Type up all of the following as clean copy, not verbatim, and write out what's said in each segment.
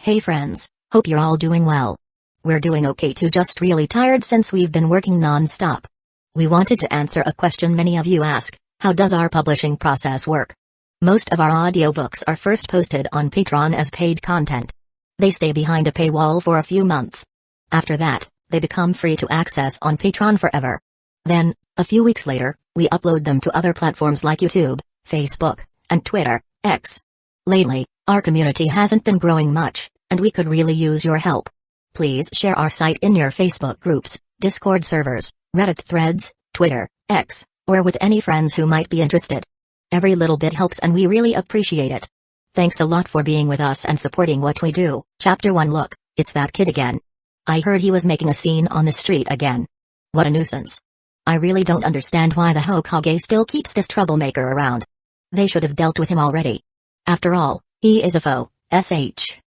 Hey friends, hope you're all doing well. We're doing okay too, just really tired since we've been working non-stop. We wanted to answer a question many of you ask: how does our publishing process work? Most of our audiobooks are first posted on Patreon as paid content. They stay behind a paywall for a few months. After that, they become free to access on Patreon forever. Then, a few weeks later, we upload them to other platforms like YouTube, Facebook, and Twitter, X. Lately, our community hasn't been growing much, and we could really use your help. Please share our site in your Facebook groups, Discord servers, Reddit threads, Twitter, X, or with any friends who might be interested. Every little bit helps and we really appreciate it. Thanks a lot for being with us and supporting what we do. Chapter 1. Look, it's that kid again. I heard he was making a scene on the street again. What a nuisance. I really don't understand why the Hokage still keeps this troublemaker around. They should have dealt with him already. After all, he is a foe, SH.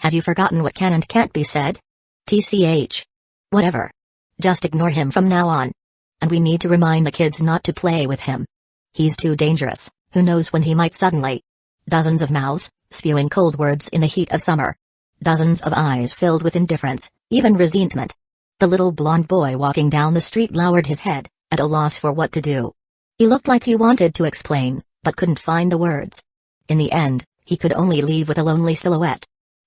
Have you forgotten what can and can't be said? TCH. Whatever. Just ignore him from now on. And we need to remind the kids not to play with him. He's too dangerous, who knows when he might suddenly. Dozens of mouths, spewing cold words in the heat of summer. Dozens of eyes filled with indifference, even resentment. The little blonde boy walking down the street lowered his head, at a loss for what to do. He looked like he wanted to explain, but couldn't find the words. In the end, he could only leave with a lonely silhouette.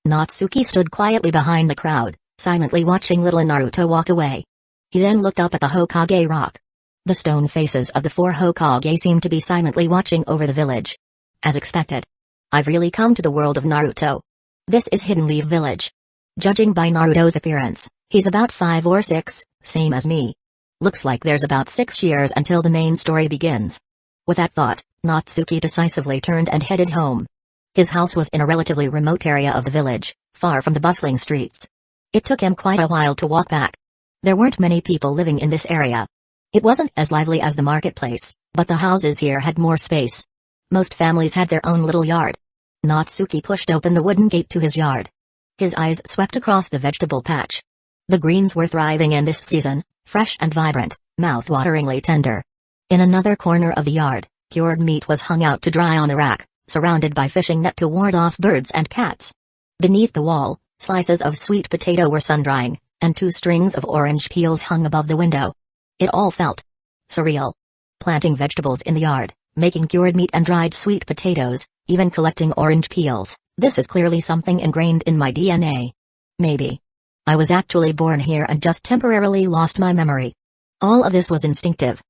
Natsuki stood quietly behind the crowd, silently watching little Naruto walk away. He then looked up at the Hokage rock. The stone faces of the 4 Hokage seemed to be silently watching over the village. As expected. I've really come to the world of Naruto. This is Hidden Leaf Village. Judging by Naruto's appearance, he's about 5 or 6, same as me. Looks like there's about 6 years until the main story begins. With that thought, Natsuki decisively turned and headed home. His house was in a relatively remote area of the village, far from the bustling streets. It took him quite a while to walk back. There weren't many people living in this area. It wasn't as lively as the marketplace, but the houses here had more space. Most families had their own little yard. Natsuki pushed open the wooden gate to his yard. His eyes swept across the vegetable patch. The greens were thriving in this season, fresh and vibrant, mouth-wateringly tender. In another corner of the yard, cured meat was hung out to dry on a rack, surrounded by fishing net to ward off birds and cats. Beneath the wall, slices of sweet potato were sun-drying, and 2 strings of orange peels hung above the window. It all felt surreal. Planting vegetables in the yard, making cured meat and dried sweet potatoes, even collecting orange peels, this is clearly something ingrained in my DNA. Maybe I was actually born here and just temporarily lost my memory. All of this was instinctive.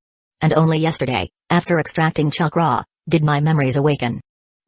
And only yesterday, after extracting chakra, did my memories awaken.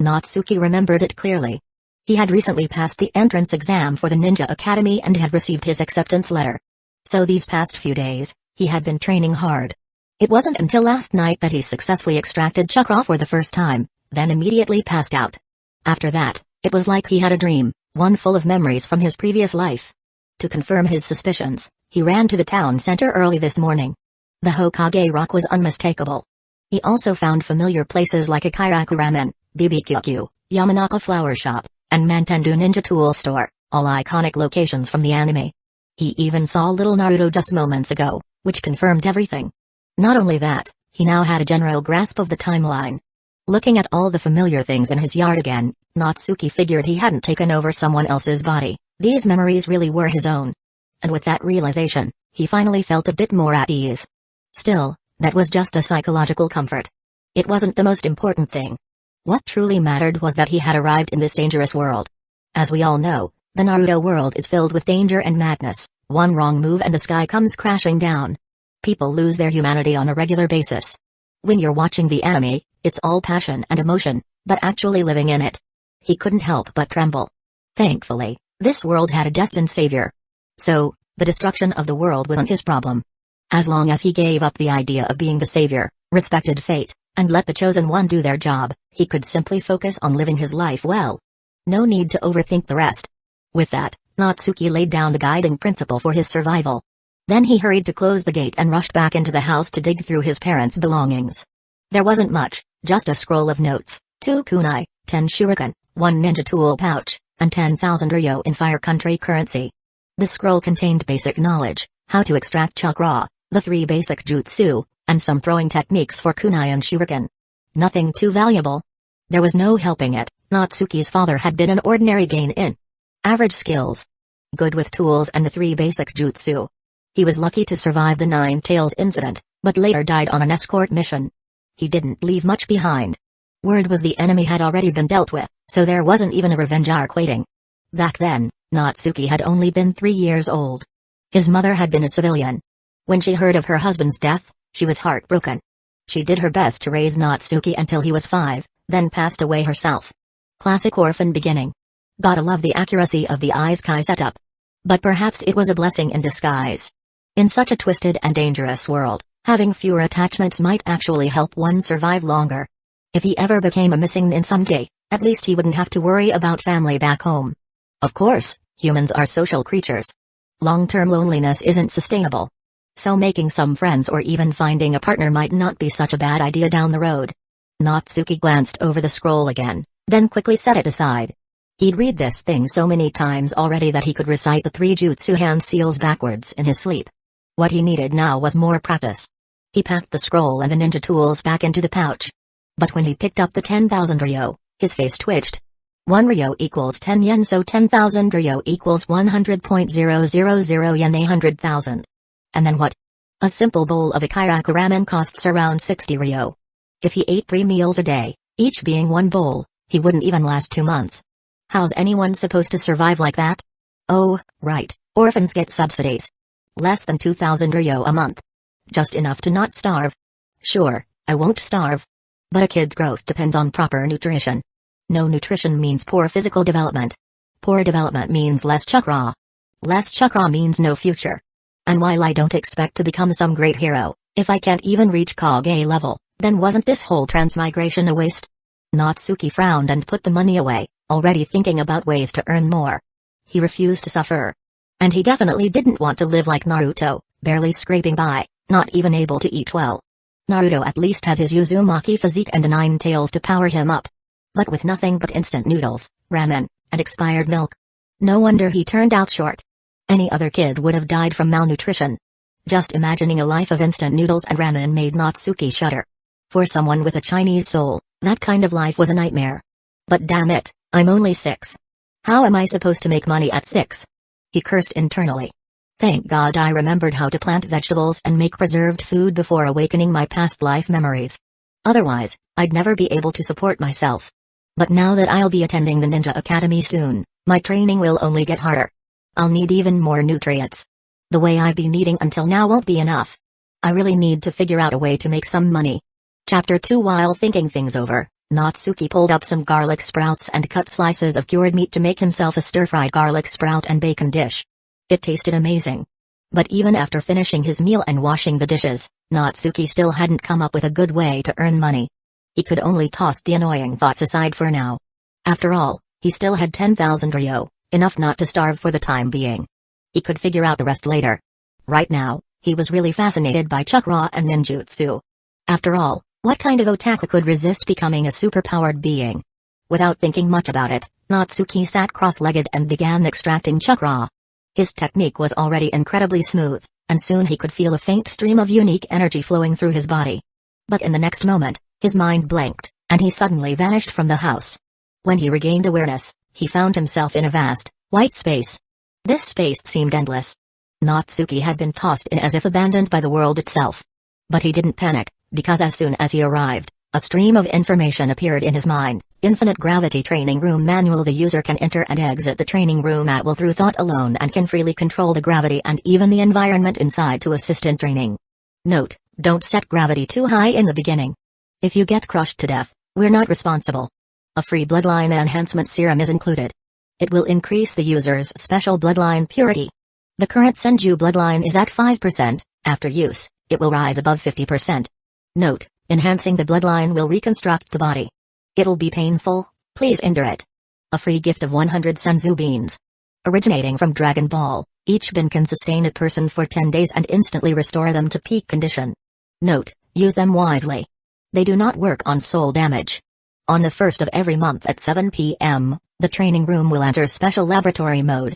Natsuki remembered it clearly. He had recently passed the entrance exam for the Ninja Academy and had received his acceptance letter. So these past few days, he had been training hard. It wasn't until last night that he successfully extracted chakra for the first time, then immediately passed out. After that, it was like he had a dream, one full of memories from his previous life. To confirm his suspicions, he ran to the town center early this morning. The Hokage rock was unmistakable. He also found familiar places like Ikiraku Ramen, BBQQ, Yamanaka Flower Shop, and Mantendu Ninja Tool Store, all iconic locations from the anime. He even saw little Naruto just moments ago, which confirmed everything. Not only that, he now had a general grasp of the timeline. Looking at all the familiar things in his yard again, Natsuki figured he hadn't taken over someone else's body, these memories really were his own. And with that realization, he finally felt a bit more at ease. Still, that was just a psychological comfort. It wasn't the most important thing. What truly mattered was that he had arrived in this dangerous world. As we all know, the Naruto world is filled with danger and madness. One wrong move and the sky comes crashing down. People lose their humanity on a regular basis. When you're watching the anime, it's all passion and emotion, but actually living in it, he couldn't help but tremble. Thankfully, this world had a destined savior. So, the destruction of the world wasn't his problem. As long as he gave up the idea of being the savior, respected fate, and let the chosen one do their job, he could simply focus on living his life well. No need to overthink the rest. With that, Natsuki laid down the guiding principle for his survival. Then he hurried to close the gate and rushed back into the house to dig through his parents' belongings. There wasn't much, just a scroll of notes, 2 kunai, 10 shuriken, 1 ninja tool pouch, and 10,000 ryo in Fire Country currency. The scroll contained basic knowledge, how to extract chakra, the 3 basic jutsu, and some throwing techniques for kunai and shuriken. Nothing too valuable. There was no helping it, Natsuki's father had been an ordinary genin. Average skills. Good with tools and the 3 basic jutsu. He was lucky to survive the Nine Tails incident, but later died on an escort mission. He didn't leave much behind. Word was the enemy had already been dealt with, so there wasn't even a revenge arc waiting. Back then, Natsuki had only been 3 years old. His mother had been a civilian. When she heard of her husband's death, she was heartbroken. She did her best to raise Natsuki until he was 5, then passed away herself. Classic orphan beginning. Gotta love the accuracy of the Isekai setup. But perhaps it was a blessing in disguise. In such a twisted and dangerous world, having fewer attachments might actually help one survive longer. If he ever became a missing nin someday, at least he wouldn't have to worry about family back home. Of course, humans are social creatures. Long-term loneliness isn't sustainable. So making some friends or even finding a partner might not be such a bad idea down the road. Natsuki glanced over the scroll again, then quickly set it aside. He'd read this thing so many times already that he could recite the 3 jutsu hand seals backwards in his sleep. What he needed now was more practice. He packed the scroll and the ninja tools back into the pouch. But when he picked up the 10,000 ryo, his face twitched. 1 ryo equals 10 yen, so 10,000 ryo equals 100.000 yen, 100,000. And then what? A simple bowl of ikiraku ramen costs around 60 ryo. If he ate 3 meals a day, each being 1 bowl, he wouldn't even last 2 months. How's anyone supposed to survive like that? Oh, right, orphans get subsidies. Less than 2,000 ryo a month. Just enough to not starve. Sure, I won't starve. But a kid's growth depends on proper nutrition. No nutrition means poor physical development. Poor development means less chakra. Less chakra means no future. And while I don't expect to become some great hero, if I can't even reach Kage level, then wasn't this whole transmigration a waste? Natsuki frowned and put the money away, already thinking about ways to earn more. He refused to suffer. And he definitely didn't want to live like Naruto, barely scraping by, not even able to eat well. Naruto at least had his Uzumaki physique and the 9 tails to power him up. But with nothing but instant noodles, ramen, and expired milk. No wonder he turned out short. Any other kid would have died from malnutrition. Just imagining a life of instant noodles and ramen made Natsuki shudder. For someone with a Chinese soul, that kind of life was a nightmare. But damn it, I'm only 6. How am I supposed to make money at 6? He cursed internally. Thank God I remembered how to plant vegetables and make preserved food before awakening my past life memories. Otherwise, I'd never be able to support myself. But now that I'll be attending the Ninja Academy soon, my training will only get harder. I'll need even more nutrients. The way I've been eating until now won't be enough. I really need to figure out a way to make some money. Chapter 2. While thinking things over, Natsuki pulled up some garlic sprouts and cut slices of cured meat to make himself a stir-fried garlic sprout and bacon dish. It tasted amazing. But even after finishing his meal and washing the dishes, Natsuki still hadn't come up with a good way to earn money. He could only toss the annoying thoughts aside for now. After all, he still had 10,000 ryo, enough not to starve for the time being. He could figure out the rest later. Right now, he was really fascinated by chakra and ninjutsu. After all, what kind of otaku could resist becoming a superpowered being? Without thinking much about it, Natsuki sat cross-legged and began extracting chakra. His technique was already incredibly smooth, and soon he could feel a faint stream of unique energy flowing through his body. But in the next moment, his mind blanked, and he suddenly vanished from the house. When he regained awareness, he found himself in a vast, white space. This space seemed endless. Natsuki had been tossed in as if abandoned by the world itself. But he didn't panic, because as soon as he arrived, a stream of information appeared in his mind. Infinite Gravity Training Room Manual. The user can enter and exit the training room at will through thought alone and can freely control the gravity and even the environment inside to assist in training. Note, don't set gravity too high in the beginning. If you get crushed to death, we're not responsible. A free bloodline enhancement serum is included. It will increase the user's special bloodline purity. The current Senju bloodline is at 5%, after use, it will rise above 50%. Note, enhancing the bloodline will reconstruct the body. It'll be painful, please endure it. A free gift of 100 Senzu beans. Originating from Dragon Ball, each bin can sustain a person for 10 days and instantly restore them to peak condition. Note, use them wisely. They do not work on soul damage. On the 1st of every month at 7 p.m., the training room will enter special laboratory mode.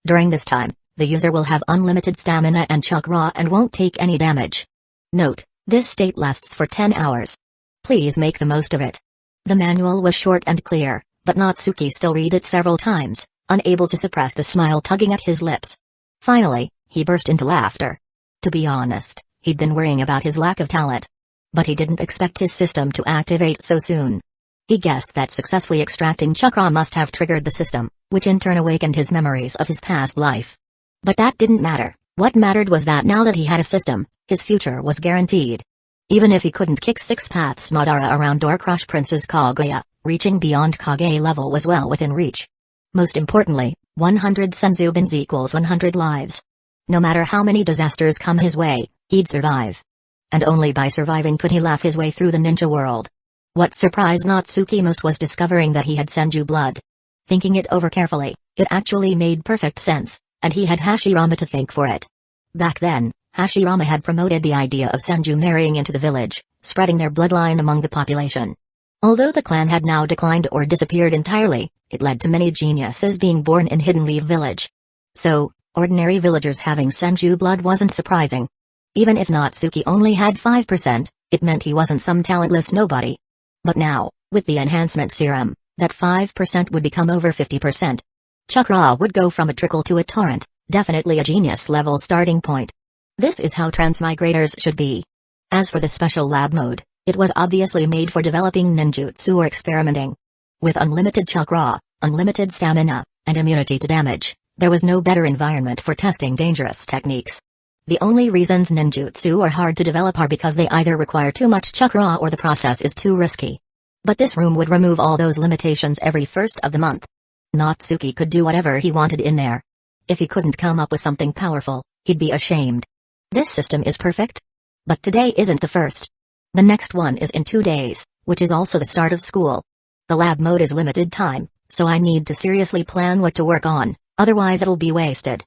During this time, the user will have unlimited stamina and chakra and won't take any damage. Note, this state lasts for 10 hours. Please make the most of it. The manual was short and clear, but Natsuki still read it several times, unable to suppress the smile tugging at his lips. Finally, he burst into laughter. To be honest, he'd been worrying about his lack of talent. But he didn't expect his system to activate so soon. He guessed that successfully extracting chakra must have triggered the system, which in turn awakened his memories of his past life. But that didn't matter. What mattered was that now that he had a system, his future was guaranteed. Even if he couldn't kick 6 paths Madara around or crush Princess Kaguya, reaching beyond Kage level was well within reach. Most importantly, 100 Senzubins equals 100 lives. No matter how many disasters come his way, he'd survive. And only by surviving could he laugh his way through the ninja world. What surprised Natsuki most was discovering that he had Senju blood. Thinking it over carefully, it actually made perfect sense, and he had Hashirama to thank for it. Back then, Hashirama had promoted the idea of Senju marrying into the village, spreading their bloodline among the population. Although the clan had now declined or disappeared entirely, it led to many geniuses being born in Hidden Leaf Village. So, ordinary villagers having Senju blood wasn't surprising. Even if Natsuki only had 5%, it meant he wasn't some talentless nobody. But now, with the enhancement serum, that 5% would become over 50%. Chakra would go from a trickle to a torrent, definitely a genius-level starting point. This is how transmigrators should be. As for the special lab mode, it was obviously made for developing ninjutsu or experimenting. With unlimited chakra, unlimited stamina, and immunity to damage, there was no better environment for testing dangerous techniques. The only reasons ninjutsu are hard to develop are because they either require too much chakra or the process is too risky. But this room would remove all those limitations every first of the month. Natsuki could do whatever he wanted in there. If he couldn't come up with something powerful, he'd be ashamed. This system is perfect. But today isn't the first. The next one is in 2 days, which is also the start of school. The lab mode is limited time, so I need to seriously plan what to work on, otherwise it'll be wasted.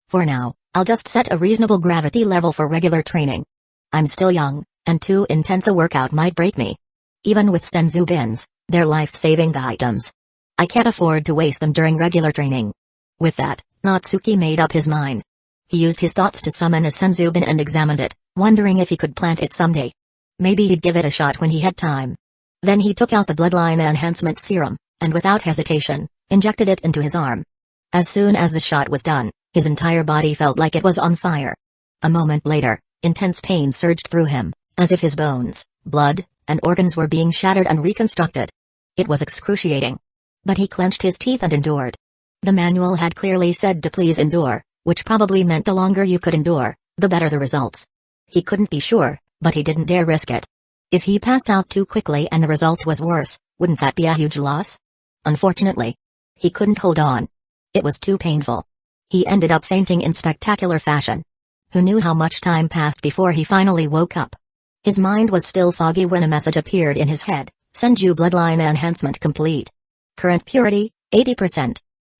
For now, I'll just set a reasonable gravity level for regular training. I'm still young, and too intense a workout might break me. Even with Senzubins, they're life-saving items. I can't afford to waste them during regular training. With that, Natsuki made up his mind. He used his thoughts to summon a Senzubin and examined it, wondering if he could plant it someday. Maybe he'd give it a shot when he had time. Then he took out the bloodline enhancement serum, and without hesitation, injected it into his arm. As soon as the shot was done, his entire body felt like it was on fire. A moment later, intense pain surged through him, as if his bones, blood, and organs were being shattered and reconstructed. It was excruciating. But he clenched his teeth and endured. The manual had clearly said to please endure, which probably meant the longer you could endure, the better the results. He couldn't be sure, but he didn't dare risk it. If he passed out too quickly and the result was worse, wouldn't that be a huge loss? Unfortunately, he couldn't hold on. It was too painful. He ended up fainting in spectacular fashion. Who knew how much time passed before he finally woke up? His mind was still foggy when a message appeared in his head, Senju bloodline enhancement complete. Current purity, 80%.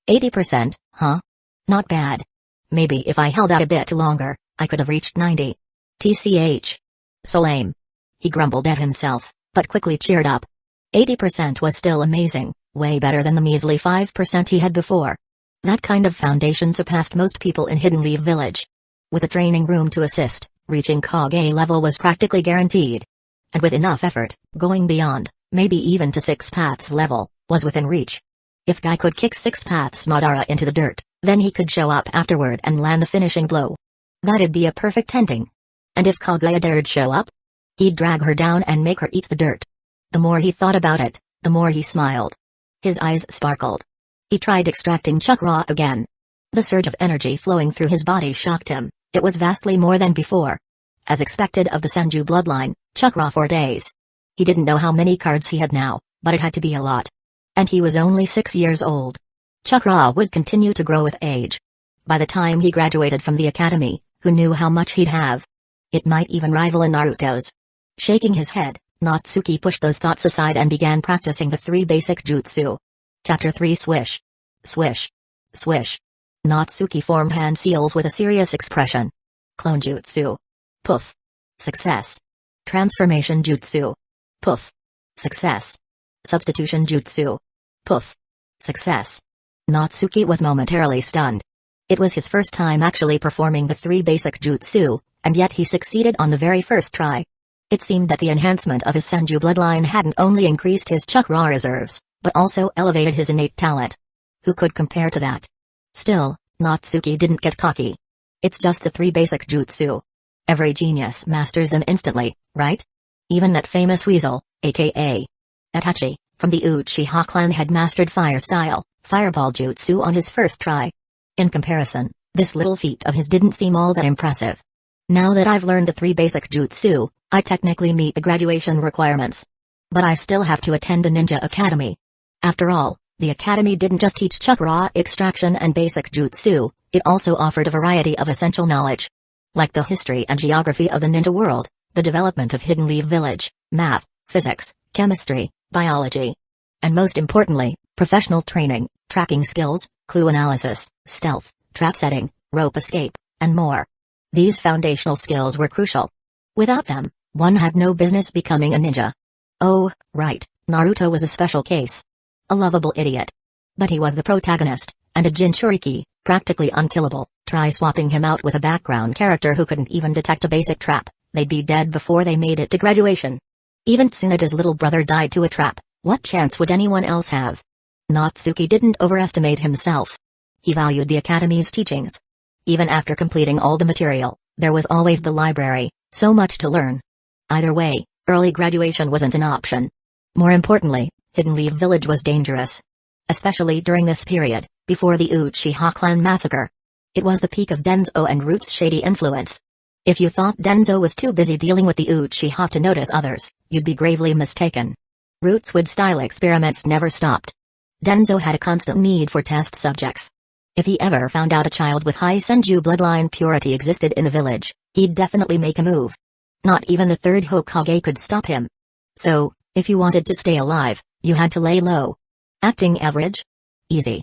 80%, huh? Not bad. Maybe if I held out a bit longer, I could have reached 90. TCH. So lame. He grumbled at himself, but quickly cheered up. 80% was still amazing, way better than the measly 5% he had before. That kind of foundation surpassed most people in Hidden Leaf Village. With a training room to assist, reaching Kage level was practically guaranteed. And with enough effort, going beyond, maybe even to 6 paths level, was within reach. If Guy could kick 6 paths Madara into the dirt, then he could show up afterward and land the finishing blow. That'd be a perfect ending. And if Kaguya dared show up? He'd drag her down and make her eat the dirt. The more he thought about it, the more he smiled. His eyes sparkled. He tried extracting chakra again. The surge of energy flowing through his body shocked him. It was vastly more than before. As expected of the Senju bloodline, chakra for days. He didn't know how many cards he had now, but it had to be a lot. And he was only 6 years old. Chakra would continue to grow with age. By the time he graduated from the academy, who knew how much he'd have? It might even rival a Naruto's. Shaking his head, Natsuki pushed those thoughts aside and began practicing the 3 basic jutsu. Chapter 3 Swish. Swish. Swish. Natsuki formed hand seals with a serious expression. Clone jutsu. Poof. Success. Transformation jutsu. Poof. Success. Substitution jutsu. Poof. Success. Natsuki was momentarily stunned. It was his first time actually performing the 3 basic jutsu, and yet he succeeded on the very first try. It seemed that the enhancement of his Senju bloodline hadn't only increased his chakra reserves, but also elevated his innate talent. Who could compare to that? Still, Natsuki didn't get cocky. It's just the 3 basic jutsu. Every genius masters them instantly, right? Even that famous weasel, aka Itachi, from the Uchiha clan had mastered fire style, fireball jutsu on his first try. In comparison, this little feat of his didn't seem all that impressive. Now that I've learned the 3 basic jutsu, I technically meet the graduation requirements. But I still have to attend the Ninja Academy. After all, the academy didn't just teach chakra extraction and basic jutsu, it also offered a variety of essential knowledge. Like the history and geography of the ninja world, the development of Hidden Leaf Village, math, physics, chemistry, biology. And most importantly, professional training, tracking skills, clue analysis, stealth, trap setting, rope escape, and more. These foundational skills were crucial. Without them, one had no business becoming a ninja. Oh, right, Naruto was a special case. A lovable idiot. But he was the protagonist, and a Jinchuriki, practically unkillable. Try swapping him out with a background character who couldn't even detect a basic trap, they'd be dead before they made it to graduation. Even Tsunoda's little brother died to a trap, what chance would anyone else have? Natsuki didn't overestimate himself. He valued the academy's teachings. Even after completing all the material, there was always the library, so much to learn. Either way, early graduation wasn't an option. More importantly, Hidden Leaf Village was dangerous. Especially during this period, before the Uchiha clan massacre. It was the peak of Denzo and Root's shady influence. If you thought Denzo was too busy dealing with the Uchiha to notice others, you'd be gravely mistaken. Root's wood-style experiments never stopped. Denzo had a constant need for test subjects. If he ever found out a child with high Senju bloodline purity existed in the village, he'd definitely make a move. Not even the 3rd Hokage could stop him. So, if you wanted to stay alive, you had to lay low. Acting average? Easy.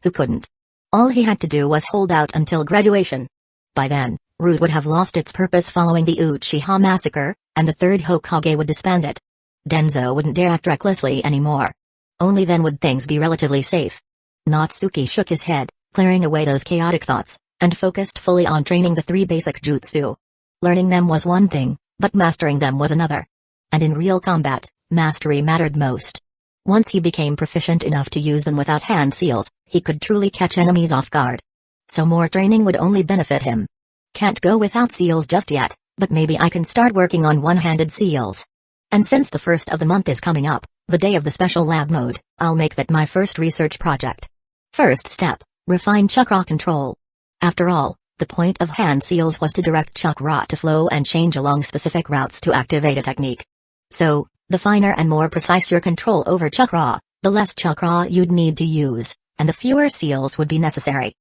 Who couldn't? All he had to do was hold out until graduation. By then, Root would have lost its purpose following the Uchiha massacre, and the 3rd Hokage would disband it. Denzo wouldn't dare act recklessly anymore. Only then would things be relatively safe. Natsuki shook his head, clearing away those chaotic thoughts, and focused fully on training the 3 basic jutsu. Learning them was one thing, but mastering them was another. And in real combat, mastery mattered most. Once he became proficient enough to use them without hand seals, he could truly catch enemies off guard. So more training would only benefit him. Can't go without seals just yet, but maybe I can start working on one-handed seals. And since the 1st of the month is coming up, the day of the special lab mode, I'll make that my first research project. First step, refine chakra control. After all, the point of hand seals was to direct chakra to flow and change along specific routes to activate a technique. So, the finer and more precise your control over chakra, the less chakra you'd need to use, and the fewer seals would be necessary.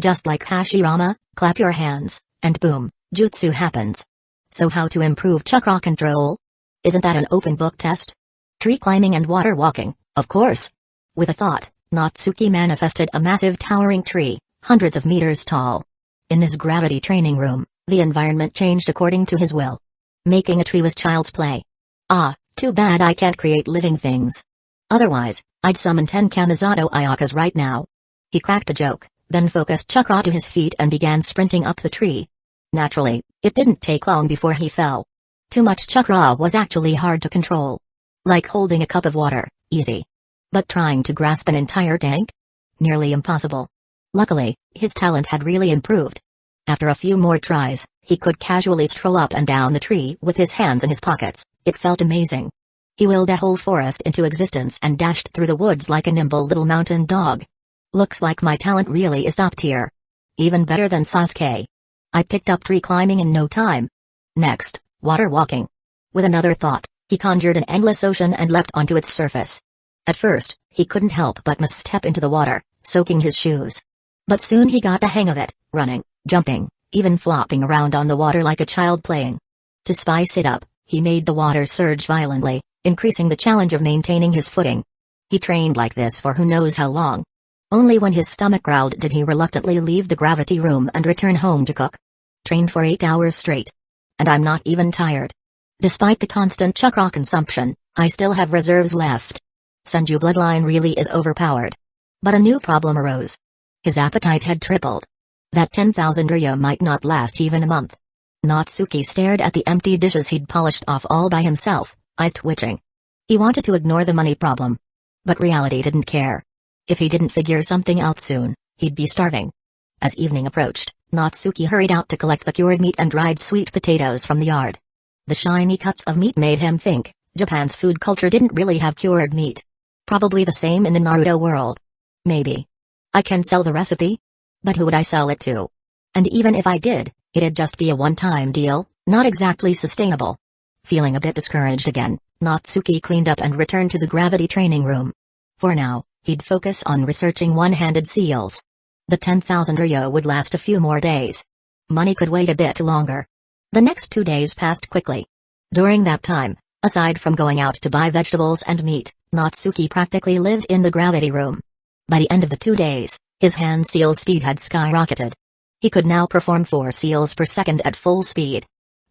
Just like Hashirama, clap your hands, and boom, jutsu happens. So how to improve chakra control? Isn't that an open book test? Tree climbing and water walking, of course. With a thought, Natsuki manifested a massive towering tree, hundreds of meters tall. In this gravity training room, the environment changed according to his will. Making a tree was child's play. Ah, too bad I can't create living things. Otherwise, I'd summon 10 Kamizato Ayakas right now. He cracked a joke, then focused chakra to his feet and began sprinting up the tree. Naturally, it didn't take long before he fell. Too much chakra was actually hard to control. Like holding a cup of water, easy. But trying to grasp an entire tank? Nearly impossible. Luckily, his talent had really improved. After a few more tries, he could casually stroll up and down the tree with his hands in his pockets. It felt amazing. He willed a whole forest into existence and dashed through the woods like a nimble little mountain dog. Looks like my talent really is top tier. Even better than Sasuke. I picked up tree climbing in no time. Next, water walking. With another thought, he conjured an endless ocean and leapt onto its surface. At first, he couldn't help but misstep into the water, soaking his shoes. But soon he got the hang of it, running, jumping, even flopping around on the water like a child playing. To spice it up, he made the water surge violently, increasing the challenge of maintaining his footing. He trained like this for who knows how long. Only when his stomach growled did he reluctantly leave the gravity room and return home to cook. Trained for 8 hours straight. And I'm not even tired. Despite the constant chakra consumption, I still have reserves left. Senju bloodline really is overpowered. But a new problem arose. His appetite had tripled. That 10,000 ryo might not last even a month. Natsuki stared at the empty dishes he'd polished off all by himself, eyes twitching. He wanted to ignore the money problem. But reality didn't care. If he didn't figure something out soon, he'd be starving. As evening approached, Natsuki hurried out to collect the cured meat and dried sweet potatoes from the yard. The shiny cuts of meat made him think, Japan's food culture didn't really have cured meat. Probably the same in the Naruto world. Maybe. I can sell the recipe? But who would I sell it to? And even if I did, it'd just be a one-time deal, not exactly sustainable. Feeling a bit discouraged again, Natsuki cleaned up and returned to the gravity training room. For now, he'd focus on researching one-handed seals. The 10,000 ryo would last a few more days. Money could wait a bit longer. The next 2 days passed quickly. During that time, aside from going out to buy vegetables and meat, Natsuki practically lived in the gravity room. By the end of the 2 days, his hand seal speed had skyrocketed. He could now perform 4 seals per second at full speed.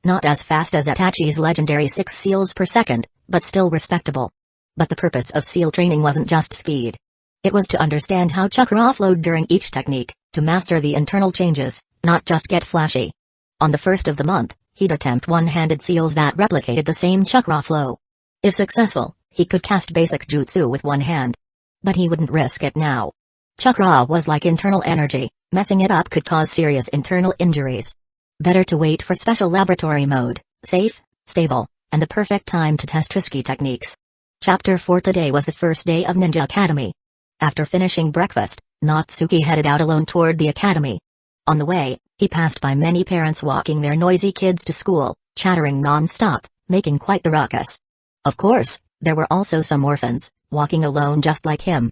Not as fast as Itachi's legendary 6 seals per second, but still respectable. But the purpose of seal training wasn't just speed. It was to understand how chakra offload during each technique, to master the internal changes, not just get flashy. On the first of the month, he'd attempt one-handed seals that replicated the same chakra flow. If successful, he could cast basic jutsu with one hand. But he wouldn't risk it now. Chakra was like internal energy, messing it up could cause serious internal injuries. Better to wait for special laboratory mode, safe, stable, and the perfect time to test risky techniques. Chapter 4. Today was the first day of Ninja Academy. After finishing breakfast, Natsuki headed out alone toward the academy. On the way, he passed by many parents walking their noisy kids to school, chattering non-stop, making quite the ruckus. Of course, there were also some orphans, walking alone just like him.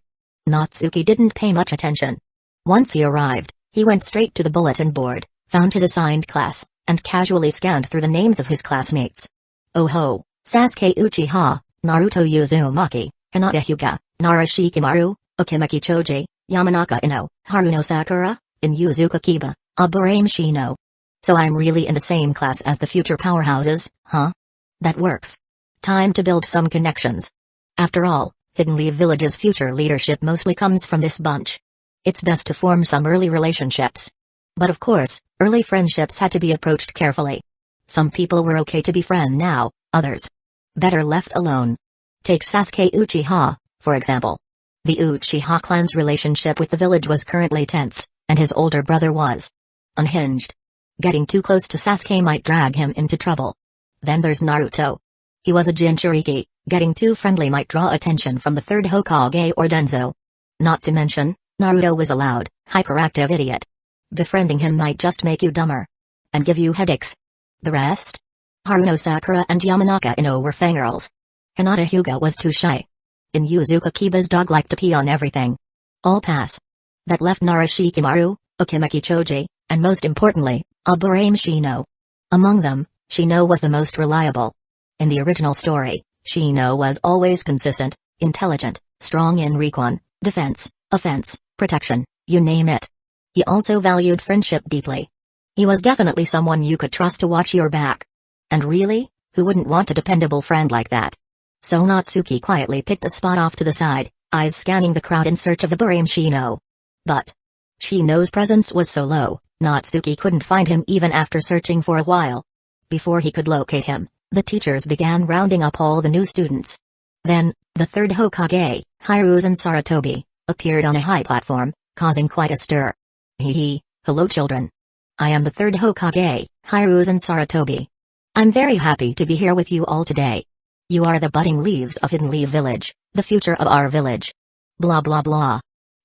Natsuki didn't pay much attention. Once he arrived, he went straight to the bulletin board, found his assigned class, and casually scanned through the names of his classmates. Oh ho, Sasuke Uchiha, Naruto Uzumaki, Hinata Hyuga, Nara Shikamaru, Okimeki Choji, Yamanaka Ino, Haruno Sakura, and Yuzuka Kiba, Aburame Shino. So I'm really in the same class as the future powerhouses, huh? That works. Time to build some connections. After all, Hidden Leaf Village's future leadership mostly comes from this bunch. It's best to form some early relationships. But of course, early friendships had to be approached carefully. Some people were okay to befriend now, others better left alone. Take Sasuke Uchiha, for example. The Uchiha clan's relationship with the village was currently tense, and his older brother was unhinged. Getting too close to Sasuke might drag him into trouble. Then there's Naruto. He was a Jinchuriki, getting too friendly might draw attention from the third Hokage or Denzo. Not to mention, Naruto was a loud, hyperactive idiot. Befriending him might just make you dumber. And give you headaches. The rest? Haruno Sakura and Yamanaka Ino were fangirls. Hinata Hyuga was too shy. And Yuzuka Kiba's dog liked to pee on everything. All pass. That left Nara Shikamaru, Okimeki Choji, and most importantly, Aburame Shino. Among them, Shino was the most reliable. In the original story, Shino was always consistent, intelligent, strong in recon, defense, offense, protection, you name it. He also valued friendship deeply. He was definitely someone you could trust to watch your back. And really, who wouldn't want a dependable friend like that? So Natsuki quietly picked a spot off to the side, eyes scanning the crowd in search of Aburame Shino. But Shino's presence was so low, Natsuki couldn't find him even after searching for a while. Before he could locate him, the teachers began rounding up all the new students. Then, the third Hokage, Hiruzen Sarutobi, appeared on a high platform, causing quite a stir. Hello children. I am the third Hokage, Hiruzen Sarutobi. I'm very happy to be here with you all today. You are the budding leaves of Hidden Leaf Village, the future of our village. Blah blah blah.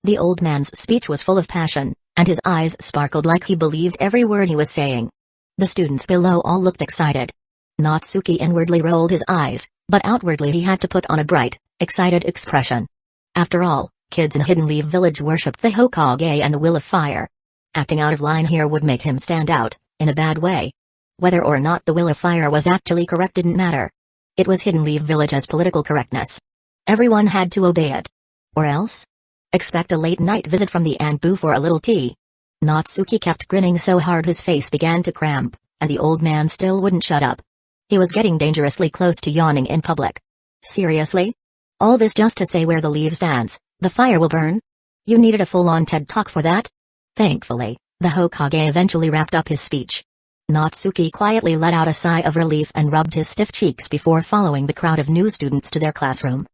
The old man's speech was full of passion, and his eyes sparkled like he believed every word he was saying. The students below all looked excited. Natsuki inwardly rolled his eyes, but outwardly he had to put on a bright, excited expression. After all, kids in Hidden Leaf Village worshipped the Hokage and the Will of Fire. Acting out of line here would make him stand out, in a bad way. Whether or not the Will of Fire was actually correct didn't matter. It was Hidden Leaf Village's political correctness. Everyone had to obey it. Or else? Expect a late-night visit from the Anbu for a little tea. Natsuki kept grinning so hard his face began to cramp, and the old man still wouldn't shut up. He was getting dangerously close to yawning in public. Seriously? All this just to say where the leaves dance, the fire will burn? You needed a full-on TED talk for that? Thankfully, the Hokage eventually wrapped up his speech. Natsuki quietly let out a sigh of relief and rubbed his stiff cheeks before following the crowd of new students to their classroom.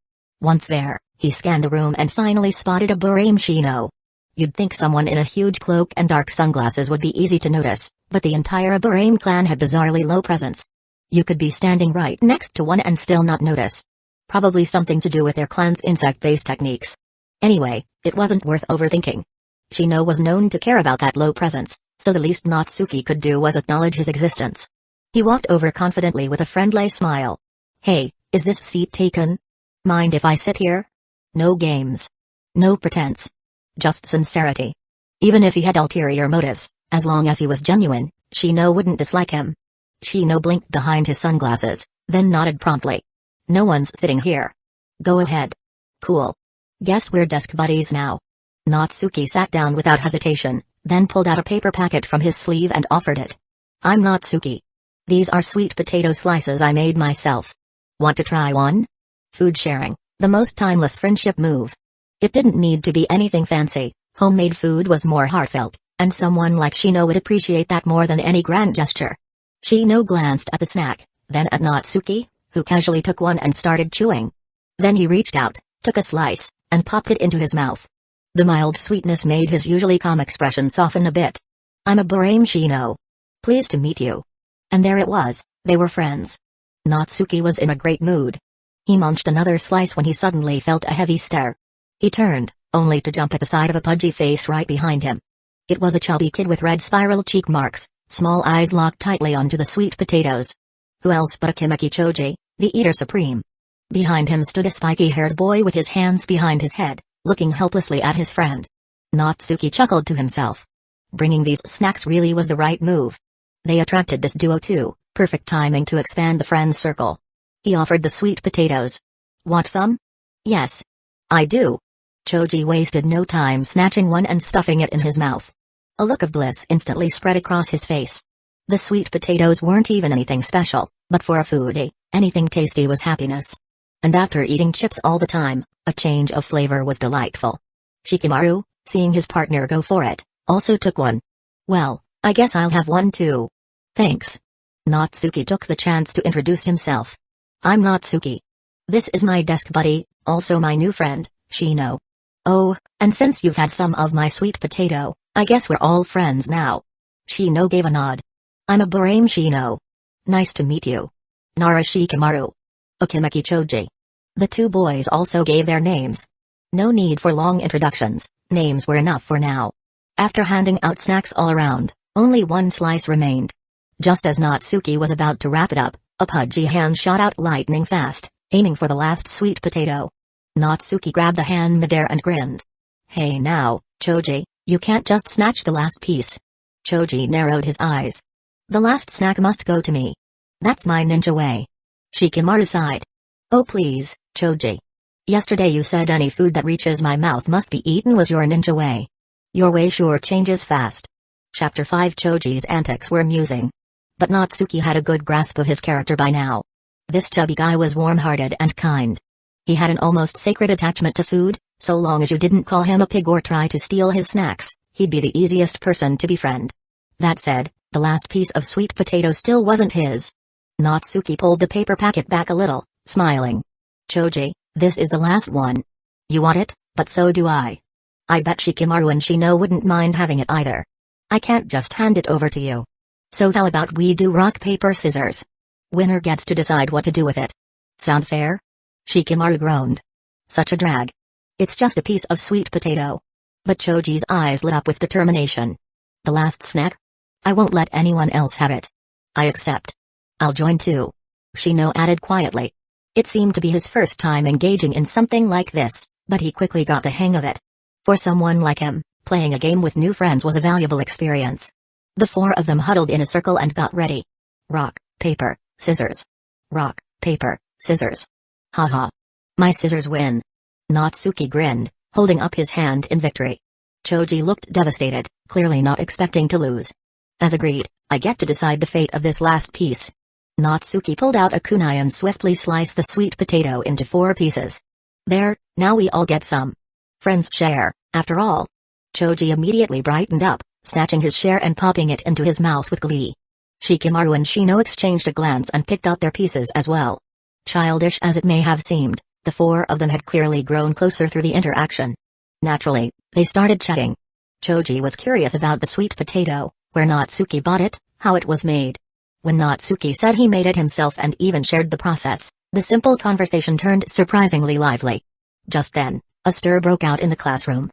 Once there, He scanned the room and finally spotted a Shino. You'd think someone in a huge cloak and dark sunglasses would be easy to notice, but the entire Burame clan had bizarrely low presence. You could be standing right next to one and still not notice. Probably something to do with their clan's insect-based techniques. Anyway, it wasn't worth overthinking. Shino was known to care about that low presence, so the least Natsuki could do was acknowledge his existence. He walked over confidently with a friendly smile. Hey, is this seat taken? Mind if I sit here? No games. No pretense. Just sincerity. Even if he had ulterior motives, as long as he was genuine, Shino wouldn't dislike him. Shino blinked behind his sunglasses, then nodded promptly. No one's sitting here. Go ahead. Cool. Guess we're desk buddies now. Natsuki sat down without hesitation, then pulled out a paper packet from his sleeve and offered it. I'm Natsuki. These are sweet potato slices I made myself. Want to try one? Food sharing, the most timeless friendship move. It didn't need to be anything fancy, homemade food was more heartfelt, and someone like Shino would appreciate that more than any grand gesture. Shino glanced at the snack, then at Natsuki, who casually took one and started chewing. Then he reached out, took a slice, and popped it into his mouth. The mild sweetness made his usually calm expression soften a bit. I'm a Burame Shino. Pleased to meet you. And there it was, they were friends. Natsuki was in a great mood. He munched another slice when he suddenly felt a heavy stare. He turned, only to jump at the sight of a pudgy face right behind him. It was a chubby kid with red spiral cheek marks, small eyes locked tightly onto the sweet potatoes. Who else but Akimeki Choji, the eater supreme? Behind him stood a spiky-haired boy with his hands behind his head, looking helplessly at his friend. Natsuki chuckled to himself. Bringing these snacks really was the right move. They attracted this duo too, perfect timing to expand the friends' circle. He offered the sweet potatoes. Want some? Yes. I do. Choji wasted no time snatching one and stuffing it in his mouth. A look of bliss instantly spread across his face. The sweet potatoes weren't even anything special, but for a foodie, anything tasty was happiness. And after eating chips all the time, a change of flavor was delightful. Shikamaru, seeing his partner go for it, also took one. Well, I guess I'll have one too. Thanks. Natsuki took the chance to introduce himself. I'm Natsuki. This is my desk buddy, also my new friend, Shino. Oh, and since you've had some of my sweet potato, I guess we're all friends now. Shino gave a nod. I'm a Burame Shino. Nice to meet you. Nara Shikamaru. Akimeki Choji. The two boys also gave their names. No need for long introductions, names were enough for now. After handing out snacks all around, only one slice remained. Just as Natsuki was about to wrap it up, a pudgy hand shot out lightning fast, aiming for the last sweet potato. Natsuki grabbed the hand midair and grinned. Hey now, Choji, you can't just snatch the last piece. Choji narrowed his eyes. The last snack must go to me. That's my ninja way. Shikamaru sighed. Oh please, Choji. Yesterday you said any food that reaches my mouth must be eaten was your ninja way. Your way sure changes fast. Chapter 5 Choji's antics were amusing. But Natsuki had a good grasp of his character by now. This chubby guy was warm-hearted and kind. He had an almost sacred attachment to food, so long as you didn't call him a pig or try to steal his snacks, he'd be the easiest person to befriend. That said, the last piece of sweet potato still wasn't his. Natsuki pulled the paper packet back a little, smiling. Choji, this is the last one. You want it, but so do I. I bet Shikamaru and Shino wouldn't mind having it either. I can't just hand it over to you. So how about we do rock paper scissors? Winner gets to decide what to do with it. Sound fair? Shikamaru groaned. Such a drag. It's just a piece of sweet potato. But Choji's eyes lit up with determination. The last snack? I won't let anyone else have it. I accept. I'll join too. Shino added quietly. It seemed to be his first time engaging in something like this, but he quickly got the hang of it. For someone like him, playing a game with new friends was a valuable experience. The four of them huddled in a circle and got ready. Rock, paper, scissors. Rock, paper, scissors. Haha. My scissors win. Natsuki grinned, holding up his hand in victory. Choji looked devastated, clearly not expecting to lose. As agreed, I get to decide the fate of this last piece. Natsuki pulled out a kunai and swiftly sliced the sweet potato into 4 pieces. There, now we all get some. Friends share, after all. Choji immediately brightened up, snatching his share and popping it into his mouth with glee. Shikamaru and Shino exchanged a glance and picked up their pieces as well. Childish as it may have seemed, The four of them had clearly grown closer through the interaction. Naturally, they started chatting. Choji was curious about the sweet potato, where Natsuki bought it, how it was made. When Natsuki said he made it himself and even shared the process, the simple conversation turned surprisingly lively. Just then, a stir broke out in the classroom.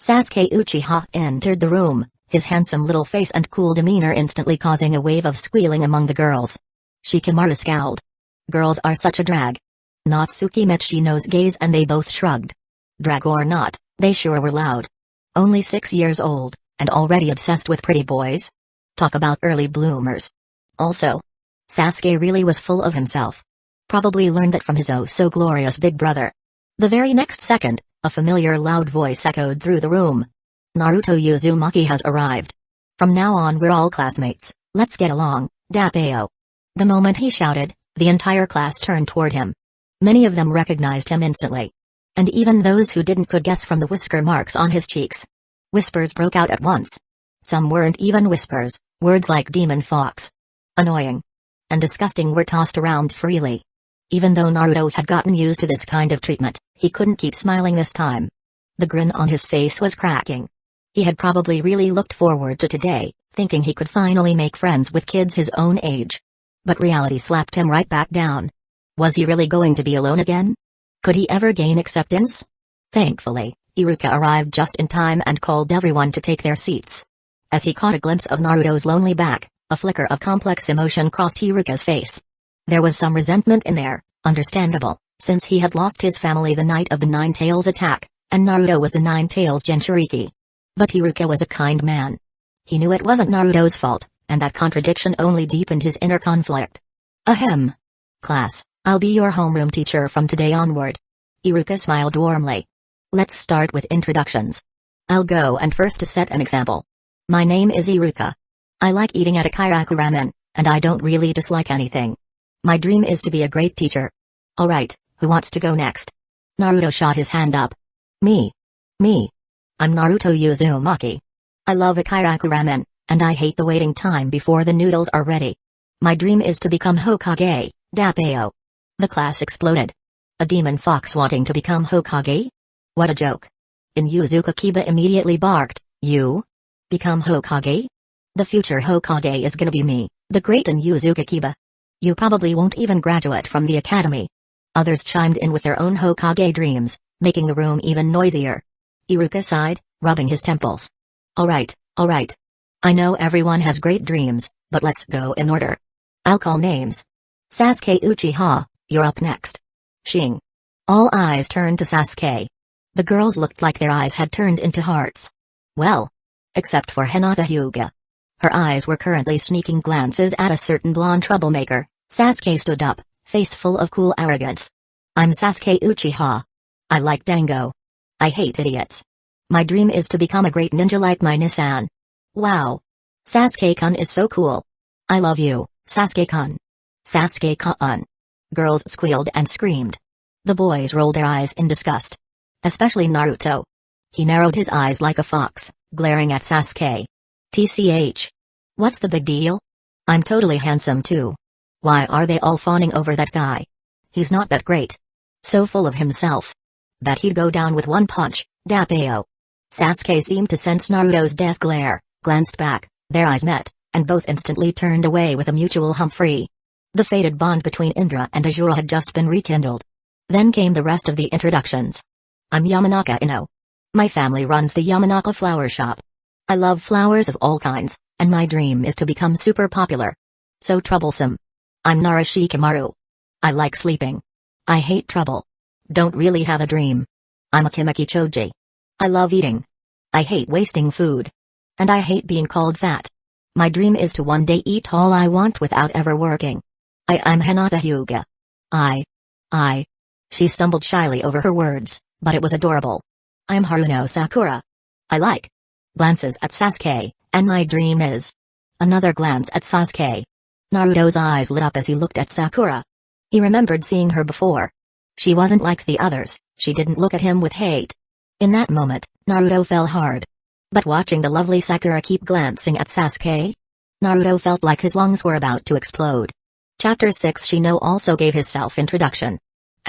Sasuke Uchiha entered the room, his handsome little face and cool demeanor instantly causing a wave of squealing among the girls. Shikamaru scowled. Girls are such a drag. Natsuki met Shino's gaze and they both shrugged. Drag or not, they sure were loud. Only 6 years old, and already obsessed with pretty boys? Talk about early bloomers. Also, Sasuke really was full of himself. Probably learned that from his oh-so-glorious big brother. The very next second, a familiar loud voice echoed through the room. Naruto Uzumaki has arrived. From now on we're all classmates, let's get along, Dappeo. The moment he shouted, the entire class turned toward him. Many of them recognized him instantly. And even those who didn't could guess from the whisker marks on his cheeks. Whispers broke out at once. Some weren't even whispers, words like demon fox, annoying, and disgusting were tossed around freely. Even though Naruto had gotten used to this kind of treatment, he couldn't keep smiling this time. The grin on his face was cracking. He had probably really looked forward to today, thinking he could finally make friends with kids his own age. But reality slapped him right back down. Was he really going to be alone again? Could he ever gain acceptance? Thankfully, Iruka arrived just in time and called everyone to take their seats. As he caught a glimpse of Naruto's lonely back, a flicker of complex emotion crossed Iruka's face. There was some resentment in there, understandable, since he had lost his family the night of the Nine Tails attack, and Naruto was the Nine Tails Jinchuriki. But Iruka was a kind man. He knew it wasn't Naruto's fault, and that contradiction only deepened his inner conflict. Ahem. Class, I'll be your homeroom teacher from today onward. Iruka smiled warmly. Let's start with introductions. I'll go and first to set an example. My name is Iruka. I like eating at a kairaku ramen, and I don't really dislike anything. My dream is to be a great teacher. Alright, who wants to go next? Naruto shot his hand up. Me. I'm Naruto Uzumaki. I love a kairaku ramen, and I hate the waiting time before the noodles are ready. My dream is to become Hokage, Dappeo. The class exploded. A demon fox wanting to become Hokage? What a joke. Inuzuka Kiba immediately barked, You? Become Hokage? The future Hokage is gonna be me, the great Inuzuka Kiba. You probably won't even graduate from the academy. Others chimed in with their own Hokage dreams, making the room even noisier. Iruka sighed, rubbing his temples. Alright. I know everyone has great dreams, but let's go in order. I'll call names. Sasuke Uchiha, you're up next. Shing. All eyes turned to Sasuke. The girls looked like their eyes had turned into hearts. Well. Except for Hinata Hyuga. Her eyes were currently sneaking glances at a certain blonde troublemaker. Sasuke stood up, face full of cool arrogance. I'm Sasuke Uchiha. I like Dango. I hate idiots. My dream is to become a great ninja like my Nissan. Wow. Sasuke-kun is so cool. I love you, Sasuke-kun. Sasuke-kun. Girls squealed and screamed. The boys rolled their eyes in disgust. Especially Naruto. He narrowed his eyes like a fox, glaring at Sasuke. TCH. What's the big deal? I'm totally handsome too. Why are they all fawning over that guy? He's not that great. So full of himself. Bet he'd go down with one punch, Dappeo. Sasuke seemed to sense Naruto's death glare, glanced back, their eyes met, and both instantly turned away with a mutual humphrey. The fated bond between Indra and Azura had just been rekindled. Then came the rest of the introductions. I'm Yamanaka Ino. My family runs the Yamanaka flower shop. I love flowers of all kinds, and my dream is to become super popular. So troublesome. I'm Nara Shikamaru. I like sleeping. I hate trouble. Don't really have a dream. I'm a Kimaki Choji. I love eating. I hate wasting food. And I hate being called fat. My dream is to one day eat all I want without ever working. I'm Hinata Hyuga. She stumbled shyly over her words, but it was adorable. I'm Haruno Sakura. I like. Glances at Sasuke, and my dream is. Another glance at Sasuke. Naruto's eyes lit up as he looked at Sakura. He remembered seeing her before. She wasn't like the others, she didn't look at him with hate. In that moment, Naruto fell hard. But watching the lovely Sakura keep glancing at Sasuke, Naruto felt like his lungs were about to explode. Chapter 6 Shino also gave his self-introduction.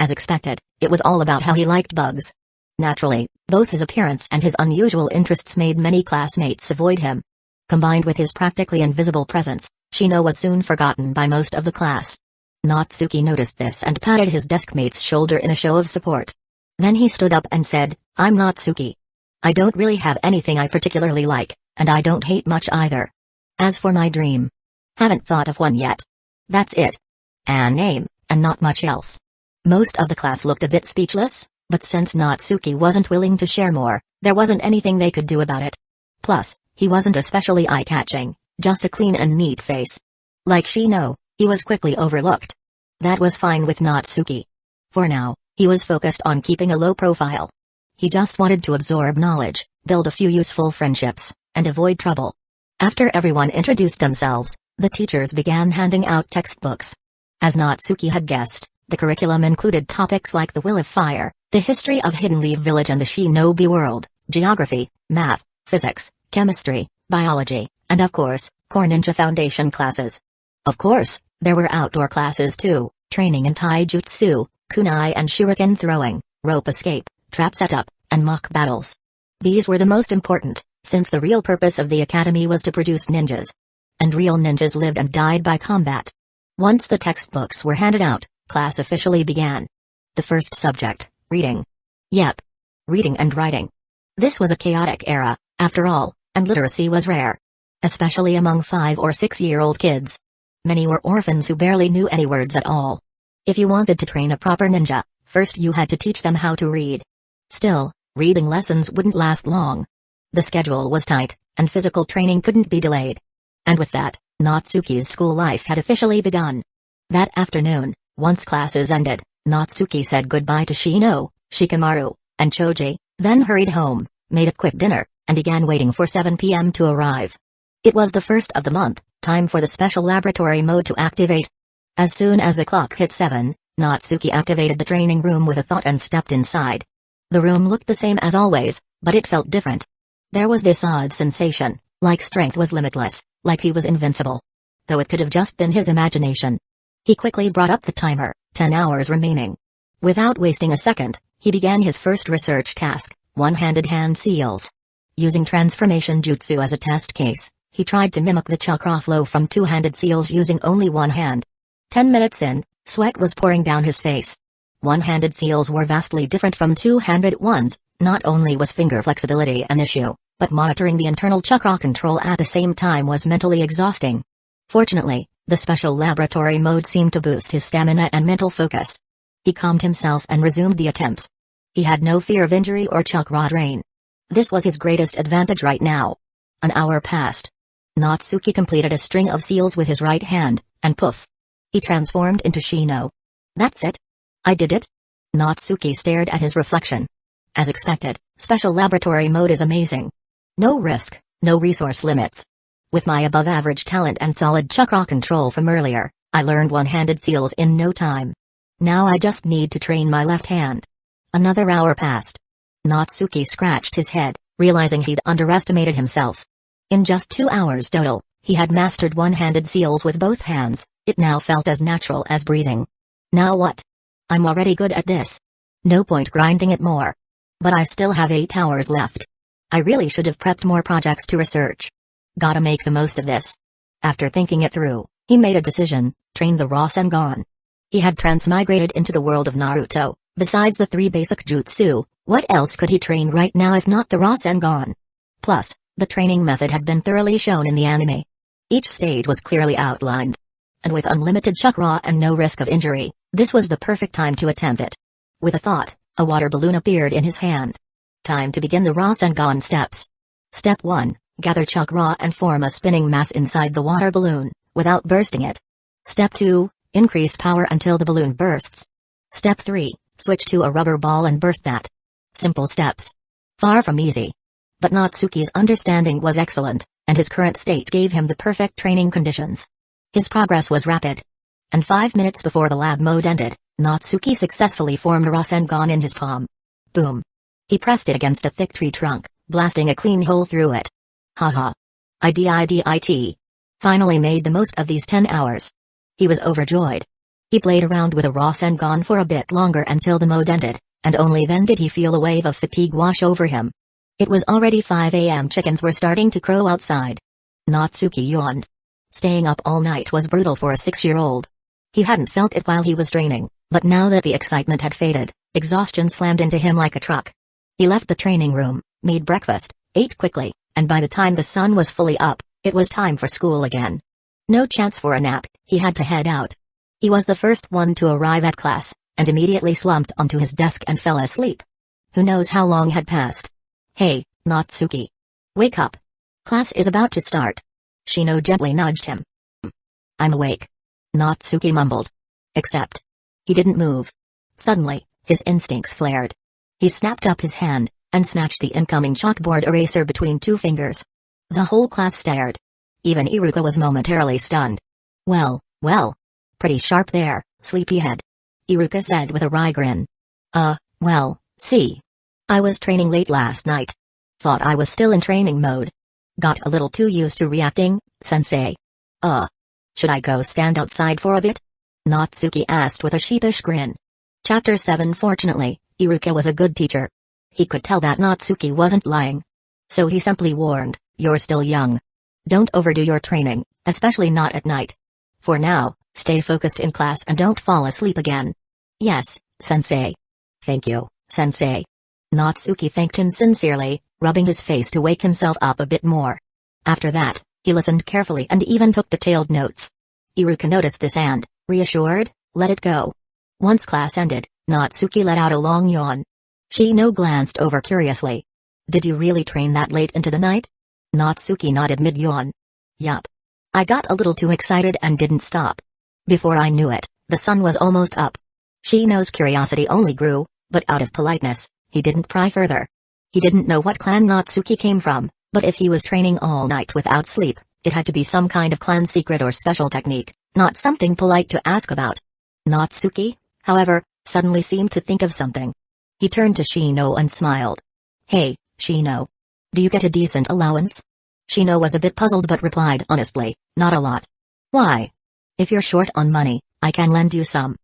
As expected, it was all about how he liked bugs. Naturally, both his appearance and his unusual interests made many classmates avoid him. Combined with his practically invisible presence, Shino was soon forgotten by most of the class. Natsuki noticed this and patted his deskmate's shoulder in a show of support. Then he stood up and said, "I'm Natsuki. I don't really have anything I particularly like, and I don't hate much either. As for my dream, haven't thought of one yet. That's it. A name, and not much else." Most of the class looked a bit speechless, but since Natsuki wasn't willing to share more, there wasn't anything they could do about it. Plus, he wasn't especially eye-catching, just a clean and neat face. Like Shino, he was quickly overlooked. That was fine with Natsuki. For now, he was focused on keeping a low profile. He just wanted to absorb knowledge, build a few useful friendships, and avoid trouble. After everyone introduced themselves, the teachers began handing out textbooks. As Natsuki had guessed, the curriculum included topics like the Will of Fire, the history of Hidden Leaf Village and the Shinobi world, geography, math, physics, chemistry, biology, and of course, core ninja foundation classes. Of course, there were outdoor classes too, training in taijutsu, kunai and shuriken throwing, rope escape, trap setup, and mock battles. These were the most important, since the real purpose of the academy was to produce ninjas. And real ninjas lived and died by combat. Once the textbooks were handed out, class officially began. The first subject, reading. Yep. Reading and writing. This was a chaotic era, after all, and literacy was rare. Especially among 5 or 6-year-old kids. Many were orphans who barely knew any words at all. If you wanted to train a proper ninja, first you had to teach them how to read. Still, reading lessons wouldn't last long. The schedule was tight, and physical training couldn't be delayed. And with that, Natsuki's school life had officially begun. That afternoon, once classes ended, Natsuki said goodbye to Shino, Shikamaru, and Choji, then hurried home, made a quick dinner, and began waiting for 7 p.m. to arrive. It was the first of the month, time for the special laboratory mode to activate. As soon as the clock hit 7, Natsuki activated the training room with a thought and stepped inside. The room looked the same as always, but it felt different. There was this odd sensation, like strength was limitless, like he was invincible. Though it could have just been his imagination. He quickly brought up the timer, 10 hours remaining. Without wasting a second, he began his first research task, one-handed hand seals. Using transformation jutsu as a test case, he tried to mimic the chakra flow from two-handed seals using only one hand. 10 minutes in, sweat was pouring down his face. One-handed seals were vastly different from two-handed ones. Not only was finger flexibility an issue, but monitoring the internal chakra control at the same time was mentally exhausting. Fortunately, the special laboratory mode seemed to boost his stamina and mental focus. He calmed himself and resumed the attempts. He had no fear of injury or chakra drain. This was his greatest advantage right now. An hour passed. Natsuki completed a string of seals with his right hand, and poof. He transformed into Shino. That's it? I did it? Natsuki stared at his reflection. As expected, special laboratory mode is amazing. No risk, no resource limits. With my above-average talent and solid chakra control from earlier, I learned one-handed seals in no time. Now I just need to train my left hand. Another hour passed. Natsuki scratched his head, realizing he'd underestimated himself. In just 2 hours total, he had mastered one-handed seals with both hands. It now felt as natural as breathing. Now what? I'm already good at this. No point grinding it more. But I still have 8 hours left. I really should have prepped more projects to research. Gotta make the most of this. After thinking it through, he made a decision, train the Rasengan. He had transmigrated into the world of Naruto. Besides the 3 basic jutsu, what else could he train right now if not the Rasengan? Plus, the training method had been thoroughly shown in the anime. Each stage was clearly outlined. And with unlimited chakra and no risk of injury, this was the perfect time to attempt it. With a thought, a water balloon appeared in his hand. Time to begin the Rasengan steps. Step 1, gather chakra and form a spinning mass inside the water balloon, without bursting it. Step 2, increase power until the balloon bursts. Step 3, switch to a rubber ball and burst that. Simple steps. Far from easy. But Natsuki's understanding was excellent, and his current state gave him the perfect training conditions. His progress was rapid. And 5 minutes before the lab mode ended, Natsuki successfully formed a Rasengan in his palm. Boom. He pressed it against a thick tree trunk, blasting a clean hole through it. Haha. IDIDIT. Finally made the most of these 10 hours. He was overjoyed. He played around with a Rasengan for a bit longer until the mode ended, and only then did he feel a wave of fatigue wash over him. It was already 5 a.m. Chickens were starting to crow outside. Natsuki yawned. Staying up all night was brutal for a 6-year-old. He hadn't felt it while he was training, but now that the excitement had faded, exhaustion slammed into him like a truck. He left the training room, made breakfast, ate quickly, and by the time the sun was fully up, it was time for school again. No chance for a nap, he had to head out. He was the first one to arrive at class, and immediately slumped onto his desk and fell asleep. Who knows how long had passed? Hey, Natsuki. Wake up. Class is about to start. Shino gently nudged him. I'm awake. Natsuki mumbled. Except. He didn't move. Suddenly, his instincts flared. He snapped up his hand, and snatched the incoming chalkboard eraser between 2 fingers. The whole class stared. Even Iruka was momentarily stunned. Well. Pretty sharp there, sleepyhead. Iruka said with a wry grin. Well, see. I was training late last night. Thought I was still in training mode. Got a little too used to reacting, sensei. Should I go stand outside for a bit? Natsuki asked with a sheepish grin. Chapter 7. Fortunately, Iruka was a good teacher. He could tell that Natsuki wasn't lying. So he simply warned, you're still young. Don't overdo your training, especially not at night. For now, stay focused in class and don't fall asleep again. Yes, sensei. Thank you, sensei. Natsuki thanked him sincerely, rubbing his face to wake himself up a bit more. After that, he listened carefully and even took detailed notes. Iruka noticed this and, reassured, let it go. Once class ended, Natsuki let out a long yawn. Shino glanced over curiously. Did you really train that late into the night? Natsuki nodded mid-yawn. Yup. I got a little too excited and didn't stop. Before I knew it, the sun was almost up. Shino's curiosity only grew, but out of politeness, he didn't pry further. He didn't know what clan Natsuki came from, but if he was training all night without sleep, it had to be some kind of clan secret or special technique, not something polite to ask about. Natsuki, however, suddenly seemed to think of something. He turned to Shino and smiled. Hey, Shino. Do you get a decent allowance? Shino was a bit puzzled but replied honestly, not a lot. Why? If you're short on money, I can lend you some.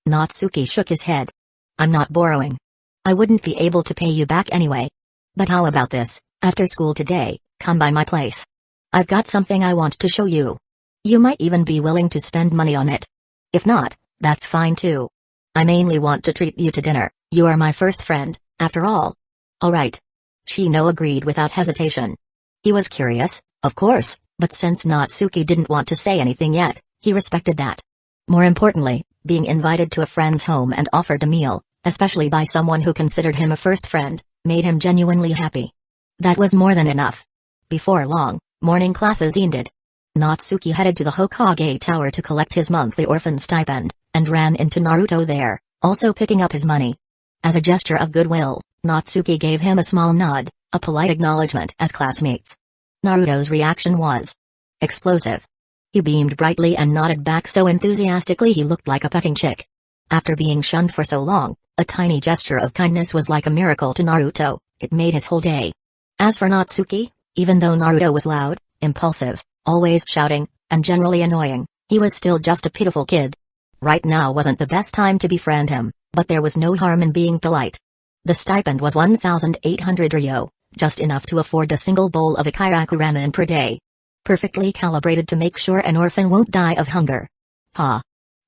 Natsuki shook his head. I'm not borrowing. I wouldn't be able to pay you back anyway. But how about this, after school today, come by my place. I've got something I want to show you. You might even be willing to spend money on it. If not, that's fine too. I mainly want to treat you to dinner, you are my first friend, after all. Alright. Shino agreed without hesitation. He was curious, of course, but since Natsuki didn't want to say anything yet, he respected that. More importantly, being invited to a friend's home and offered a meal, especially by someone who considered him a first friend, made him genuinely happy. That was more than enough. Before long, morning classes ended. Natsuki headed to the Hokage Tower to collect his monthly orphan stipend, and ran into Naruto there, also picking up his money. As a gesture of goodwill, Natsuki gave him a small nod, a polite acknowledgement as classmates. Naruto's reaction was explosive. He beamed brightly and nodded back so enthusiastically he looked like a pecking chick. After being shunned for so long, a tiny gesture of kindness was like a miracle to Naruto, it made his whole day. As for Natsuki, even though Naruto was loud, impulsive, always shouting, and generally annoying, he was still just a pitiful kid. Right now wasn't the best time to befriend him, but there was no harm in being polite. The stipend was 1,800 ryo, just enough to afford a single bowl of ikiraku ramen per day. Perfectly calibrated to make sure an orphan won't die of hunger.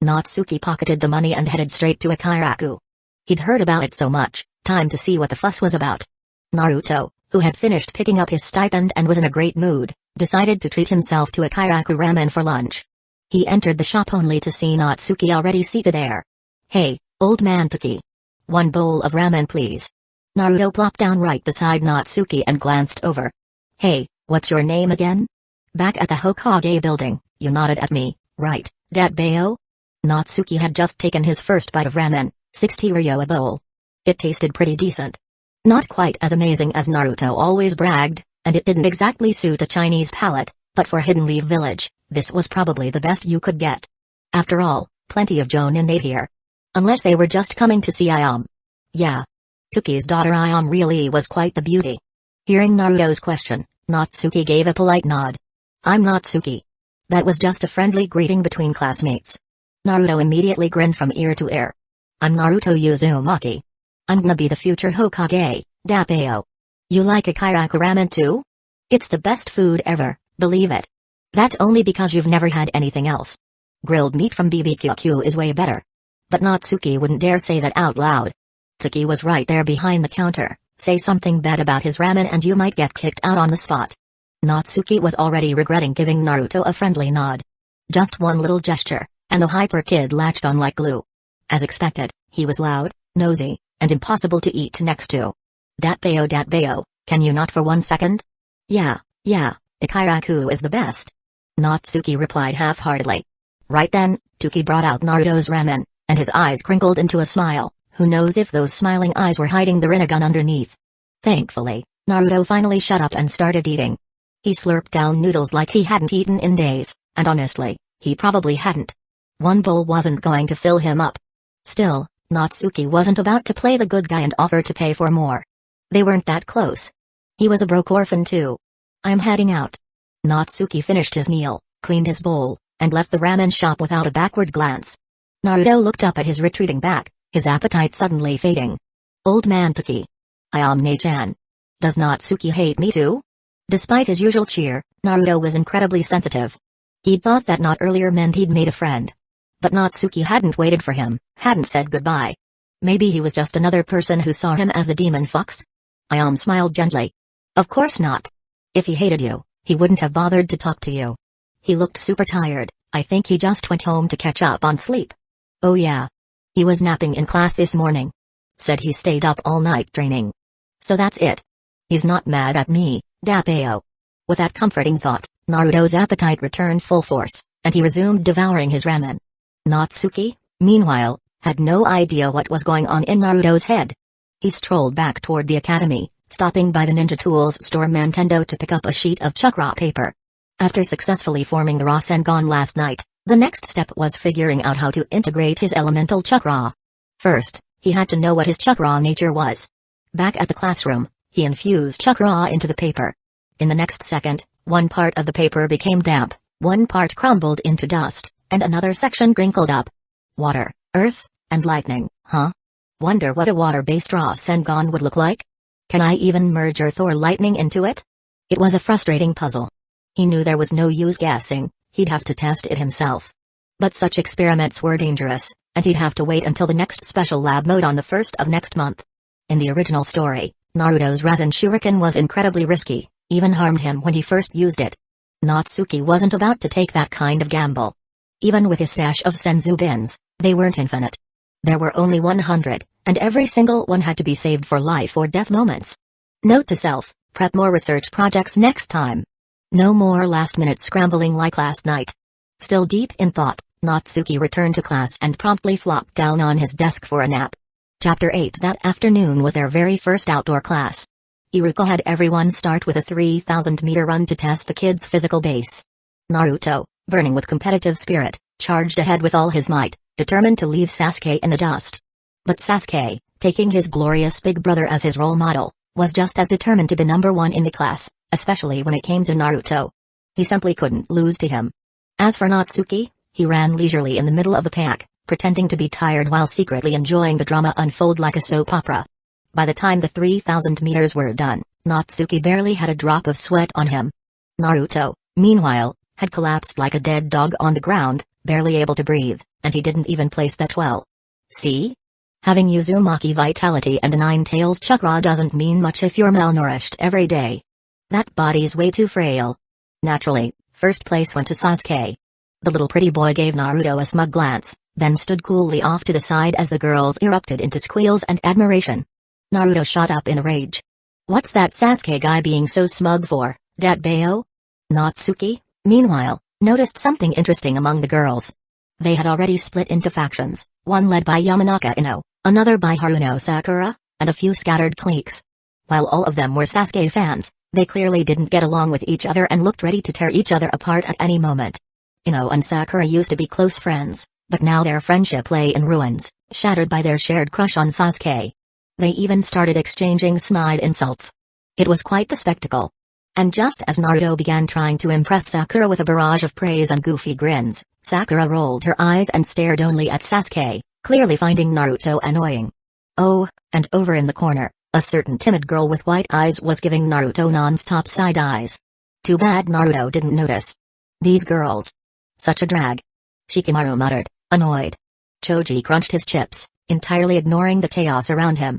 Natsuki pocketed the money and headed straight to ikiraku. He'd heard about it so much, time to see what the fuss was about. Naruto, who had finished picking up his stipend and was in a great mood, decided to treat himself to ikiraku ramen for lunch. He entered the shop only to see Natsuki already seated there. Hey, old man Toki. One bowl of ramen please. Naruto plopped down right beside Natsuki and glanced over. Hey, what's your name again? Back at the Hokage building, you nodded at me, right, Datbeo? Natsuki had just taken his first bite of ramen, 60 ryo a bowl. It tasted pretty decent. Not quite as amazing as Naruto always bragged, and it didn't exactly suit a Chinese palate, but for Hidden Leaf Village, this was probably the best you could get. After all, plenty of Jonin ate here. Unless they were just coming to see Ayam. Yeah. Toki's daughter Ayam really was quite the beauty. Hearing Naruto's question, Natsuki gave a polite nod. I'm Natsuki. That was just a friendly greeting between classmates. Naruto immediately grinned from ear to ear. I'm Naruto Uzumaki. I'm gonna be the future Hokage, Dappeo. You like a kairaku ramen too? It's the best food ever, believe it. That's only because you've never had anything else. Grilled meat from BBQQ is way better. But Natsuki wouldn't dare say that out loud. Tsuki was right there behind the counter. Say something bad about his ramen and you might get kicked out on the spot. Natsuki was already regretting giving Naruto a friendly nod. Just one little gesture, and the hyper kid latched on like glue. As expected, he was loud, nosy, and impossible to eat next to. Dappeo, can you not for 1 second? Yeah, Ikiraku is the best. Natsuki replied half-heartedly. Right then, Tuki brought out Naruto's ramen, and his eyes crinkled into a smile. Who knows if those smiling eyes were hiding the Rinnegan underneath. Thankfully, Naruto finally shut up and started eating. He slurped down noodles like he hadn't eaten in days, and honestly, he probably hadn't. One bowl wasn't going to fill him up. Still, Natsuki wasn't about to play the good guy and offer to pay for more. They weren't that close. He was a broke orphan too. I'm heading out. Natsuki finished his meal, cleaned his bowl, and left the ramen shop without a backward glance. Naruto looked up at his retreating back, his appetite suddenly fading. Old man Tuki. Ayamne-chan. Does Natsuki hate me too? Despite his usual cheer, Naruto was incredibly sensitive. He'd thought that not earlier meant he'd made a friend. But Natsuki hadn't waited for him, hadn't said goodbye. Maybe he was just another person who saw him as the demon fox? Ayam smiled gently. Of course not. If he hated you, he wouldn't have bothered to talk to you. He looked super tired. I think he just went home to catch up on sleep. Oh yeah. He was napping in class this morning. Said he stayed up all night training. So that's it. He's not mad at me, Dappeo. With that comforting thought, Naruto's appetite returned full force, and he resumed devouring his ramen. Natsuki, meanwhile, had no idea what was going on in Naruto's head. He strolled back toward the academy, stopping by the Ninja Tools store Nintendo to pick up a sheet of chakra paper. After successfully forming the Rasengan last night, the next step was figuring out how to integrate his elemental chakra. First, he had to know what his chakra nature was. Back at the classroom, he infused chakra into the paper. In the next second, one part of the paper became damp, one part crumbled into dust, and another section wrinkled up. Water, earth, and lightning, huh? Wonder what a water-based Rasengan would look like? Can I even merge earth or lightning into it? It was a frustrating puzzle. He knew there was no use guessing, he'd have to test it himself. But such experiments were dangerous, and he'd have to wait until the next special lab mode on the 1st of next month. In the original story, Naruto's Rasen Shuriken was incredibly risky, even harmed him when he first used it. Natsuki wasn't about to take that kind of gamble. Even with his stash of senzu bins, they weren't infinite. There were only 100, and every single one had to be saved for life or death moments. Note to self, prep more research projects next time. No more last-minute scrambling like last night. Still deep in thought, Natsuki returned to class and promptly flopped down on his desk for a nap. Chapter 8 That afternoon was their very first outdoor class. Iruko had everyone start with a 3,000-meter run to test the kids' physical base. Naruto, burning with competitive spirit, charged ahead with all his might, determined to leave Sasuke in the dust. But Sasuke, taking his glorious big brother as his role model, was just as determined to be number one in the class, especially when it came to Naruto. He simply couldn't lose to him. As for Natsuki, he ran leisurely in the middle of the pack, pretending to be tired while secretly enjoying the drama unfold like a soap opera. By the time the 3,000 meters were done, Natsuki barely had a drop of sweat on him. Naruto, meanwhile, had collapsed like a dead dog on the ground, barely able to breathe, and he didn't even place that well. See? Having Uzumaki vitality and a nine-tails chakra doesn't mean much if you're malnourished every day. That body's way too frail. Naturally, first place went to Sasuke. The little pretty boy gave Naruto a smug glance, then stood coolly off to the side as the girls erupted into squeals and admiration. Naruto shot up in a rage. What's that Sasuke guy being so smug for, Dappeo? Natsuki, meanwhile, noticed something interesting among the girls. They had already split into factions, one led by Yamanaka Ino, another by Haruno Sakura, and a few scattered cliques. While all of them were Sasuke fans, they clearly didn't get along with each other and looked ready to tear each other apart at any moment. Ino and Sakura used to be close friends, but now their friendship lay in ruins, shattered by their shared crush on Sasuke. They even started exchanging snide insults. It was quite the spectacle. And just as Naruto began trying to impress Sakura with a barrage of praise and goofy grins, Sakura rolled her eyes and stared only at Sasuke, clearly finding Naruto annoying. Oh, and over in the corner, a certain timid girl with white eyes was giving Naruto non-stop side eyes. Too bad Naruto didn't notice. These girls. Such a drag. Shikamaru muttered, annoyed. Choji crunched his chips, entirely ignoring the chaos around him.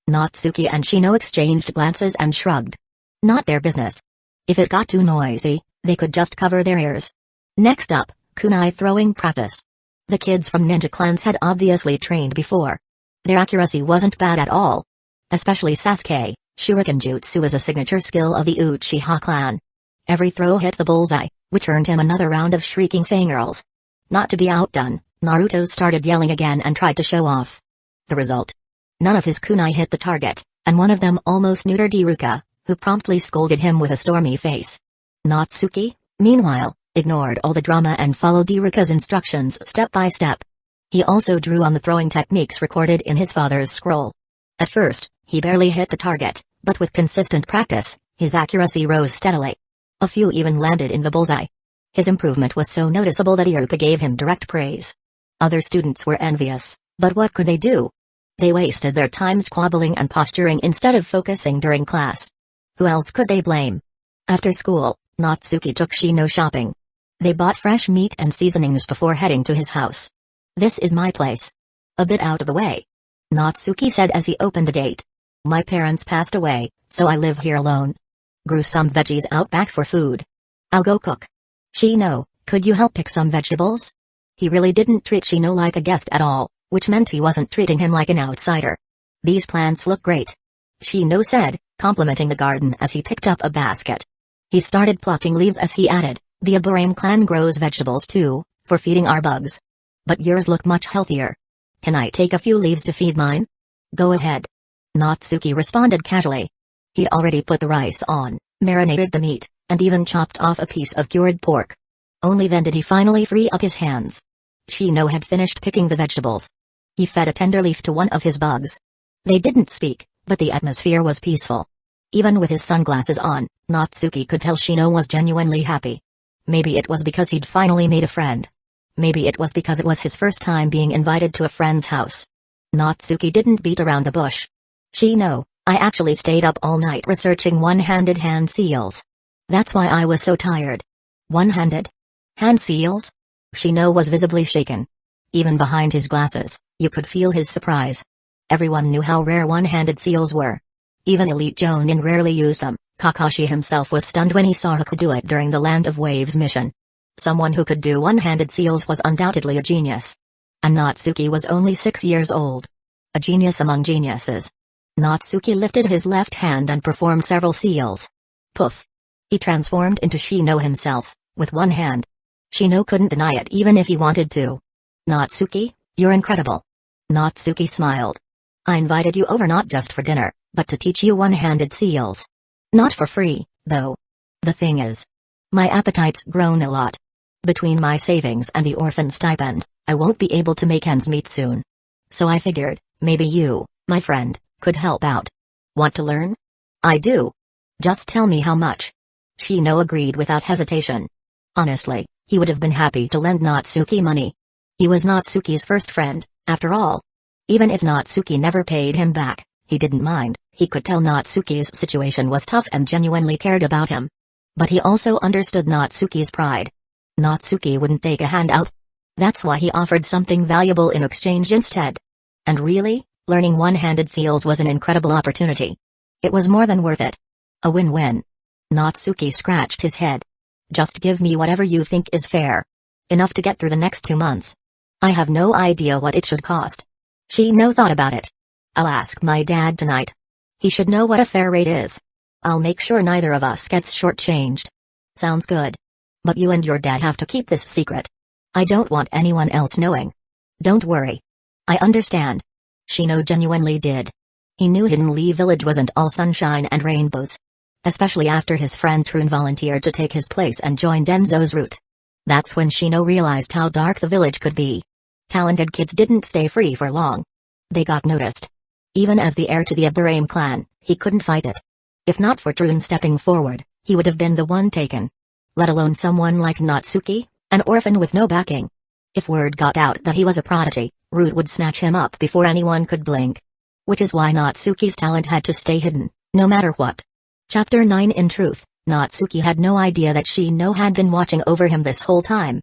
Natsuki and Shino exchanged glances and shrugged. Not their business. If it got too noisy, they could just cover their ears. Next up, kunai throwing practice. The kids from ninja clans had obviously trained before. Their accuracy wasn't bad at all. Especially Sasuke, shuriken jutsu is a signature skill of the Uchiha clan. Every throw hit the bullseye, which earned him another round of shrieking fangirls. Not to be outdone, Naruto started yelling again and tried to show off. The result? None of his kunai hit the target, and one of them almost neutered Iruka, who promptly scolded him with a stormy face. Natsuki, meanwhile, ignored all the drama and followed Iruka's instructions step by step. He also drew on the throwing techniques recorded in his father's scroll. At first, he barely hit the target, but with consistent practice, his accuracy rose steadily. A few even landed in the bullseye. His improvement was so noticeable that Iruka gave him direct praise. Other students were envious, but what could they do? They wasted their time squabbling and posturing instead of focusing during class. Who else could they blame? After school, Natsuki took Shino shopping. They bought fresh meat and seasonings before heading to his house. This is my place. A bit out of the way, Natsuki said as he opened the gate. My parents passed away, so I live here alone. Grew some veggies out back for food. I'll go cook. Shino, could you help pick some vegetables? He really didn't treat Shino like a guest at all, which meant he wasn't treating him like an outsider. These plants look great, Shino said, complimenting the garden as he picked up a basket. He started plucking leaves as he added, the Aburame clan grows vegetables too, for feeding our bugs. But yours look much healthier. Can I take a few leaves to feed mine? Go ahead. Natsuki responded casually. He'd already put the rice on, marinated the meat, and even chopped off a piece of cured pork. Only then did he finally free up his hands. Shino had finished picking the vegetables. He fed a tender leaf to one of his bugs. They didn't speak, but the atmosphere was peaceful. Even with his sunglasses on, Natsuki could tell Shino was genuinely happy. Maybe it was because he'd finally made a friend. Maybe it was because it was his first time being invited to a friend's house. Natsuki didn't beat around the bush. Shino, I actually stayed up all night researching one-handed hand seals. That's why I was so tired. One-handed? Hand seals? Shino was visibly shaken. Even behind his glasses, you could feel his surprise. Everyone knew how rare one-handed seals were. Even elite Jonin rarely used them. Kakashi himself was stunned when he saw Haku do it during the Land of Waves mission. Someone who could do one-handed seals was undoubtedly a genius. And Natsuki was only 6 years old. A genius among geniuses. Natsuki lifted his left hand and performed several seals. Poof! He transformed into Shino himself, with one hand. Shino couldn't deny it even if he wanted to. Natsuki, you're incredible. Natsuki smiled. I invited you over not just for dinner, but to teach you one-handed seals. Not for free, though. The thing is, my appetite's grown a lot. Between my savings and the orphan stipend, I won't be able to make ends meet soon. So I figured, maybe you, my friend, could help out. Want to learn? I do. Just tell me how much. Shino agreed without hesitation. Honestly, he would have been happy to lend Natsuki money. He was Natsuki's first friend, after all. Even if Natsuki never paid him back, he didn't mind. He could tell Natsuki's situation was tough and genuinely cared about him. But he also understood Natsuki's pride. Natsuki wouldn't take a handout. That's why he offered something valuable in exchange instead. And really, learning one-handed seals was an incredible opportunity. It was more than worth it. A win-win. Natsuki scratched his head. Just give me whatever you think is fair. Enough to get through the next 2 months. I have no idea what it should cost. Shino thought about it. I'll ask my dad tonight. He should know what a fair rate is. I'll make sure neither of us gets shortchanged. Sounds good. But you and your dad have to keep this secret. I don't want anyone else knowing. Don't worry. I understand. Shino genuinely did. He knew Hidden Lee Village wasn't all sunshine and rainbows. Especially after his friend Troon volunteered to take his place and join Denzo's route. That's when Shino realized how dark the village could be. Talented kids didn't stay free for long. They got noticed. Even as the heir to the Aburame clan, he couldn't fight it. If not for Troon stepping forward, he would have been the one taken. Let alone someone like Natsuki, an orphan with no backing. If word got out that he was a prodigy, Root would snatch him up before anyone could blink. Which is why Natsuki's talent had to stay hidden, no matter what. Chapter 9. In truth, Natsuki had no idea that Shino had been watching over him this whole time.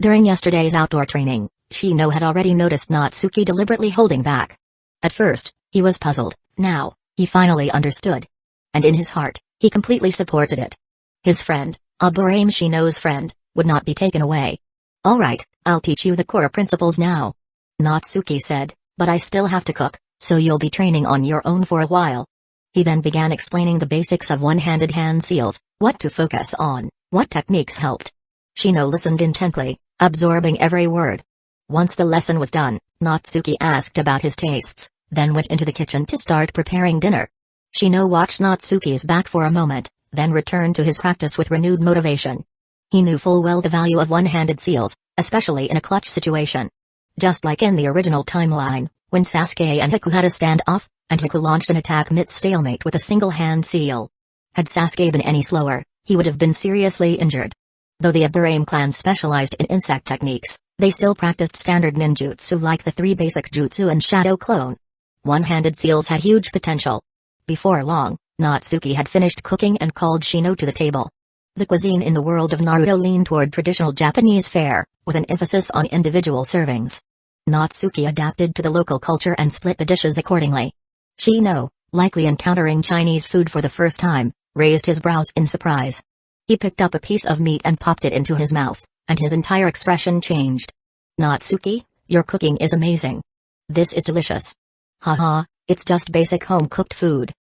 During yesterday's outdoor training, Shino had already noticed Natsuki deliberately holding back. At first, he was puzzled. Now, he finally understood. And in his heart, he completely supported it. His friend, Aburame Shino's friend, would not be taken away. "Alright, I'll teach you the core principles now," Natsuki said, "but I still have to cook, so you'll be training on your own for a while." He then began explaining the basics of one-handed hand seals, what to focus on, what techniques helped. Shino listened intently, absorbing every word. Once the lesson was done, Natsuki asked about his tastes, then went into the kitchen to start preparing dinner. Shino watched Natsuki's back for a moment, then returned to his practice with renewed motivation. He knew full well the value of one-handed seals, especially in a clutch situation. Just like in the original timeline, when Sasuke and Hiku had a standoff, and Hiku launched an attack mid-stalemate with a single-hand seal. Had Sasuke been any slower, he would have been seriously injured. Though the Aburame clan specialized in insect techniques, they still practiced standard ninjutsu like the 3 basic jutsu and shadow clone. One-handed seals had huge potential. Before long, Natsuki had finished cooking and called Shino to the table. The cuisine in the world of Naruto leaned toward traditional Japanese fare, with an emphasis on individual servings. Natsuki adapted to the local culture and split the dishes accordingly. Shino, likely encountering Chinese food for the first time, raised his brows in surprise. He picked up a piece of meat and popped it into his mouth, and his entire expression changed. "Natsuki, your cooking is amazing. This is delicious." "Haha, it's just basic home-cooked food.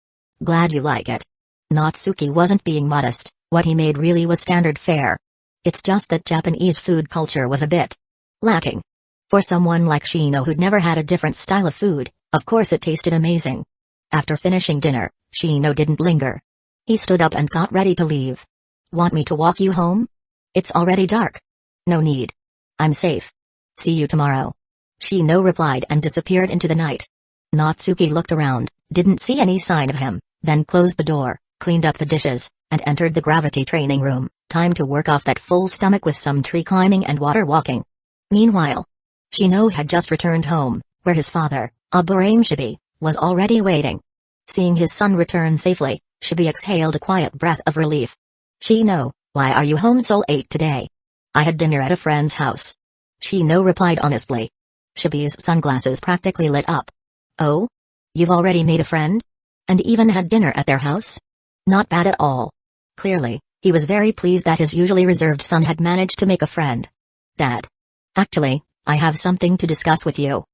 Glad you like it." Natsuki wasn't being modest, what he made really was standard fare. It's just that Japanese food culture was a bit lacking. For someone like Shino who'd never had a different style of food, of course it tasted amazing. After finishing dinner, Shino didn't linger. He stood up and got ready to leave. "Want me to walk you home? It's already dark." "No need. I'm safe. See you tomorrow." Shino replied and disappeared into the night. Natsuki looked around, didn't see any sign of him, then closed the door, cleaned up the dishes, and entered the gravity training room. Time to work off that full stomach with some tree climbing and water walking. Meanwhile, Shino had just returned home, where his father, Aburame Shibi, was already waiting. Seeing his son return safely, Shibi exhaled a quiet breath of relief. "Shino, why are you home so late today?" "I had dinner at a friend's house." Shino replied honestly. Shibi's sunglasses practically lit up. "Oh? You've already made a friend? And even had dinner at their house? Not bad at all." Clearly, he was very pleased that his usually reserved son had managed to make a friend. "Dad. Actually, I have something to discuss with you."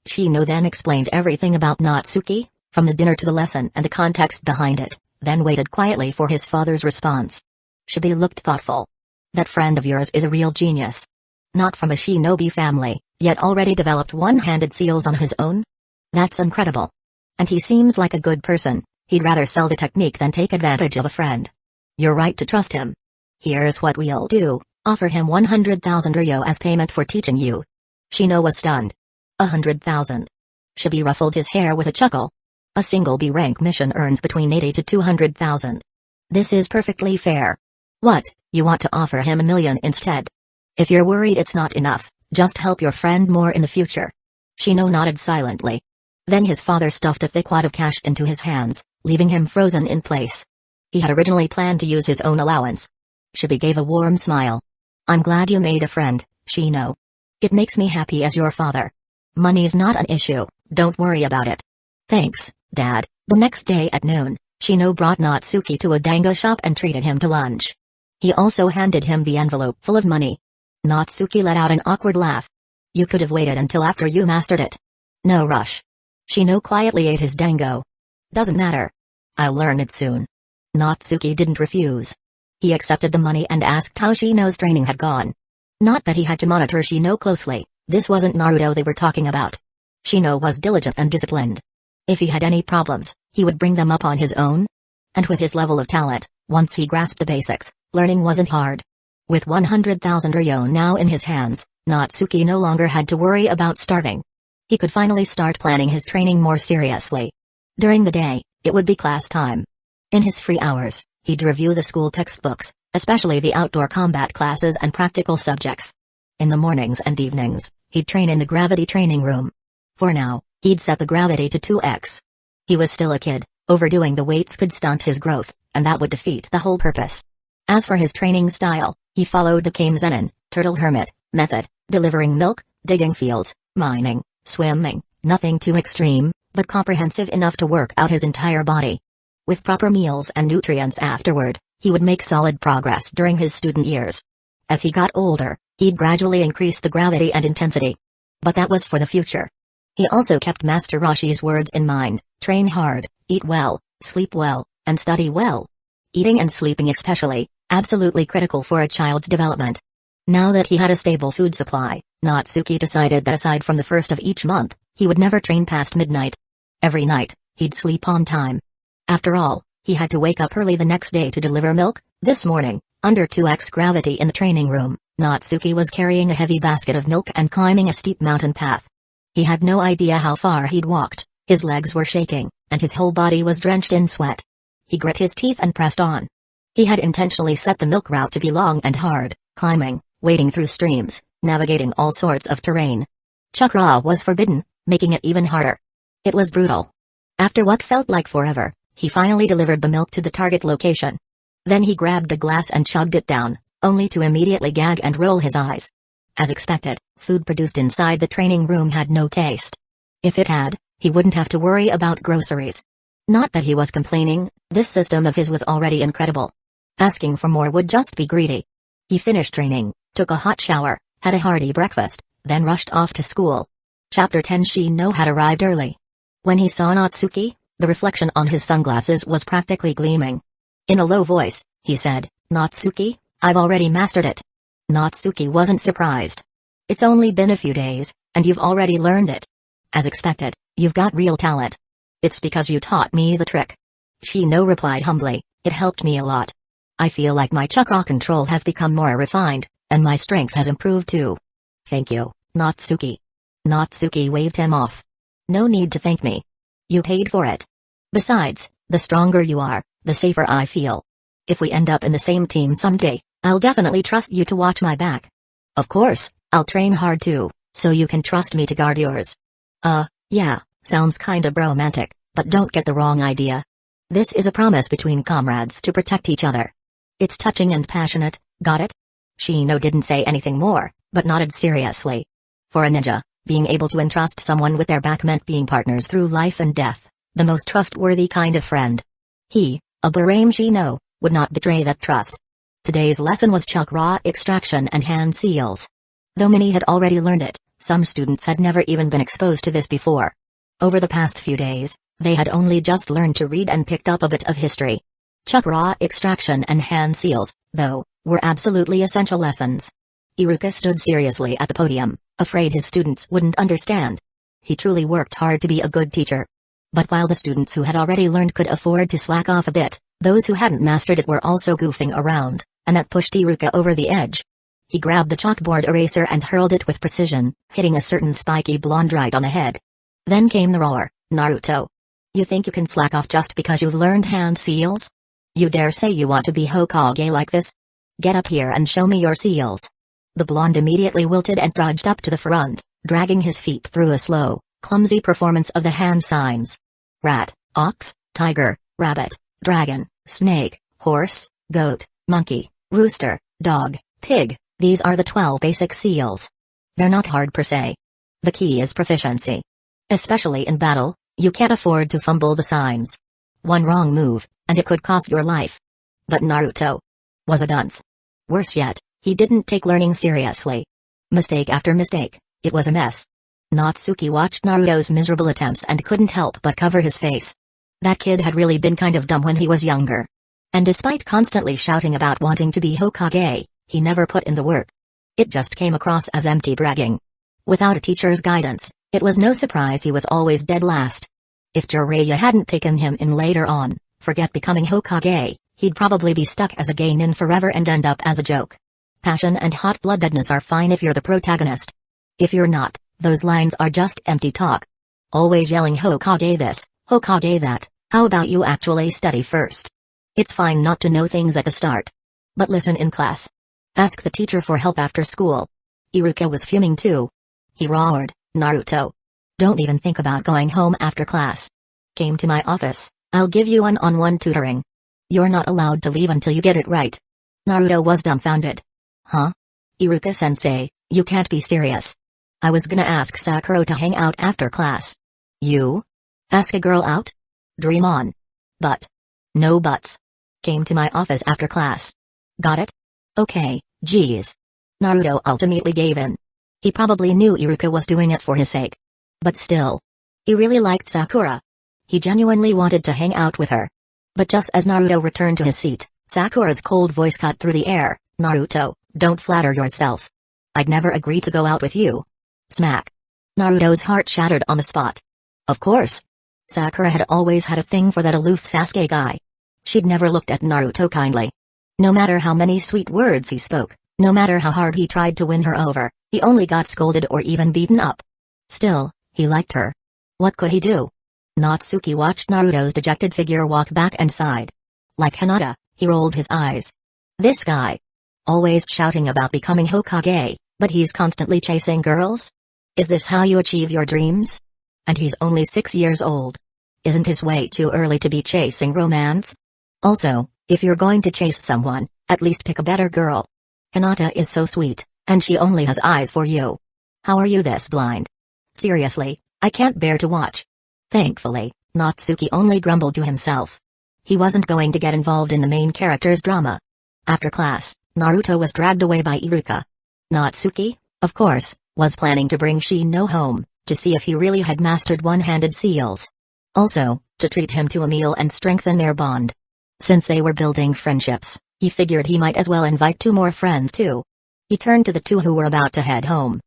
Shino then explained everything about Natsuki, from the dinner to the lesson and the context behind it, then waited quietly for his father's response. Shibi looked thoughtful. "That friend of yours is a real genius. Not from a shinobi family, yet already developed one-handed seals on his own? That's incredible. And he seems like a good person. He'd rather sell the technique than take advantage of a friend. You're right to trust him. Here's what we'll do, offer him 100,000 ryo as payment for teaching you." Shino was stunned. 100,000. Shibi ruffled his hair with a chuckle. A single B-rank mission earns between 80 to 200,000. This is perfectly fair. What, you want to offer him 1,000,000 instead? If you're worried it's not enough, just help your friend more in the future. Shino nodded silently. Then his father stuffed a thick wad of cash into his hands, leaving him frozen in place. He had originally planned to use his own allowance. Shibi gave a warm smile. "I'm glad you made a friend, Shino. It makes me happy as your father. Money's not an issue, don't worry about it." "Thanks, Dad." The next day at noon, Shino brought Natsuki to a dango shop and treated him to lunch. He also handed him the envelope full of money. Natsuki let out an awkward laugh. "You could have waited until after you mastered it." "No rush." Shino quietly ate his dango. "Doesn't matter. I'll learn it soon." Natsuki didn't refuse. He accepted the money and asked how Shino's training had gone. Not that he had to monitor Shino closely, this wasn't Naruto they were talking about. Shino was diligent and disciplined. If he had any problems, he would bring them up on his own. And with his level of talent, once he grasped the basics, learning wasn't hard. With 100,000 ryo now in his hands, Natsuki no longer had to worry about starving. He could finally start planning his training more seriously. During the day, it would be class time. In his free hours, He'd review the school textbooks, especially the outdoor combat classes and practical subjects. In the mornings and evenings, he'd train in the gravity training room. For now, he'd set the gravity to 2x. He was still a kid, overdoing the weights could stunt his growth, and that would defeat the whole purpose. As for his training style, he followed the Kame-Zenin, turtle hermit, method, delivering milk, digging fields, mining, swimming, nothing too extreme, but comprehensive enough to work out his entire body. With proper meals and nutrients afterward, he would make solid progress during his student years. As he got older, he'd gradually increase the gravity and intensity. But that was for the future. He also kept Master Roshi's words in mind: train hard, eat well, sleep well, and study well. Eating and sleeping especially, absolutely critical for a child's development. Now that he had a stable food supply, Natsuki decided that aside from the first of each month, he would never train past midnight. Every night, he'd sleep on time. After all, he had to wake up early the next day to deliver milk. This morning, under 2x gravity in the training room, Natsuki was carrying a heavy basket of milk and climbing a steep mountain path. He had no idea how far he'd walked, his legs were shaking, and his whole body was drenched in sweat. He grit his teeth and pressed on. He had intentionally set the milk route to be long and hard, climbing, wading through streams, navigating all sorts of terrain. Chakra was forbidden, making it even harder. It was brutal. After what felt like forever, he finally delivered the milk to the target location. Then he grabbed a glass and chugged it down, only to immediately gag and roll his eyes. As expected, food produced inside the training room had no taste. If it had, he wouldn't have to worry about groceries. Not that he was complaining, this system of his was already incredible. Asking for more would just be greedy. He finished training, took a hot shower, had a hearty breakfast, then rushed off to school. Chapter 10. Shino had arrived early. When he saw Natsuki, the reflection on his sunglasses was practically gleaming. In a low voice, he said, "Natsuki, I've already mastered it." Natsuki wasn't surprised. "It's only been a few days, and you've already learned it. As expected, you've got real talent." "It's because you taught me the trick." Shino replied humbly, "It helped me a lot. I feel like my chakra control has become more refined, and my strength has improved too." "Thank you, Natsuki." Natsuki waved him off. "No need to thank me. You paid for it. Besides, the stronger you are, the safer I feel. If we end up in the same team someday, I'll definitely trust you to watch my back. Of course, I'll train hard too, so you can trust me to guard yours." Yeah, sounds kinda bromantic, but don't get the wrong idea. This is a promise between comrades to protect each other. It's touching and passionate, got it?" Shino didn't say anything more, but nodded seriously. For a ninja, being able to entrust someone with their back meant being partners through life and death, the most trustworthy kind of friend. He, a Barame Shino, would not betray that trust. Today's lesson was chakra extraction and hand seals. Though many had already learned it, some students had never even been exposed to this before. Over the past few days, they had only just learned to read and picked up a bit of history. Chakra extraction and hand seals, though, were absolutely essential lessons. Iruka stood seriously at the podium, afraid his students wouldn't understand. He truly worked hard to be a good teacher. But while the students who had already learned could afford to slack off a bit, those who hadn't mastered it were also goofing around, and that pushed Iruka over the edge. He grabbed the chalkboard eraser and hurled it with precision, hitting a certain spiky blonde right on the head. Then came the roar. "Naruto. You think you can slack off just because you've learned hand seals? You dare say you want to be Hokage like this? Get up here and show me your seals." The blonde immediately wilted and trudged up to the front, dragging his feet through a slow, clumsy performance of the hand signs. Rat, ox, tiger, rabbit, dragon, snake, horse, goat, monkey, rooster, dog, pig. These are the 12 basic seals. They're not hard per se. The key is proficiency. Especially in battle, you can't afford to fumble the signs. One wrong move, and it could cost your life. But Naruto was a dunce. Worse yet, he didn't take learning seriously. Mistake after mistake, it was a mess. Natsuki watched Naruto's miserable attempts and couldn't help but cover his face. That kid had really been kind of dumb when he was younger. And despite constantly shouting about wanting to be Hokage, he never put in the work. It just came across as empty bragging. Without a teacher's guidance, it was no surprise he was always dead last. If Jiraiya hadn't taken him in later on, forget becoming Hokage, he'd probably be stuck as a genin forever and end up as a joke. Passion and hot-bloodedness are fine if you're the protagonist. If you're not, those lines are just empty talk. Always yelling Hokage this, Hokage that, how about you actually study first? It's fine not to know things at the start. But listen in class. Ask the teacher for help after school. Iruka was fuming too. He roared, Naruto. Don't even think about going home after class. Came to my office, I'll give you one-on-one tutoring. You're not allowed to leave until you get it right. Naruto was dumbfounded. Huh? Iruka-sensei, you can't be serious. I was gonna ask Sakura to hang out after class. You? Ask a girl out? Dream on. But. No buts. Came to my office after class. Got it? Okay, geez. Naruto ultimately gave in. He probably knew Iruka was doing it for his sake. But still. He really liked Sakura. He genuinely wanted to hang out with her. But just as Naruto returned to his seat, Sakura's cold voice cut through the air. Naruto, don't flatter yourself. I'd never agree to go out with you. Smack. Naruto's heart shattered on the spot. Of course. Sakura had always had a thing for that aloof Sasuke guy. She'd never looked at Naruto kindly. No matter how many sweet words he spoke, no matter how hard he tried to win her over, he only got scolded or even beaten up. Still, he liked her. What could he do? Natsuki watched Naruto's dejected figure walk back and sighed. Like Hinata, he rolled his eyes. This guy. Always shouting about becoming Hokage, but he's constantly chasing girls? Is this how you achieve your dreams? And he's only 6 years old. Isn't his way too early to be chasing romance? Also, if you're going to chase someone, at least pick a better girl. Hinata is so sweet, and she only has eyes for you. How are you this blind? Seriously, I can't bear to watch. Thankfully, Natsuki only grumbled to himself. He wasn't going to get involved in the main character's drama. After class, Naruto was dragged away by Iruka. Natsuki, of course, was planning to bring Shino home, to see if he really had mastered one-handed seals. Also, to treat him to a meal and strengthen their bond. Since they were building friendships, he figured he might as well invite 2 more friends too. He turned to the 2 who were about to head home.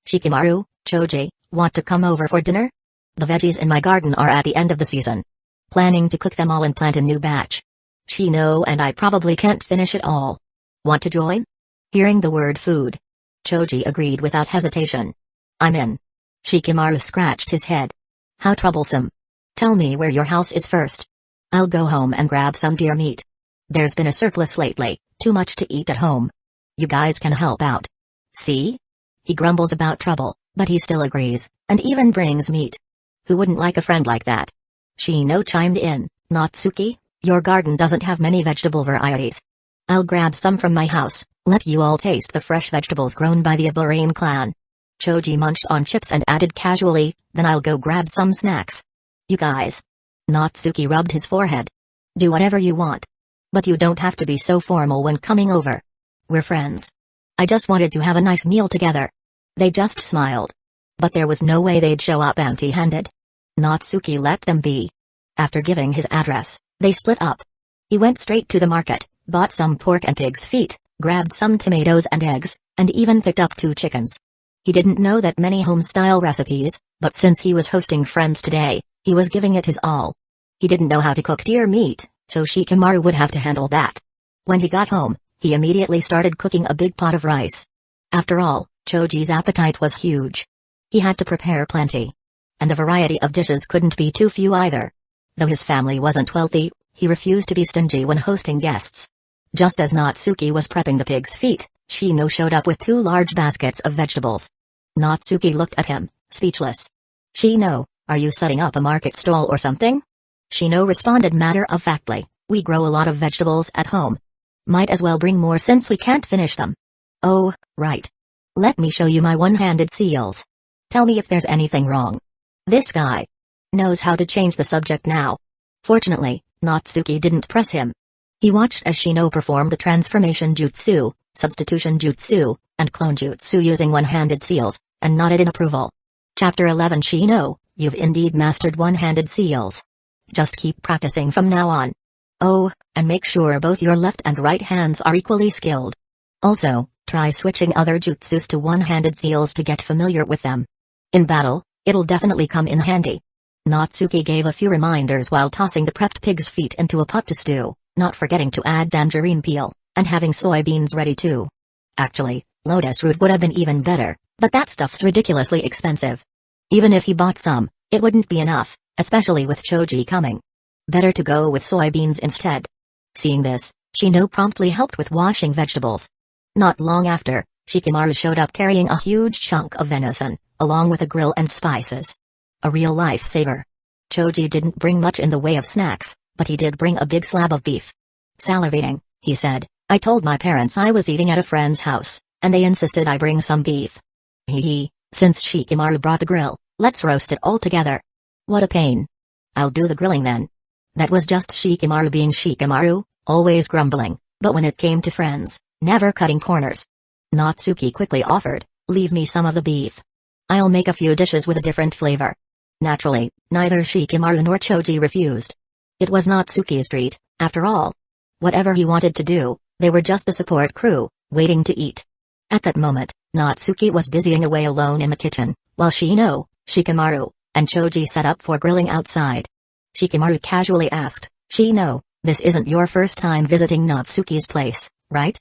Shikamaru, Choji, want to come over for dinner? The veggies in my garden are at the end of the season. Planning to cook them all and plant a new batch. Shino and I probably can't finish it all. Want to join? Hearing the word food, Choji agreed without hesitation. I'm in. Shikamaru scratched his head. How troublesome. Tell me where your house is first. I'll go home and grab some deer meat. There's been a surplus lately, too much to eat at home. You guys can help out. See? He grumbles about trouble, but he still agrees, and even brings meat. Who wouldn't like a friend like that? Shino chimed in, Natsuki, your garden doesn't have many vegetable varieties. I'll grab some from my house, let you all taste the fresh vegetables grown by the Ibarame clan. Choji munched on chips and added casually, then I'll go grab some snacks. You guys. Natsuki rubbed his forehead. Do whatever you want. But you don't have to be so formal when coming over. We're friends. I just wanted to have a nice meal together. They just smiled. But there was no way they'd show up empty-handed. Natsuki let them be. After giving his address, they split up. He went straight to the market, bought some pork and pig's feet, grabbed some tomatoes and eggs, and even picked up 2 chickens. He didn't know that many home-style recipes, but since he was hosting friends today, he was giving it his all. He didn't know how to cook deer meat, so Shikamaru would have to handle that. When he got home, he immediately started cooking a big pot of rice. After all, Choji's appetite was huge. He had to prepare plenty. And the variety of dishes couldn't be too few either. Though his family wasn't wealthy, he refused to be stingy when hosting guests. Just as Natsuki was prepping the pig's feet, Shino showed up with 2 large baskets of vegetables. Natsuki looked at him, speechless. Shino, are you setting up a market stall or something? Shino responded matter-of-factly, we grow a lot of vegetables at home. Might as well bring more since we can't finish them. Oh, right. Let me show you my one-handed seals. Tell me if there's anything wrong. This guy knows how to change the subject now. Fortunately, Natsuki didn't press him. He watched as Shino performed the transformation jutsu, substitution jutsu, and clone jutsu using one-handed seals, and nodded in approval. Chapter 11 Shino, you've indeed mastered one-handed seals. Just keep practicing from now on. Oh, and make sure both your left and right hands are equally skilled. Also, try switching other jutsus to one-handed seals to get familiar with them. In battle, it'll definitely come in handy. Natsuki gave a few reminders while tossing the prepped pig's feet into a pot to stew, not forgetting to add tangerine peel, and having soybeans ready too. Actually, lotus root would have been even better, but that stuff's ridiculously expensive. Even if he bought some, it wouldn't be enough, especially with Choji coming. Better to go with soybeans instead. Seeing this, Shino promptly helped with washing vegetables. Not long after, Shikamaru showed up carrying a huge chunk of venison, along with a grill and spices. A real lifesaver. Choji didn't bring much in the way of snacks, but he did bring a big slab of beef. Salivating, he said, "I told my parents I was eating at a friend's house, and they insisted I bring some beef. Hee, since Shikamaru brought the grill, let's roast it all together." What a pain. "I'll do the grilling then." That was just Shikamaru being Shikamaru, always grumbling, but when it came to friends, never cutting corners. Natsuki quickly offered, "Leave me some of the beef. I'll make a few dishes with a different flavor." Naturally, neither Shikamaru nor Choji refused. It was Natsuki's treat, after all. Whatever he wanted to do, they were just the support crew, waiting to eat. At that moment, Natsuki was busying away alone in the kitchen, while Shino, Shikamaru, and Choji set up for grilling outside. Shikamaru casually asked, "Shino, this isn't your first time visiting Natsuki's place, right?"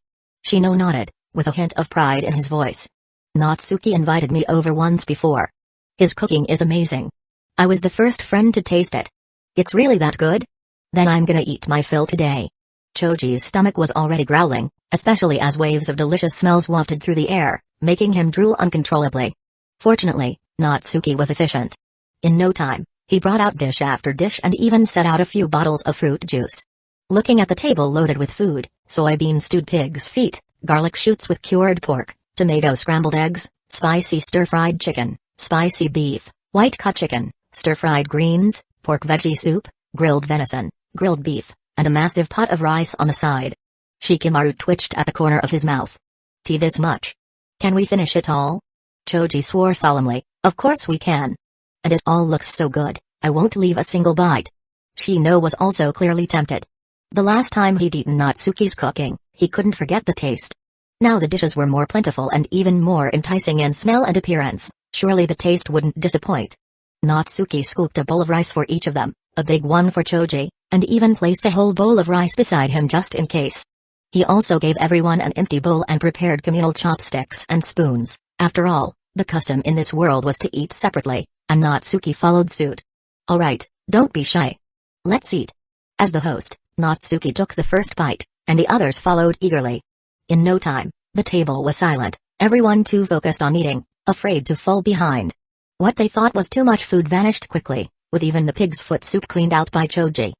Shino nodded, with a hint of pride in his voice. "Natsuki invited me over once before. His cooking is amazing. I was the first friend to taste it." "It's really that good? Then I'm gonna eat my fill today." Choji's stomach was already growling, especially as waves of delicious smells wafted through the air, making him drool uncontrollably. Fortunately, Natsuki was efficient. In no time, he brought out dish after dish and even set out a few bottles of fruit juice. Looking at the table loaded with food, soybean stewed pig's feet, garlic shoots with cured pork, tomato scrambled eggs, spicy stir-fried chicken, spicy beef, white-cut chicken, stir-fried greens, pork veggie soup, grilled venison, grilled beef, and a massive pot of rice on the side. Shikamaru twitched at the corner of his mouth. "Tea this much? Can we finish it all?" Choji swore solemnly, "Of course we can. And it all looks so good, I won't leave a single bite." Shino was also clearly tempted. The last time he'd eaten Natsuki's cooking, he couldn't forget the taste. Now the dishes were more plentiful and even more enticing in smell and appearance, surely the taste wouldn't disappoint. Natsuki scooped a bowl of rice for each of them, a big one for Choji, and even placed a whole bowl of rice beside him just in case. He also gave everyone an empty bowl and prepared communal chopsticks and spoons. After all, the custom in this world was to eat separately, and Natsuki followed suit. "Alright, don't be shy. Let's eat." As the host, Natsuki took the first bite, and the others followed eagerly. In no time, the table was silent, everyone too focused on eating, afraid to fall behind. What they thought was too much food vanished quickly, with even the pig's foot soup cleaned out by Choji.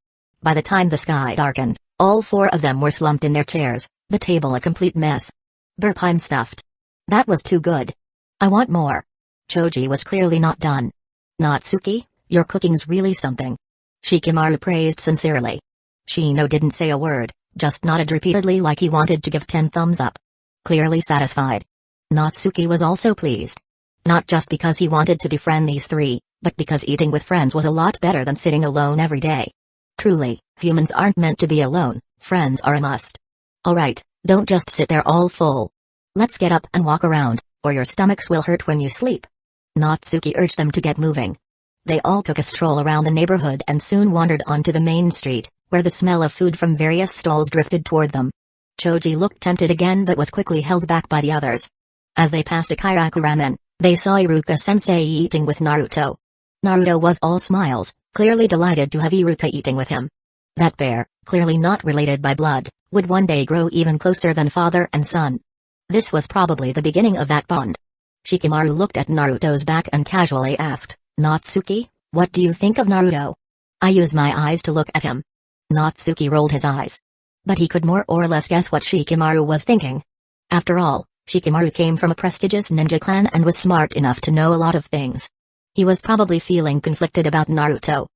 By the time the sky darkened, all four of them were slumped in their chairs, the table a complete mess. "Burp, I'm stuffed. That was too good. I want more." Choji was clearly not done. "Natsuki, your cooking's really something." Shikamaru praised sincerely. Shino didn't say a word, just nodded repeatedly like he wanted to give 10 thumbs up. Clearly satisfied. Natsuki was also pleased. Not just because he wanted to befriend these three, but because eating with friends was a lot better than sitting alone every day. Truly, humans aren't meant to be alone, friends are a must. "Alright, don't just sit there all full. Let's get up and walk around, or your stomachs will hurt when you sleep." Natsuki urged them to get moving. They all took a stroll around the neighborhood and soon wandered onto the main street, where the smell of food from various stalls drifted toward them. Choji looked tempted again but was quickly held back by the others. As they passed a kairaku ramen, they saw Iruka-sensei eating with Naruto. Naruto was all smiles, clearly delighted to have Iruka eating with him. That pair, clearly not related by blood, would one day grow even closer than father and son. This was probably the beginning of that bond. Shikamaru looked at Naruto's back and casually asked, "Natsuki, what do you think of Naruto?" "I use my eyes to look at him." Natsuki rolled his eyes. But he could more or less guess what Shikamaru was thinking. After all, Shikamaru came from a prestigious ninja clan and was smart enough to know a lot of things. He was probably feeling conflicted about Naruto.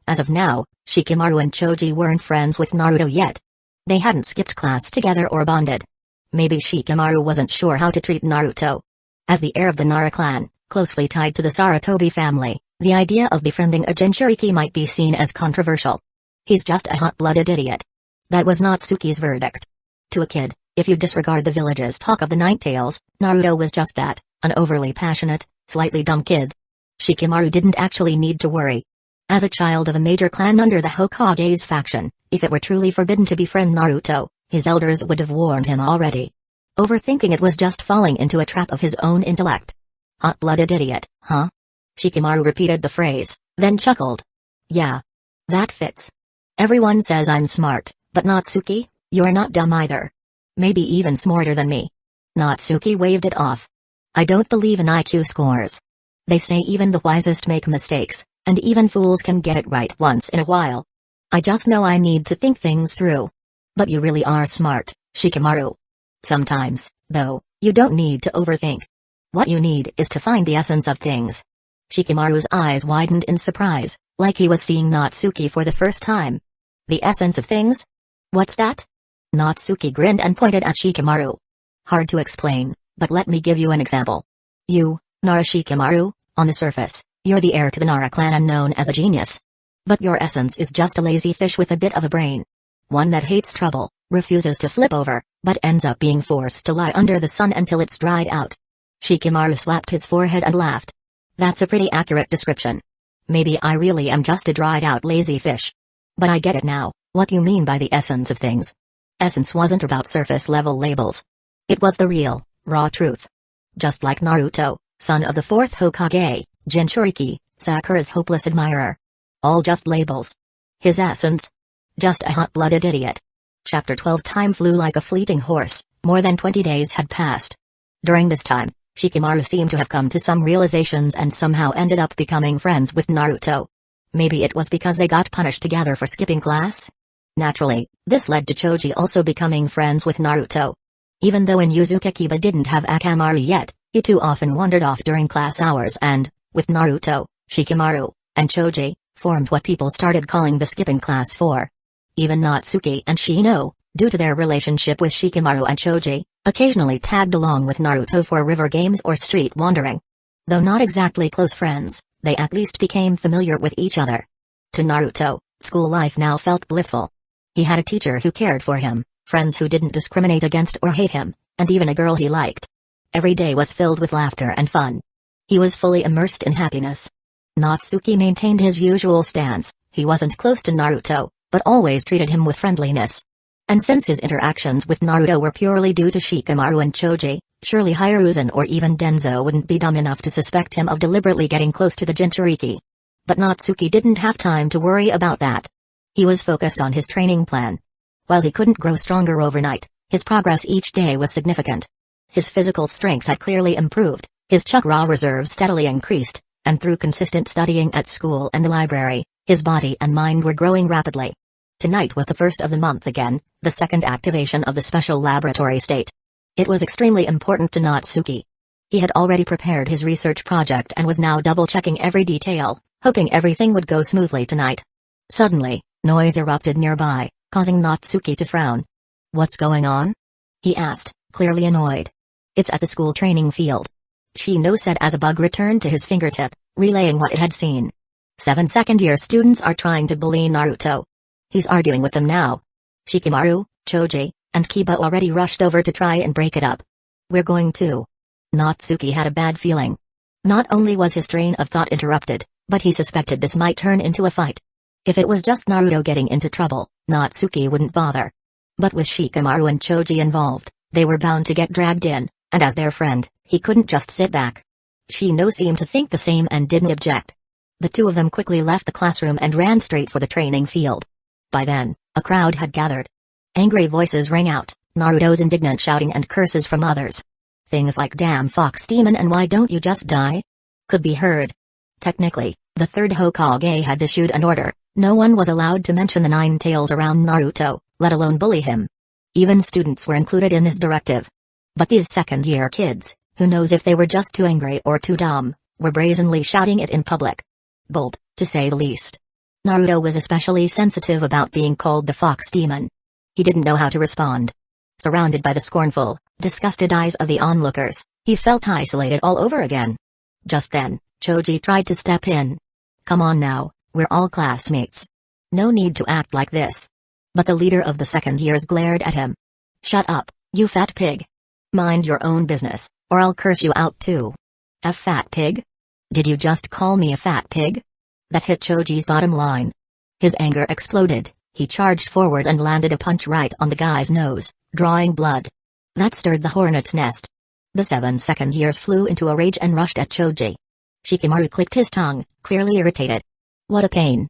As of now, Shikamaru and Choji weren't friends with Naruto yet. They hadn't skipped class together or bonded. Maybe Shikamaru wasn't sure how to treat Naruto. As the heir of the Nara clan, closely tied to the Sarutobi family, the idea of befriending a Jinchuriki might be seen as controversial. "He's just a hot-blooded idiot." That was Natsuki's verdict. To a kid, if you disregard the village's talk of the Night Tales, Naruto was just that, an overly passionate, slightly dumb kid. Shikamaru didn't actually need to worry. As a child of a major clan under the Hokage's faction, if it were truly forbidden to befriend Naruto, his elders would have warned him already. Overthinking it was just falling into a trap of his own intellect. "Hot-blooded idiot, huh?" Shikamaru repeated the phrase, then chuckled. "Yeah. That fits. Everyone says I'm smart, But Natsuki, you're not dumb either. Maybe even smarter than me. Natsuki waved it off. I don't believe in IQ scores. They say even the wisest make mistakes, and even fools can get it right once in a while. I just know I need to think things through. But you really are smart, Shikamaru. Sometimes, though, you don't need to overthink. What you need is to find the essence of things. Shikamaru's eyes widened in surprise, like he was seeing Natsuki for the first time. The essence of things? What's that? Natsuki grinned and pointed at Shikamaru. Hard to explain, but let me give you an example. You, Nara Shikamaru, on the surface, you're the heir to the Nara clan and known as a genius. But your essence is just a lazy fish with a bit of a brain. One that hates trouble, refuses to flip over, but ends up being forced to lie under the sun until it's dried out. Shikamaru slapped his forehead and laughed. That's a pretty accurate description. Maybe I really am just a dried-out lazy fish. But I get it now, what you mean by the essence of things. Essence wasn't about surface-level labels. It was the real, raw truth. Just like Naruto, son of the fourth Hokage, Jinchuriki, Sakura's hopeless admirer. All just labels. His essence? Just a hot-blooded idiot. Chapter 12. Time flew like a fleeting horse. More than 20 days had passed. During this time, Shikamaru seemed to have come to some realizations and somehow ended up becoming friends with Naruto. Maybe it was because they got punished together for skipping class? Naturally, this led to Choji also becoming friends with Naruto. Even though Inuzuka Kiba didn't have Akamaru yet, he too often wandered off during class hours and, with Naruto, Shikamaru, and Choji, formed what people started calling the skipping class 4. Even Natsuki and Shino, due to their relationship with Shikamaru and Choji, occasionally tagged along with Naruto for river games or street wandering. Though not exactly close friends, they at least became familiar with each other. To Naruto, school life now felt blissful. He had a teacher who cared for him, friends who didn't discriminate against or hate him, and even a girl he liked. Every day was filled with laughter and fun. He was fully immersed in happiness. Natsuki maintained his usual stance. He wasn't close to Naruto, but always treated him with friendliness. And since his interactions with Naruto were purely due to Shikamaru and Choji, surely Hiruzen or even Denzo wouldn't be dumb enough to suspect him of deliberately getting close to the Jinchuriki. But Natsuki didn't have time to worry about that. He was focused on his training plan. While he couldn't grow stronger overnight, his progress each day was significant. His physical strength had clearly improved, his chakra reserves steadily increased, and through consistent studying at school and the library, his body and mind were growing rapidly. Tonight was the first of the month again, the second activation of the special laboratory state. It was extremely important to Natsuki. He had already prepared his research project and was now double-checking every detail, hoping everything would go smoothly tonight. Suddenly, noise erupted nearby, causing Natsuki to frown. "What's going on?" he asked, clearly annoyed. "It's at the school training field," Shino said as a bug returned to his fingertip, relaying what it had seen. 7 second-year students are trying to bully Naruto. He's arguing with them now. Shikamaru, Choji, and Kiba already rushed over to try and break it up. "We're going to." Natsuki had a bad feeling. Not only was his train of thought interrupted, but he suspected this might turn into a fight. If it was just Naruto getting into trouble, Natsuki wouldn't bother. But with Shikamaru and Choji involved, they were bound to get dragged in, and as their friend, he couldn't just sit back. Shino seemed to think the same and didn't object. The two of them quickly left the classroom and ran straight for the training field. By then, a crowd had gathered. Angry voices rang out, Naruto's indignant shouting and curses from others. Things like "damn fox demon" and "why don't you just die?" could be heard. Technically, the third Hokage had issued an order. No one was allowed to mention the 9 tails around Naruto, let alone bully him. Even students were included in this directive. But these second-year kids, who knows if they were just too angry or too dumb, were brazenly shouting it in public. Bold, to say the least. Naruto was especially sensitive about being called the fox demon. He didn't know how to respond. Surrounded by the scornful, disgusted eyes of the onlookers, he felt isolated all over again. Just then, Choji tried to step in. "Come on now, we're all classmates. No need to act like this." But the leader of the second years glared at him. "Shut up, you fat pig. Mind your own business, or I'll curse you out too." "A fat pig? Did you just call me a fat pig?" That hit Choji's bottom line. His anger exploded, he charged forward and landed a punch right on the guy's nose, drawing blood. That stirred the hornet's nest. The 7 second years flew into a rage and rushed at Choji. Shikamaru clicked his tongue, clearly irritated. What a pain.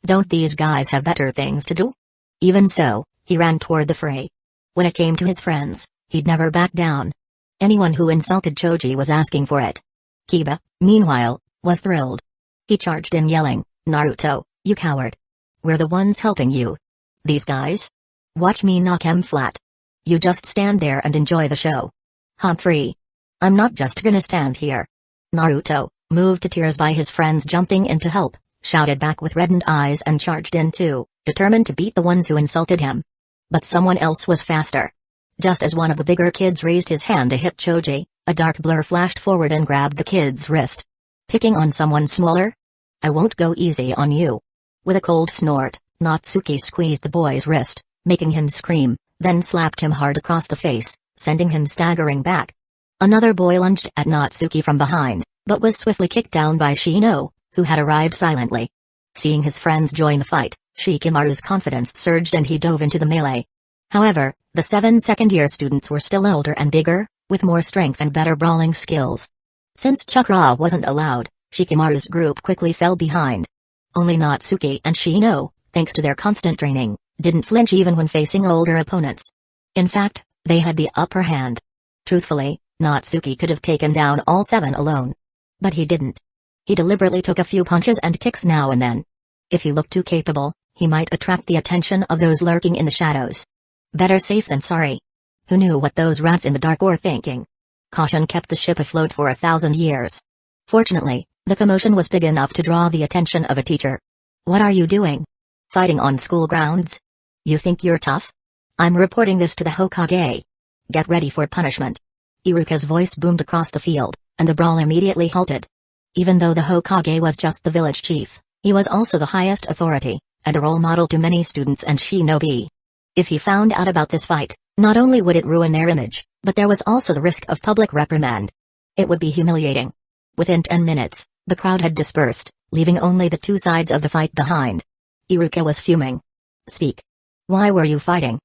Don't these guys have better things to do? Even so, He ran toward the fray. When it came to his friends, he'd never back down. Anyone who insulted Choji was asking for it. Kiba, meanwhile, was thrilled. He charged in yelling, "Naruto, you coward! We're the ones helping you. These guys? Watch me knock 'em flat. You just stand there and enjoy the show." Humphrey. "I'm not just gonna stand here." Naruto, moved to tears by his friends jumping in to help, shouted back with reddened eyes and charged in too, determined to beat the ones who insulted him. But someone else was faster. Just as one of the bigger kids raised his hand to hit Choji, a dark blur flashed forward and grabbed the kid's wrist. "Picking on someone smaller? I won't go easy on you." With a cold snort, Natsuki squeezed the boy's wrist, making him scream, then slapped him hard across the face, sending him staggering back. Another boy lunged at Natsuki from behind, but was swiftly kicked down by Shino, who had arrived silently. Seeing his friends join the fight, Shikamaru's confidence surged and he dove into the melee. However, the 7 second-year students were still older and bigger, with more strength and better brawling skills. Since chakra wasn't allowed, Shikamaru's group quickly fell behind. Only Natsuki and Shino, thanks to their constant training, didn't flinch even when facing older opponents. In fact, they had the upper hand. Truthfully, Natsuki could have taken down all 7 alone. But he didn't. He deliberately took a few punches and kicks now and then. If he looked too capable, he might attract the attention of those lurking in the shadows. Better safe than sorry. Who knew what those rats in the dark were thinking? Caution kept the ship afloat for 1,000 years. Fortunately, the commotion was big enough to draw the attention of a teacher. "What are you doing? Fighting on school grounds? You think you're tough? I'm reporting this to the Hokage. Get ready for punishment." Iruka's voice boomed across the field, and the brawl immediately halted. Even though the Hokage was just the village chief, he was also the highest authority, and a role model to many students and shinobi. If he found out about this fight, not only would it ruin their image, but there was also the risk of public reprimand. It would be humiliating. Within 10 minutes, the crowd had dispersed, leaving only the two sides of the fight behind. Iruka was fuming. "Speak. Why were you fighting?"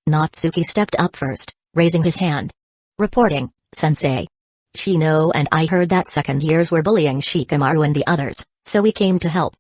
Natsuki stepped up first, raising his hand. "Reporting, sensei. Shino and I heard that second years were bullying Shikamaru and the others, so we came to help.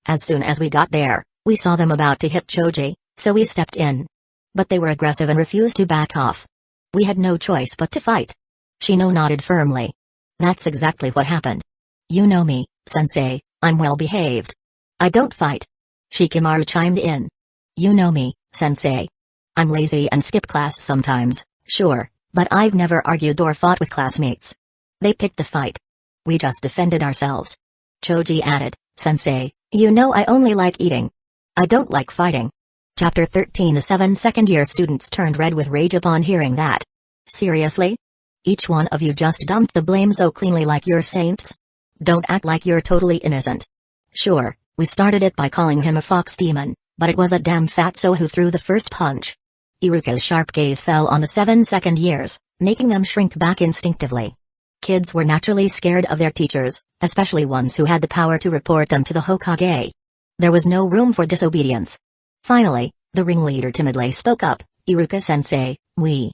As soon as we got there, we saw them about to hit Choji, so we stepped in. But they were aggressive and refused to back off. We had no choice but to fight." Shino nodded firmly. "That's exactly what happened. You know me, sensei, I'm well behaved. I don't fight." Shikamaru chimed in. "You know me, sensei. I'm lazy and skip class sometimes, sure, but I've never argued or fought with classmates. They picked the fight. We just defended ourselves." Choji added, "Sensei, you know I only like eating. I don't like fighting." Chapter 13. The 7 second-year students turned red with rage upon hearing that. "Seriously? Each one of you just dumped the blame so cleanly like you're saints? Don't act like you're totally innocent. Sure, we started it by calling him a fox demon, but it was that damn fatso who threw the first punch." Iruka's sharp gaze fell on the 7 second years, making them shrink back instinctively. Kids were naturally scared of their teachers, especially ones who had the power to report them to the Hokage. There was no room for disobedience. Finally, the ringleader timidly spoke up, "Iruka-sensei, we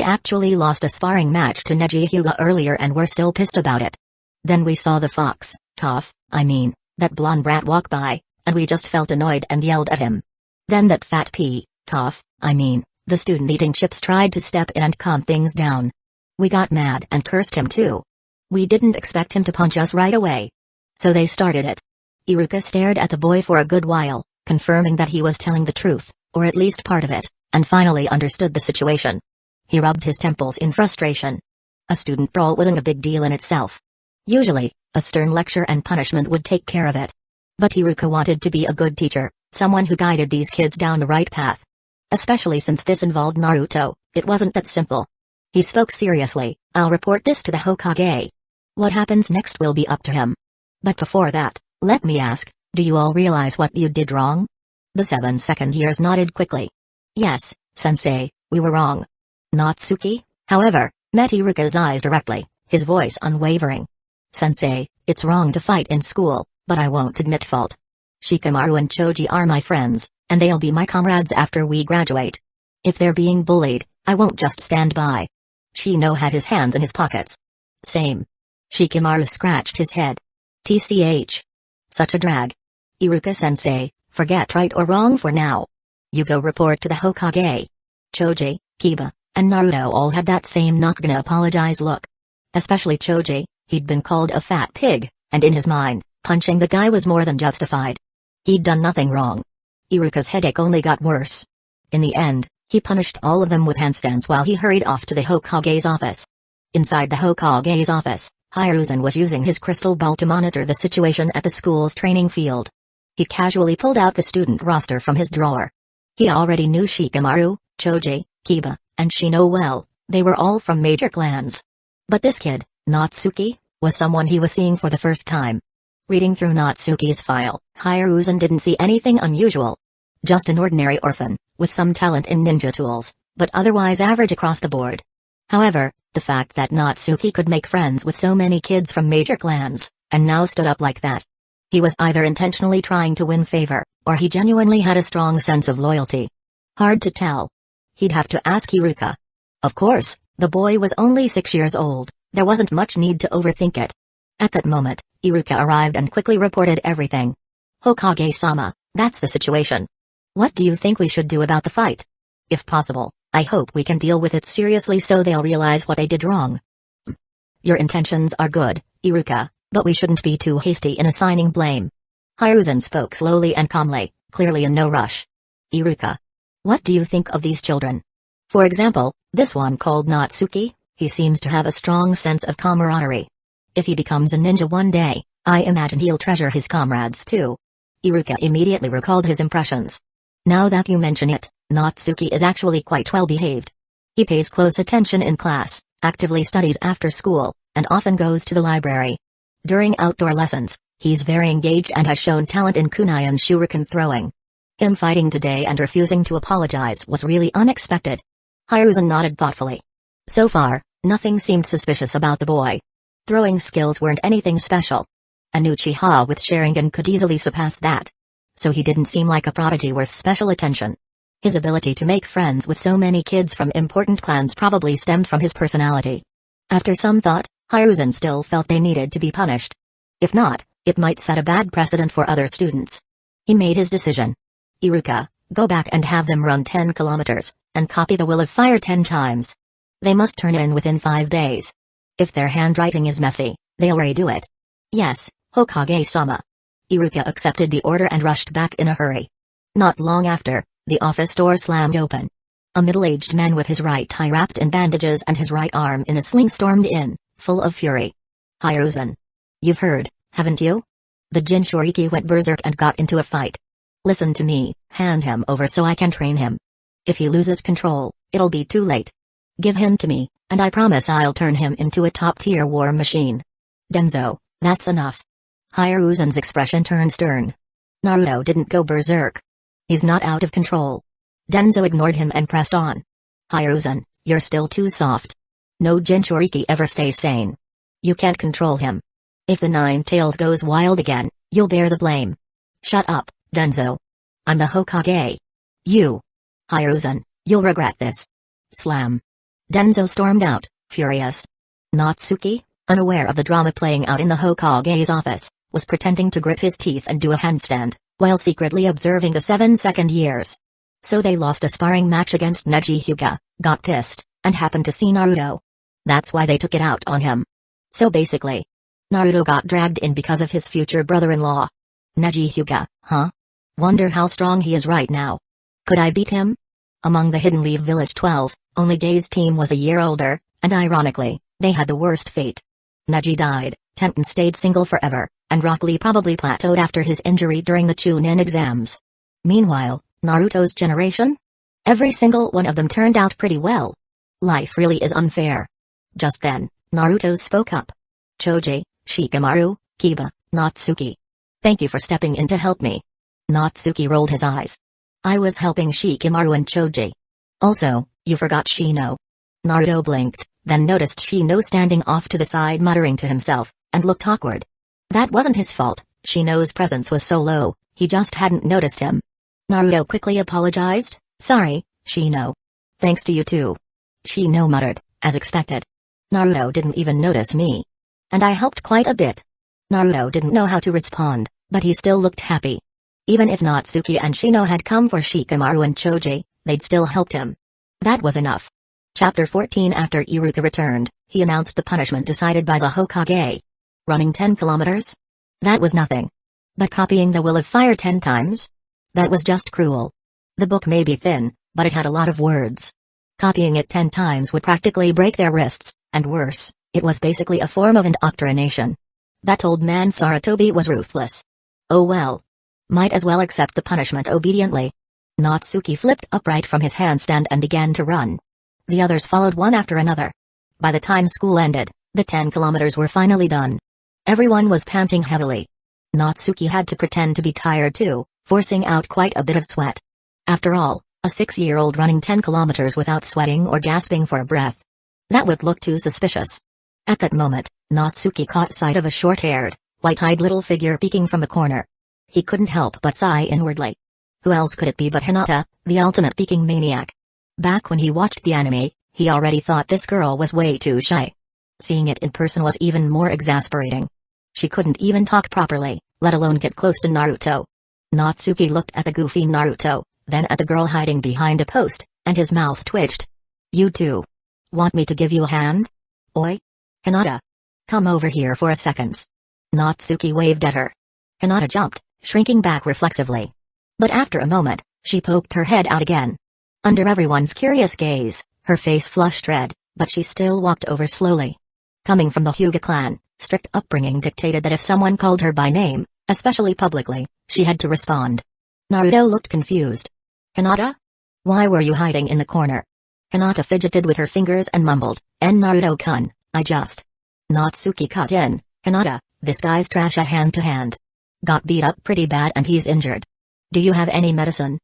actually lost a sparring match to Neji Hyuga earlier and we're still pissed about it. Then we saw the fox, that blonde brat walk by, and we just felt annoyed and yelled at him. Then that fat the student eating chips tried to step in and calm things down. We got mad and cursed him too. We didn't expect him to punch us right away. So they started it." Iruka stared at the boy for a good while, confirming that he was telling the truth, or at least part of it, and finally understood the situation. He rubbed his temples in frustration. A student brawl wasn't a big deal in itself. Usually, a stern lecture and punishment would take care of it. But Iruka wanted to be a good teacher, someone who guided these kids down the right path. Especially since this involved Naruto, it wasn't that simple. He spoke seriously, "I'll report this to the Hokage. What happens next will be up to him. But before that, let me ask, do you all realize what you did wrong?" The 7 second years nodded quickly. "Yes, sensei, we were wrong." Natsuki, however, met Iruka's eyes directly, his voice unwavering. "Sensei, it's wrong to fight in school, but I won't admit fault. Shikamaru and Choji are my friends, and they'll be my comrades after we graduate. If they're being bullied, I won't just stand by." Shino had his hands in his pockets. "Same." Shikamaru scratched his head. "TCH. Such a drag. Iruka-sensei, forget right or wrong for now. You go report to the Hokage. Choji, Kiba, and Naruto all had that same not gonna apologize look. Especially Choji, he'd been called a fat pig, and in his mind, punching the guy was more than justified. He'd done nothing wrong. Iruka's headache only got worse. In the end, he punished all of them with handstands while he hurried off to the Hokage's office. Inside the Hokage's office, Hiruzen was using his crystal ball to monitor the situation at the school's training field. He casually pulled out the student roster from his drawer. He already knew Shikamaru, Choji, Kiba, and Shino well, they were all from major clans. But this kid, Natsuki, was someone he was seeing for the first time. Reading through Natsuki's file, Hiruzen didn't see anything unusual. Just an ordinary orphan, with some talent in ninja tools, but otherwise average across the board. However, the fact that Natsuki could make friends with so many kids from major clans, and now stood up like that. He was either intentionally trying to win favor, or he genuinely had a strong sense of loyalty. Hard to tell. He'd have to ask Iruka. Of course, the boy was only 6 years old, there wasn't much need to overthink it. At that moment, Iruka arrived and quickly reported everything. Hokage-sama, that's the situation. What do you think we should do about the fight? If possible, I hope we can deal with it seriously so they'll realize what they did wrong. Your intentions are good, Iruka, but we shouldn't be too hasty in assigning blame. Hiruzen spoke slowly and calmly, clearly in no rush. Iruka. What do you think of these children? For example, this one called Natsuki, he seems to have a strong sense of camaraderie. If he becomes a ninja one day, I imagine he'll treasure his comrades too. Iruka immediately recalled his impressions. Now that you mention it, Natsuki is actually quite well behaved. He pays close attention in class, actively studies after school, and often goes to the library. During outdoor lessons, he's very engaged and has shown talent in kunai and shuriken throwing. Him fighting today and refusing to apologize was really unexpected. Hiruzen nodded thoughtfully. So far, nothing seemed suspicious about the boy. Throwing skills weren't anything special. An Uchiha with Sharingan could easily surpass that. So he didn't seem like a prodigy worth special attention. His ability to make friends with so many kids from important clans probably stemmed from his personality. After some thought, Hiruzen still felt they needed to be punished. If not, it might set a bad precedent for other students. He made his decision. Iruka, go back and have them run 10 kilometers, and copy the Will of Fire 10 times. They must turn it in within 5 days. If their handwriting is messy, they'll redo it. Yes, Hokage-sama. Iruka accepted the order and rushed back in a hurry. Not long after, the office door slammed open. A middle-aged man with his right eye wrapped in bandages and his right arm in a sling stormed in, full of fury. Hiruzen. You've heard, haven't you? The Jinchuriki went berserk and got into a fight. Listen to me, hand him over so I can train him. If he loses control, it'll be too late. Give him to me, and I promise I'll turn him into a top-tier war machine. Denzo, that's enough. Hiruzen's expression turned stern. Naruto didn't go berserk. He's not out of control. Denzo ignored him and pressed on. Hiruzen, you're still too soft. No Jinchuriki ever stays sane. You can't control him. If the Nine Tails goes wild again, you'll bear the blame. Shut up, Denzo. I'm the Hokage. You. Hiruzen, you'll regret this. Slam. Denzo stormed out, furious. Natsuki, unaware of the drama playing out in the Hokage's office, was pretending to grit his teeth and do a handstand, while secretly observing the 7-second years. So they lost a sparring match against Neji Hyuga, got pissed, and happened to see Naruto. That's why they took it out on him. So basically, Naruto got dragged in because of his future brother-in-law. Neji Hyuga, huh? Wonder how strong he is right now. Could I beat him? Among the Hidden Leaf Village 12, only Gay's team was a year older, and ironically, they had the worst fate. Neji died, Tenten stayed single forever, and Rock Lee probably plateaued after his injury during the Chunin exams. Meanwhile, Naruto's generation? Every single one of them turned out pretty well. Life really is unfair. Just then, Naruto spoke up. Choji, Shikamaru, Kiba, Natsuki. Thank you for stepping in to help me. Natsuki rolled his eyes. I was helping Shikamaru and Choji. Also, you forgot Shino. Naruto blinked, then noticed Shino standing off to the side muttering to himself, and looked awkward. That wasn't his fault, Shino's presence was so low, he just hadn't noticed him. Naruto quickly apologized, sorry, Shino. Thanks to you too. Shino muttered, as expected. Naruto didn't even notice me. And I helped quite a bit. Naruto didn't know how to respond, but he still looked happy. Even if Natsuki and Shino had come for Shikamaru and Choji, they'd still helped him. That was enough. Chapter 14. After Iruka returned, he announced the punishment decided by the Hokage. Running 10 kilometers? That was nothing. But copying the Will of Fire 10 times? That was just cruel. The book may be thin, but it had a lot of words. Copying it 10 times would practically break their wrists, and worse, it was basically a form of indoctrination. That old man Sarutobi was ruthless. Oh well. Might as well accept the punishment obediently. Natsuki flipped upright from his handstand and began to run. The others followed one after another. By the time school ended, the 10 kilometers were finally done. Everyone was panting heavily. Natsuki had to pretend to be tired too, forcing out quite a bit of sweat. After all, a 6-year-old running 10 kilometers without sweating or gasping for breath. That would look too suspicious. At that moment, Natsuki caught sight of a short-haired, white-eyed little figure peeking from a corner. He couldn't help but sigh inwardly. Who else could it be but Hinata, the ultimate peeking maniac? Back when he watched the anime, he already thought this girl was way too shy. Seeing it in person was even more exasperating. She couldn't even talk properly, let alone get close to Naruto. Natsuki looked at the goofy Naruto, then at the girl hiding behind a post, and his mouth twitched. You two. Want me to give you a hand? Oi? Hinata. Come over here for a second. Natsuki waved at her. Hinata jumped, shrinking back reflexively. But after a moment, she poked her head out again. Under everyone's curious gaze, her face flushed red, but she still walked over slowly. Coming from the Hyuga clan, strict upbringing dictated that if someone called her by name, especially publicly, she had to respond. Naruto looked confused. Hinata? Why were you hiding in the corner? Hinata fidgeted with her fingers and mumbled, Naruto-kun, I just... Natsuki cut in, Hinata, this guy's trash at hand-to-hand. Got beat up pretty bad and he's injured. Do you have any medicine?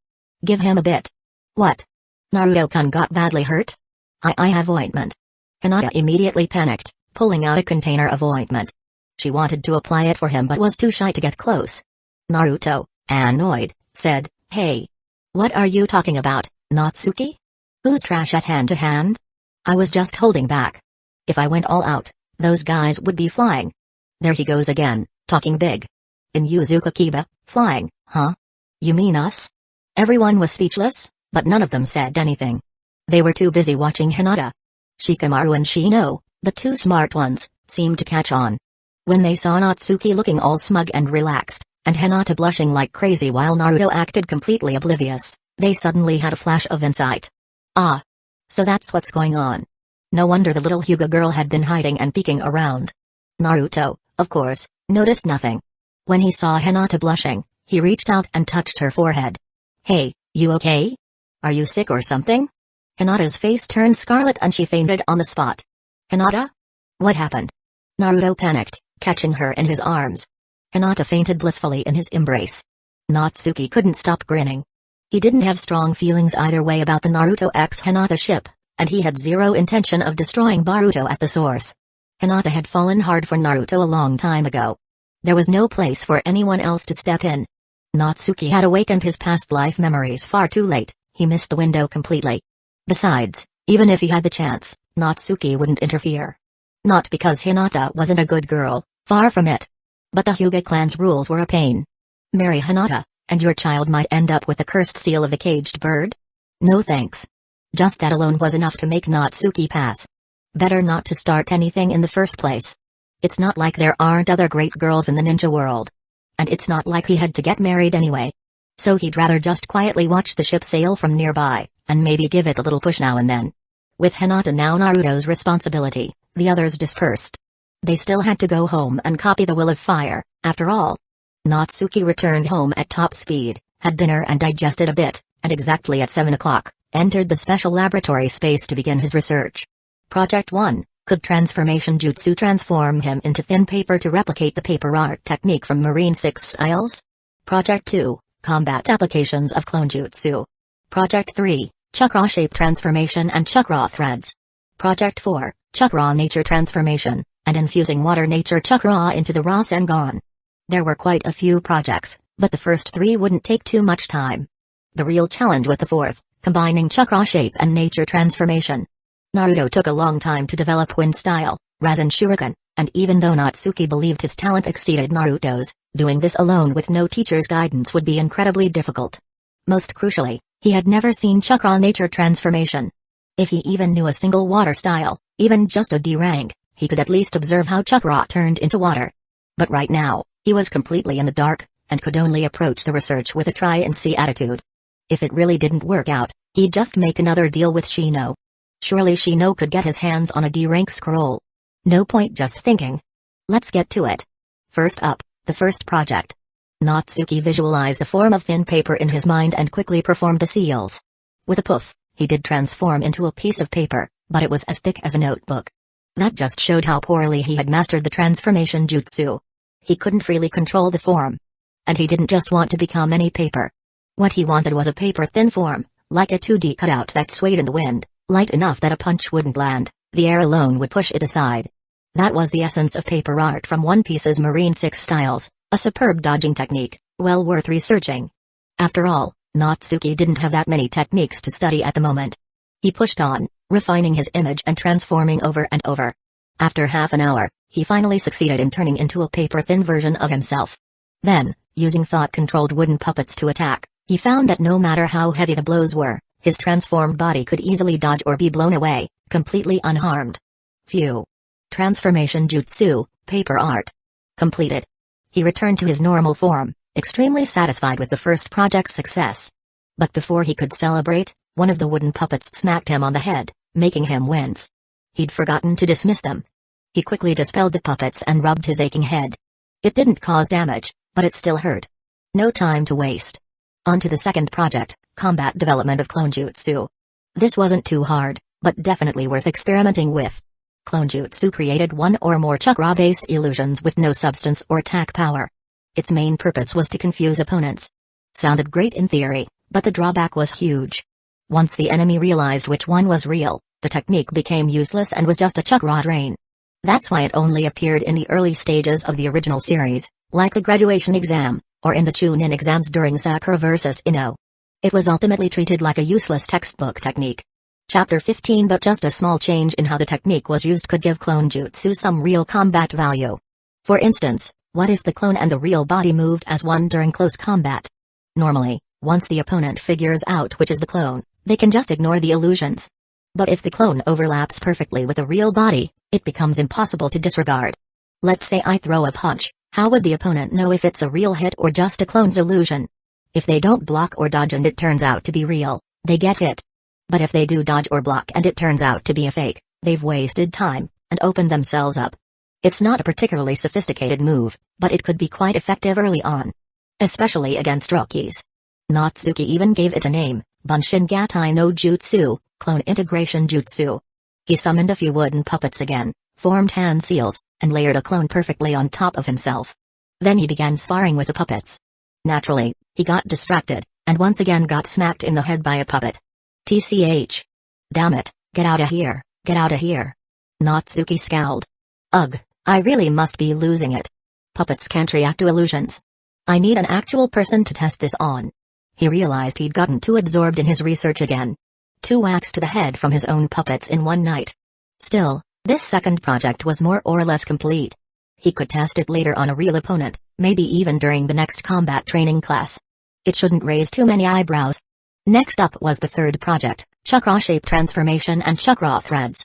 Give him a bit. What? Naruto-kun got badly hurt? I have ointment. Hinata immediately panicked, pulling out a container of ointment. She wanted to apply it for him but was too shy to get close. Naruto, annoyed, said, Hey. What are you talking about, Natsuki? Who's trash at hand-to-hand? I was just holding back. If I went all out, those guys would be flying. There he goes again, talking big. In Yuzuka Kiba, flying, huh? You mean us? Everyone was speechless, but none of them said anything. They were too busy watching Hinata. Shikamaru and Shino, the two smart ones, seemed to catch on. When they saw Natsuki looking all smug and relaxed, and Hinata blushing like crazy while Naruto acted completely oblivious, they suddenly had a flash of insight. Ah. So that's what's going on. No wonder the little Hyuga girl had been hiding and peeking around. Naruto, of course, noticed nothing. When he saw Hinata blushing, he reached out and touched her forehead. Hey, you okay? Are you sick or something? Hinata's face turned scarlet and she fainted on the spot. Hinata? What happened? Naruto panicked, catching her in his arms. Hinata fainted blissfully in his embrace. Natsuki couldn't stop grinning. He didn't have strong feelings either way about the Naruto x Hinata ship, and he had zero intention of destroying Boruto at the source. Hinata had fallen hard for Naruto a long time ago. There was no place for anyone else to step in. Natsuki had awakened his past life memories far too late, he missed the window completely. Besides, even if he had the chance, Natsuki wouldn't interfere. Not because Hinata wasn't a good girl, far from it. But the Hyuga clan's rules were a pain. Marry Hinata, and your child might end up with the cursed seal of the caged bird? No thanks. Just that alone was enough to make Natsuki pass. Better not to start anything in the first place. It's not like there aren't other great girls in the ninja world. And it's not like he had to get married anyway. So he'd rather just quietly watch the ship sail from nearby, and maybe give it a little push now and then. With Hinata now Naruto's responsibility, the others dispersed. They still had to go home and copy the Will of Fire, after all. Natsuki returned home at top speed, had dinner and digested a bit, and exactly at 7 o'clock, entered the special laboratory space to begin his research. Project 1, could transformation jutsu transform him into thin paper to replicate the paper art technique from Marine 6 Isles? Project 2, combat applications of clone jutsu. Project 3, chakra shape transformation and chakra threads. Project 4, chakra nature transformation, and infusing water nature chakra into the Rasengan. There were quite a few projects, but the first 3 wouldn't take too much time. The real challenge was the 4th, combining chakra shape and nature transformation. Naruto took a long time to develop Wind Style, Rasen Shuriken, and even though Natsuki believed his talent exceeded Naruto's, Doing this alone with no teacher's guidance would be incredibly difficult. Most crucially, he had never seen chakra nature transformation. If he even knew a single water style, even just a D rank, he could at least observe how chakra turned into water. But right now, he was completely in the dark, and could only approach the research with a try-and-see attitude. If it really didn't work out, he'd just make another deal with Shino. Surely Shino could get his hands on a D-rank scroll. No point just thinking. Let's get to it. First up, the first project. Natsuki visualized a form of thin paper in his mind and quickly performed the seals. With a poof, he did transform into a piece of paper, but it was as thick as a notebook. That just showed how poorly he had mastered the transformation jutsu. He couldn't freely control the form. And he didn't just want to become any paper. What he wanted was a paper-thin form, like a 2D cutout that swayed in the wind, light enough that a punch wouldn't land, the air alone would push it aside. That was the essence of paper art from One Piece's Marine 6 styles, a superb dodging technique, well worth researching. After all, Natsuki didn't have that many techniques to study at the moment. He pushed on, refining his image and transforming over and over. After half an hour, he finally succeeded in turning into a paper-thin version of himself. Then, using thought-controlled wooden puppets to attack, he found that no matter how heavy the blows were, his transformed body could easily dodge or be blown away, completely unharmed. Phew. Transformation Jutsu, paper art. Completed. He returned to his normal form, extremely satisfied with the first project's success. But before he could celebrate, one of the wooden puppets smacked him on the head, making him wince. He'd forgotten to dismiss them. He quickly dispelled the puppets and rubbed his aching head. It didn't cause damage, but it still hurt. No time to waste. On to the second project, combat development of clone jutsu. This wasn't too hard, but definitely worth experimenting with. Clone jutsu created one or more chakra-based illusions with no substance or attack power. Its main purpose was to confuse opponents. Sounded great in theory, but the drawback was huge. Once the enemy realized which one was real, the technique became useless and was just a chakra drain. That's why it only appeared in the early stages of the original series, like the graduation exam, or in the Chunin exams during Sakura vs. Ino. It was ultimately treated like a useless textbook technique. Chapter 15. But just a small change in how the technique was used could give clone jutsu some real combat value. For instance, what if the clone and the real body moved as one during close combat? Normally, once the opponent figures out which is the clone, they can just ignore the illusions. But if the clone overlaps perfectly with the real body, it becomes impossible to disregard. Let's say I throw a punch, how would the opponent know if it's a real hit or just a clone's illusion? If they don't block or dodge and it turns out to be real, they get hit. But if they do dodge or block and it turns out to be a fake, they've wasted time, and opened themselves up. It's not a particularly sophisticated move, but it could be quite effective early on. Especially against rookies. Natsuki even gave it a name, Bunshin Gatai no Jutsu, Clone Integration Jutsu. He summoned a few wooden puppets again, formed hand seals, and layered a clone perfectly on top of himself. Then he began sparring with the puppets. Naturally, he got distracted, and once again got smacked in the head by a puppet. TCH. Damn it, get outta here, get outta here. Natsuki scowled. Ugh, I really must be losing it. Puppets can't react to illusions. I need an actual person to test this on. He realized he'd gotten too absorbed in his research again. 2 whacks to the head from his own puppets in one night. Still, this second project was more or less complete. He could test it later on a real opponent, maybe even during the next combat training class. It shouldn't raise too many eyebrows. Next up was the third project, chakra shape transformation and chakra threads.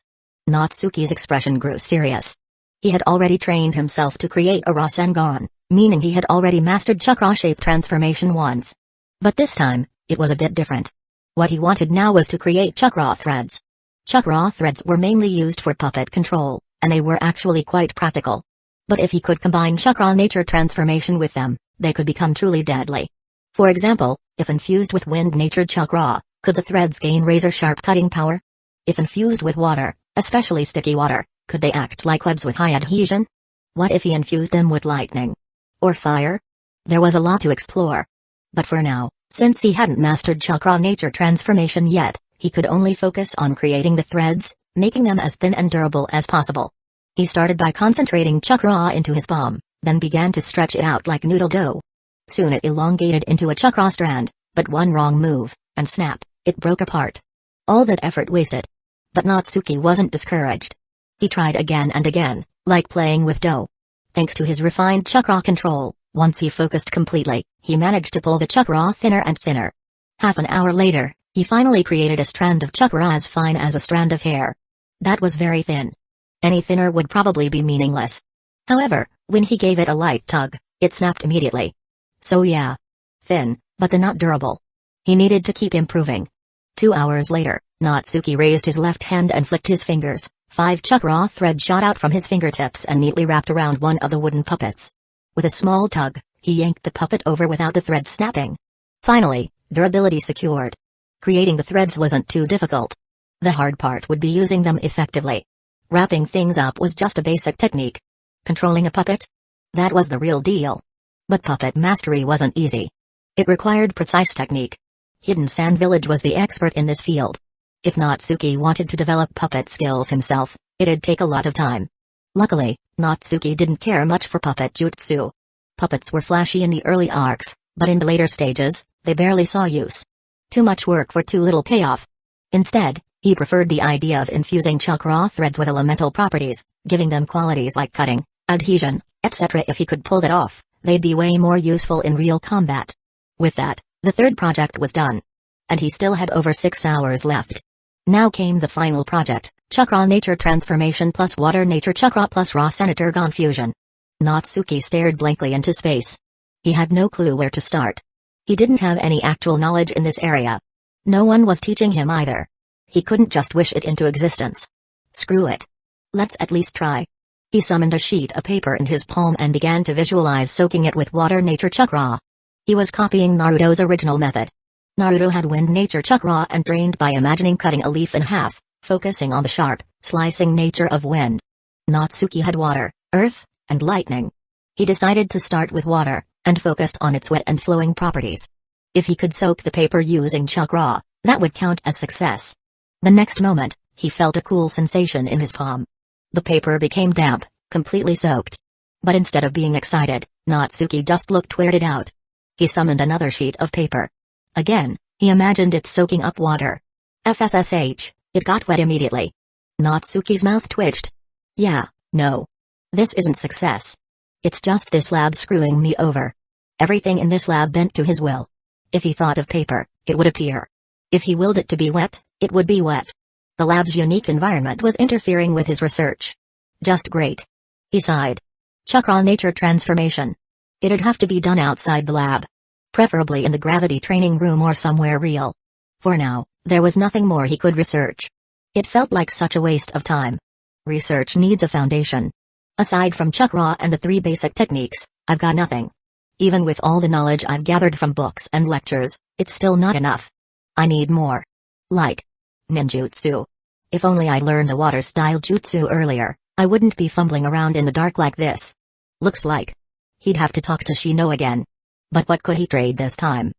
Natsuki's expression grew serious. He had already trained himself to create a Rasengan, meaning he had already mastered chakra shape transformation once. But this time, it was a bit different. What he wanted now was to create chakra threads. Chakra threads were mainly used for puppet control, and they were actually quite practical. But if he could combine chakra nature transformation with them, they could become truly deadly. For example, if infused with wind-natured chakra, could the threads gain razor-sharp cutting power? If infused with water, especially sticky water, could they act like webs with high adhesion? What if he infused them with lightning? Or fire? There was a lot to explore. But for now, since he hadn't mastered chakra nature transformation yet, he could only focus on creating the threads, making them as thin and durable as possible. He started by concentrating chakra into his palm, then began to stretch it out like noodle dough. Soon it elongated into a chakra strand, but one wrong move, and snap, it broke apart. All that effort wasted. But Natsuki wasn't discouraged. He tried again and again, like playing with dough. Thanks to his refined chakra control, Once he focused completely, he managed to pull the chakra thinner and thinner. Half an hour later, he finally created a strand of chakra as fine as a strand of hair. That was very thin. Any thinner would probably be meaningless. However, when he gave it a light tug, it snapped immediately. So yeah. Thin, but not durable. He needed to keep improving. 2 hours later, Natsuki raised his left hand and flicked his fingers. 5 chakra threads shot out from his fingertips and neatly wrapped around one of the wooden puppets. With a small tug, he yanked the puppet over without the threads snapping. Finally, durability secured. Creating the threads wasn't too difficult. The hard part would be using them effectively. Wrapping things up was just a basic technique. Controlling a puppet? That was the real deal. But puppet mastery wasn't easy. It required precise technique. Hidden Sand Village was the expert in this field. If Natsuki wanted to develop puppet skills himself, it'd take a lot of time. Luckily, Natsuki didn't care much for puppet jutsu. Puppets were flashy in the early arcs, but in the later stages, they barely saw use. Too much work for too little payoff. Instead, he preferred the idea of infusing chakra threads with elemental properties, giving them qualities like cutting, adhesion, etc. If he could pull that off, they'd be way more useful in real combat. With that, the third project was done. And he still had over 6 hours left. Now came the final project, Chakra Nature Transformation plus Water Nature Chakra plus Raw Senatorgon Fusion. Natsuki stared blankly into space. He had no clue where to start. He didn't have any actual knowledge in this area. No one was teaching him either. He couldn't just wish it into existence. Screw it. Let's at least try. He summoned a sheet of paper in his palm and began to visualize soaking it with Water Nature Chakra. He was copying Naruto's original method. Naruto had Wind Nature Chakra and drained by imagining cutting a leaf in half, focusing on the sharp, slicing nature of wind. Natsuki had water, earth, and lightning. He decided to start with water, and focused on its wet and flowing properties. If he could soak the paper using chakra, that would count as success. The next moment, he felt a cool sensation in his palm. The paper became damp, completely soaked. But instead of being excited, Natsuki just looked weirded out. He summoned another sheet of paper. Again, he imagined it soaking up water. FSSH, it got wet immediately. Natsuki's mouth twitched. Yeah, no. This isn't success. It's just this lab screwing me over. Everything in this lab bent to his will. If he thought of paper, it would appear. If he willed it to be wet, it would be wet. The lab's unique environment was interfering with his research. Just great. He sighed. Chakra Nature Transformation. It'd have to be done outside the lab. Preferably in the gravity training room or somewhere real. For now, there was nothing more he could research. It felt like such a waste of time. Research needs a foundation. Aside from chakra and the 3 basic techniques, I've got nothing. Even with all the knowledge I've gathered from books and lectures, it's still not enough. I need more. Like ninjutsu. If only I'd learned a water-style jutsu earlier, I wouldn't be fumbling around in the dark like this. Looks like he'd have to talk to Shino again. But what could he trade this time?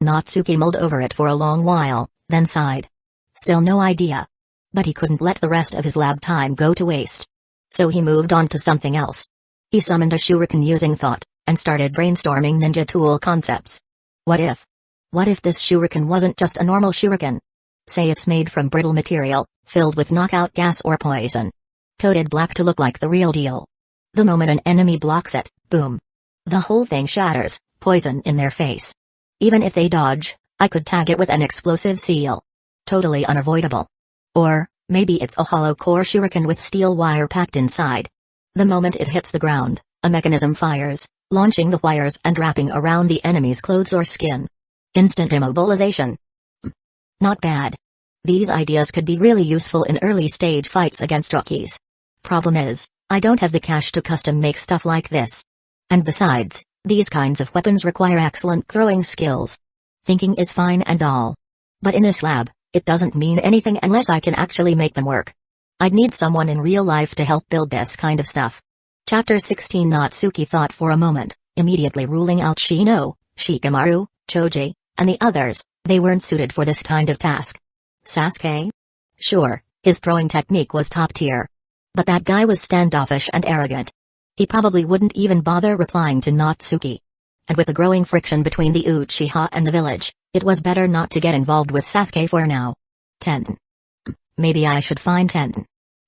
Natsuki mulled over it for a long while, then sighed. Still no idea. But he couldn't let the rest of his lab time go to waste. So he moved on to something else. He summoned a shuriken using thought, and started brainstorming ninja tool concepts. What if? What if this shuriken wasn't just a normal shuriken? Say it's made from brittle material, filled with knockout gas or poison. Coated black to look like the real deal. The moment an enemy blocks it, boom. The whole thing shatters, poison in their face. Even if they dodge, I could tag it with an explosive seal. Totally unavoidable. Or, maybe it's a hollow core shuriken with steel wire packed inside. The moment it hits the ground, a mechanism fires, launching the wires and wrapping around the enemy's clothes or skin. Instant immobilization. Not bad. These ideas could be really useful in early stage fights against rookies. Problem is, I don't have the cash to custom make stuff like this. And besides, these kinds of weapons require excellent throwing skills. Thinking is fine and all. But in this lab, it doesn't mean anything unless I can actually make them work. I'd need someone in real life to help build this kind of stuff. Chapter 16. Natsuki thought for a moment, immediately ruling out Shino, Shikamaru, Choji, and the others. They weren't suited for this kind of task. Sasuke? Sure, his throwing technique was top tier. But that guy was standoffish and arrogant. He probably wouldn't even bother replying to Natsuki. And with the growing friction between the Uchiha and the village, it was better not to get involved with Sasuke for now. Tenten. Maybe I should find Tenten.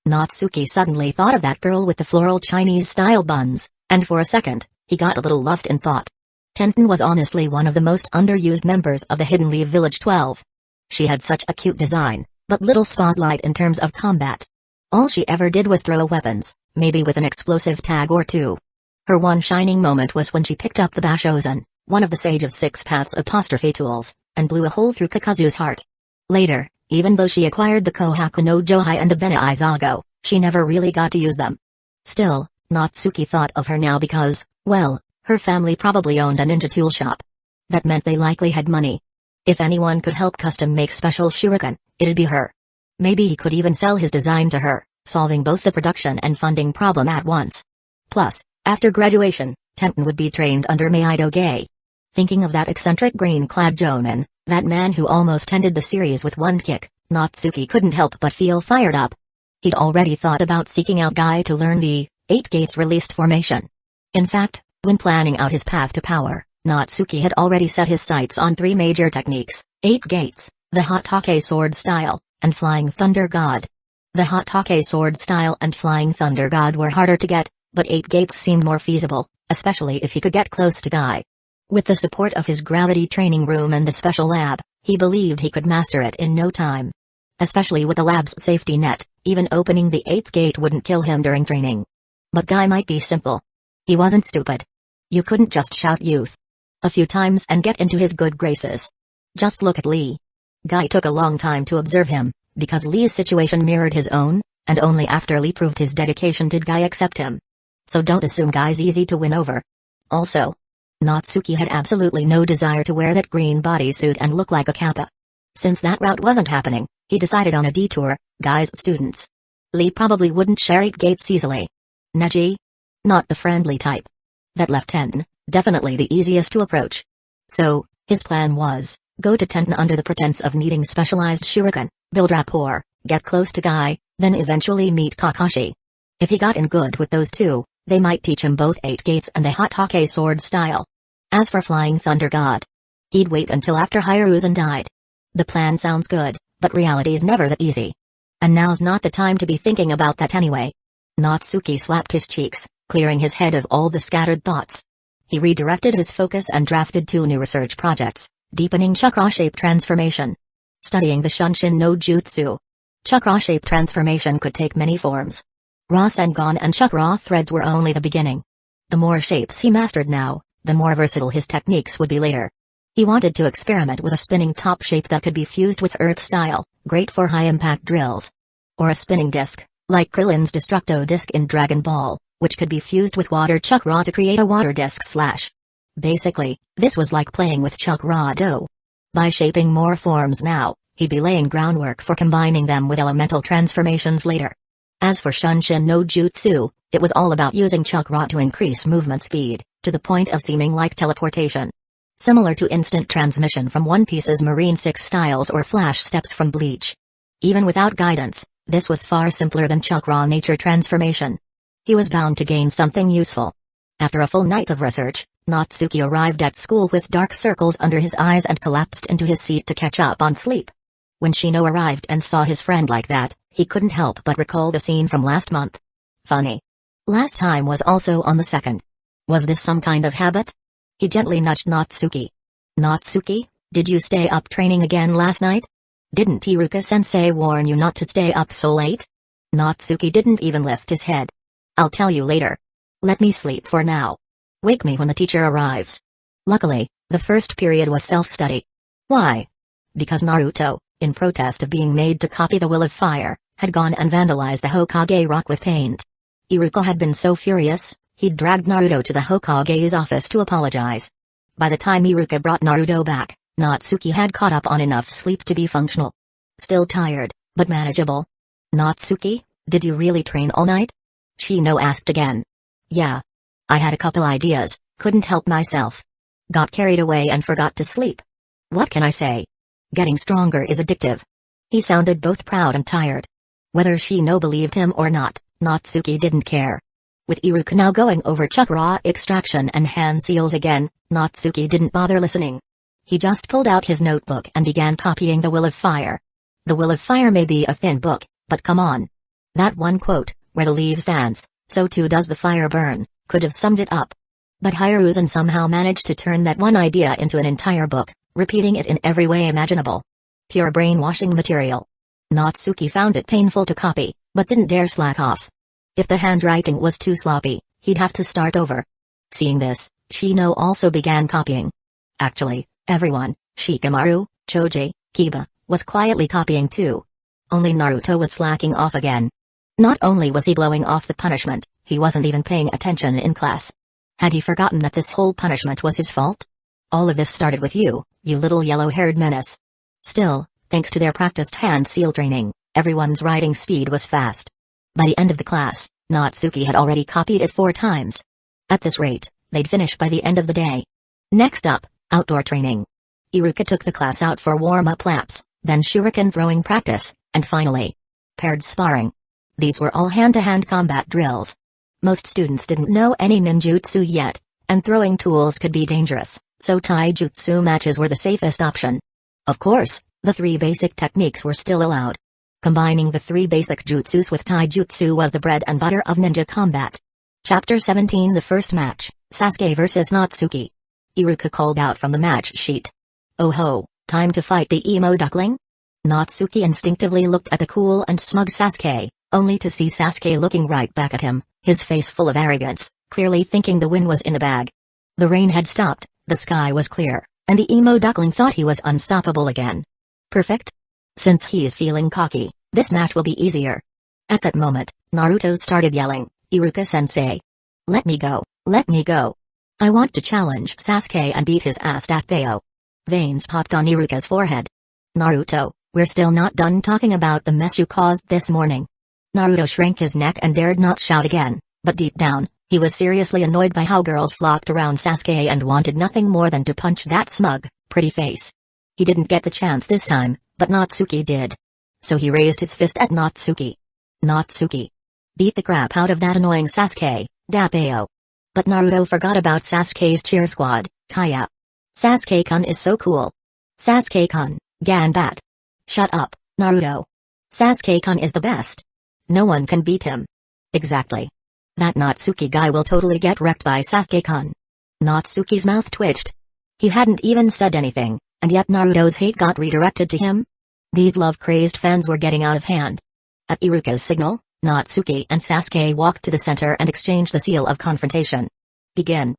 Natsuki suddenly thought of that girl with the floral Chinese-style buns, and for a second, He got a little lost in thought. Tenten was honestly one of the most underused members of the Hidden Leaf Village 12. She had such a cute design, but little spotlight in terms of combat. All she ever did was throw weapons, maybe with an explosive tag or two. Her one shining moment was when she picked up the Bashozen, one of the Sage of Six Paths apostrophe tools, and blew a hole through Kakazu's heart. Later, even though she acquired the Kohaku no Johai and the Bene Izago, she never really got to use them. Still, Natsuki thought of her now because, well, her family probably owned a ninja tool shop. That meant they likely had money. If anyone could help custom make special shuriken, it'd be her. Maybe he could even sell his design to her, solving both the production and funding problem at once. Plus, after graduation, Tenten would be trained under Meido-ge. Thinking of that eccentric green-clad Jonin, that man who almost ended the series with one kick, Natsuki couldn't help but feel fired up. He'd already thought about seeking out Guy to learn the 8 Gates released formation. In fact, when planning out his path to power, Natsuki had already set his sights on 3 major techniques: 8 Gates, the Hatake Sword Style, and Flying Thunder God. The Hatake Sword Style and Flying Thunder God were harder to get, but 8 Gates seemed more feasible, especially if he could get close to Guy. With the support of his gravity training room and the special lab, he believed he could master it in no time. Especially with the lab's safety net, even opening the 8th gate wouldn't kill him during training. But Guy might be simple. He wasn't stupid. You couldn't just shout youth a few times and get into his good graces. Just look at Lee. Guy took a long time to observe him, because Lee's situation mirrored his own, and only after Lee proved his dedication did Guy accept him. So don't assume Guy's easy to win over. Also, Natsuki had absolutely no desire to wear that green bodysuit and look like a kappa. Since that route wasn't happening, he decided on a detour: Guy's students. Lee probably wouldn't share 8 gates easily. Neji? Not the friendly type. That left Tenten, definitely the easiest to approach. So, his plan was, go to Tenten under the pretense of needing specialized shuriken, build rapport, get close to Guy, then eventually meet Kakashi. If he got in good with those two, they might teach him both 8 gates and the Hatake Sword Style. As for Flying Thunder God, he'd wait until after Hiruzen died. The plan sounds good, but reality's never that easy. And now's not the time to be thinking about that anyway. Natsuki slapped his cheeks, clearing his head of all the scattered thoughts. He redirected his focus and drafted 2 new research projects: deepening chakra-shape transformation, studying the Shunshin no Jutsu. Chakra-shape transformation could take many forms. Rasengan and chakra threads were only the beginning. The more shapes he mastered now, the more versatile his techniques would be later. He wanted to experiment with a spinning top shape that could be fused with earth style, great for high-impact drills. Or a spinning disc, like Krillin's Destructo disc in Dragon Ball, which could be fused with water chakra to create a water disc slash. Basically, this was like playing with chakra dough. By shaping more forms now, he'd be laying groundwork for combining them with elemental transformations later. As for Shunshin no Jutsu, it was all about using chakra to increase movement speed, to the point of seeming like teleportation. Similar to instant transmission from One Piece's Marine 6 styles or flash steps from Bleach. Even without guidance, this was far simpler than chakra nature transformation. He was bound to gain something useful. After a full night of research, Natsuki arrived at school with dark circles under his eyes and collapsed into his seat to catch up on sleep. When Shino arrived and saw his friend like that, he couldn't help but recall the scene from last month. Funny. Last time was also on the 2nd. Was this some kind of habit? He gently nudged Natsuki. Natsuki, did you stay up training again last night? Didn't Iruka-sensei warn you not to stay up so late? Natsuki didn't even lift his head. I'll tell you later. Let me sleep for now. Wake me when the teacher arrives. Luckily, the first period was self-study. Why? Because Naruto, in protest of being made to copy the Will of Fire, had gone and vandalized the Hokage rock with paint. Iruka had been so furious, he'd dragged Naruto to the Hokage's office to apologize. By the time Iruka brought Naruto back, Natsuki had caught up on enough sleep to be functional. Still tired, but manageable. Natsuki, did you really train all night? Shino asked again. Yeah. I had a couple ideas, couldn't help myself. Got carried away and forgot to sleep. What can I say? Getting stronger is addictive. He sounded both proud and tired. Whether Shino believed him or not, Natsuki didn't care. With Iruka now going over chakra extraction and hand seals again, Natsuki didn't bother listening. He just pulled out his notebook and began copying the Will of Fire. The Will of Fire may be a thin book, but come on. That one quote, where the leaves dance, so too does the fire burn, could have summed it up. But Hiruzen somehow managed to turn that one idea into an entire book, repeating it in every way imaginable. Pure brainwashing material. Natsuki found it painful to copy, but didn't dare slack off. If the handwriting was too sloppy, he'd have to start over. Seeing this, Shino also began copying. Actually, everyone, Shikamaru, Choji, Kiba, was quietly copying too. Only Naruto was slacking off again. Not only was he blowing off the punishment, he wasn't even paying attention in class. Had he forgotten that this whole punishment was his fault? All of this started with you little yellow-haired menace. Still, thanks to their practiced hand seal training, everyone's writing speed was fast. By the end of the class, Natsuki had already copied it 4 times. At this rate, they'd finish by the end of the day. Next up, outdoor training. Iruka took the class out for warm-up laps, then shuriken throwing practice, and finally, paired sparring. These were all hand-to-hand combat drills. Most students didn't know any ninjutsu yet, and throwing tools could be dangerous, so taijutsu matches were the safest option. Of course, the 3 basic techniques were still allowed. Combining the 3 basic jutsus with taijutsu was the bread and butter of ninja combat. Chapter 17 The first match, Sasuke vs Natsuki. Iruka called out from the match sheet. Oh ho, time to fight the emo duckling? Natsuki instinctively looked at the cool and smug Sasuke, only to see Sasuke looking right back at him, his face full of arrogance, clearly thinking the win was in the bag. The rain had stopped, the sky was clear, and the emo duckling thought he was unstoppable again. Perfect? Since he's feeling cocky, this match will be easier. At that moment, Naruto started yelling, Iruka-sensei. Let me go, let me go. I want to challenge Sasuke and beat his ass at Bayo. Veins popped on Iruka's forehead. Naruto, we're still not done talking about the mess you caused this morning. Naruto shrank his neck and dared not shout again, but deep down, he was seriously annoyed by how girls flocked around Sasuke and wanted nothing more than to punch that smug, pretty face. He didn't get the chance this time, but Natsuki did. So he raised his fist at Natsuki. Natsuki. Beat the crap out of that annoying Sasuke, Dappeo. But Naruto forgot about Sasuke's cheer squad, Kaya. Sasuke-kun is so cool. Sasuke-kun, Ganbat. Shut up, Naruto. Sasuke-kun is the best. No one can beat him. Exactly. That Natsuki guy will totally get wrecked by Sasuke-kun. Natsuki's mouth twitched. He hadn't even said anything, and yet Naruto's hate got redirected to him? These love-crazed fans were getting out of hand. At Iruka's signal, Natsuki and Sasuke walked to the center and exchanged the seal of confrontation. Begin.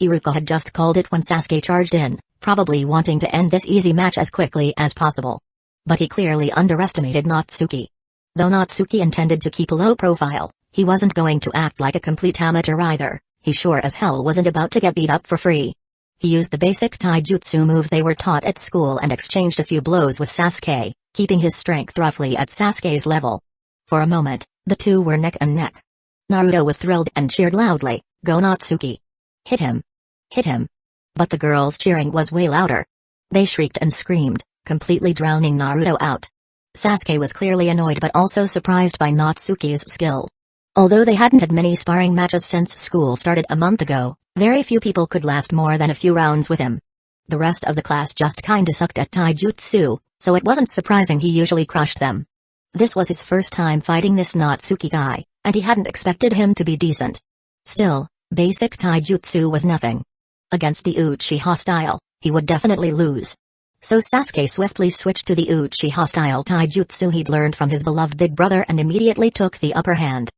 Iruka had just called it when Sasuke charged in, probably wanting to end this easy match as quickly as possible. But he clearly underestimated Natsuki. Though Natsuki intended to keep a low profile, he wasn't going to act like a complete amateur either. He sure as hell wasn't about to get beat up for free. He used the basic taijutsu moves they were taught at school and exchanged a few blows with Sasuke, keeping his strength roughly at Sasuke's level. For a moment, the two were neck and neck. Naruto was thrilled and cheered loudly, "Go Natsuki! Hit him! Hit him!" But the girls' cheering was way louder. They shrieked and screamed, completely drowning Naruto out. Sasuke was clearly annoyed but also surprised by Natsuki's skill. Although they hadn't had many sparring matches since school started a month ago, very few people could last more than a few rounds with him. The rest of the class just kinda sucked at taijutsu, so it wasn't surprising he usually crushed them. This was his first time fighting this Natsuki guy, and he hadn't expected him to be decent. Still, basic taijutsu was nothing. Against the Uchiha style, he would definitely lose. So Sasuke swiftly switched to the Uchiha style taijutsu he'd learned from his beloved big brother and immediately took the upper hand.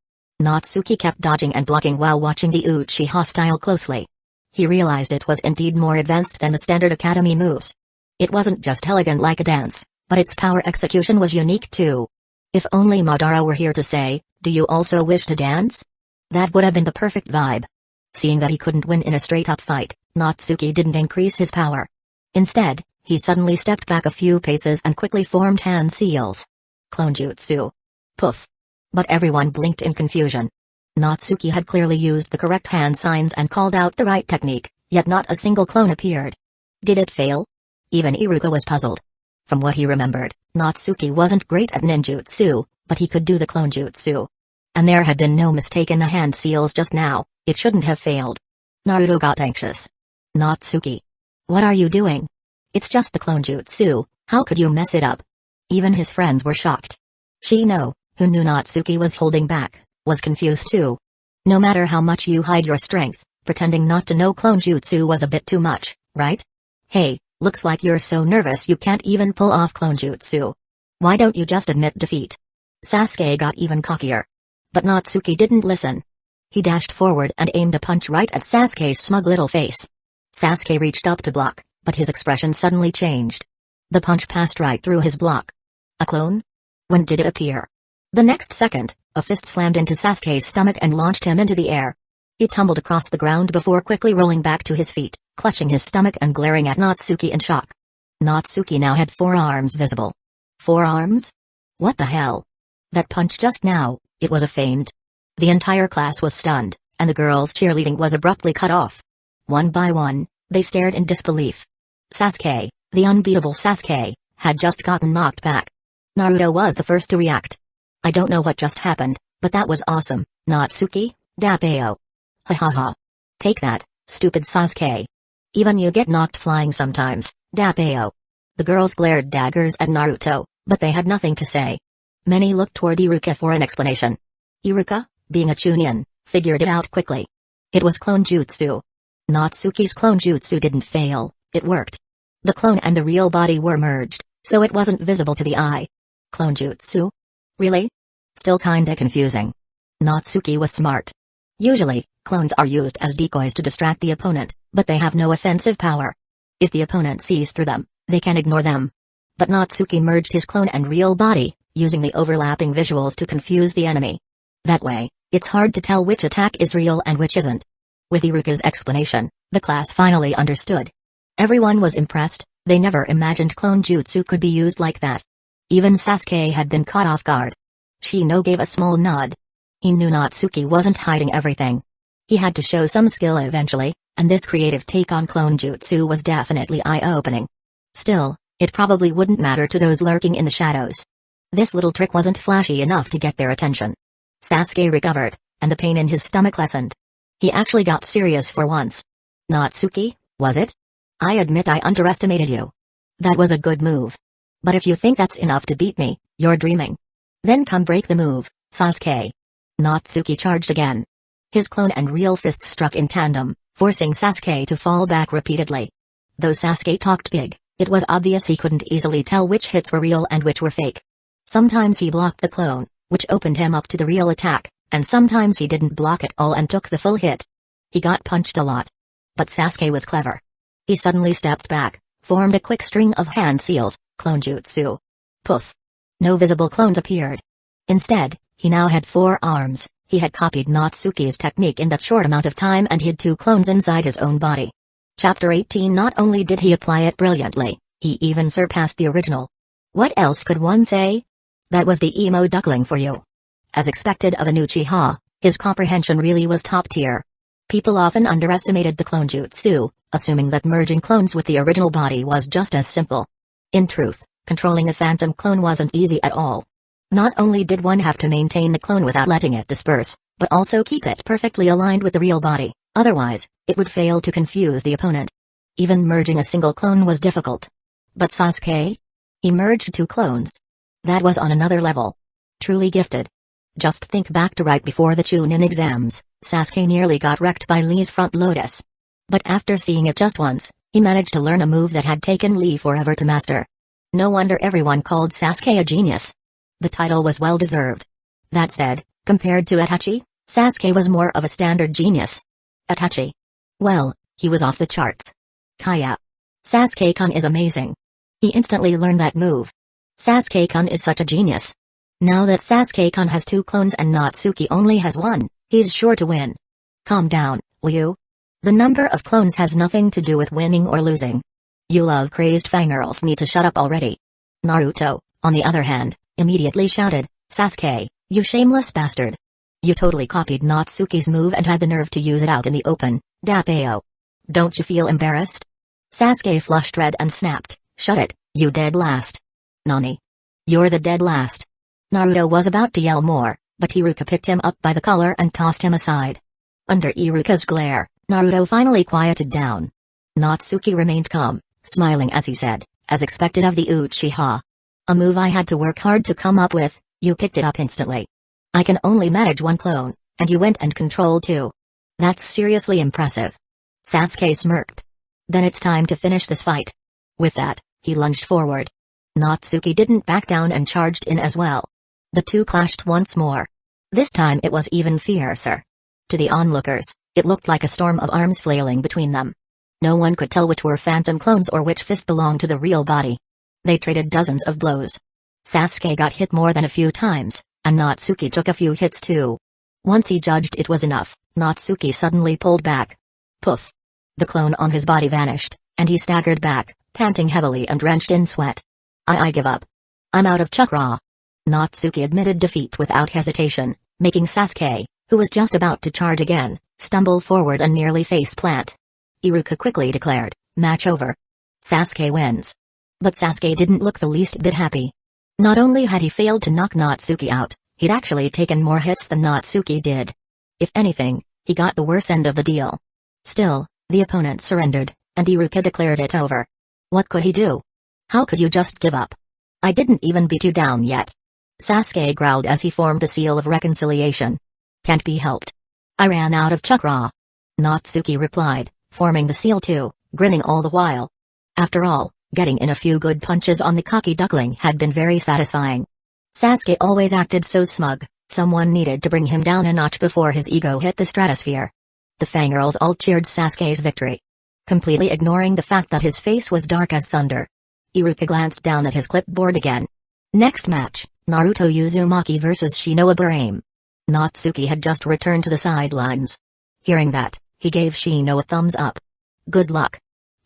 Natsuki kept dodging and blocking while watching the Uchiha style closely. He realized it was indeed more advanced than the standard academy moves. It wasn't just elegant like a dance, but its power execution was unique too. If only Madara were here to say, "Do you also wish to dance?" That would have been the perfect vibe. Seeing that he couldn't win in a straight-up fight, Natsuki didn't increase his power. Instead, he suddenly stepped back a few paces and quickly formed hand seals. Clone jutsu. Poof. But everyone blinked in confusion. Natsuki had clearly used the correct hand signs and called out the right technique, yet not a single clone appeared. Did it fail? Even Iruka was puzzled. From what he remembered, Natsuki wasn't great at ninjutsu, but he could do the clone jutsu. And there had been no mistake in the hand seals just now, it shouldn't have failed. Naruto got anxious. Natsuki. What are you doing? It's just the clone jutsu, how could you mess it up? Even his friends were shocked. Shino, who knew Natsuki was holding back, was confused too. No matter how much you hide your strength, Pretending not to know clone jutsu was a bit too much, right? Hey, looks like you're so nervous you can't even pull off clone jutsu. Why don't you just admit defeat? Sasuke got even cockier. But Natsuki didn't listen. He dashed forward and aimed a punch right at Sasuke's smug little face. Sasuke reached up to block, but his expression suddenly changed. The punch passed right through his block. A clone? When did it appear? The next second, a fist slammed into Sasuke's stomach and launched him into the air. He tumbled across the ground before quickly rolling back to his feet, clutching his stomach and glaring at Natsuki in shock. Natsuki now had 4 arms visible. 4 arms? What the hell? That punch just now, it was a feint. The entire class was stunned, and the girls' cheerleading was abruptly cut off. One by one, they stared in disbelief. Sasuke, the unbeatable Sasuke, had just gotten knocked back. Naruto was the first to react. I don't know what just happened, but that was awesome, Natsuki, Dappeo. Ha ha ha. Take that, stupid Sasuke. Even you get knocked flying sometimes, Dappeo. The girls glared daggers at Naruto, but they had nothing to say. Many looked toward Iruka for an explanation. Iruka, being a Chunin, figured it out quickly. It was clone jutsu. Natsuki's clone jutsu didn't fail, it worked. The clone and the real body were merged, so it wasn't visible to the eye. Clone jutsu? Really? Still kinda confusing. Natsuki was smart. Usually, clones are used as decoys to distract the opponent, but they have no offensive power. If the opponent sees through them, they can ignore them. But Natsuki merged his clone and real body, using the overlapping visuals to confuse the enemy. That way, it's hard to tell which attack is real and which isn't. With Iruka's explanation, the class finally understood. Everyone was impressed, they never imagined clone jutsu could be used like that. Even Sasuke had been caught off guard. Shino gave a small nod. He knew Natsuki wasn't hiding everything. He had to show some skill eventually, and this creative take on clone jutsu was definitely eye-opening. Still, it probably wouldn't matter to those lurking in the shadows. This little trick wasn't flashy enough to get their attention. Sasuke recovered, and the pain in his stomach lessened. He actually got serious for once. Natsuki, was it? I admit I underestimated you. That was a good move. But if you think that's enough to beat me, you're dreaming. Then come break the move, Sasuke. Natsuki charged again. His clone and real fists struck in tandem, forcing Sasuke to fall back repeatedly. Though Sasuke talked big, it was obvious he couldn't easily tell which hits were real and which were fake. Sometimes he blocked the clone, which opened him up to the real attack, and sometimes he didn't block at all and took the full hit. He got punched a lot. But Sasuke was clever. He suddenly stepped back, formed a quick string of hand seals, clone jutsu. Poof. No visible clones appeared. Instead, he now had 4 arms. He had copied Natsuki's technique in that short amount of time and hid 2 clones inside his own body. Chapter 18. Not only did he apply it brilliantly, he even surpassed the original. What else could one say? That was the emo duckling for you. As expected of an Uchiha, his comprehension really was top tier. People often underestimated the clone jutsu, assuming that merging clones with the original body was just as simple. In truth, controlling a phantom clone wasn't easy at all. Not only did one have to maintain the clone without letting it disperse, but also keep it perfectly aligned with the real body, otherwise, it would fail to confuse the opponent. Even merging a single clone was difficult. But Sasuke? He merged 2 clones. That was on another level. Truly gifted. Just think back to right before the Chunin exams, Sasuke nearly got wrecked by Lee's front lotus. But after seeing it just once, he managed to learn a move that had taken Lee forever to master. No wonder everyone called Sasuke a genius. The title was well deserved. That said, compared to Itachi, Sasuke was more of a standard genius. Itachi. Well, he was off the charts. Kaya. Sasuke-kun is amazing. He instantly learned that move. Sasuke-kun is such a genius. Now that Sasuke-kun has 2 clones and Natsuki only has 1, he's sure to win. Calm down, will you? The number of clones has nothing to do with winning or losing. You love-crazed fangirls need to shut up already. Naruto, on the other hand, immediately shouted, Sasuke, you shameless bastard. You totally copied Natsuki's move and had the nerve to use it out in the open, Dappeo. Don't you feel embarrassed? Sasuke flushed red and snapped, shut it, you dead last. Nani? You're the dead last. Naruto was about to yell more, but Iruka picked him up by the collar and tossed him aside. Under Iruka's glare, Naruto finally quieted down. Natsuki remained calm, smiling as he said, as expected of the Uchiha. A move I had to work hard to come up with, you picked it up instantly. I can only manage 1 clone, and you went and controlled 2. That's seriously impressive. Sasuke smirked. Then it's time to finish this fight. With that, he lunged forward. Natsuki didn't back down and charged in as well. The two clashed once more. This time it was even fiercer. To the onlookers, it looked like a storm of arms flailing between them. No one could tell which were phantom clones or which fist belonged to the real body. They traded dozens of blows. Sasuke got hit more than a few times, and Natsuki took a few hits too. Once he judged it was enough, Natsuki suddenly pulled back. Poof! The clone on his body vanished, and he staggered back, panting heavily and drenched in sweat. I give up. I'm out of chakra. Natsuki admitted defeat without hesitation, making Sasuke, who was just about to charge again, stumble forward and nearly face-plant. Iruka quickly declared, match over. Sasuke wins. But Sasuke didn't look the least bit happy. Not only had he failed to knock Natsuki out, he'd actually taken more hits than Natsuki did. If anything, he got the worse end of the deal. Still, the opponent surrendered, and Iruka declared it over. What could he do? How could you just give up? I didn't even beat you down yet. Sasuke growled as he formed the seal of reconciliation. Can't be helped. I ran out of chakra. Natsuki replied, forming the seal too, grinning all the while. After all, getting in a few good punches on the cocky duckling had been very satisfying. Sasuke always acted so smug, someone needed to bring him down a notch before his ego hit the stratosphere. The fangirls all cheered Sasuke's victory, completely ignoring the fact that his face was dark as thunder. Iruka glanced down at his clipboard again. Next match, Naruto Uzumaki vs Shino Aburame. Natsuki had just returned to the sidelines. Hearing that, he gave Shino a thumbs up. Good luck.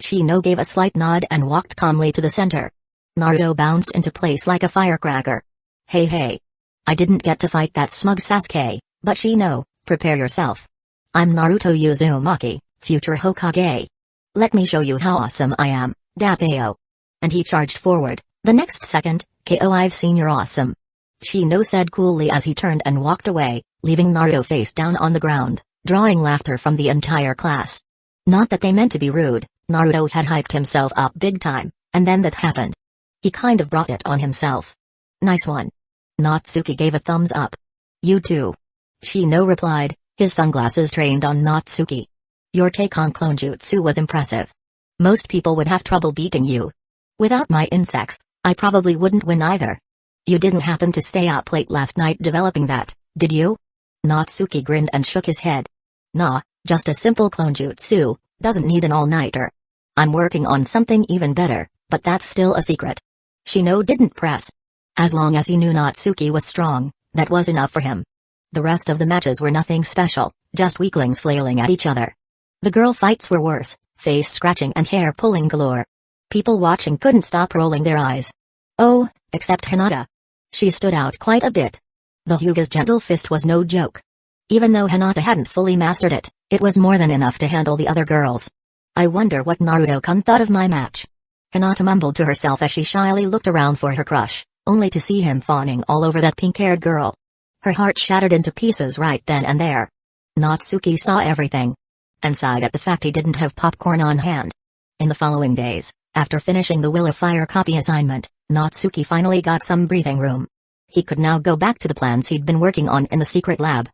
Shino gave a slight nod and walked calmly to the center. Naruto bounced into place like a firecracker. Hey. I didn't get to fight that smug Sasuke, but Shino, prepare yourself. I'm Naruto Uzumaki, future Hokage. Let me show you how awesome I am, Dappeo. And he charged forward. The next second, KO, I've seen you're awesome. Shino said coolly as he turned and walked away, leaving Naruto face down on the ground, drawing laughter from the entire class. Not that they meant to be rude, Naruto had hyped himself up big time, and then that happened. He kind of brought it on himself. Nice one. Natsuki gave a thumbs up. You too. Shino replied, his sunglasses trained on Natsuki. Your take on clone jutsu was impressive. Most people would have trouble beating you. Without my insects, I probably wouldn't win either. You didn't happen to stay up late last night developing that, did you? Natsuki grinned and shook his head. Nah, just a simple clone jutsu, doesn't need an all-nighter. I'm working on something even better, but that's still a secret. Shino didn't press. As long as he knew Natsuki was strong, that was enough for him. The rest of the matches were nothing special, just weaklings flailing at each other. The girl fights were worse, face scratching and hair pulling galore. People watching couldn't stop rolling their eyes. Oh, except Hinata. She stood out quite a bit. The Hyuga's gentle fist was no joke. Even though Hinata hadn't fully mastered it, it was more than enough to handle the other girls. I wonder what Naruto-kun thought of my match. Hinata mumbled to herself as she shyly looked around for her crush, only to see him fawning all over that pink-haired girl. Her heart shattered into pieces right then and there. Natsuki saw everything, and sighed at the fact he didn't have popcorn on hand. In the following days, after finishing the Will of Fire copy assignment, Natsuki finally got some breathing room. He could now go back to the plans he'd been working on in the secret lab.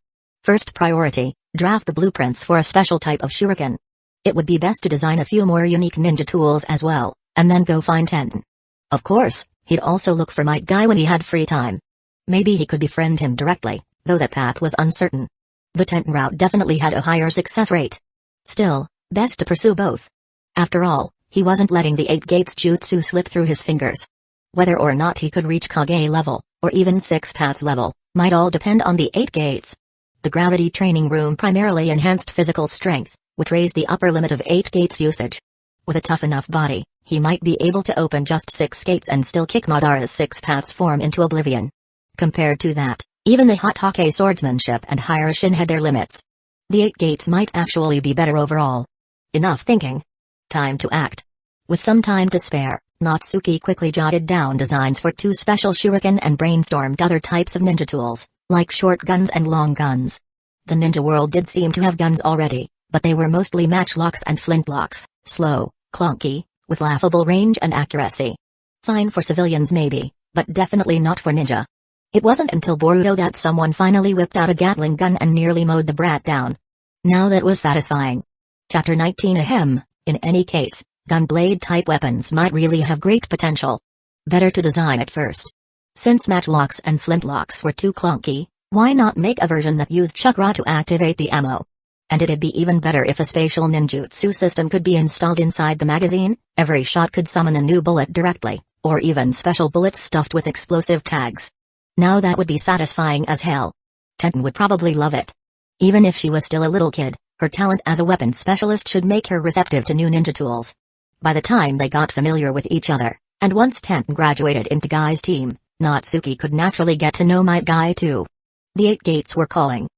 First priority, draft the blueprints for a special type of shuriken. It would be best to design a few more unique ninja tools as well, and then go find Tenten. Of course, he'd also look for Might Guy when he had free time. Maybe he could befriend him directly, though that path was uncertain. The Tenten route definitely had a higher success rate. Still, best to pursue both. After all, he wasn't letting the 8 Gates jutsu slip through his fingers. Whether or not he could reach Kage level, or even 6 Paths level, might all depend on the 8 Gates. The gravity training room primarily enhanced physical strength, which raised the upper limit of 8 Gates usage. With a tough enough body, he might be able to open just 6 gates and still kick Madara's 6 Paths form into oblivion. Compared to that, even the Hatake swordsmanship and Hyroshin had their limits. The 8 Gates might actually be better overall. Enough thinking. Time to act. With some time to spare, Natsuki quickly jotted down designs for 2 special shuriken and brainstormed other types of ninja tools, like short guns and long guns. The ninja world did seem to have guns already, but they were mostly matchlocks and flintlocks, slow, clunky, with laughable range and accuracy. Fine for civilians maybe, but definitely not for ninja. It wasn't until Boruto that someone finally whipped out a Gatling gun and nearly mowed the brat down. Now that was satisfying. Chapter 19. Ahem. In any case, gunblade-type weapons might really have great potential. Better to design it first. Since matchlocks and flintlocks were too clunky, why not make a version that used chakra to activate the ammo? And it'd be even better if a spatial ninjutsu system could be installed inside the magazine. Every shot could summon a new bullet directly, or even special bullets stuffed with explosive tags. Now that would be satisfying as hell. Tenten would probably love it. Even if she was still a little kid, her talent as a weapons specialist should make her receptive to new ninja tools. By the time they got familiar with each other, and once Tenten graduated into Guy's team, Natsuki could naturally get to know Might Guy too. The 8 gates were calling.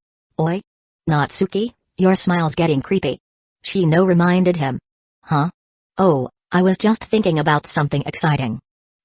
Oi? Natsuki, your smile's getting creepy. Shino reminded him. Huh? Oh, I was just thinking about something exciting.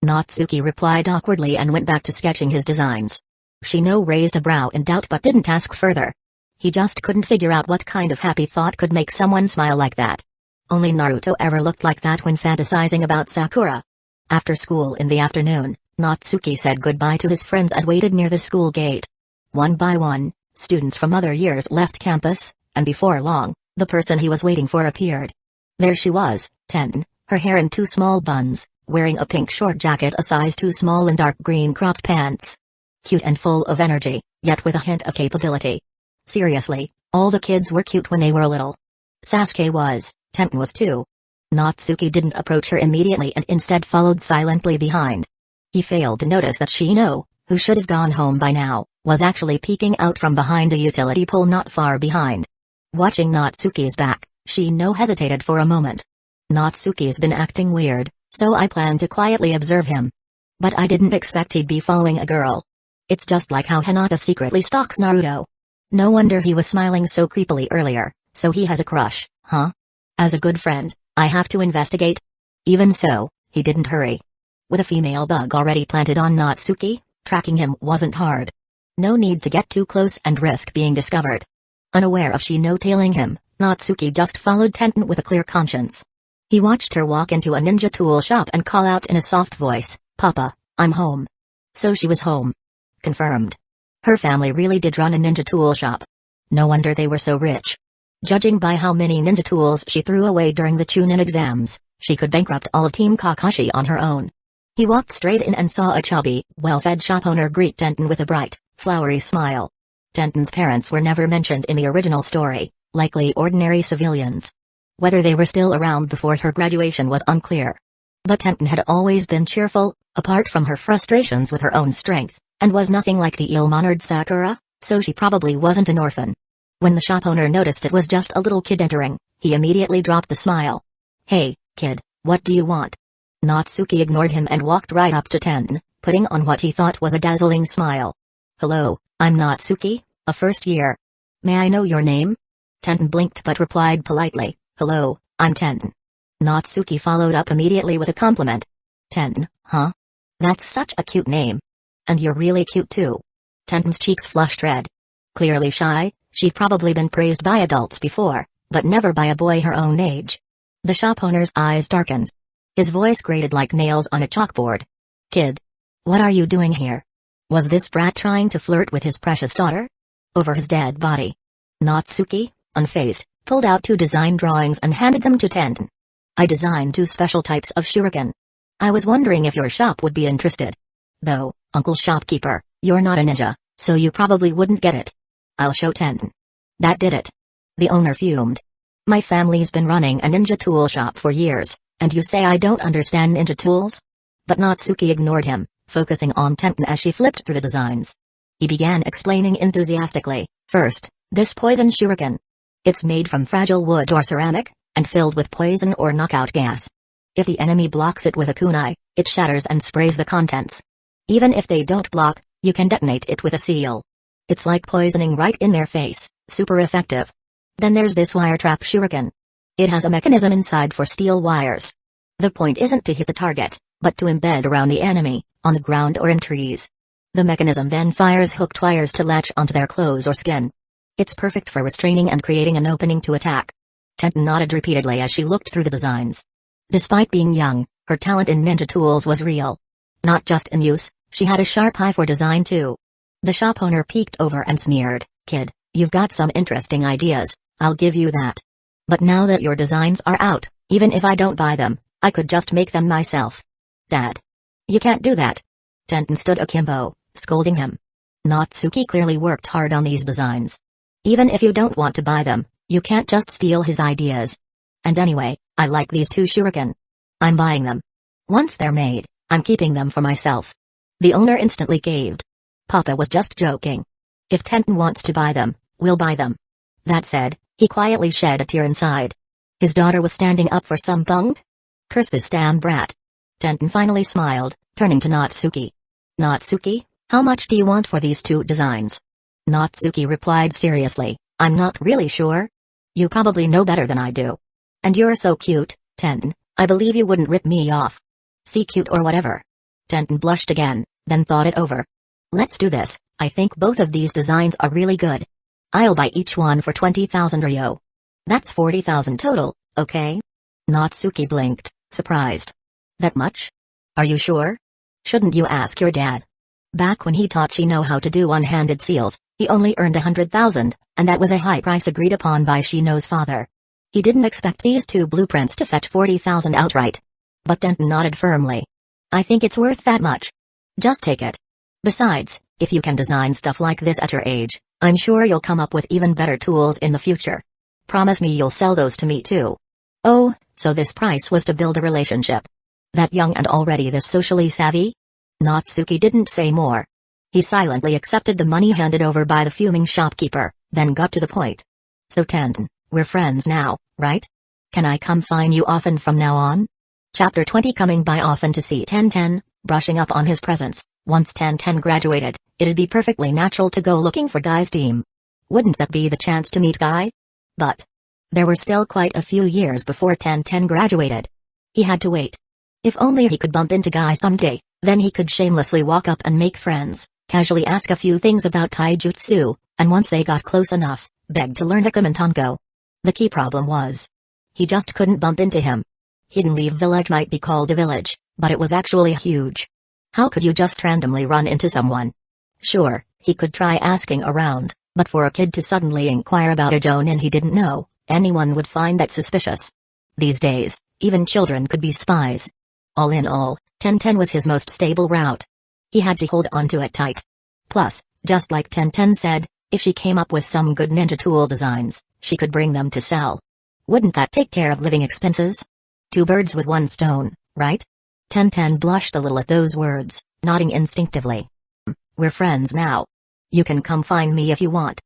Natsuki replied awkwardly and went back to sketching his designs. Shino raised a brow in doubt but didn't ask further. He just couldn't figure out what kind of happy thought could make someone smile like that. Only Naruto ever looked like that when fantasizing about Sakura. After school in the afternoon, Natsuki said goodbye to his friends and waited near the school gate. One by one, students from other years left campus, and before long, the person he was waiting for appeared. There she was, Tenten, her hair in 2 small buns, wearing a pink short jacket a size too small and dark green cropped pants. Cute and full of energy, yet with a hint of capability. Seriously, all the kids were cute when they were little. Sasuke was, Tenten was too. Natsuki didn't approach her immediately and instead followed silently behind. He failed to notice that Shino, who should have gone home by now, was actually peeking out from behind a utility pole not far behind. Watching Natsuki's back, Shino hesitated for a moment. Natsuki's been acting weird, so I planned to quietly observe him. But I didn't expect he'd be following a girl. It's just like how Hinata secretly stalks Naruto. No wonder he was smiling so creepily earlier, so he has a crush, huh? As a good friend, I have to investigate. Even so, he didn't hurry. With a female bug already planted on Natsuki, tracking him wasn't hard. No need to get too close and risk being discovered. Unaware of Shino tailing him, Natsuki just followed Tenten with a clear conscience. He watched her walk into a ninja tool shop and call out in a soft voice, "Papa, I'm home." So she was home. Confirmed. Her family really did run a ninja tool shop. No wonder they were so rich. Judging by how many ninja tools she threw away during the Chunin exams, she could bankrupt all of Team Kakashi on her own. He walked straight in and saw a chubby, well-fed shop owner greet Tenten with a bright, flowery smile. Tenten's parents were never mentioned in the original story, likely ordinary civilians. Whether they were still around before her graduation was unclear. But Tenten had always been cheerful, apart from her frustrations with her own strength, and was nothing like the ill-mannered Sakura, so she probably wasn't an orphan. When the shop owner noticed it was just a little kid entering, he immediately dropped the smile. "Hey, kid, what do you want?" Natsuki ignored him and walked right up to Tenten, putting on what he thought was a dazzling smile. "Hello, I'm Natsuki, a first year. May I know your name?" Tenten blinked but replied politely, "Hello, I'm Tenten." Natsuki followed up immediately with a compliment. "Tenten, huh? That's such a cute name. And you're really cute too." Tenten's cheeks flushed red. Clearly shy, she'd probably been praised by adults before, but never by a boy her own age. The shop owner's eyes darkened. His voice grated like nails on a chalkboard. "Kid, what are you doing here? Was this brat trying to flirt with his precious daughter?" Over his dead body, Natsuki, unfazed, pulled out 2 design drawings and handed them to Tenten. "I designed 2 special types of shuriken. I was wondering if your shop would be interested. Though, Uncle Shopkeeper, you're not a ninja, so you probably wouldn't get it. I'll show Tenten." That did it. The owner fumed. "My family's been running a ninja tool shop for years, and you say I don't understand ninja tools?" But Natsuki ignored him, focusing on Tenten as she flipped through the designs. He began explaining enthusiastically, "First, this poison shuriken. It's made from fragile wood or ceramic, and filled with poison or knockout gas. If the enemy blocks it with a kunai, it shatters and sprays the contents. Even if they don't block, you can detonate it with a seal. It's like poisoning right in their face, super effective. Then there's this wire trap shuriken. It has a mechanism inside for steel wires. The point isn't to hit the target, but to embed around the enemy, on the ground or in trees. The mechanism then fires hooked wires to latch onto their clothes or skin. It's perfect for restraining and creating an opening to attack." Tenten nodded repeatedly as she looked through the designs. Despite being young, her talent in ninja tools was real. Not just in use, she had a sharp eye for design too. The shop owner peeked over and sneered, "Kid, you've got some interesting ideas, I'll give you that. But now that your designs are out, even if I don't buy them, I could just make them myself. Dad. You can't do that. Tenten stood akimbo, scolding him. Natsuki clearly worked hard on these designs. Even if you don't want to buy them, you can't just steal his ideas. And anyway, I like these two shuriken. I'm buying them. Once they're made, I'm keeping them for myself. The owner instantly caved. Papa was just joking. If Tenten wants to buy them, we'll buy them. That said, he quietly shed a tear inside. His daughter was standing up for some punk? Curse this damn brat. Tenten finally smiled, turning to Natsuki. Natsuki, how much do you want for these two designs? Natsuki replied seriously, I'm not really sure. You probably know better than I do. And you're so cute, Tenten, I believe you wouldn't rip me off. See cute or whatever. Tenten blushed again, then thought it over. Let's do this, I think both of these designs are really good. I'll buy each one for 20,000 ryo. That's 40,000 total, okay? Natsuki blinked, surprised. That much? Are you sure? Shouldn't you ask your dad? Back when he taught Shino how to do one-handed seals, he only earned 100,000, and that was a high price agreed upon by Shino's father. He didn't expect these two blueprints to fetch 40,000 outright. But Tenten nodded firmly. I think it's worth that much. Just take it. Besides, if you can design stuff like this at your age, I'm sure you'll come up with even better tools in the future. Promise me you'll sell those to me too. Oh, so this price was to build a relationship. That young and already this socially savvy? Natsuki didn't say more. He silently accepted the money handed over by the fuming shopkeeper, then got to the point. So Tenten, we're friends now, right? Can I come find you often from now on? Chapter 20 Coming by often to see Tenten, brushing up on his presence. Once Tenten graduated, it'd be perfectly natural to go looking for Guy's team. Wouldn't that be the chance to meet Guy? But there were still quite a few years before Tenten graduated. He had to wait. If only he could bump into Guy someday, then he could shamelessly walk up and make friends, casually ask a few things about taijutsu, and once they got close enough, beg to learn Hikam and Tanko. The key problem was, he just couldn't bump into him. Hidden Leaf Village might be called a village, but it was actually huge. How could you just randomly run into someone? Sure, he could try asking around, but for a kid to suddenly inquire about a jonin he didn't know, anyone would find that suspicious. These days, even children could be spies. All in all, Tenten was his most stable route. He had to hold on to it tight. Plus, just like Tenten said, if she came up with some good ninja tool designs, she could bring them to sell. Wouldn't that take care of living expenses? Two birds with one stone, right? Tenten blushed a little at those words, nodding instinctively. We're friends now. You can come find me if you want.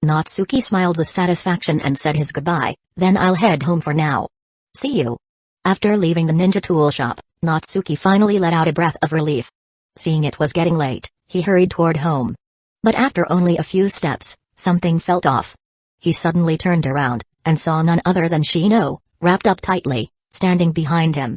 Natsuki smiled with satisfaction and said his goodbye, then I'll head home for now. See you. After leaving the ninja tool shop, Natsuki finally let out a breath of relief. Seeing it was getting late, he hurried toward home. But after only a few steps, something felt off. He suddenly turned around, and saw none other than Shino, wrapped up tightly, standing behind him.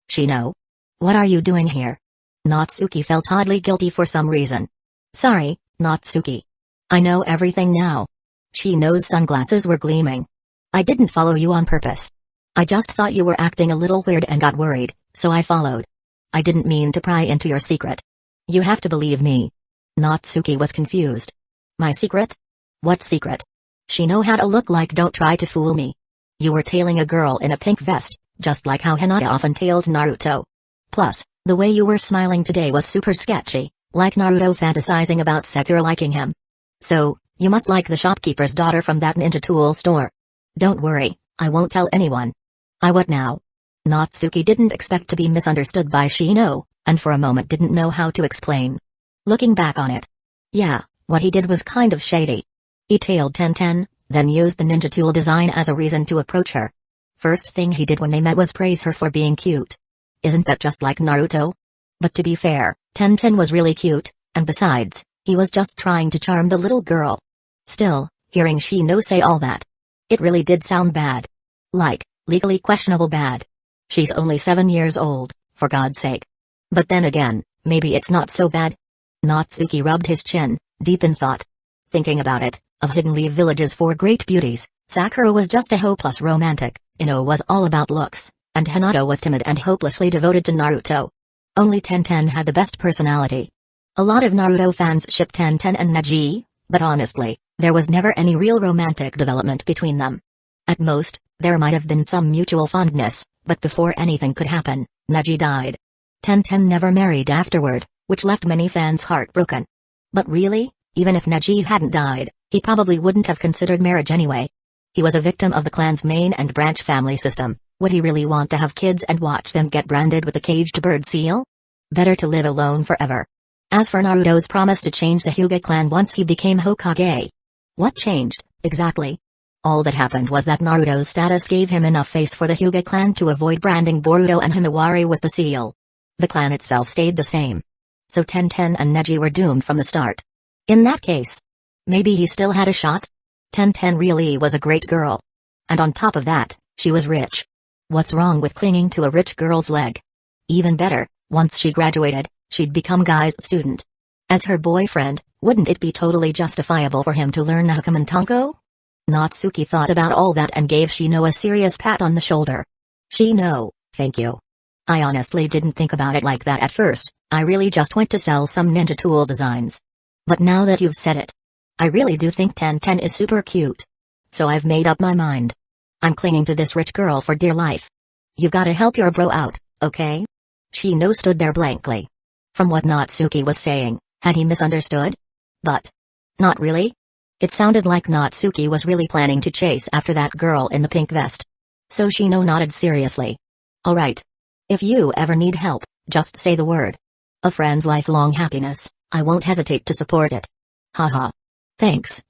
Shino? What are you doing here? Natsuki felt oddly guilty for some reason. Sorry, Natsuki. I know everything now. Shino's sunglasses were gleaming. I didn't follow you on purpose. I just thought you were acting a little weird and got worried, so I followed. I didn't mean to pry into your secret. You have to believe me. Natsuki was confused. My secret? What secret? Shino had a look like don't try to fool me. You were tailing a girl in a pink vest, just like how Hinata often tails Naruto. Plus, the way you were smiling today was super sketchy, like Naruto fantasizing about Sekiro liking him. So, you must like the shopkeeper's daughter from that ninja tool store. Don't worry, I won't tell anyone. What now? Natsuki didn't expect to be misunderstood by Shino, and for a moment didn't know how to explain. Looking back on it. Yeah, what he did was kind of shady. He tailed Tenten, then used the ninja tool design as a reason to approach her. First thing he did when they met was praise her for being cute. Isn't that just like Naruto? But to be fair, Tenten was really cute, and besides, he was just trying to charm the little girl. Still, hearing Shino say all that, it really did sound bad. Like, legally questionable bad. She's only 7 years old, for God's sake. But then again, maybe it's not so bad. Natsuki rubbed his chin, deep in thought. Thinking about it, of Hidden Leaf Village's 4 great beauties, Sakura was just a hopeless romantic, Ino was all about looks, and Hinata was timid and hopelessly devoted to Naruto. Only Tenten had the best personality. A lot of Naruto fans ship Tenten and Neji, but honestly, There was never any real romantic development between them. At most, there might have been some mutual fondness, but before anything could happen, Neji died. Tenten never married afterward, which left many fans heartbroken. But really, even if Neji hadn't died, he probably wouldn't have considered marriage anyway. He was a victim of the clan's main and branch family system. Would he really want to have kids and watch them get branded with the caged bird seal? Better to live alone forever. As for Naruto's promise to change the Hyuga clan once he became Hokage. What changed, exactly? All that happened was that Naruto's status gave him enough face for the Hyuga clan to avoid branding Boruto and Himawari with the seal. The clan itself stayed the same. So Tenten and Neji were doomed from the start. In that case, maybe he still had a shot? Tenten really was a great girl. And on top of that, she was rich. What's wrong with clinging to a rich girl's leg? Even better, once she graduated, she'd become Guy's student. As her boyfriend, wouldn't it be totally justifiable for him to learn the Hakamantanko? Natsuki thought about all that and gave Shino a serious pat on the shoulder. Shino, thank you. I honestly didn't think about it like that at first, I really just went to sell some ninja tool designs. But now that you've said it, I really do think Tenten is super cute. So I've made up my mind. I'm clinging to this rich girl for dear life. You've gotta help your bro out, okay? Shino stood there blankly. From what Natsuki was saying, had he misunderstood? But not really. It sounded like Natsuki was really planning to chase after that girl in the pink vest. So Shino nodded seriously. Alright. If you ever need help, just say the word. A friend's lifelong happiness, I won't hesitate to support it. Haha. Thanks.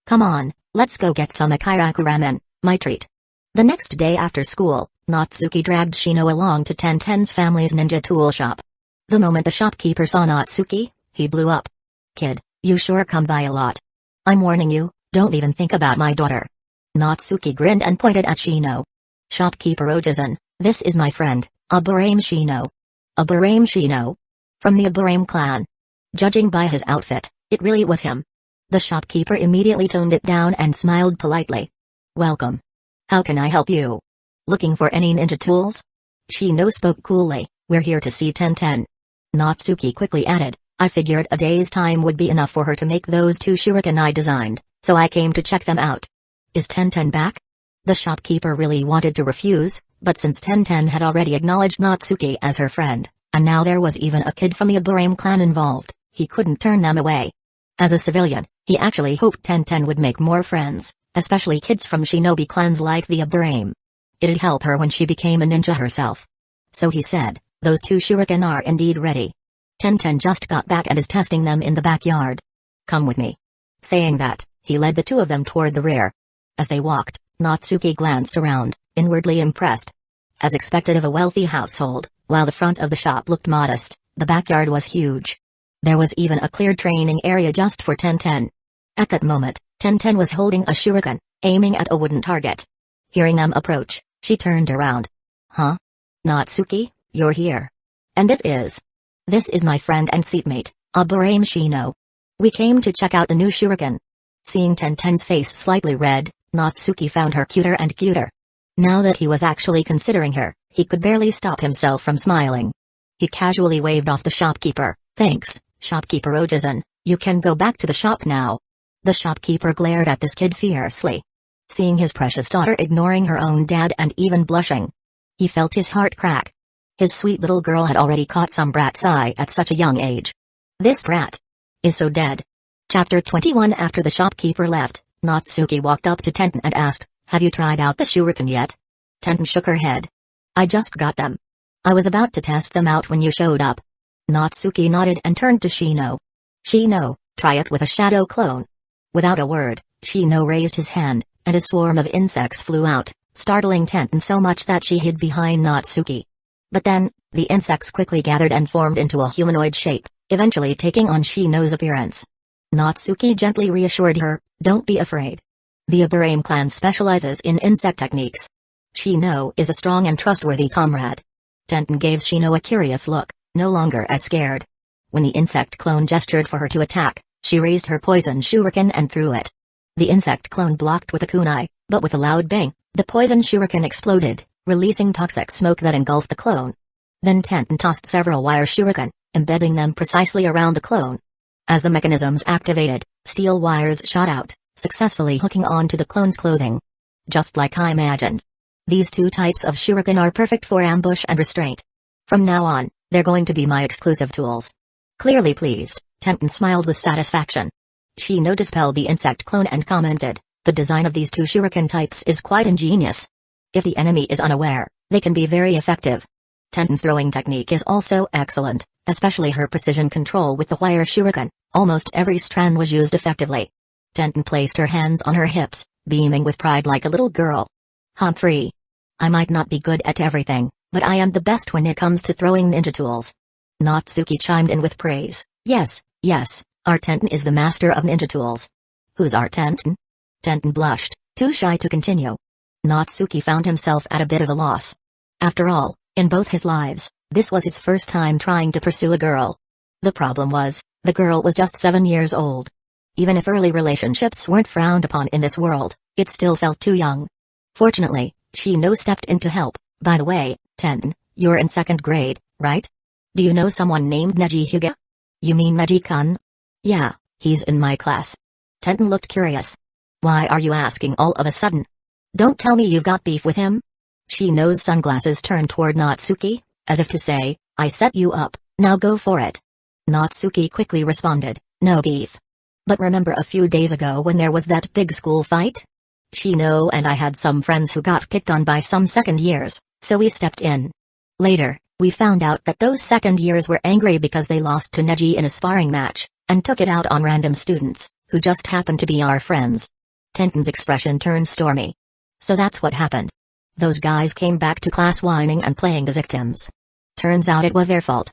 Come on, let's go get some Akiraku ramen, my treat. The next day after school, Natsuki dragged Shino along to Tenten's family's ninja tool shop. The moment the shopkeeper saw Natsuki, he blew up. Kid, you sure come by a lot. I'm warning you, don't even think about my daughter. Natsuki grinned and pointed at Shino. Shopkeeper Ojizan, this is my friend, Aburame Shino. Aburame Shino? From the Aburame clan. Judging by his outfit, it really was him. The shopkeeper immediately toned it down and smiled politely. Welcome. How can I help you? Looking for any ninja tools? Shino spoke coolly, we're here to see Tenten. Natsuki quickly added, I figured a day's time would be enough for her to make those 2 shuriken I designed, so I came to check them out. Is Tenten back? The shopkeeper really wanted to refuse, but since Tenten had already acknowledged Natsuki as her friend, and now there was even a kid from the Aburame clan involved, he couldn't turn them away. As a civilian, he actually hoped Tenten would make more friends, especially kids from shinobi clans like the Aburame. It'd help her when she became a ninja herself. So he said, those 2 shuriken are indeed ready. Tenten just got back and is testing them in the backyard. Come with me. Saying that, he led the 2 of them toward the rear. As they walked, Natsuki glanced around, inwardly impressed. As expected of a wealthy household, while the front of the shop looked modest, the backyard was huge. There was even a cleared training area just for Tenten. At that moment, Tenten was holding a shuriken, aiming at a wooden target. Hearing them approach, she turned around. Huh? Natsuki, you're here. And this is my friend and seatmate, Aburame Shino. We came to check out the new shuriken. Seeing Tenten's face slightly red, Natsuki found her cuter and cuter. Now that he was actually considering her, he could barely stop himself from smiling. He casually waved off the shopkeeper. Thanks, shopkeeper Ojizan, you can go back to the shop now. The shopkeeper glared at this kid fiercely. Seeing his precious daughter ignoring her own dad and even blushing, he felt his heart crack. His sweet little girl had already caught some brat's eye at such a young age. This brat is so dead. Chapter 21. After the shopkeeper left, Natsuki walked up to Tenten and asked, have you tried out the shuriken yet? Tenten shook her head. I just got them. I was about to test them out when you showed up. Natsuki nodded and turned to Shino. Shino, try it with a shadow clone. Without a word, Shino raised his hand, and a swarm of insects flew out, startling Tenten so much that she hid behind Natsuki. But then, the insects quickly gathered and formed into a humanoid shape, eventually taking on Shino's appearance. Natsuki gently reassured her, don't be afraid. The Aburame clan specializes in insect techniques. Shino is a strong and trustworthy comrade. Tenten gave Shino a curious look, no longer as scared. When the insect clone gestured for her to attack, she raised her poison shuriken and threw it. The insect clone blocked with a kunai, but with a loud bang, the poison shuriken exploded, releasing toxic smoke that engulfed the clone. Then Tenten tossed several wire shuriken, embedding them precisely around the clone. As the mechanisms activated, steel wires shot out, successfully hooking onto the clone's clothing. Just like I imagined. These two types of shuriken are perfect for ambush and restraint. From now on, they're going to be my exclusive tools. Clearly pleased, Tenten smiled with satisfaction. She dispelled the insect clone and commented, the design of these two shuriken types is quite ingenious. If the enemy is unaware, they can be very effective. Tenten's throwing technique is also excellent, especially her precision control with the wire shuriken. Almost every strand was used effectively. Tenten placed her hands on her hips, beaming with pride like a little girl. Humphrey. I might not be good at everything, but I am the best when it comes to throwing ninja tools. Natsuki chimed in with praise. Yes, our Tenten is the master of ninja tools. Who's our Tenten? Tenten blushed, too shy to continue. Natsuki found himself at a bit of a loss. After all, in both his lives, this was his first time trying to pursue a girl. The problem was, the girl was just 7 years old. Even if early relationships weren't frowned upon in this world, it still felt too young. Fortunately, Shino stepped in to help. By the way, Tenten, you're in 2nd grade, right? Do you know someone named Neji Hyuga? You mean Neji-kun? Yeah, he's in my class. Tenten looked curious. Why are you asking all of a sudden? Don't tell me you've got beef with him? Shino's sunglasses turned toward Natsuki, as if to say, I set you up, now go for it. Natsuki quickly responded, no beef. But remember a few days ago when there was that big school fight? Shino and I had some friends who got picked on by some second years, so we stepped in. Later, we found out that those second years were angry because they lost to Neji in a sparring match, and took it out on random students, who just happened to be our friends. Tenten's expression turned stormy. So that's what happened. Those guys came back to class whining and playing the victims. Turns out it was their fault.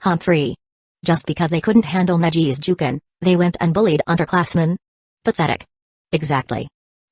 Humphrey. Just because they couldn't handle Neji's juken, they went and bullied underclassmen? Pathetic. Exactly.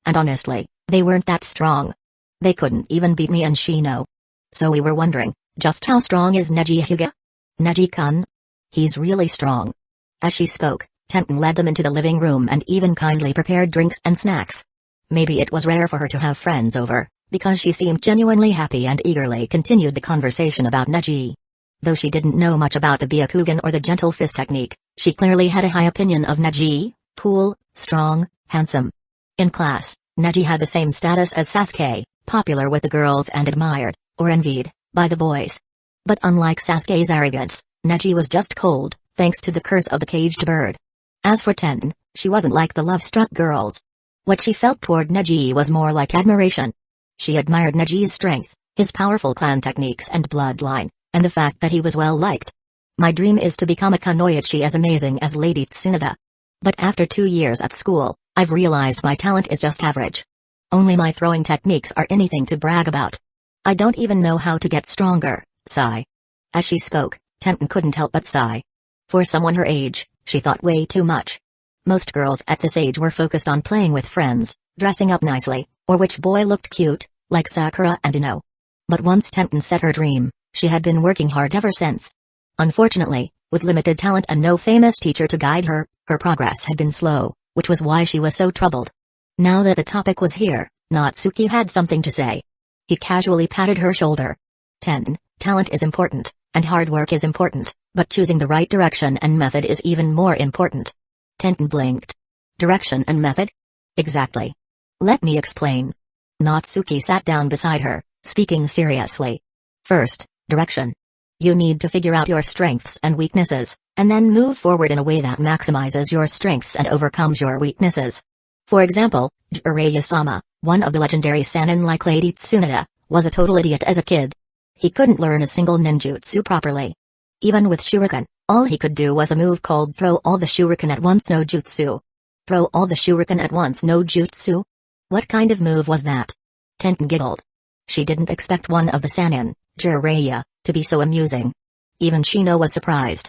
And honestly, they weren't that strong. They couldn't even beat me and Shino. So we were wondering, just how strong is Neji Hyuga? Neji-kun? He's really strong. As she spoke, Tenten led them into the living room and even kindly prepared drinks and snacks. Maybe it was rare for her to have friends over, because she seemed genuinely happy and eagerly continued the conversation about Neji. Though she didn't know much about the Byakugan or the gentle fist technique, she clearly had a high opinion of Neji, cool, strong, handsome. In class, Neji had the same status as Sasuke, popular with the girls and admired, or envied, by the boys. But unlike Sasuke's arrogance, Neji was just cold, thanks to the curse of the caged bird. As for Tenten, she wasn't like the love-struck girls. What she felt toward Neji was more like admiration. She admired Neji's strength, his powerful clan techniques and bloodline, and the fact that he was well-liked. My dream is to become a kunoichi as amazing as Lady Tsunade. But after 2 years at school, I've realized my talent is just average. Only my throwing techniques are anything to brag about. I don't even know how to get stronger, sigh. As she spoke, Tenten couldn't help but sigh. For someone her age, she thought way too much. Most girls at this age were focused on playing with friends, dressing up nicely, or which boy looked cute, like Sakura and Ino. But once Tenten set her dream, she had been working hard ever since. Unfortunately, with limited talent and no famous teacher to guide her, her progress had been slow, which was why she was so troubled. Now that the topic was here, Natsuki had something to say. He casually patted her shoulder. Tenten, talent is important, and hard work is important, but choosing the right direction and method is even more important. Tenten blinked. Direction and method? Exactly. Let me explain. Natsuki sat down beside her, speaking seriously. First, direction. You need to figure out your strengths and weaknesses, and then move forward in a way that maximizes your strengths and overcomes your weaknesses. For example, Jiraiya-sama, one of the legendary Sannin like Lady Tsunade, was a total idiot as a kid. He couldn't learn a single ninjutsu properly. Even with shuriken, all he could do was a move called throw all the shuriken at once no jutsu. Throw all the shuriken at once no jutsu? What kind of move was that? Tenten giggled. She didn't expect one of the Sannin, Jiraiya, to be so amusing. Even Shino was surprised.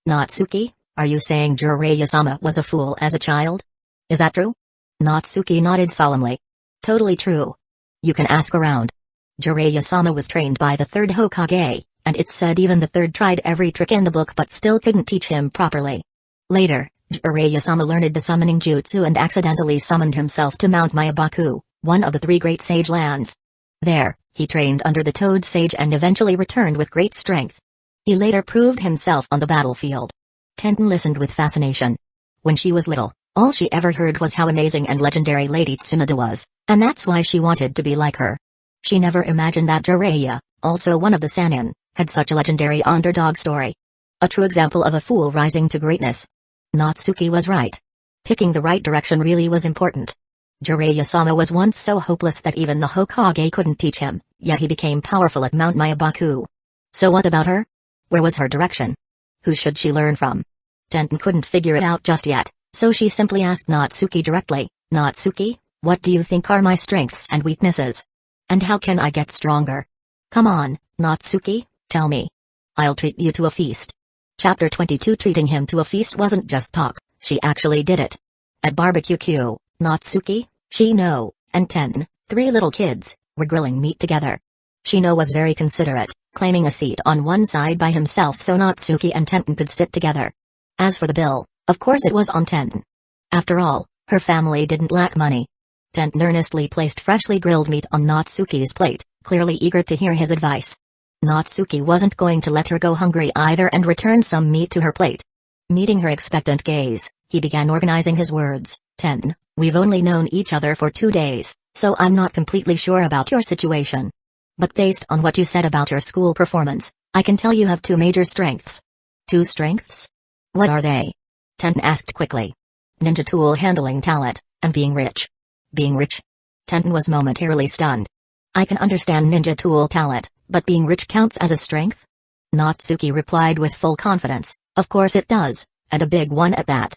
Natsuki, are you saying Jiraiya-sama was a fool as a child? Is that true? Natsuki nodded solemnly. Totally true. You can ask around. Jiraiya-sama was trained by the 3rd Hokage, and it's said even the 3rd tried every trick in the book but still couldn't teach him properly. Later, Jiraiya-sama learned the summoning jutsu and accidentally summoned himself to Mount Mayabaku, one of the 3 great sage lands. There, he trained under the Toad Sage and eventually returned with great strength. He later proved himself on the battlefield. Tenten listened with fascination. When she was little, All she ever heard was how amazing and legendary Lady Tsunade was, and that's why she wanted to be like her. She never imagined that Jiraiya, also one of the Sannin, had such a legendary underdog story. A true example of a fool rising to greatness. Natsuki was right. Picking the right direction really was important. Jiraiya-sama was once so hopeless that even the Hokage couldn't teach him, yet he became powerful at Mount Myabaku. So what about her? Where was her direction? Who should she learn from? Tenten couldn't figure it out just yet, so she simply asked Natsuki directly, "Natsuki, what do you think are my strengths and weaknesses? And how can I get stronger? Come on, Natsuki, tell me. I'll treat you to a feast." Chapter 22. Treating him to a feast wasn't just talk, she actually did it. At Barbecue Q, Natsuki, Shino, and Tenten, 3 little kids, were grilling meat together. Shino was very considerate, claiming a seat on one side by himself so Natsuki and Tenten could sit together. As for the bill, of course it was on Tenten. After all, her family didn't lack money. Tenten earnestly placed freshly grilled meat on Natsuki's plate, clearly eager to hear his advice. Natsuki wasn't going to let her go hungry either and returned some meat to her plate. Meeting her expectant gaze, he began organizing his words. "Tenten, we've only known each other for 2 days, so I'm not completely sure about your situation. But based on what you said about your school performance, I can tell you have 2 major strengths." "2 strengths? What are they?" Tenten asked quickly. "Ninja tool handling talent, and being rich." "Being rich?" Tenten was momentarily stunned. "I can understand ninja tool talent, but being rich counts as a strength?" Natsuki replied with full confidence, "Of course it does, and a big one at that.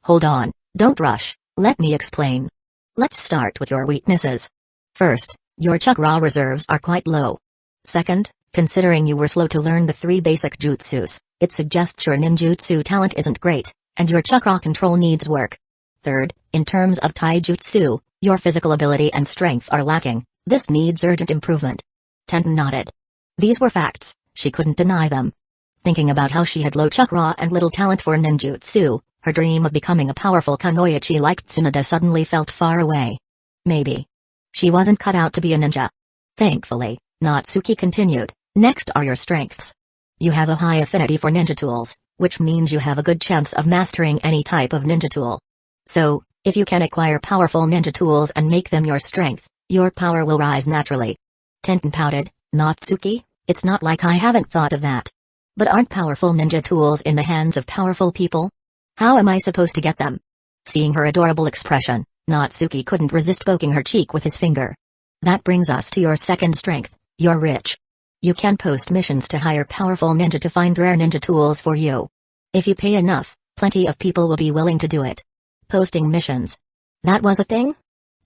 Hold on, don't rush, let me explain. Let's start with your weaknesses. First, your chakra reserves are quite low. Second, considering you were slow to learn the 3 basic jutsus, it suggests your ninjutsu talent isn't great, and your chakra control needs work. Third, in terms of taijutsu, your physical ability and strength are lacking, this needs urgent improvement." Tenten nodded. These were facts, she couldn't deny them. Thinking about how she had low chakra and little talent for ninjutsu, her dream of becoming a powerful kunoichi like Tsunade suddenly felt far away. Maybe she wasn't cut out to be a ninja. Thankfully, Natsuki continued, "Next are your strengths. You have a high affinity for ninja tools, which means you have a good chance of mastering any type of ninja tool. So, if you can acquire powerful ninja tools and make them your strength, your power will rise naturally." Tenten pouted, "Natsuki, it's not like I haven't thought of that. But aren't powerful ninja tools in the hands of powerful people? How am I supposed to get them?" Seeing her adorable expression, Natsuki couldn't resist poking her cheek with his finger. "That brings us to your second strength, you're rich. You can post missions to hire powerful ninja to find rare ninja tools for you. If you pay enough, plenty of people will be willing to do it." Posting missions. That was a thing?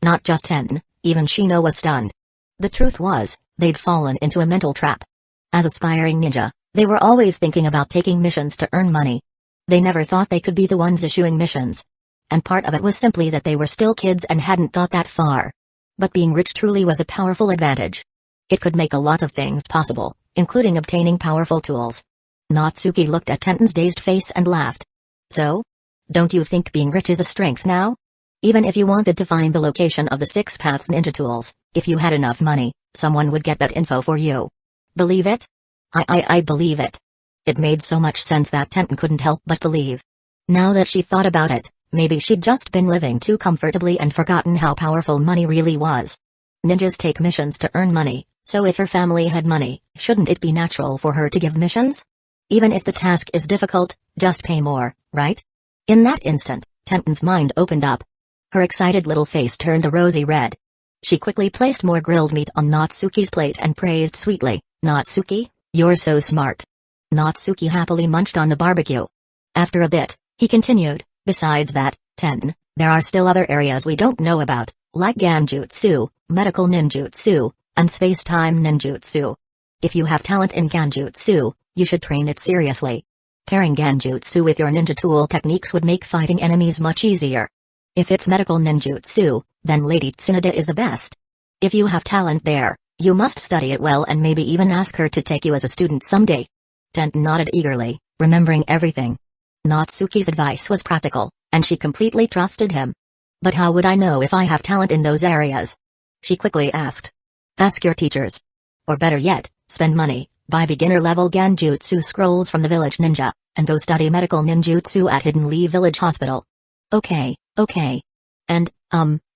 Not just Tenten, even Shino was stunned. The truth was, they'd fallen into a mental trap. As aspiring ninja, they were always thinking about taking missions to earn money. They never thought they could be the ones issuing missions. And part of it was simply that they were still kids and hadn't thought that far. But being rich truly was a powerful advantage. It could make a lot of things possible, including obtaining powerful tools. Natsuki looked at Tenten's dazed face and laughed. "So? Don't you think being rich is a strength now? Even if you wanted to find the location of the 6 paths ninja tools, if you had enough money, someone would get that info for you. Believe it?" I believe it." It made so much sense that Tenten couldn't help but believe. Now that she thought about it, maybe she'd just been living too comfortably and forgotten how powerful money really was. Ninjas take missions to earn money, so if her family had money, shouldn't it be natural for her to give missions? Even if the task is difficult, just pay more, right? In that instant, Tenten's mind opened up. Her excited little face turned a rosy red. She quickly placed more grilled meat on Natsuki's plate and praised sweetly, "Natsuki, you're so smart." Natsuki happily munched on the barbecue. After a bit, he continued, "Besides that, Tenten, there are still other areas we don't know about, like Ganjutsu, medical ninjutsu, and space-time ninjutsu. If you have talent in Ganjutsu, you should train it seriously. Pairing Ganjutsu with your ninja tool techniques would make fighting enemies much easier. If it's medical ninjutsu, then Lady Tsunade is the best. If you have talent there, you must study it well and maybe even ask her to take you as a student someday." Tenten nodded eagerly, remembering everything. Natsuki's advice was practical, and she completely trusted him. "But how would I know if I have talent in those areas?" she quickly asked. "Ask your teachers. Or better yet, spend money, buy beginner-level Ganjutsu scrolls from the village ninja, and go study medical ninjutsu at Hidden Lee Village Hospital." Okay, Okay. And,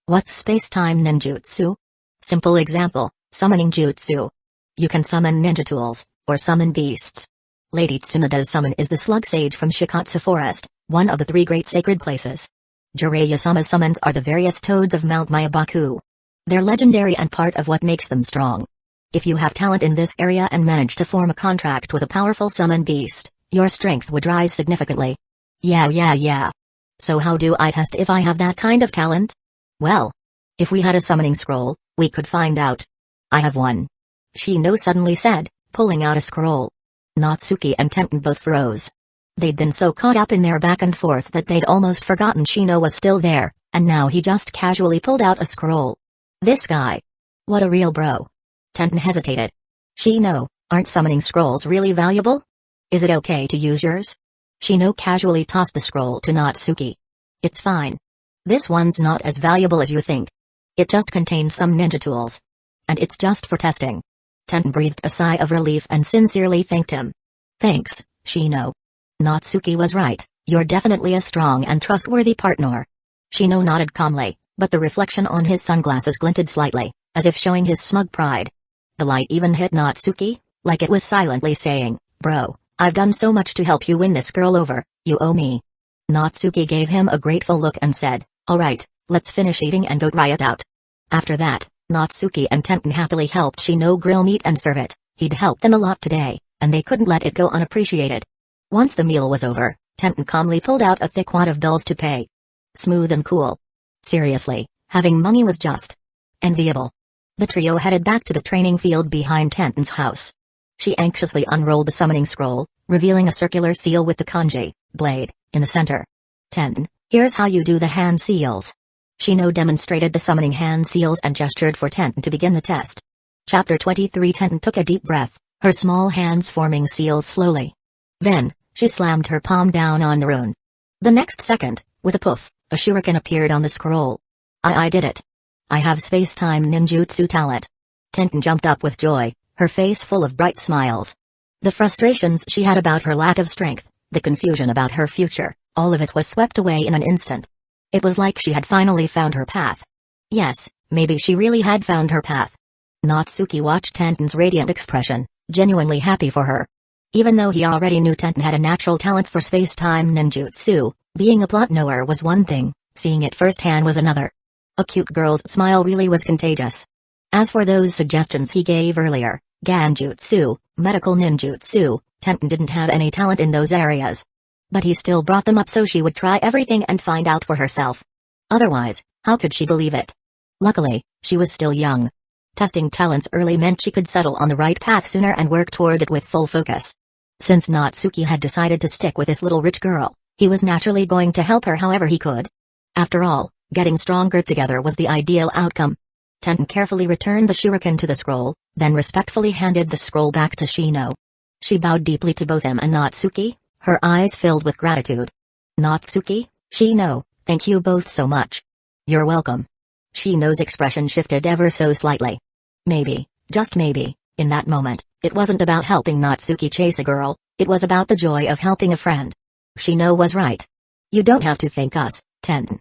what's space-time ninjutsu? Simple example, summoning jutsu. You can summon ninja tools, or summon beasts. Lady Tsunada's summon is the slug sage from Shikatsu Forest, one of the 3 great sacred places. Jiraiya-sama's summons are the various toads of Mount Mayabaku. They're legendary and part of what makes them strong. If you have talent in this area and manage to form a contract with a powerful summon beast, your strength would rise significantly. Yeah. So how do I test if I have that kind of talent? Well, if we had a summoning scroll, we could find out. I have one. Shino suddenly said, pulling out a scroll. Natsuki and Tenten both froze. They'd been so caught up in their back and forth that they'd almost forgotten Shino was still there, and now he just casually pulled out a scroll. This guy. What a real bro. Tenten hesitated. Shino, aren't summoning scrolls really valuable? Is it okay to use yours? Shino casually tossed the scroll to Natsuki. It's fine. This one's not as valuable as you think. It just contains some ninja tools. And it's just for testing. Tenten breathed a sigh of relief and sincerely thanked him. Thanks, Shino. Natsuki was right, you're definitely a strong and trustworthy partner. Shino nodded calmly, but the reflection on his sunglasses glinted slightly, as if showing his smug pride. The light even hit Natsuki, like it was silently saying, Bro, I've done so much to help you win this girl over, you owe me. Natsuki gave him a grateful look and said, Alright, let's finish eating and go try it out. After that, Natsuki and Tenten happily helped Shino grill meat and serve it. He'd helped them a lot today, and they couldn't let it go unappreciated. Once the meal was over, Tenten calmly pulled out a thick wad of bills to pay. Smooth and cool. Seriously, having money was just enviable. The trio headed back to the training field behind Tenten's house. She anxiously unrolled the summoning scroll, revealing a circular seal with the kanji, blade, in the center. Tenten, here's how you do the hand seals. Shino demonstrated the summoning hand seals and gestured for Tenten to begin the test. Chapter 23. Tenten took a deep breath, her small hands forming seals slowly. Then, she slammed her palm down on the rune. The next second, with a poof, a shuriken appeared on the scroll. I did it. I have space-time ninjutsu talent. Tenten jumped up with joy, her face full of bright smiles. The frustrations she had about her lack of strength, the confusion about her future, all of it was swept away in an instant. It was like she had finally found her path. Yes, maybe she really had found her path. Natsuki watched Tenten's radiant expression, genuinely happy for her. Even though he already knew Tenten had a natural talent for space-time ninjutsu, being a plot knower was one thing, seeing it firsthand was another. A cute girl's smile really was contagious. As for those suggestions he gave earlier, Ganjutsu, medical ninjutsu, Tenten didn't have any talent in those areas. But he still brought them up so she would try everything and find out for herself. Otherwise, how could she believe it? Luckily, she was still young. Testing talents early meant she could settle on the right path sooner and work toward it with full focus. Since Natsuki had decided to stick with this little rich girl, he was naturally going to help her however he could. After all, getting stronger together was the ideal outcome. Tenten carefully returned the shuriken to the scroll, then respectfully handed the scroll back to Shino. She bowed deeply to both him and Natsuki, her eyes filled with gratitude. Natsuki, Shino, thank you both so much. You're welcome. Shino's expression shifted ever so slightly. Maybe, just maybe, in that moment, it wasn't about helping Natsuki chase a girl, it was about the joy of helping a friend. Shino was right. You don't have to thank us, Tenten.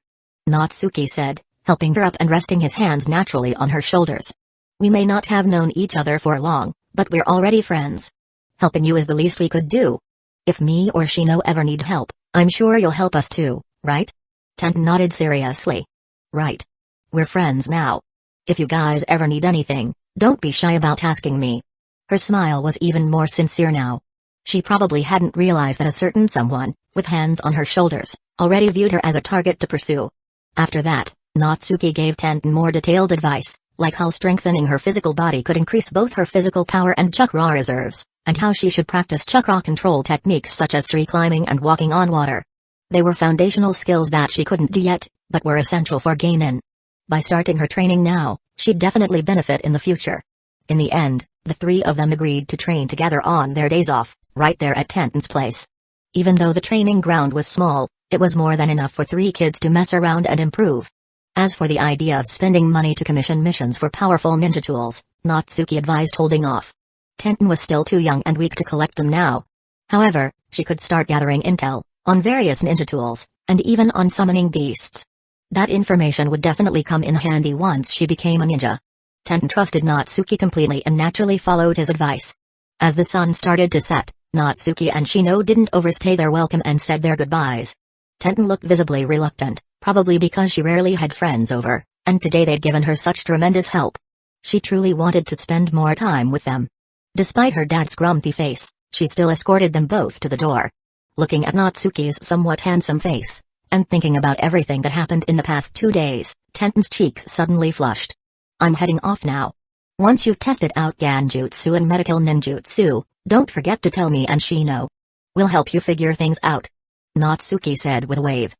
Natsuki said, helping her up and resting his hands naturally on her shoulders. We may not have known each other for long, but we're already friends. Helping you is the least we could do. If me or Shino ever need help, I'm sure you'll help us too, right? Tenten nodded seriously. Right. We're friends now. If you guys ever need anything, don't be shy about asking me. Her smile was even more sincere now. She probably hadn't realized that a certain someone, with hands on her shoulders, already viewed her as a target to pursue. After that, Natsuki gave Tenten more detailed advice, like how strengthening her physical body could increase both her physical power and chakra reserves, and how she should practice chakra control techniques such as tree climbing and walking on water. They were foundational skills that she couldn't do yet, but were essential for Geinin. By starting her training now, she'd definitely benefit in the future. In the end, the three of them agreed to train together on their days off, right there at Tenten's place. Even though the training ground was small, it was more than enough for 3 kids to mess around and improve. As for the idea of spending money to commission missions for powerful ninja tools, Natsuki advised holding off. Tenten was still too young and weak to collect them now. However, she could start gathering intel on various ninja tools, and even on summoning beasts. That information would definitely come in handy once she became a ninja. Tenten trusted Natsuki completely and naturally followed his advice. As the sun started to set, Natsuki and Shino didn't overstay their welcome and said their goodbyes. Tenten looked visibly reluctant, probably because she rarely had friends over, and today they'd given her such tremendous help. She truly wanted to spend more time with them. Despite her dad's grumpy face, she still escorted them both to the door. Looking at Natsuki's somewhat handsome face, and thinking about everything that happened in the past 2 days, Tenten's cheeks suddenly flushed. I'm heading off now. Once you've tested out Ganjutsu and medical ninjutsu, don't forget to tell me and Shino. We'll help you figure things out. Natsuki said with a wave.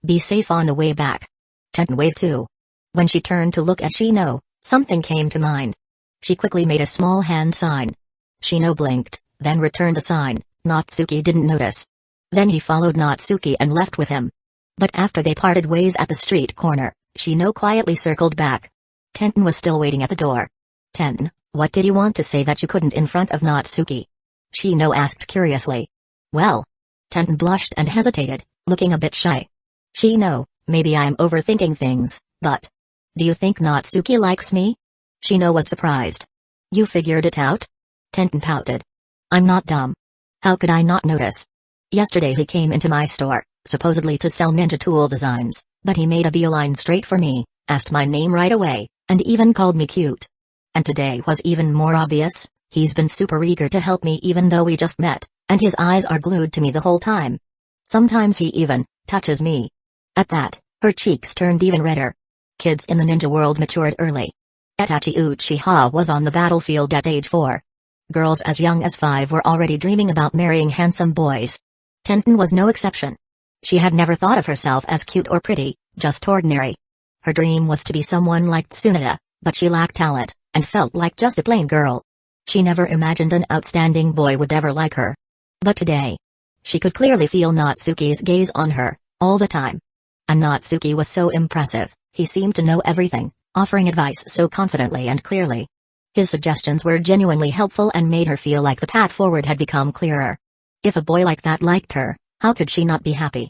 Be safe on the way back. Tenten waved too. When she turned to look at Shino, something came to mind. She quickly made a small hand sign. Shino blinked, then returned the sign. Natsuki didn't notice. Then he followed Natsuki and left with him. But after they parted ways at the street corner, Shino quietly circled back. Tenten was still waiting at the door. Tenten, what did you want to say that you couldn't in front of Natsuki? Shino asked curiously. Well. Tenten blushed and hesitated, looking a bit shy. Shino, maybe I'm overthinking things, but... Do you think Natsuki likes me? Shino was surprised. You figured it out? Tenten pouted. I'm not dumb. How could I not notice? Yesterday he came into my store, supposedly to sell ninja tool designs, but he made a beeline straight for me, asked my name right away, and even called me cute. And today was even more obvious, he's been super eager to help me even though we just met, and his eyes are glued to me the whole time. Sometimes he even touches me. At that, her cheeks turned even redder. Kids in the ninja world matured early. Itachi Uchiha was on the battlefield at age 4. Girls as young as 5 were already dreaming about marrying handsome boys. Tenten was no exception. She had never thought of herself as cute or pretty, just ordinary. Her dream was to be someone like Tsunade, but she lacked talent, and felt like just a plain girl. She never imagined an outstanding boy would ever like her. But today, she could clearly feel Natsuki's gaze on her, all the time. And Natsuki was so impressive, he seemed to know everything, offering advice so confidently and clearly. His suggestions were genuinely helpful and made her feel like the path forward had become clearer. If a boy like that liked her, how could she not be happy?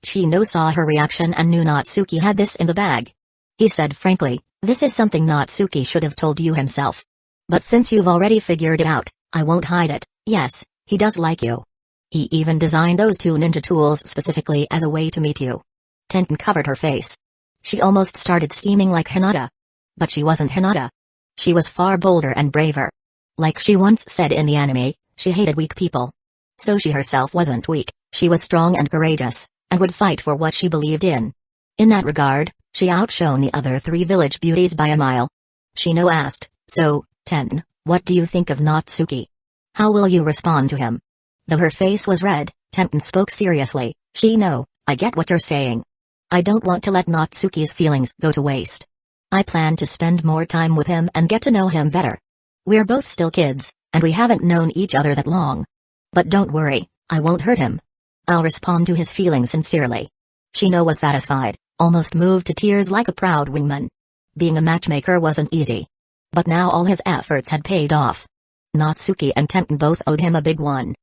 Shino saw her reaction and knew Natsuki had this in the bag. He said frankly, this is something Natsuki should have told you himself. But since you've already figured it out, I won't hide it. Yes, he does like you. He even designed those 2 ninja tools specifically as a way to meet you. Tenten covered her face. She almost started steaming like Hinata. But she wasn't Hinata. She was far bolder and braver. Like she once said in the anime, she hated weak people. So she herself wasn't weak, she was strong and courageous, and would fight for what she believed in. In that regard, she outshone the other 3 village beauties by a mile. Shino asked, so, Tenten, what do you think of Natsuki? How will you respond to him? Though her face was red, Tenten spoke seriously. Shino, I get what you're saying. I don't want to let Natsuki's feelings go to waste. I plan to spend more time with him and get to know him better. We're both still kids, and we haven't known each other that long. But don't worry, I won't hurt him. I'll respond to his feelings sincerely. Shino was satisfied, almost moved to tears like a proud wingman. Being a matchmaker wasn't easy. But now all his efforts had paid off. Natsuki and Tenten both owed him a big one.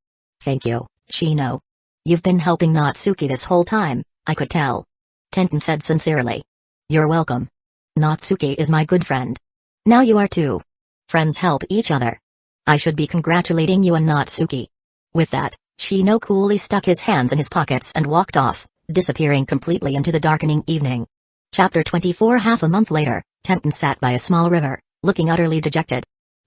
Thank you, Shino. You've been helping Natsuki this whole time, I could tell. Tenten said sincerely. You're welcome. Natsuki is my good friend. Now you are too. Friends help each other. I should be congratulating you and Natsuki. With that, Shino coolly stuck his hands in his pockets and walked off, disappearing completely into the darkening evening. Chapter 24. Half a month later, Tenten sat by a small river, looking utterly dejected.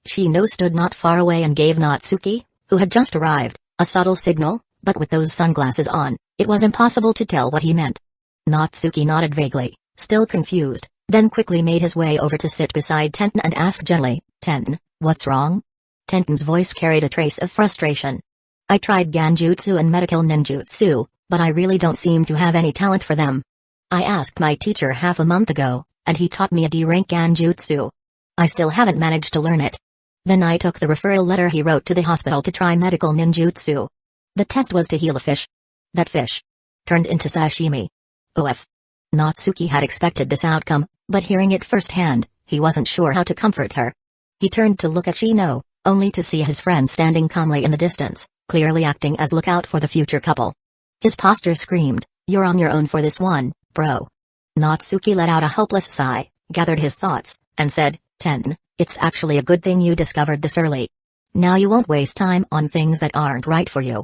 Shino stood not far away and gave Natsuki, who had just arrived, a subtle signal, but with those sunglasses on, it was impossible to tell what he meant. Natsuki nodded vaguely, still confused, then quickly made his way over to sit beside Tenten and asked gently, Tenten, what's wrong? Tenten's voice carried a trace of frustration. I tried Ganjutsu and medical ninjutsu, but I really don't seem to have any talent for them. I asked my teacher half a month ago, and he taught me a D-rank Ganjutsu. I still haven't managed to learn it. Then I took the referral letter he wrote to the hospital to try medical ninjutsu. The test was to heal a fish. That fish turned into sashimi. OF. Natsuki had expected this outcome, but hearing it firsthand, he wasn't sure how to comfort her. He turned to look at Shino, only to see his friend standing calmly in the distance, clearly acting as lookout for the future couple. His posture screamed, you're on your own for this one, bro. Natsuki let out a hopeless sigh, gathered his thoughts, and said, Tenten, it's actually a good thing you discovered this early. Now you won't waste time on things that aren't right for you.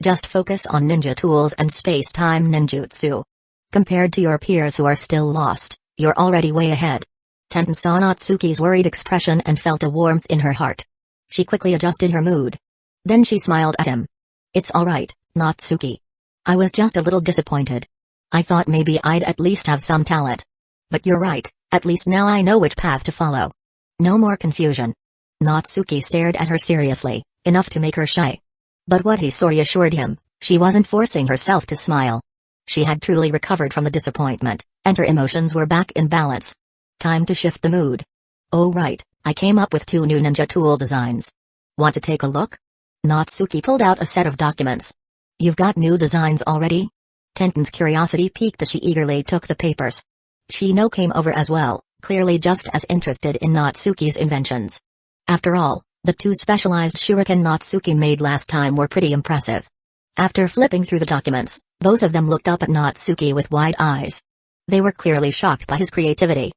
Just focus on ninja tools and space-time ninjutsu. Compared to your peers who are still lost, you're already way ahead. Tenten saw Natsuki's worried expression and felt a warmth in her heart. She quickly adjusted her mood. Then she smiled at him. It's alright, Natsuki. I was just a little disappointed. I thought maybe I'd at least have some talent. But you're right, at least now I know which path to follow. No more confusion. Natsuki stared at her seriously, enough to make her shy. But what he saw reassured him, she wasn't forcing herself to smile. She had truly recovered from the disappointment, and her emotions were back in balance. Time to shift the mood. Oh right, I came up with 2 new ninja tool designs. Want to take a look? Natsuki pulled out a set of documents. You've got new designs already? Tenten's curiosity piqued as she eagerly took the papers. Shino came over as well, clearly just as interested in Natsuki's inventions. After all, the 2 specialized shuriken Natsuki made last time were pretty impressive. After flipping through the documents, both of them looked up at Natsuki with wide eyes. They were clearly shocked by his creativity.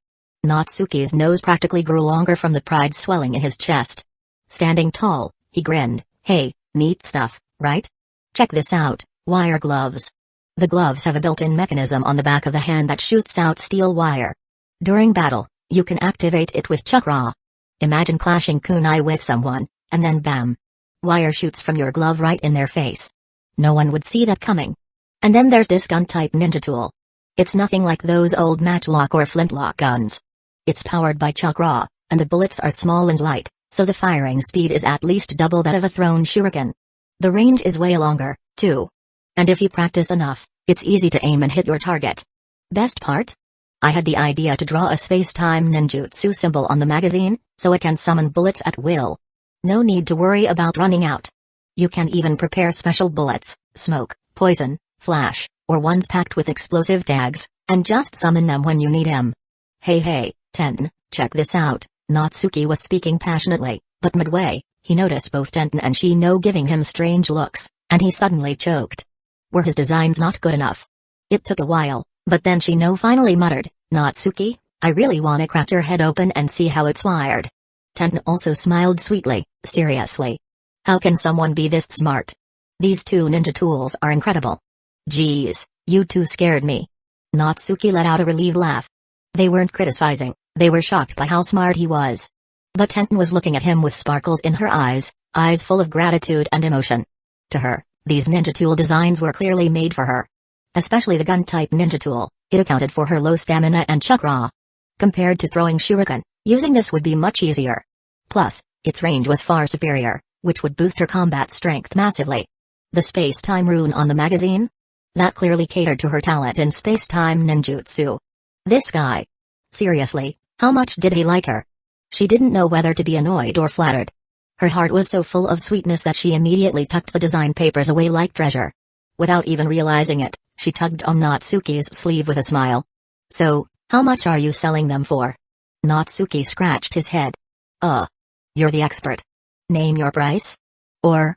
Natsuki's nose practically grew longer from the pride swelling in his chest. Standing tall, he grinned. Hey, neat stuff, right? Check this out, wire gloves. The gloves have a built-in mechanism on the back of the hand that shoots out steel wire. During battle, you can activate it with chakra. Imagine clashing kunai with someone, and then bam! Wire shoots from your glove right in their face. No one would see that coming. And then there's this gun-type ninja tool. It's nothing like those old matchlock or flintlock guns. It's powered by chakra, and the bullets are small and light, so the firing speed is at least double that of a thrown shuriken. The range is way longer, too. And if you practice enough, it's easy to aim and hit your target. Best part? I had the idea to draw a space-time ninjutsu symbol on the magazine, so it can summon bullets at will. No need to worry about running out. You can even prepare special bullets, smoke, poison, flash, or ones packed with explosive tags, and just summon them when you need them. Hey, Tenten, check this out. Natsuki was speaking passionately, but midway, he noticed both Tenten and Shino giving him strange looks, and he suddenly choked. Were his designs not good enough? It took a while, but then Shino finally muttered, Natsuki, I really wanna crack your head open and see how it's wired. Tenten also smiled sweetly. Seriously. How can someone be this smart? These 2 ninja tools are incredible. Geez, you 2 scared me. Natsuki let out a relieved laugh. They weren't criticizing, they were shocked by how smart he was. But Tenten was looking at him with sparkles in her eyes full of gratitude and emotion. To her, these ninja tool designs were clearly made for her. Especially the gun-type ninja tool, it accounted for her low stamina and chakra. Compared to throwing shuriken, using this would be much easier. Plus, its range was far superior, which would boost her combat strength massively. The space-time rune on the magazine? That clearly catered to her talent in space-time ninjutsu. This guy. Seriously, how much did he like her? She didn't know whether to be annoyed or flattered. Her heart was so full of sweetness that she immediately tucked the design papers away like treasure. Without even realizing it, she tugged on Natsuki's sleeve with a smile. So, how much are you selling them for? Natsuki scratched his head. You're the expert. Name your price? Or,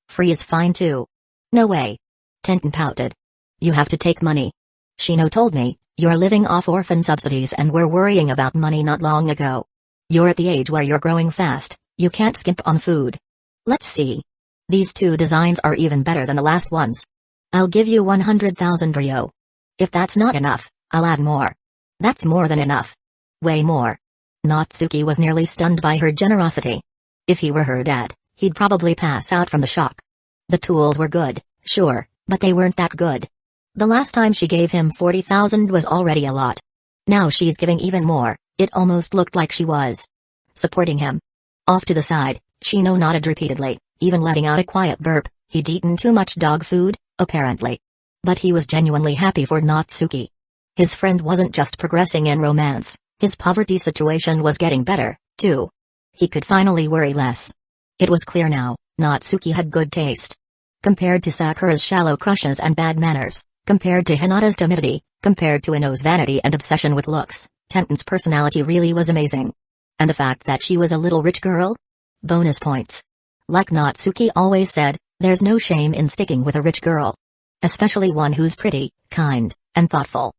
free is fine too. No way. Tenten pouted. You have to take money. Shino told me, you're living off orphan subsidies and were worrying about money not long ago. You're at the age where you're growing fast, you can't skimp on food. Let's see. These 2 designs are even better than the last ones. I'll give you 100,000 ryo. If that's not enough, I'll add more. That's more than enough. Way more. Natsuki was nearly stunned by her generosity. If he were her dad, he'd probably pass out from the shock. The tools were good, sure, but they weren't that good. The last time she gave him 40,000 was already a lot. Now she's giving even more. It almost looked like she was supporting him. Off to the side, Shino nodded repeatedly, even letting out a quiet burp. He'd eaten too much dog food, apparently. But he was genuinely happy for Natsuki. His friend wasn't just progressing in romance, his poverty situation was getting better, too. He could finally worry less. It was clear now, Natsuki had good taste. Compared to Sakura's shallow crushes and bad manners, compared to Hinata's timidity, compared to Ino's vanity and obsession with looks, Tenten's personality really was amazing. And the fact that she was a little rich girl? Bonus points. Like Natsuki always said, there's no shame in sticking with a rich girl. Especially one who's pretty, kind, and thoughtful.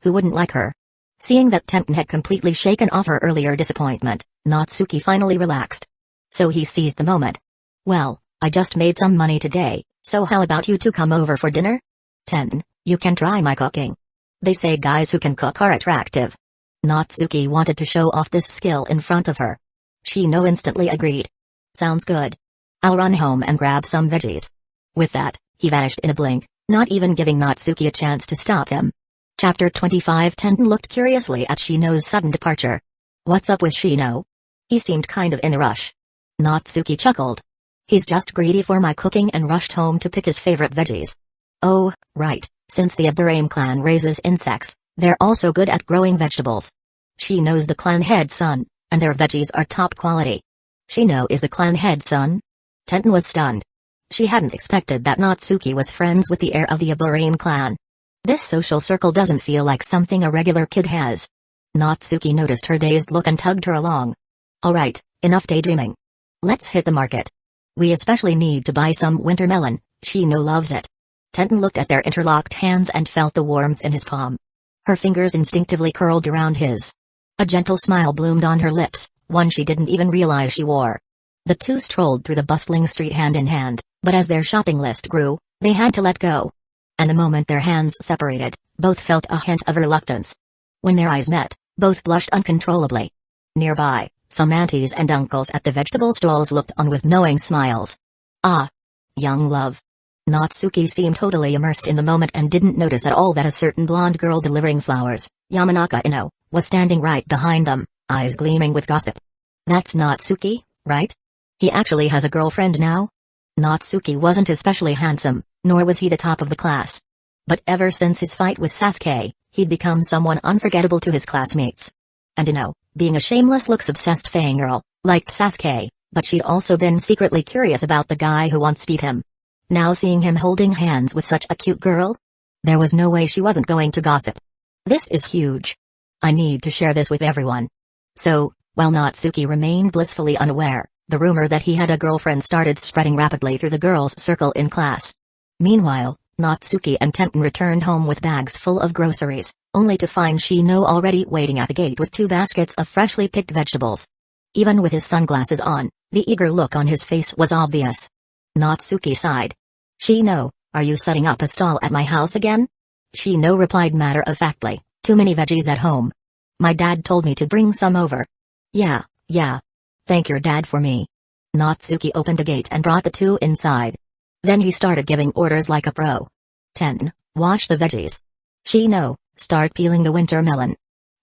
Who wouldn't like her? Seeing that Tenten had completely shaken off her earlier disappointment, Natsuki finally relaxed. So he seized the moment. Well, I just made some money today, so how about you two come over for dinner? Tenten, you can try my cooking. They say guys who can cook are attractive. Natsuki wanted to show off this skill in front of her. Shino instantly agreed. Sounds good. I'll run home and grab some veggies. With that, he vanished in a blink, not even giving Natsuki a chance to stop him. Chapter 25. Tenten looked curiously at Shino's sudden departure. What's up with Shino? He seemed kind of in a rush. Natsuki chuckled. He's just greedy for my cooking and rushed home to pick his favorite veggies. Oh, right, since the Aburame clan raises insects, they're also good at growing vegetables. Shino's the clan head son, and their veggies are top quality. Shino is the clan head son? Tenten was stunned. She hadn't expected that Natsuki was friends with the heir of the Aburame clan. This social circle doesn't feel like something a regular kid has. Natsuki noticed her dazed look and tugged her along. Alright, enough daydreaming. Let's hit the market. We especially need to buy some winter melon, Shino loves it. Tenten looked at their interlocked hands and felt the warmth in his palm. Her fingers instinctively curled around his. A gentle smile bloomed on her lips, one she didn't even realize she wore. The two strolled through the bustling street hand in hand, but as their shopping list grew, they had to let go. And the moment their hands separated, both felt a hint of reluctance. When their eyes met, both blushed uncontrollably. Nearby, some aunties and uncles at the vegetable stalls looked on with knowing smiles. Ah! Young love. Natsuki seemed totally immersed in the moment and didn't notice at all that a certain blonde girl delivering flowers, Yamanaka Ino, was standing right behind them, eyes gleaming with gossip. That's Natsuki, right? He actually has a girlfriend now? Natsuki wasn't especially handsome, nor was he the top of the class. But ever since his fight with Sasuke, he'd become someone unforgettable to his classmates. And Ino, being a shameless looks-obsessed fangirl, liked Sasuke, but she'd also been secretly curious about the guy who once beat him. Now seeing him holding hands with such a cute girl? There was no way she wasn't going to gossip. This is huge. I need to share this with everyone. So, while Natsuki remained blissfully unaware, the rumor that he had a girlfriend started spreading rapidly through the girls' circle in class. Meanwhile, Natsuki and Tenten returned home with bags full of groceries, only to find Shino already waiting at the gate with 2 baskets of freshly picked vegetables. Even with his sunglasses on, the eager look on his face was obvious. Natsuki sighed. Shino, are you setting up a stall at my house again? Shino replied matter-of-factly, too many veggies at home. My dad told me to bring some over. Yeah. Thank your dad for me. Natsuki opened a gate and brought the 2 inside. Then he started giving orders like a pro. Tenten, wash the veggies. Shino, start peeling the winter melon.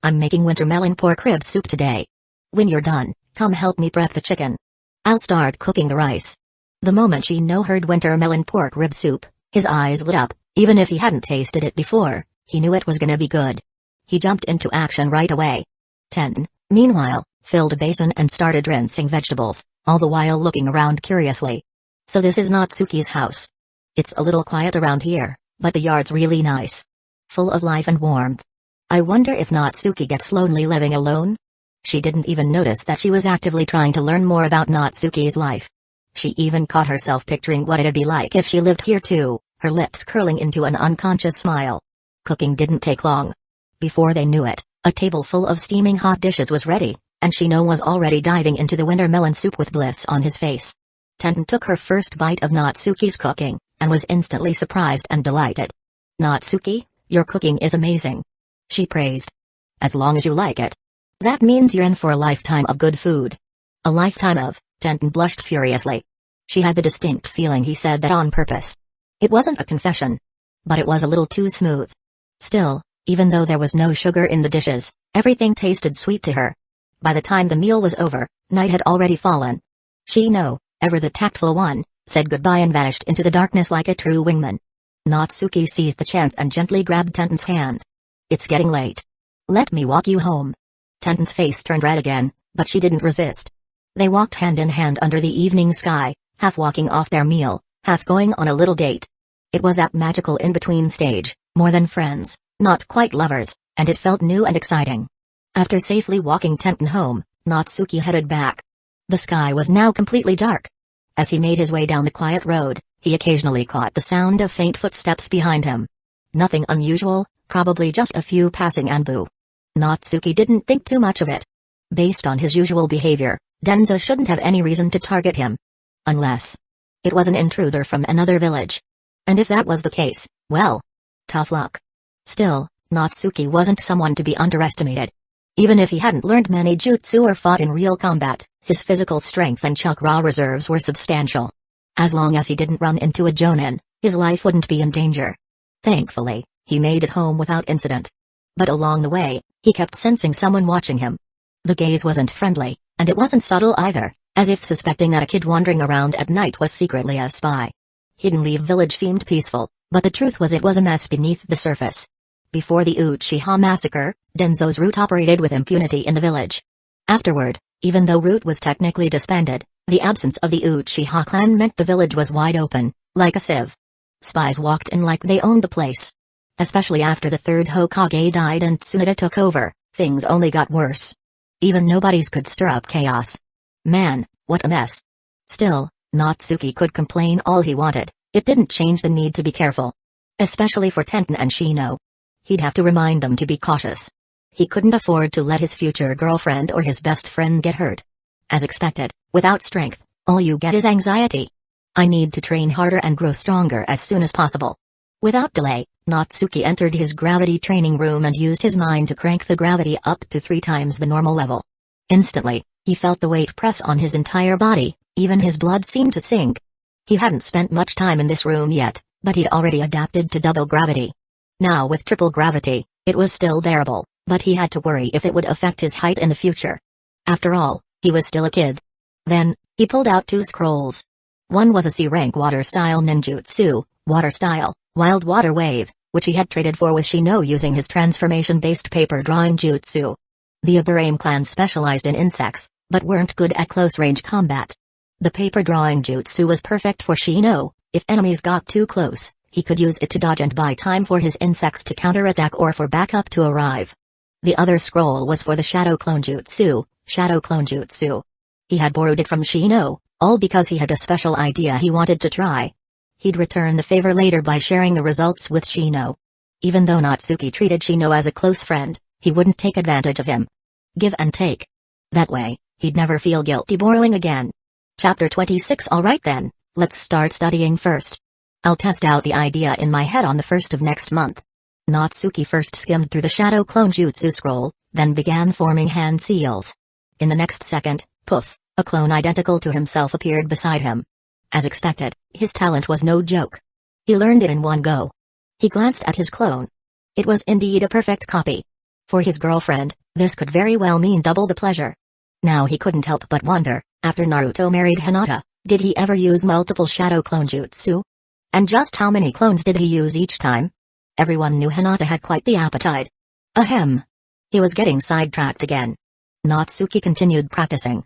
I'm making winter melon pork rib soup today. When you're done, come help me prep the chicken. I'll start cooking the rice. The moment Shino heard winter melon pork rib soup, his eyes lit up. Even if he hadn't tasted it before, he knew it was gonna be good. He jumped into action right away. Tenten, meanwhile, filled a basin and started rinsing vegetables, all the while looking around curiously. So this is Natsuki's house. It's a little quiet around here, but the yard's really nice. Full of life and warmth. I wonder if Natsuki gets lonely living alone? She didn't even notice that she was actively trying to learn more about Natsuki's life. She even caught herself picturing what it'd be like if she lived here too, her lips curling into an unconscious smile. Cooking didn't take long. Before they knew it, a table full of steaming hot dishes was ready, and Shino was already diving into the winter melon soup with bliss on his face. Tenten took her first bite of Natsuki's cooking, and was instantly surprised and delighted. Natsuki, your cooking is amazing. She praised. As long as you like it. That means you're in for a lifetime of good food. A lifetime of, Tenten blushed furiously. She had the distinct feeling he said that on purpose. It wasn't a confession. But it was a little too smooth. Still, even though there was no sugar in the dishes, everything tasted sweet to her. By the time the meal was over, night had already fallen. Shino, ever the tactful one, said goodbye and vanished into the darkness like a true wingman. Natsuki seized the chance and gently grabbed Tenten's hand. It's getting late. Let me walk you home. Tenten's face turned red again, but she didn't resist. They walked hand in hand under the evening sky, half walking off their meal, half going on a little date. It was that magical in-between stage, more than friends, not quite lovers, and it felt new and exciting. After safely walking Tenten home, Natsuki headed back. The sky was now completely dark. As he made his way down the quiet road, he occasionally caught the sound of faint footsteps behind him. Nothing unusual, Probably just a few passing Anbu. Natsuki didn't think too much of it. Based on his usual behavior, Denzo shouldn't have any reason to target him. Unless it was an intruder from another village. And if that was the case, well, tough luck. Still, Natsuki wasn't someone to be underestimated. Even if he hadn't learned many jutsu or fought in real combat, his physical strength and chakra reserves were substantial. As long as he didn't run into a jonin, his life wouldn't be in danger. Thankfully, he made it home without incident. But along the way, he kept sensing someone watching him. The gaze wasn't friendly, and it wasn't subtle either, as if suspecting that a kid wandering around at night was secretly a spy. Hidden Leaf Village seemed peaceful, but the truth was it was a mess beneath the surface. Before the Uchiha massacre, Denzo's route operated with impunity in the village. Afterward, even though route was technically disbanded, the absence of the Uchiha clan meant the village was wide open, like a sieve. Spies walked in like they owned the place. Especially after the third Hokage died and Tsunade took over, things only got worse. Even nobodies could stir up chaos. Man, what a mess. Still, Natsuki could complain all he wanted, it didn't change the need to be careful. Especially for Tenten and Shino. He'd have to remind them to be cautious. He couldn't afford to let his future girlfriend or his best friend get hurt. As expected, without strength, all you get is anxiety. I need to train harder and grow stronger as soon as possible. Without delay, Natsuki entered his gravity training room and used his mind to crank the gravity up to 3 times the normal level. Instantly, he felt the weight press on his entire body, even his blood seemed to sink. He hadn't spent much time in this room yet, but he'd already adapted to double gravity. Now with triple gravity, it was still bearable, but he had to worry if it would affect his height in the future. After all, he was still a kid. Then, he pulled out 2 scrolls. One was a C-rank water-style ninjutsu, water-style, wild water wave, which he had traded for with Shino using his transformation-based paper drawing jutsu. The Aburame clan specialized in insects, but weren't good at close-range combat. The paper drawing jutsu was perfect for Shino. If enemies got too close, he could use it to dodge and buy time for his insects to counterattack or for backup to arrive. The other scroll was for the Shadow Clone Jutsu, Shadow Clone Jutsu. He had borrowed it from Shino, all because he had a special idea he wanted to try. He'd return the favor later by sharing the results with Shino. Even though Natsuki treated Shino as a close friend, he wouldn't take advantage of him. Give and take. That way, he'd never feel guilty borrowing again. Chapter 26. Alright then, let's start studying first. I'll test out the idea in my head on the 1st of next month. Natsuki first skimmed through the Shadow Clone Jutsu scroll, then began forming hand seals. In the next second, poof, a clone identical to himself appeared beside him. As expected, his talent was no joke. He learned it in one go. He glanced at his clone. It was indeed a perfect copy. For his girlfriend, this could very well mean double the pleasure. Now he couldn't help but wonder, after Naruto married Hinata, did he ever use multiple Shadow Clone Jutsu? And just how many clones did he use each time? Everyone knew Hinata had quite the appetite. Ahem. He was getting sidetracked again. Natsuki continued practicing.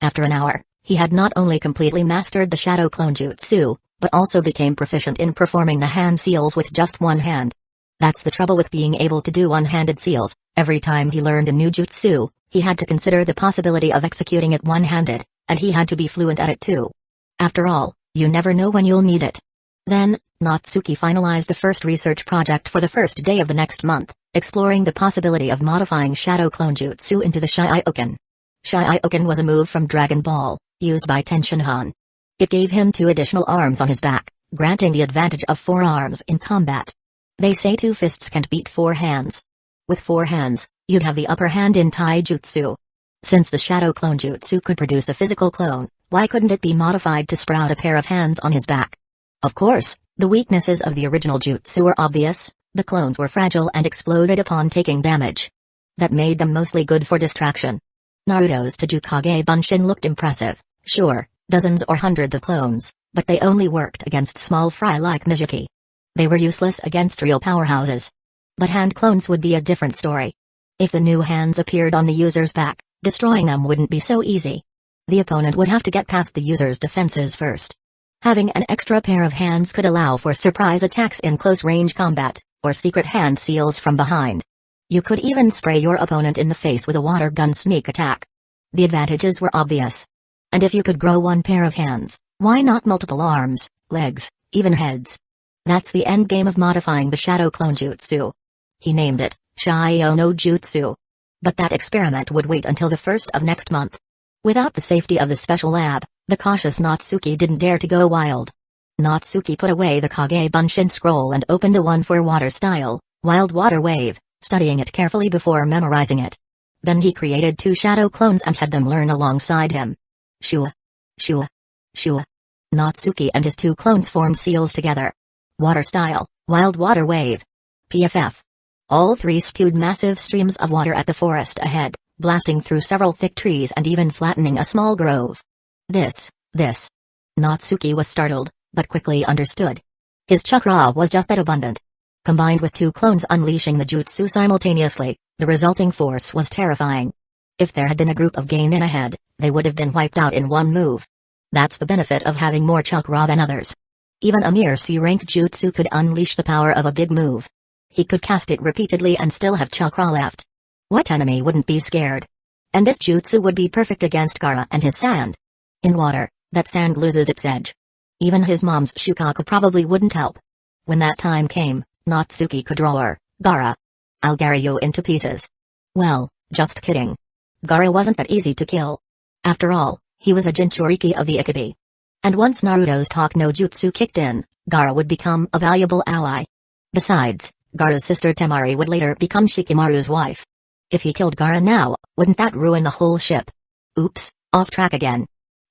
After an hour, he had not only completely mastered the Shadow Clone Jutsu, but also became proficient in performing the hand seals with just one hand. That's the trouble with being able to do one-handed seals. Every time he learned a new jutsu, he had to consider the possibility of executing it one-handed, and he had to be fluent at it too. After all, you never know when you'll need it. Then, Natsuki finalized the first research project for the first day of the next month, exploring the possibility of modifying Shadow Clone Jutsu into the Shioken. Shioken was a move from Dragon Ball, used by Tenshinhan. It gave him 2 additional arms on his back, granting the advantage of 4 arms in combat. They say 2 fists can't beat 4 hands. With 4 hands, you'd have the upper hand in taijutsu. Since the Shadow Clone Jutsu could produce a physical clone, why couldn't it be modified to sprout a pair of hands on his back? Of course, the weaknesses of the original jutsu were obvious. The clones were fragile and exploded upon taking damage. That made them mostly good for distraction. Naruto's Tajukage Bunshin looked impressive, sure, dozens or hundreds of clones, but they only worked against small fry like Mizuki. They were useless against real powerhouses. But hand clones would be a different story. If the new hands appeared on the user's back, destroying them wouldn't be so easy. The opponent would have to get past the user's defenses first. Having an extra pair of hands could allow for surprise attacks in close-range combat, or secret hand seals from behind. You could even spray your opponent in the face with a water gun sneak attack. The advantages were obvious. And if you could grow 1 pair of hands, why not multiple arms, legs, even heads? That's the endgame of modifying the Shadow Clone Jutsu. He named it, Shio no Jutsu. But that experiment would wait until the first of next month. Without the safety of the special lab, the cautious Natsuki didn't dare to go wild. Natsuki put away the Kage Bunshin scroll and opened the one for water style, Wild Water Wave, studying it carefully before memorizing it. Then he created 2 shadow clones and had them learn alongside him. Shua. Shua. Shua. Natsuki and his 2 clones formed seals together. Water style, Wild Water Wave. PFF. All 3 spewed massive streams of water at the forest ahead, blasting through several thick trees and even flattening a small grove. This. Natsuki was startled, but quickly understood. His chakra was just that abundant. Combined with 2 clones unleashing the jutsu simultaneously, the resulting force was terrifying. If there had been a group of Genin ahead, they would have been wiped out in one move. That's the benefit of having more chakra than others. Even a mere C-rank jutsu could unleash the power of a big move. He could cast it repeatedly and still have chakra left. What enemy wouldn't be scared? And this jutsu would be perfect against Gaara and his sand. In water, that sand loses its edge. Even his mom's shukaku probably wouldn't help. When that time came, Natsuki could roar, "Gaara! I'll Gaara you into pieces." Well, just kidding. Gaara wasn't that easy to kill. After all, he was a Jinchuriki of the Ikubi. And once Naruto's talk no jutsu kicked in, Gaara would become a valuable ally. Besides, Gaara's sister Temari would later become Shikamaru's wife. If he killed Gaara now, wouldn't that ruin the whole ship? Oops, off track again.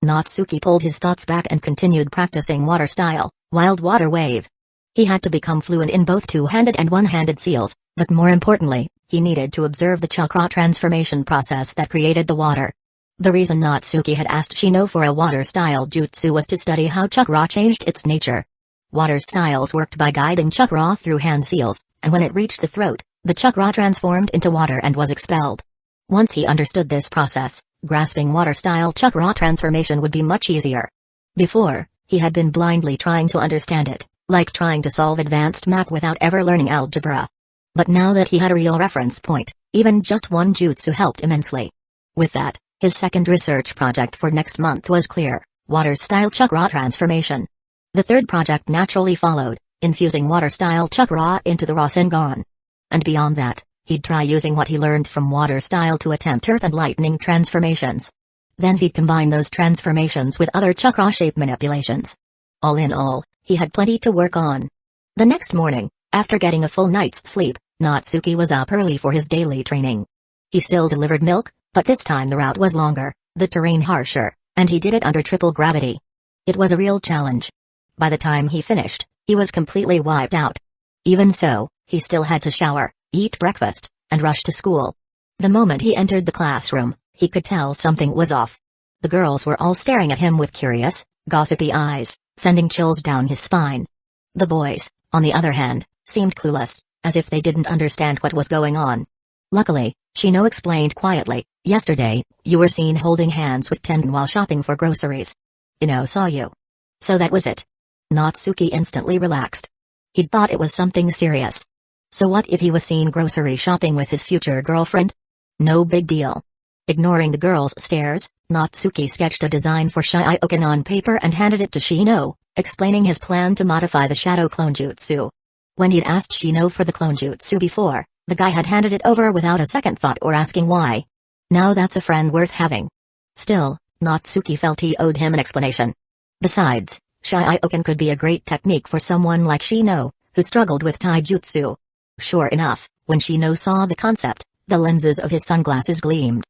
Natsuki pulled his thoughts back and continued practicing water style, Wild Water Wave. He had to become fluent in both two-handed and one-handed seals, but more importantly, he needed to observe the chakra transformation process that created the water. The reason Natsuki had asked Shino for a water-style jutsu was to study how chakra changed its nature. Water styles worked by guiding chakra through hand seals, and when it reached the throat, the chakra transformed into water and was expelled. Once he understood this process, grasping water-style chakra transformation would be much easier. Before, he had been blindly trying to understand it, like trying to solve advanced math without ever learning algebra. But now that he had a real reference point, even just one jutsu helped immensely. With that, his second research project for next month was clear, water-style chakra transformation. The third project naturally followed, infusing water-style chakra into the Rasengan. And beyond that, he'd try using what he learned from water-style to attempt earth and lightning transformations. Then he'd combine those transformations with other chakra shape manipulations. All in all, he had plenty to work on. The next morning, after getting a full night's sleep, Natsuki was up early for his daily training. He still delivered milk, but this time the route was longer, the terrain harsher, and he did it under triple gravity. It was a real challenge. By the time he finished, he was completely wiped out. Even so, he still had to shower, eat breakfast, and rush to school. The moment he entered the classroom, he could tell something was off. The girls were all staring at him with curious, gossipy eyes, sending chills down his spine. The boys, on the other hand, seemed clueless, as if they didn't understand what was going on. Luckily, Shino explained quietly, "Yesterday, you were seen holding hands with Tenden while shopping for groceries. Ino saw you." So that was it. Natsuki instantly relaxed. He'd thought it was something serious. So what if he was seen grocery shopping with his future girlfriend? No big deal. Ignoring the girls' stares, Natsuki sketched a design for Shioken on paper and handed it to Shino, explaining his plan to modify the shadow clone jutsu. When he'd asked Shino for the clone jutsu before, the guy had handed it over without a second thought or asking why. Now that's a friend worth having. Still, Natsuki felt he owed him an explanation. Besides, Shioken could be a great technique for someone like Shino, who struggled with taijutsu. Sure enough, when Shino saw the concept, the lenses of his sunglasses gleamed.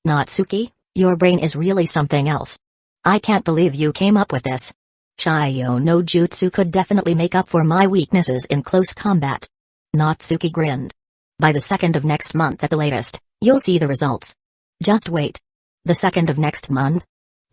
"Natsuki, your brain is really something else. I can't believe you came up with this. Shio no jutsu could definitely make up for my weaknesses in close combat." Natsuki grinned. "By the 2nd of next month at the latest, you'll see the results. Just wait." The 2nd of next month?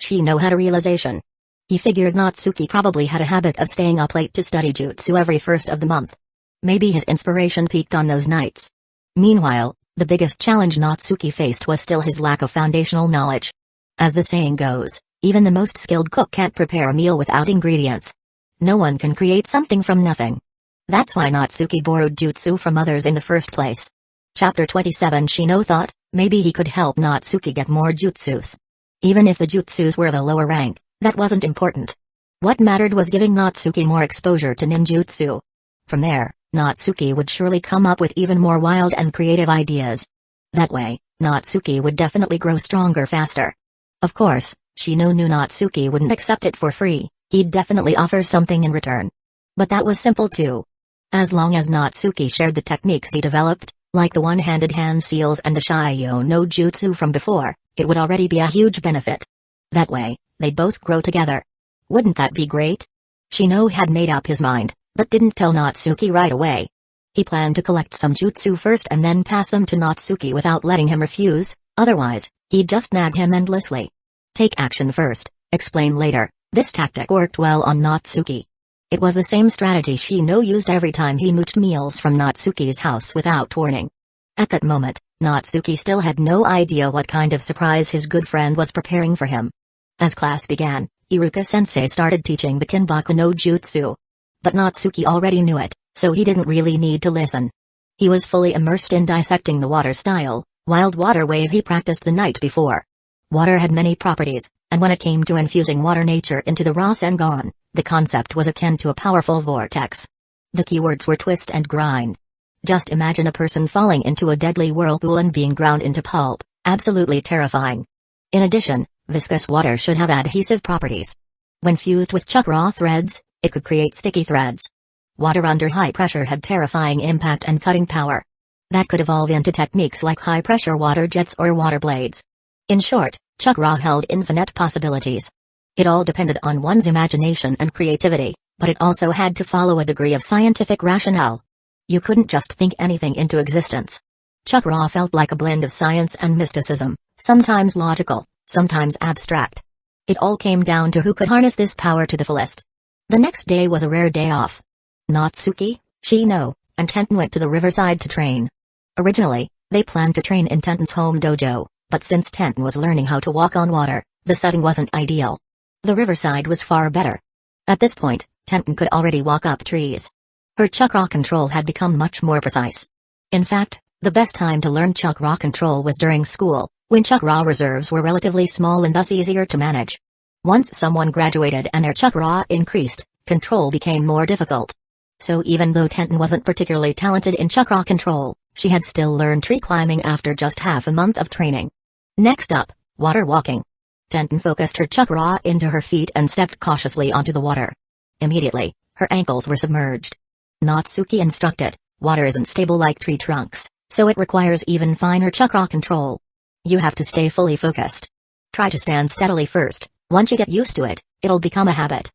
Shino had a realization. He figured Natsuki probably had a habit of staying up late to study jutsu every 1st of the month. Maybe his inspiration peaked on those nights. Meanwhile, the biggest challenge Natsuki faced was still his lack of foundational knowledge. As the saying goes, even the most skilled cook can't prepare a meal without ingredients. No one can create something from nothing. That's why Natsuki borrowed jutsu from others in the first place. Chapter 27. Shino thought, maybe he could help Natsuki get more jutsus. Even if the jutsus were the lower rank, that wasn't important. What mattered was giving Natsuki more exposure to ninjutsu. From there, Natsuki would surely come up with even more wild and creative ideas. That way, Natsuki would definitely grow stronger faster. Of course, Shino knew Natsuki wouldn't accept it for free, he'd definitely offer something in return. But that was simple too. As long as Natsuki shared the techniques he developed, like the one-handed hand seals and the Shio no Jutsu from before, it would already be a huge benefit. That way, they'd both grow together. Wouldn't that be great? Shino had made up his mind, but didn't tell Natsuki right away. He planned to collect some jutsu first and then pass them to Natsuki without letting him refuse, otherwise, he'd just nag him endlessly. Take action first, explain later. This tactic worked well on Natsuki. It was the same strategy Shino used every time he mooched meals from Natsuki's house without warning. At that moment, Natsuki still had no idea what kind of surprise his good friend was preparing for him. As class began, Iruka-sensei started teaching the Kinbaku no Jutsu. But Natsuki already knew it, so he didn't really need to listen. He was fully immersed in dissecting the water style, wild water wave he practiced the night before. Water had many properties, and when it came to infusing water nature into the Rasengan, the concept was akin to a powerful vortex. The keywords were twist and grind. Just imagine a person falling into a deadly whirlpool and being ground into pulp, absolutely terrifying. In addition, viscous water should have adhesive properties. When fused with chakra threads, it could create sticky threads. Water under high pressure had terrifying impact and cutting power. That could evolve into techniques like high-pressure water jets or water blades. In short, chakra held infinite possibilities. It all depended on one's imagination and creativity, but it also had to follow a degree of scientific rationale. You couldn't just think anything into existence. Chakra felt like a blend of science and mysticism, sometimes logical, sometimes abstract. It all came down to who could harness this power to the fullest. The next day was a rare day off. Natsuki, Shino, and Tenten went to the riverside to train. Originally, they planned to train in Tenten's home dojo, but since Tenten was learning how to walk on water, the setting wasn't ideal. The riverside was far better. At this point, Tenten could already walk up trees. Her chakra control had become much more precise. In fact, the best time to learn chakra control was during school, when chakra reserves were relatively small and thus easier to manage. Once someone graduated and their chakra increased, control became more difficult. So even though Tenten wasn't particularly talented in chakra control, she had still learned tree climbing after just half a month of training. Next up, water walking. Tenten focused her chakra into her feet and stepped cautiously onto the water. Immediately, her ankles were submerged. Natsuki instructed, water isn't stable like tree trunks, so it requires even finer chakra control. You have to stay fully focused. Try to stand steadily first, once you get used to it, it'll become a habit.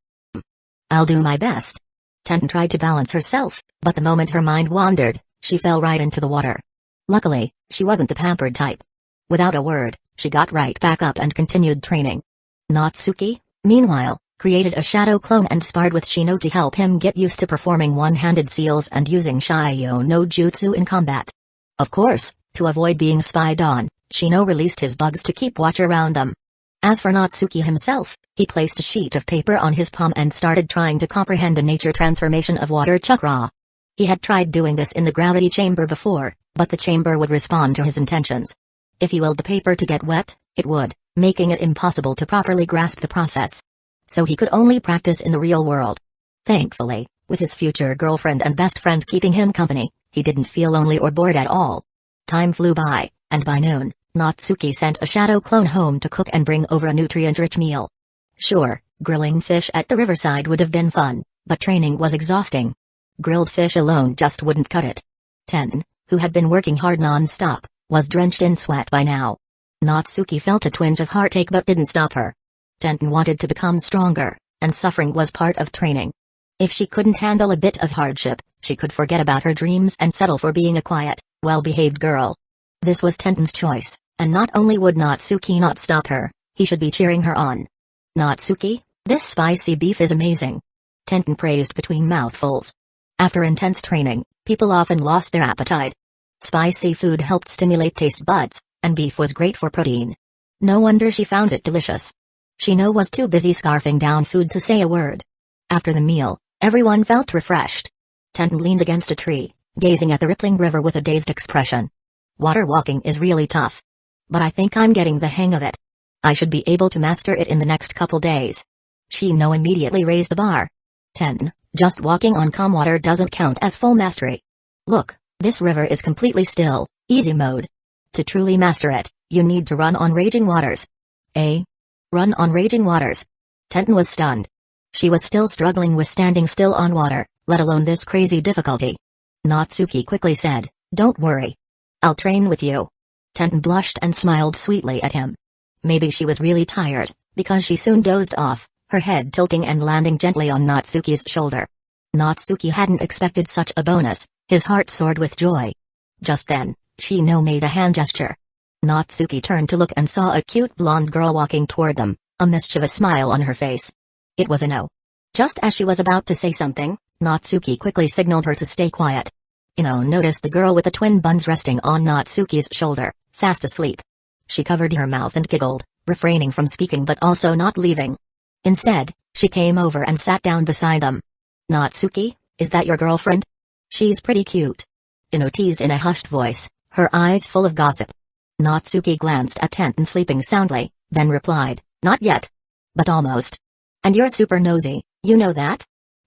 I'll do my best. Tenten tried to balance herself, but the moment her mind wandered, she fell right into the water. Luckily, she wasn't the pampered type. Without a word, she got right back up and continued training. Natsuki, meanwhile, created a shadow clone and sparred with Shino to help him get used to performing one-handed seals and using Shio no Jutsu in combat. Of course, to avoid being spied on, Shino released his bugs to keep watch around them. As for Natsuki himself, he placed a sheet of paper on his palm and started trying to comprehend the nature transformation of water chakra. He had tried doing this in the gravity chamber before, but the chamber would respond to his intentions. If he willed the paper to get wet, it would, making it impossible to properly grasp the process. So he could only practice in the real world. Thankfully, with his future girlfriend and best friend keeping him company, he didn't feel lonely or bored at all. Time flew by, and by noon, Natsuki sent a shadow clone home to cook and bring over a nutrient-rich meal. Sure, grilling fish at the riverside would have been fun, but training was exhausting. Grilled fish alone just wouldn't cut it. Tenten, who had been working hard non-stop, was drenched in sweat by now. Natsuki felt a twinge of heartache but didn't stop her. Tenten wanted to become stronger, and suffering was part of training. If she couldn't handle a bit of hardship, she could forget about her dreams and settle for being a quiet, well-behaved girl. This was Tenten's choice, and not only would Natsuki not stop her, he should be cheering her on. Natsuki, this spicy beef is amazing. Tenten praised between mouthfuls. After intense training, people often lost their appetite. Spicy food helped stimulate taste buds, and beef was great for protein. No wonder she found it delicious. Shino was too busy scarfing down food to say a word. After the meal, everyone felt refreshed. Tenten leaned against a tree, gazing at the rippling river with a dazed expression. Water walking is really tough. But I think I'm getting the hang of it. I should be able to master it in the next couple days. Shino immediately raised the bar. Tenten, Just walking on calm water doesn't count as full mastery. Look, this river is completely still, easy mode. To truly master it, you need to run on raging waters. Eh? Run on raging waters? Tenten was stunned. She was still struggling with standing still on water, let alone this crazy difficulty. Natsuki quickly said, "Don't worry. I'll train with you." Tenten blushed and smiled sweetly at him. Maybe she was really tired, because she soon dozed off, her head tilting and landing gently on Natsuki's shoulder. Natsuki hadn't expected such a bonus, his heart soared with joy. Just then, Shino made a hand gesture. Natsuki turned to look and saw a cute blonde girl walking toward them, a mischievous smile on her face. It was Ino. Just as she was about to say something, Natsuki quickly signaled her to stay quiet. Ino noticed the girl with the twin buns resting on Natsuki's shoulder, fast asleep. She covered her mouth and giggled, refraining from speaking but also not leaving. Instead, she came over and sat down beside them. "Natsuki, is that your girlfriend? She's pretty cute." Ino teased in a hushed voice, her eyes full of gossip. Natsuki glanced at Tenten sleeping soundly, then replied, "Not yet. But almost. And you're super nosy, you know that?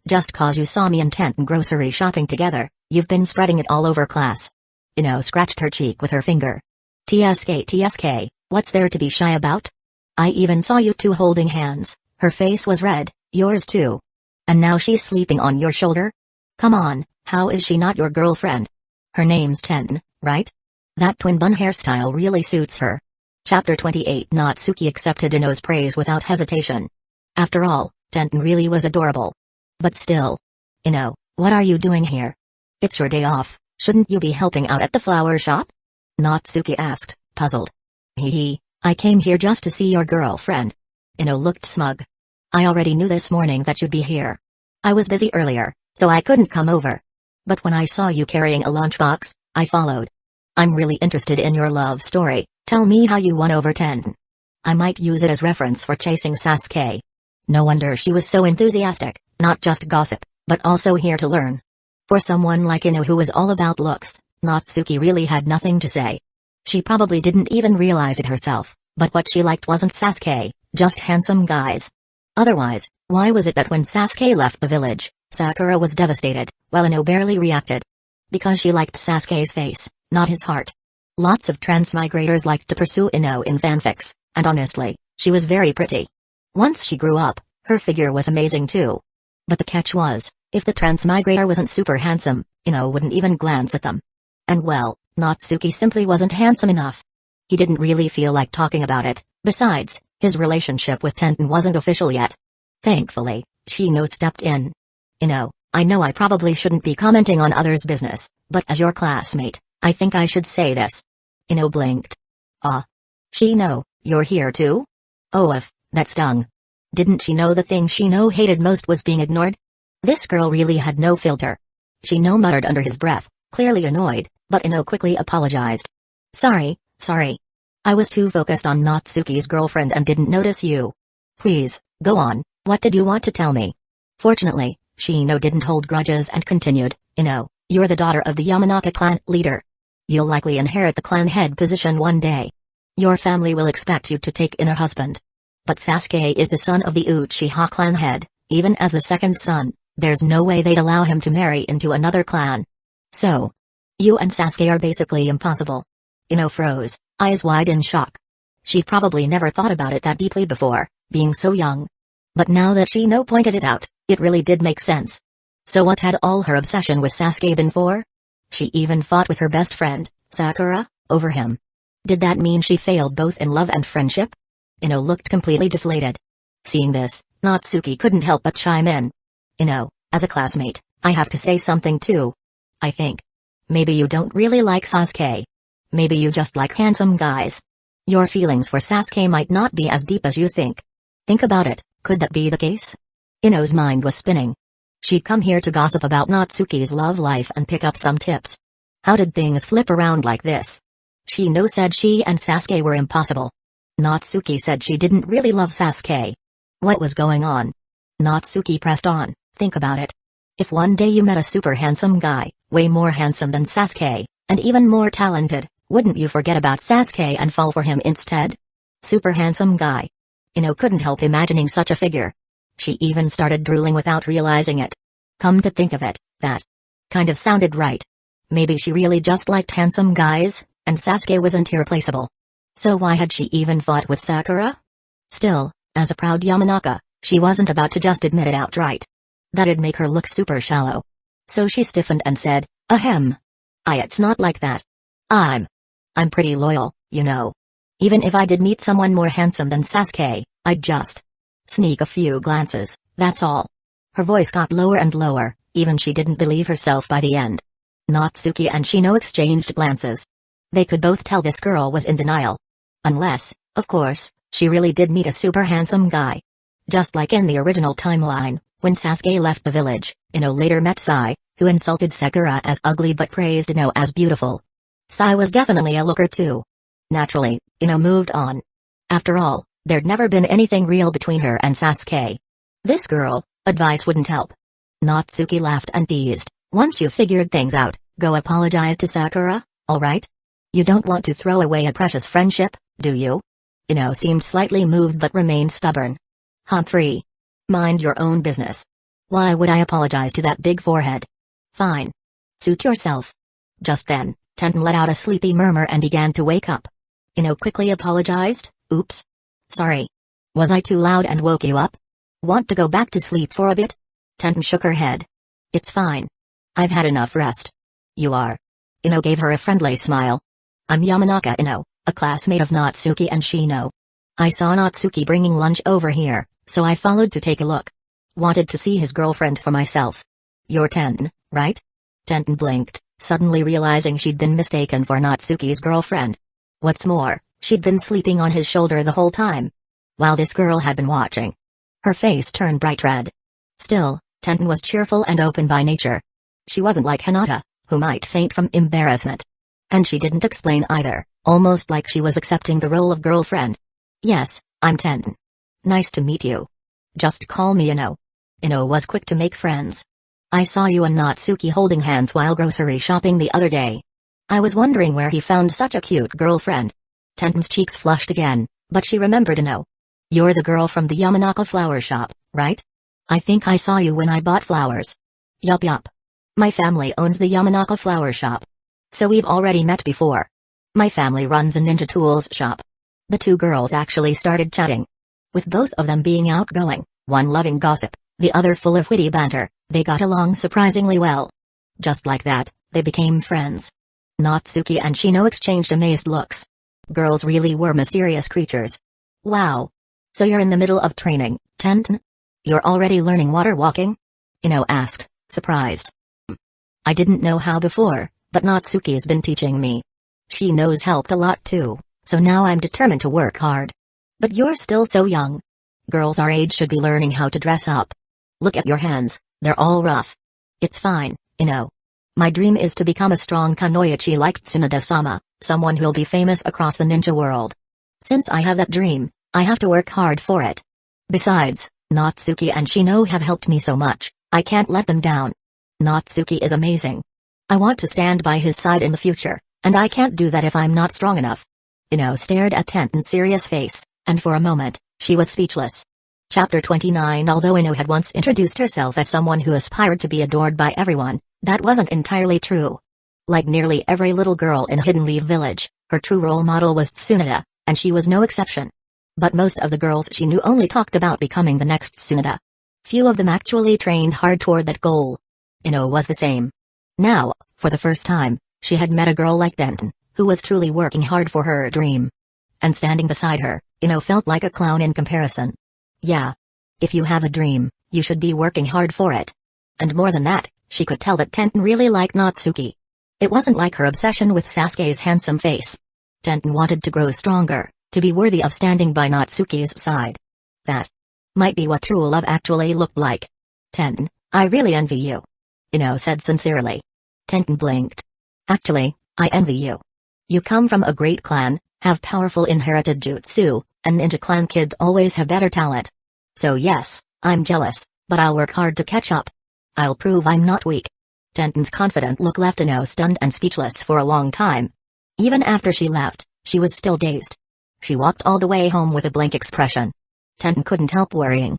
Just cause you saw me and Tenten grocery shopping together, you've been spreading it all over class." Ino scratched her cheek with her finger. TSK, what's there to be shy about? I even saw you two holding hands, her face was red, yours too. And now she's sleeping on your shoulder? Come on, how is she not your girlfriend? Her name's Tenten, right? That twin bun hairstyle really suits her. Chapter 28. Natsuki accepted Ino's praise without hesitation. After all, Tenten really was adorable. But still. Ino, what are you doing here? It's your day off, shouldn't you be helping out at the flower shop? Natsuki asked, puzzled. Hee, I came here just to see your girlfriend. Ino looked smug. I already knew this morning that you'd be here. I was busy earlier, so I couldn't come over. But when I saw you carrying a lunchbox, I followed. I'm really interested in your love story, tell me how you won over Tenten. I might use it as reference for chasing Sasuke. No wonder she was so enthusiastic, not just gossip, but also here to learn. For someone like Ino who was all about looks, Natsuki really had nothing to say. She probably didn't even realize it herself, but what she liked wasn't Sasuke, just handsome guys. Otherwise, why was it that when Sasuke left the village, Sakura was devastated, while Ino barely reacted? Because she liked Sasuke's face, not his heart. Lots of transmigrators liked to pursue Ino in fanfics, and honestly, she was very pretty. Once she grew up, her figure was amazing too. But the catch was, if the transmigrator wasn't super handsome, Ino wouldn't even glance at them. And well, Natsuki simply wasn't handsome enough. He didn't really feel like talking about it, besides, his relationship with Tenten wasn't official yet. Thankfully, Shino stepped in. Ino, I know I probably shouldn't be commenting on others' business, but as your classmate, I think I should say this. Ino blinked. Ah. Shino, you're here too? Oh that stung. Didn't she know the thing Shino hated most was being ignored? This girl really had no filter. Shino muttered under his breath, clearly annoyed, but Ino quickly apologized. Sorry. I was too focused on Natsuki's girlfriend and didn't notice you. Please, go on, what did you want to tell me? Fortunately, Shino didn't hold grudges and continued, Ino, you're the daughter of the Yamanaka clan leader. You'll likely inherit the clan head position one day. Your family will expect you to take in a husband. But Sasuke is the son of the Uchiha clan head, even as the second son, there's no way they'd allow him to marry into another clan. So, you and Sasuke are basically impossible. Ino froze, eyes wide in shock. She'd probably never thought about it that deeply before, being so young. But now that Shino pointed it out, it really did make sense. So what had all her obsession with Sasuke been for? She even fought with her best friend, Sakura, over him. Did that mean she failed both in love and friendship? Ino looked completely deflated. Seeing this, Natsuki couldn't help but chime in. Ino, as a classmate, I have to say something too. I think. Maybe you don't really like Sasuke. Maybe you just like handsome guys. Your feelings for Sasuke might not be as deep as you think. Think about it, could that be the case? Ino's mind was spinning. She'd come here to gossip about Natsuki's love life and pick up some tips. How did things flip around like this? Shino said she and Sasuke were impossible. Natsuki said she didn't really love Sasuke. What was going on? Natsuki pressed on, think about it. If one day you met a super handsome guy, way more handsome than Sasuke, and even more talented, wouldn't you forget about Sasuke and fall for him instead? Super handsome guy. Ino couldn't help imagining such a figure. She even started drooling without realizing it. Come to think of it, that kind of sounded right. Maybe she really just liked handsome guys, and Sasuke wasn't irreplaceable. So why had she even fought with Sakura? Still, as a proud Yamanaka, she wasn't about to just admit it outright. That'd make her look super shallow. So she stiffened and said, ahem. It's not like that. I'm pretty loyal, you know. Even if I did meet someone more handsome than Sasuke, I'd just sneak a few glances, that's all. Her voice got lower and lower, even she didn't believe herself by the end. Natsuki and Shino exchanged glances. They could both tell this girl was in denial. Unless, of course, she really did meet a super handsome guy. Just like in the original timeline, when Sasuke left the village, Ino later met Sai, who insulted Sakura as ugly but praised Ino as beautiful. Sai was definitely a looker too. Naturally, Ino moved on. After all, there'd never been anything real between her and Sasuke. This girl, advice wouldn't help. Natsuki laughed and teased, once you figured things out, go apologize to Sakura, alright? You don't want to throw away a precious friendship, do you? Ino seemed slightly moved but remained stubborn. Humphrey. Mind your own business. Why would I apologize to that big forehead? Fine. Suit yourself. Just then, Tenten let out a sleepy murmur and began to wake up. Ino quickly apologized, oops. Sorry. Was I too loud and woke you up? Want to go back to sleep for a bit? Tenten shook her head. It's fine. I've had enough rest. You are? Ino gave her a friendly smile. I'm Yamanaka Ino, a classmate of Natsuki and Shino. I saw Natsuki bringing lunch over here, so I followed to take a look. Wanted to see his girlfriend for myself. You're Tenten, right? Tenten blinked, suddenly realizing she'd been mistaken for Natsuki's girlfriend. What's more, she'd been sleeping on his shoulder the whole time. While this girl had been watching. Her face turned bright red. Still, Tenten was cheerful and open by nature. She wasn't like Hinata, who might faint from embarrassment. And she didn't explain either, almost like she was accepting the role of girlfriend. Yes, I'm Tenten. Nice to meet you. Just call me Ino. Ino was quick to make friends. I saw you and Natsuki holding hands while grocery shopping the other day. I was wondering where he found such a cute girlfriend. Tenten's cheeks flushed again, but she remembered Ino. You're the girl from the Yamanaka flower shop, right? I think I saw you when I bought flowers. Yup. My family owns the Yamanaka flower shop. So we've already met before. My family runs a ninja tools shop. The two girls actually started chatting. With both of them being outgoing, one loving gossip, the other full of witty banter, they got along surprisingly well. Just like that, they became friends. Natsuki and Shino exchanged amazed looks. Girls really were mysterious creatures. Wow. So you're in the middle of training, Tenten? You're already learning water walking? Ino asked, surprised. I didn't know how before, but Natsuki's been teaching me. Shino's helped a lot too, so now I'm determined to work hard. But you're still so young. Girls our age should be learning how to dress up. Look at your hands, they're all rough. It's fine, Ino. My dream is to become a strong kunoichi like Tsunade-sama, someone who'll be famous across the ninja world. Since I have that dream, I have to work hard for it. Besides, Natsuki and Shino have helped me so much, I can't let them down. Natsuki is amazing. I want to stand by his side in the future, and I can't do that if I'm not strong enough. Ino stared at Tenten's serious face, and for a moment, she was speechless. Chapter 29. Although Ino had once introduced herself as someone who aspired to be adored by everyone, that wasn't entirely true. Like nearly every little girl in Hidden Leaf Village, her true role model was Tsunade, and she was no exception. But most of the girls she knew only talked about becoming the next Tsunade. Few of them actually trained hard toward that goal. Ino was the same. Now, for the first time, she had met a girl like Tenten, who was truly working hard for her dream. And standing beside her, Ino felt like a clown in comparison. Yeah. If you have a dream, you should be working hard for it. And more than that, she could tell that Tenten really liked Natsuki. It wasn't like her obsession with Sasuke's handsome face. Tenten wanted to grow stronger, to be worthy of standing by Natsuki's side. That might be what true love actually looked like. Tenten, I really envy you. Ino said sincerely. Tenten blinked. Actually, I envy you. You come from a great clan, have powerful inherited jutsu, and ninja clan kids always have better talent. So yes, I'm jealous, but I'll work hard to catch up. I'll prove I'm not weak. Tenten's confident look left Ino stunned and speechless for a long time. Even after she left, she was still dazed. She walked all the way home with a blank expression. Tenten couldn't help worrying.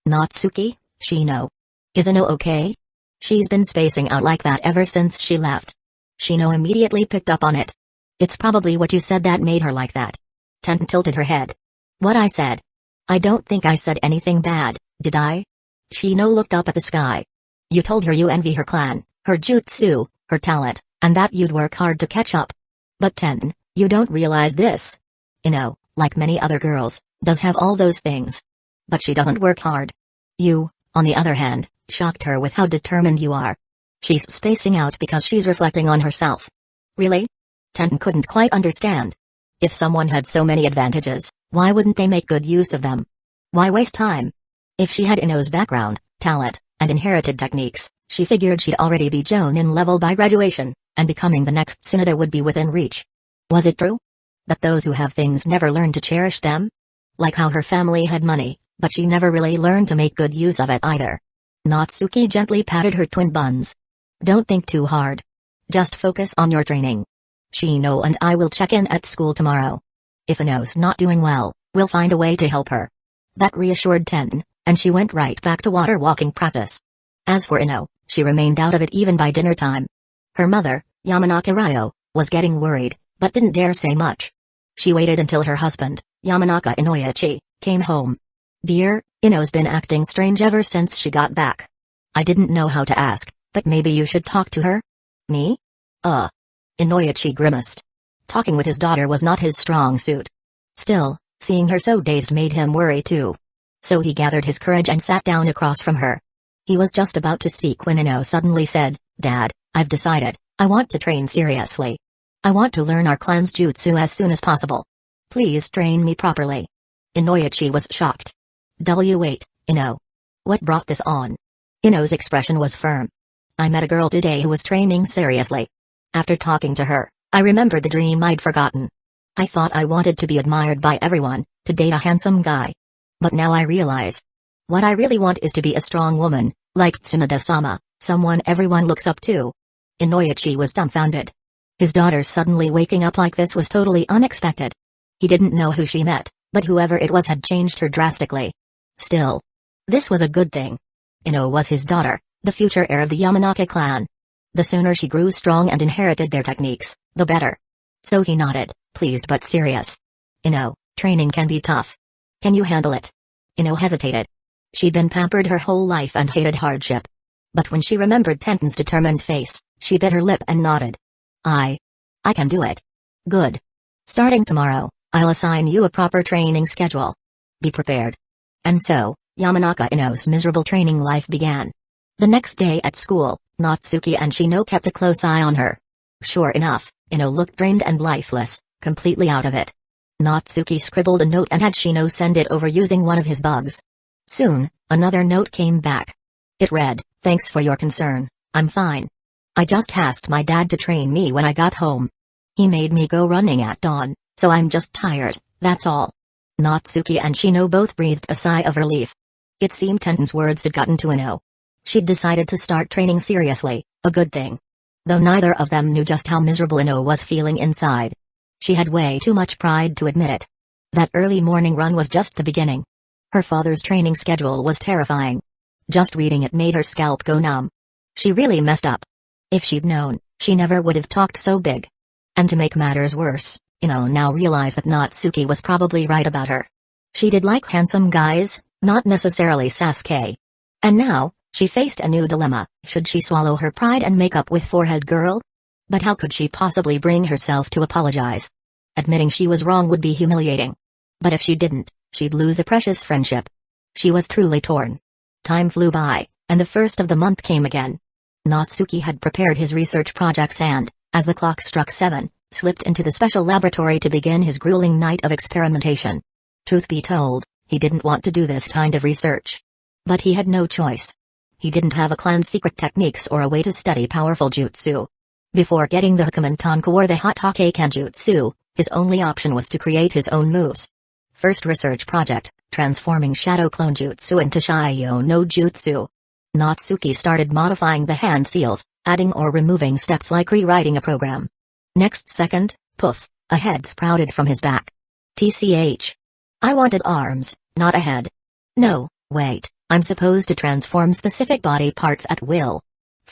Natsuki, Shino. Is Ino okay? She's been spacing out like that ever since she left. Shino immediately picked up on it. It's probably what you said that made her like that. Tenten tilted her head. What I said? I don't think I said anything bad, did I? Shino looked up at the sky. You told her you envy her clan, her jutsu, her talent, and that you'd work hard to catch up. But Tenten, you don't realize this. Ino, like many other girls, does have all those things. But she doesn't work hard. You, on the other hand, shocked her with how determined you are. She's spacing out because she's reflecting on herself. Really? Tenten couldn't quite understand. If someone had so many advantages, why wouldn't they make good use of them? Why waste time? If she had Ino's background, talent, and inherited techniques, she figured she'd already be Jonin level by graduation, and becoming the next Tsunade would be within reach. Was it true? That those who have things never learn to cherish them? Like how her family had money, but she never really learned to make good use of it either. Natsuki gently patted her twin buns. Don't think too hard. Just focus on your training. Shino and I will check in at school tomorrow. If Ino's not doing well, we'll find a way to help her. That reassured Tenten, and she went right back to water walking practice. As for Ino, she remained out of it even by dinner time. Her mother, Yamanaka Ryo, was getting worried, but didn't dare say much. She waited until her husband, Yamanaka Inoyachi, came home. Dear, Ino's been acting strange ever since she got back. I didn't know how to ask, but maybe you should talk to her? Me? Inoyachi grimaced. Talking with his daughter was not his strong suit. Still, seeing her so dazed made him worry too. So he gathered his courage and sat down across from her. He was just about to speak when Ino suddenly said, Dad, I've decided, I want to train seriously. I want to learn our clan's jutsu as soon as possible. Please train me properly. Inoyachi was shocked. Wait, Ino. What brought this on? Ino's expression was firm. I met a girl today who was training seriously. After talking to her, I remembered the dream I'd forgotten. I thought I wanted to be admired by everyone, to date a handsome guy. But now I realize. What I really want is to be a strong woman, like Tsunade-sama, someone everyone looks up to. Inoyachi was dumbfounded. His daughter suddenly waking up like this was totally unexpected. He didn't know who she met, but whoever it was had changed her drastically. Still, this was a good thing. Ino was his daughter, the future heir of the Yamanaka clan. The sooner she grew strong and inherited their techniques, the better. So he nodded, pleased but serious. Ino, training can be tough. Can you handle it? Ino hesitated. She'd been pampered her whole life and hated hardship. But when she remembered Tenten's determined face, she bit her lip and nodded. I can do it. Good. Starting tomorrow, I'll assign you a proper training schedule. Be prepared. And so, Yamanaka Ino's miserable training life began. The next day at school, Natsuki and Shino kept a close eye on her. Sure enough, Ino looked drained and lifeless, completely out of it. Natsuki scribbled a note and had Shino send it over using one of his bugs. Soon, another note came back. It read, Thanks for your concern, I'm fine. I just asked my dad to train me when I got home. He made me go running at dawn, so I'm just tired, that's all. Natsuki and Shino both breathed a sigh of relief. It seemed Tenten's words had gotten to Ino. She'd decided to start training seriously, a good thing. Though neither of them knew just how miserable Ino was feeling inside. She had way too much pride to admit it. That early morning run was just the beginning. Her father's training schedule was terrifying. Just reading it made her scalp go numb. She really messed up. If she'd known, she never would have talked so big. And to make matters worse, Ino now realized that Natsuki was probably right about her. She did like handsome guys, not necessarily Sasuke. And now, she faced a new dilemma. Should she swallow her pride and make up with Forehead Girl? But how could she possibly bring herself to apologize? Admitting she was wrong would be humiliating. But if she didn't, she'd lose a precious friendship. She was truly torn. Time flew by, and the first of the month came again. Natsuki had prepared his research projects and, as the clock struck 7, slipped into the special laboratory to begin his grueling night of experimentation. Truth be told, he didn't want to do this kind of research. But he had no choice. He didn't have a clan's secret techniques or a way to study powerful jutsu. Before getting the Hukumen Tonka or the Hatake Kenjutsu, his only option was to create his own moves. First research project, transforming Shadow Clone Jutsu into Shio no Jutsu. Natsuki started modifying the hand seals, adding or removing steps like rewriting a program. Next second, poof, a head sprouted from his back. TCH. I wanted arms, not a head. No, wait, I'm supposed to transform specific body parts at will.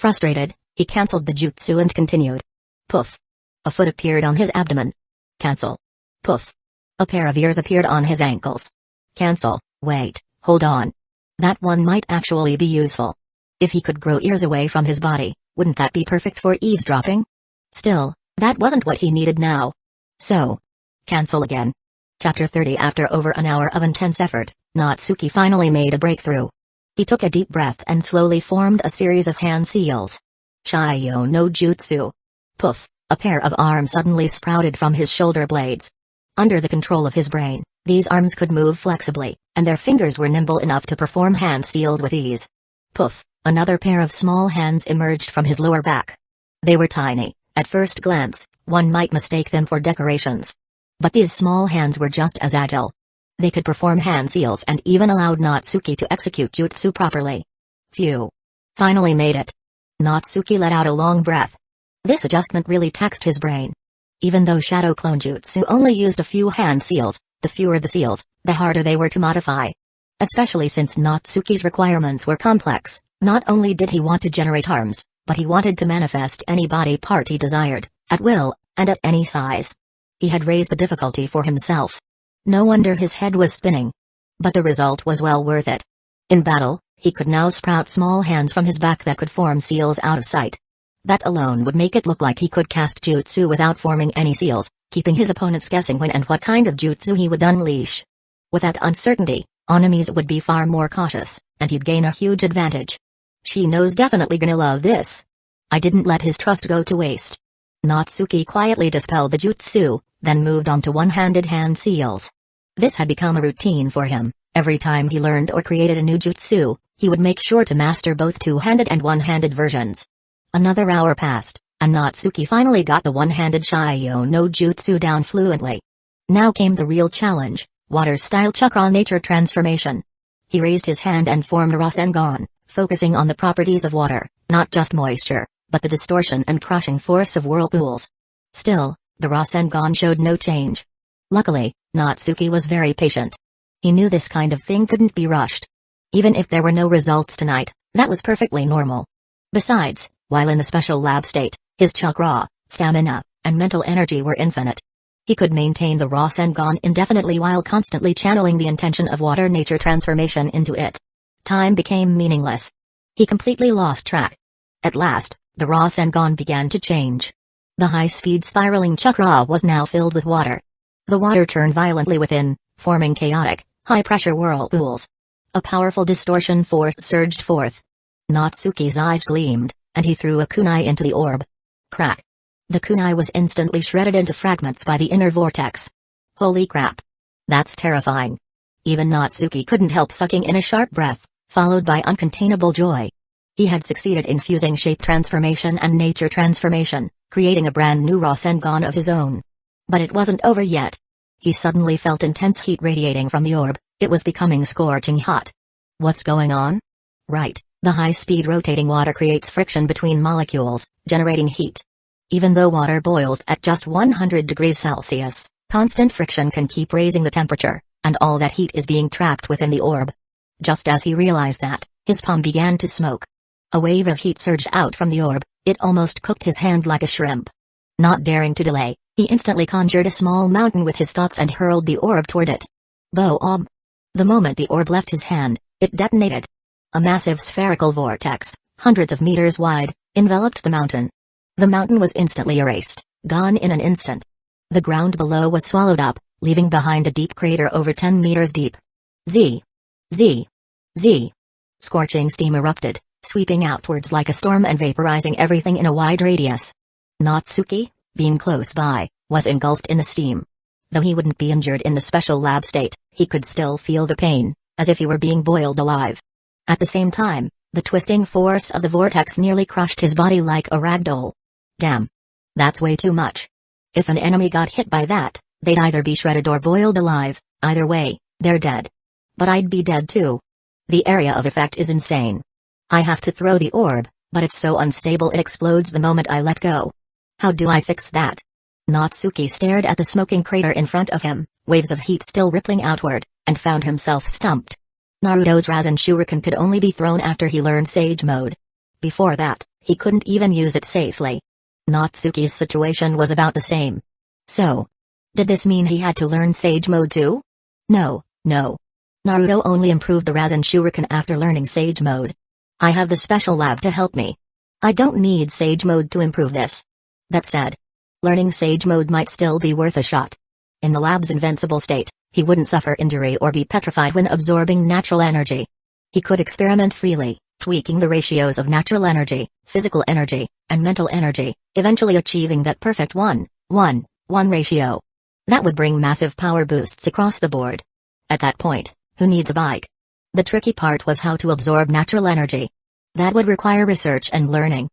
Frustrated, he cancelled the jutsu and continued. Poof. A foot appeared on his abdomen. Cancel. Poof. A pair of ears appeared on his ankles. Cancel. Wait, hold on. That one might actually be useful. If he could grow ears away from his body, wouldn't that be perfect for eavesdropping? Still, that wasn't what he needed now. So, cancel again. Chapter 30. After over an hour of intense effort, Natsuki finally made a breakthrough. He took a deep breath and slowly formed a series of hand seals. Shio no jutsu. Poof, a pair of arms suddenly sprouted from his shoulder blades. Under the control of his brain, these arms could move flexibly, and their fingers were nimble enough to perform hand seals with ease. Poof, another pair of small hands emerged from his lower back. They were tiny. At first glance, one might mistake them for decorations. But these small hands were just as agile. They could perform hand seals and even allowed Natsuki to execute jutsu properly. Phew. Finally made it. Natsuki let out a long breath. This adjustment really taxed his brain. Even though Shadow Clone Jutsu only used a few hand seals, the fewer the seals, the harder they were to modify. Especially since Natsuki's requirements were complex, not only did he want to generate arms, but he wanted to manifest any body part he desired, at will, and at any size. He had raised the difficulty for himself. No wonder his head was spinning. But the result was well worth it. In battle, he could now sprout small hands from his back that could form seals out of sight. That alone would make it look like he could cast jutsu without forming any seals, keeping his opponents guessing when and what kind of jutsu he would unleash. With that uncertainty, enemies would be far more cautious, and he'd gain a huge advantage. Shino's definitely gonna love this. I didn't let his trust go to waste. Natsuki quietly dispelled the jutsu, then moved on to one-handed hand seals. This had become a routine for him. Every time he learned or created a new jutsu, he would make sure to master both two-handed and one-handed versions. Another hour passed, and Natsuki finally got the one-handed Shio no jutsu down fluently. Now came the real challenge, water-style chakra nature transformation. He raised his hand and formed a Rasengan, focusing on the properties of water, not just moisture, but the distortion and crushing force of whirlpools. Still, the Rasengan showed no change. Luckily, Natsuki was very patient. He knew this kind of thing couldn't be rushed. Even if there were no results tonight, that was perfectly normal. Besides, while in the special lab state, his chakra, stamina, and mental energy were infinite. He could maintain the Rasengan indefinitely while constantly channeling the intention of water nature transformation into it. Time became meaningless. He completely lost track. At last, the Rasengan began to change. The high-speed spiraling chakra was now filled with water. The water turned violently within, forming chaotic, high-pressure whirlpools. A powerful distortion force surged forth. Natsuki's eyes gleamed, and he threw a kunai into the orb. Crack. The kunai was instantly shredded into fragments by the inner vortex. Holy crap. That's terrifying. Even Natsuki couldn't help sucking in a sharp breath, followed by uncontainable joy. He had succeeded in fusing shape transformation and nature transformation, creating a brand new Rasengan of his own. But it wasn't over yet. He suddenly felt intense heat radiating from the orb. It was becoming scorching hot. What's going on? Right, the high-speed rotating water creates friction between molecules, generating heat. Even though water boils at just 100 degrees Celsius, constant friction can keep raising the temperature, and all that heat is being trapped within the orb. Just as he realized that, his palm began to smoke. A wave of heat surged out from the orb. It almost cooked his hand like a shrimp. Not daring to delay, he instantly conjured a small mountain with his thoughts and hurled the orb toward it. Boom! The moment the orb left his hand, it detonated. A massive spherical vortex, hundreds of meters wide, enveloped the mountain. The mountain was instantly erased, gone in an instant. The ground below was swallowed up, leaving behind a deep crater over 10 meters deep. Z. Scorching steam erupted, sweeping outwards like a storm and vaporizing everything in a wide radius. Natsuki, being close by, was engulfed in the steam. Though he wouldn't be injured in the special lab state, he could still feel the pain, as if he were being boiled alive. At the same time, the twisting force of the vortex nearly crushed his body like a ragdoll. Damn. That's way too much. If an enemy got hit by that, they'd either be shredded or boiled alive. Either way, they're dead. But I'd be dead too. The area of effect is insane. I have to throw the orb, but it's so unstable it explodes the moment I let go. How do I fix that? Natsuki stared at the smoking crater in front of him, waves of heat still rippling outward, and found himself stumped. Naruto's Rasen Shuriken could only be thrown after he learned Sage Mode. Before that, He couldn't even use it safely. Natsuki's situation was about the same. So, did this mean he had to learn Sage Mode too? No, no. Naruto only improved the Rasen Shuriken after learning Sage Mode. I have the special lab to help me. I don't need Sage Mode to improve this. That said, learning Sage Mode might still be worth a shot. In the lab's invincible state, he wouldn't suffer injury or be petrified when absorbing natural energy. He could experiment freely, tweaking the ratios of natural energy, physical energy, and mental energy, eventually achieving that perfect 1:1:1 ratio. That would bring massive power boosts across the board. At that point, who needs a bike? The tricky part was how to absorb natural energy. That would require research and learning.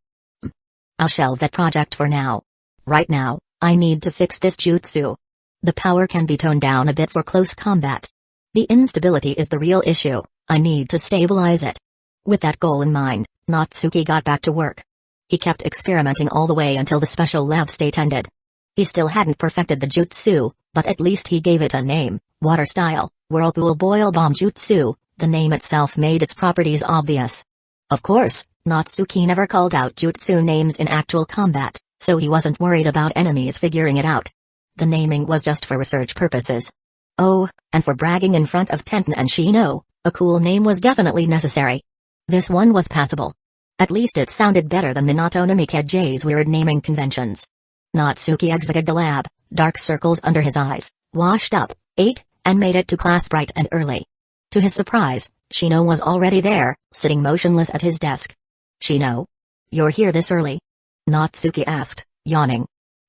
I'll shelve that project for now. Right now, I need to fix this jutsu. The power can be toned down a bit for close combat. The instability is the real issue. I need to stabilize it. With that goal in mind, Natsuki got back to work. He kept experimenting all the way until the special lab state ended. He still hadn't perfected the jutsu, but at least he gave it a name: Water Style, Whirlpool Boil Bomb Jutsu. The name itself made its properties obvious. Of course, Natsuki never called out jutsu names in actual combat, so he wasn't worried about enemies figuring it out. The naming was just for research purposes. Oh, and for bragging in front of Tenten and Shino, a cool name was definitely necessary. This one was passable. At least it sounded better than Minato Namikage's weird naming conventions. Natsuki exited the lab, dark circles under his eyes, washed up, ate, and made it to class bright and early. To his surprise, Shino was already there, sitting motionless at his desk. Shino? You're here this early? Natsuki asked, yawning.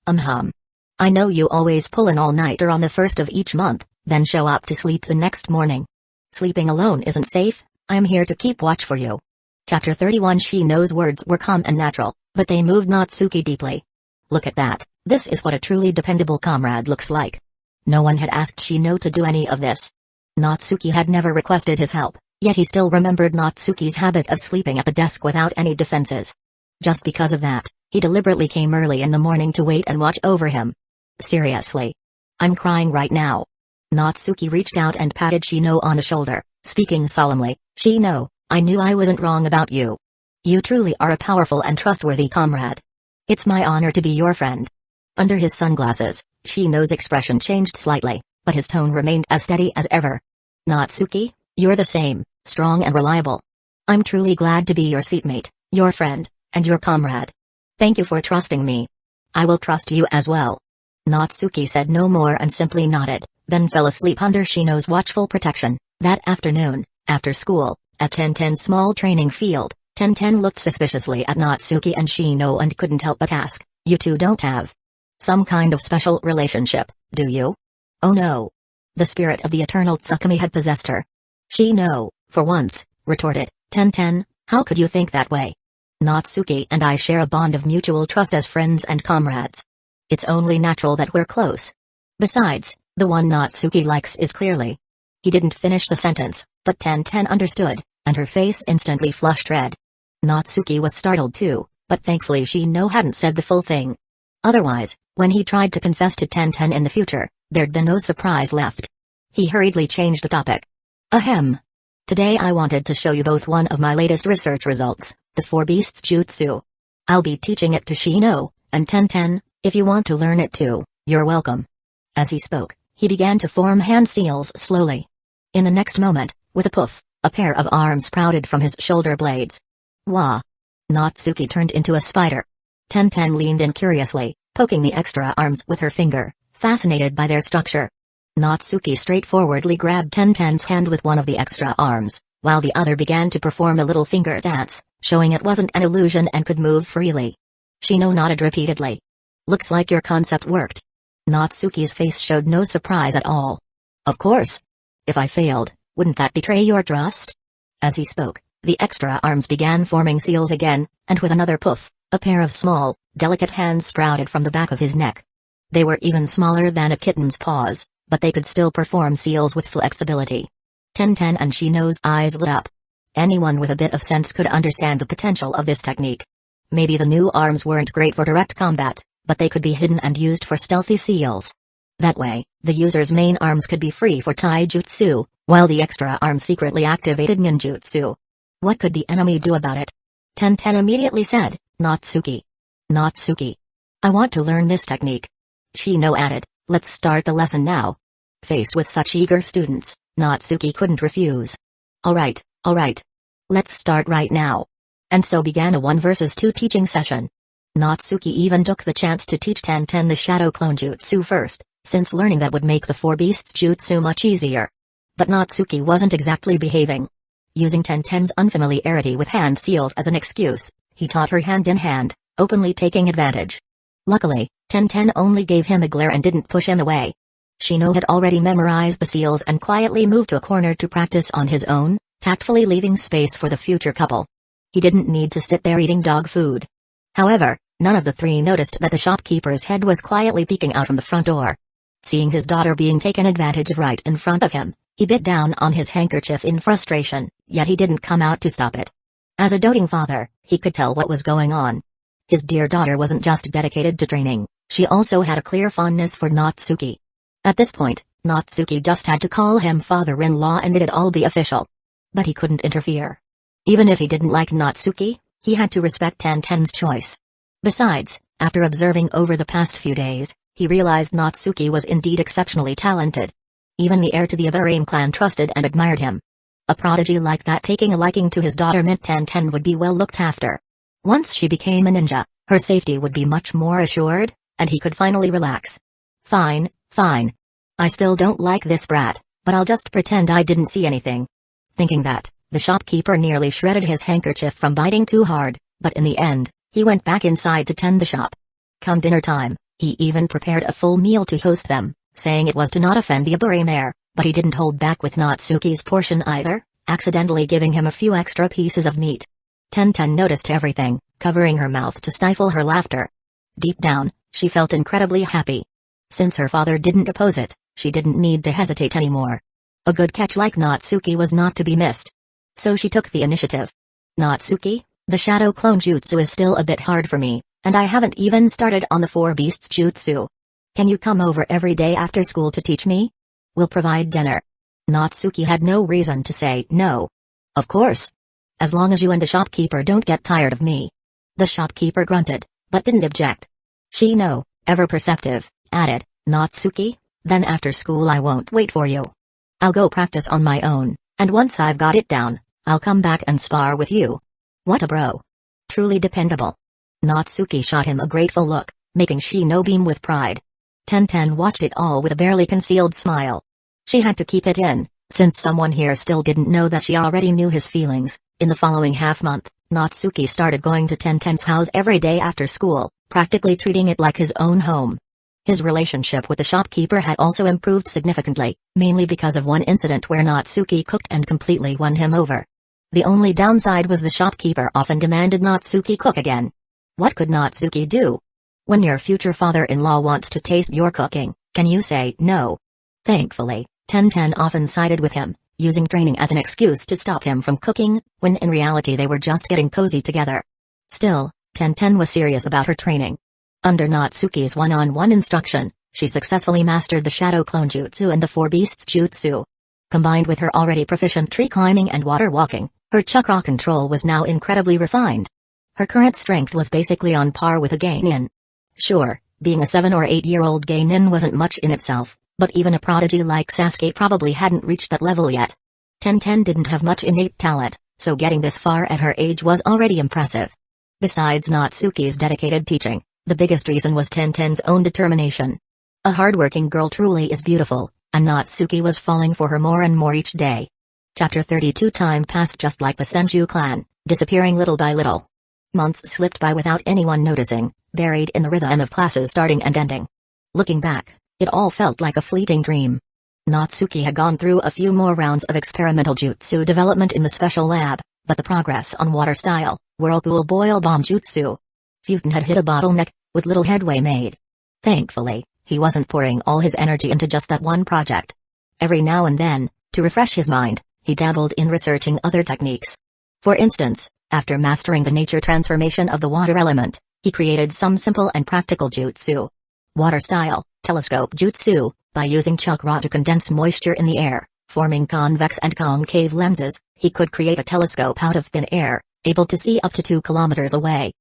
I know you always pull an all-nighter on the first of each month, then show up to sleep the next morning. Sleeping alone isn't safe. I'm here to keep watch for you. Chapter 31. Shino's words were calm and natural, but they moved Natsuki deeply. Look at that, this is what a truly dependable comrade looks like. No one had asked Shino to do any of this. Natsuki had never requested his help, yet he still remembered Natsuki's habit of sleeping at the desk without any defenses. Just because of that, he deliberately came early in the morning to wait and watch over him. Seriously. I'm crying right now. Natsuki reached out and patted Shino on the shoulder, speaking solemnly. Shino, I knew I wasn't wrong about you. You truly are a powerful and trustworthy comrade. It's my honor to be your friend. Under his sunglasses, Shino's expression changed slightly, but his tone remained as steady as ever. Natsuki, you're the same, strong and reliable. I'm truly glad to be your seatmate, your friend, and your comrade. Thank you for trusting me. I will trust you as well. Natsuki said no more and simply nodded, then fell asleep under Shino's watchful protection. That afternoon, after school, at Tenten's small training field, Tenten looked suspiciously at Natsuki and Shino and couldn't help but ask, you two don't have some kind of special relationship, do you? Oh no. The spirit of the eternal Tsukumi had possessed her. Shino, for once, retorted, Tenten, how could you think that way? Natsuki and I share a bond of mutual trust as friends and comrades. It's only natural that we're close. Besides, the one Natsuki likes is clearly. He didn't finish the sentence, but Tenten understood, and her face instantly flushed red. Natsuki was startled too, but thankfully Shino hadn't said the full thing. Otherwise, when he tried to confess to Tenten in the future, there'd been no surprise left. He hurriedly changed the topic. Ahem. Today I wanted to show you both one of my latest research results, the Four Beasts Jutsu. I'll be teaching it to Shino, and Tenten, if you want to learn it too, you're welcome. As he spoke, he began to form hand seals slowly. In the next moment, with a poof, a pair of arms sprouted from his shoulder blades. Wah! Natsuki turned into a spider. Tenten leaned in curiously, poking the extra arms with her finger, fascinated by their structure. Natsuki straightforwardly grabbed Tenten's hand with one of the extra arms, while the other began to perform a little finger dance, showing it wasn't an illusion and could move freely. Shino nodded repeatedly. Looks like your concept worked. Natsuki's face showed no surprise at all. Of course. If I failed, wouldn't that betray your trust? As he spoke, the extra arms began forming seals again, and with another poof, a pair of small, delicate hands sprouted from the back of his neck. They were even smaller than a kitten's paws, but they could still perform seals with flexibility. Tenten and Shino's eyes lit up. Anyone with a bit of sense could understand the potential of this technique. Maybe the new arms weren't great for direct combat, but they could be hidden and used for stealthy seals. That way, the user's main arms could be free for taijutsu, while the extra arms secretly activated ninjutsu. What could the enemy do about it? Tenten immediately said, Natsuki. Natsuki. I want to learn this technique. Shino added, let's start the lesson now. Faced with such eager students, Natsuki couldn't refuse. Alright. Let's start right now. And so began a 1 versus 2 teaching session. Natsuki even took the chance to teach Tenten the Shadow Clone Jutsu first, since learning that would make the 4 Beasts Jutsu much easier. But Natsuki wasn't exactly behaving. Using Tenten's unfamiliarity with hand seals as an excuse, he taught her hand in hand, openly taking advantage. Luckily, Tenten only gave him a glare and didn't push him away. Shino had already memorized the seals and quietly moved to a corner to practice on his own, tactfully leaving space for the future couple. He didn't need to sit there eating dog food. However, none of the 3 noticed that the shopkeeper's head was quietly peeking out from the front door. Seeing his daughter being taken advantage of right in front of him, he bit down on his handkerchief in frustration, yet he didn't come out to stop it. As a doting father, he could tell what was going on. His dear daughter wasn't just dedicated to training, she also had a clear fondness for Natsuki. At this point, Natsuki just had to call him father-in-law and it'd all be official. But he couldn't interfere. Even if he didn't like Natsuki, he had to respect Tenten's choice. Besides, after observing over the past few days, he realized Natsuki was indeed exceptionally talented. Even the heir to the Aburame clan trusted and admired him. A prodigy like that taking a liking to his daughter meant Tenten would be well looked after. Once she became a ninja, her safety would be much more assured, and he could finally relax. Fine. I still don't like this brat, but I'll just pretend I didn't see anything. Thinking that, the shopkeeper nearly shredded his handkerchief from biting too hard, but in the end, he went back inside to tend the shop. Come dinner time, he even prepared a full meal to host them, saying it was to not offend the Aburame heir, but he didn't hold back with Natsuki's portion either, accidentally giving him a few extra pieces of meat. Tenten noticed everything, covering her mouth to stifle her laughter. Deep down, she felt incredibly happy. Since her father didn't oppose it, she didn't need to hesitate anymore. A good catch like Natsuki was not to be missed. So she took the initiative. Natsuki, the Shadow Clone Jutsu is still a bit hard for me, and I haven't even started on the 4 Beasts Jutsu. Can you come over every day after school to teach me? We'll provide dinner. Natsuki had no reason to say no. Of course. As long as you and the shopkeeper don't get tired of me. The shopkeeper grunted, but didn't object. Shino, ever perceptive, added, Natsuki, then after school I won't wait for you. I'll go practice on my own, and once I've got it down, I'll come back and spar with you. What a bro. Truly dependable. Natsuki shot him a grateful look, making Shino beam with pride. Tenten watched it all with a barely concealed smile. She had to keep it in, since someone here still didn't know that she already knew his feelings. In the following half-month, Natsuki started going to Tenten's house every day after school, practically treating it like his own home. His relationship with the shopkeeper had also improved significantly, mainly because of one incident where Natsuki cooked and completely won him over. The only downside was the shopkeeper often demanded Natsuki cook again. What could Natsuki do? When your future father-in-law wants to taste your cooking, can you say no? Thankfully, Tenten often sided with him, using training as an excuse to stop him from cooking, when in reality they were just getting cozy together. Still, Tenten was serious about her training. Under Natsuki's one-on-one instruction, she successfully mastered the Shadow Clone Jutsu and the 4 Beasts Jutsu. Combined with her already proficient tree climbing and water walking, her chakra control was now incredibly refined. Her current strength was basically on par with a genin. Sure, being a 7 or 8-year-old genin wasn't much in itself, but even a prodigy like Sasuke probably hadn't reached that level yet. Tenten didn't have much innate talent, so getting this far at her age was already impressive. Besides Natsuki's dedicated teaching, the biggest reason was Tenten's own determination. A hardworking girl truly is beautiful, and Natsuki was falling for her more and more each day. Chapter 32. Time passed just like the Senju clan, disappearing little by little. Months slipped by without anyone noticing, buried in the rhythm of classes starting and ending. Looking back, it all felt like a fleeting dream. Natsuki had gone through a few more rounds of experimental jutsu development in the special lab, but the progress on water-style, whirlpool boil bomb jutsu, Futen had hit a bottleneck, with little headway made. Thankfully, he wasn't pouring all his energy into just that one project. Every now and then, to refresh his mind, he dabbled in researching other techniques. For instance, after mastering the nature transformation of the water element, he created some simple and practical jutsu. Water-style, telescope jutsu, by using chakra to condense moisture in the air, forming convex and concave lenses, he could create a telescope out of thin air, able to see up to 2 kilometers away.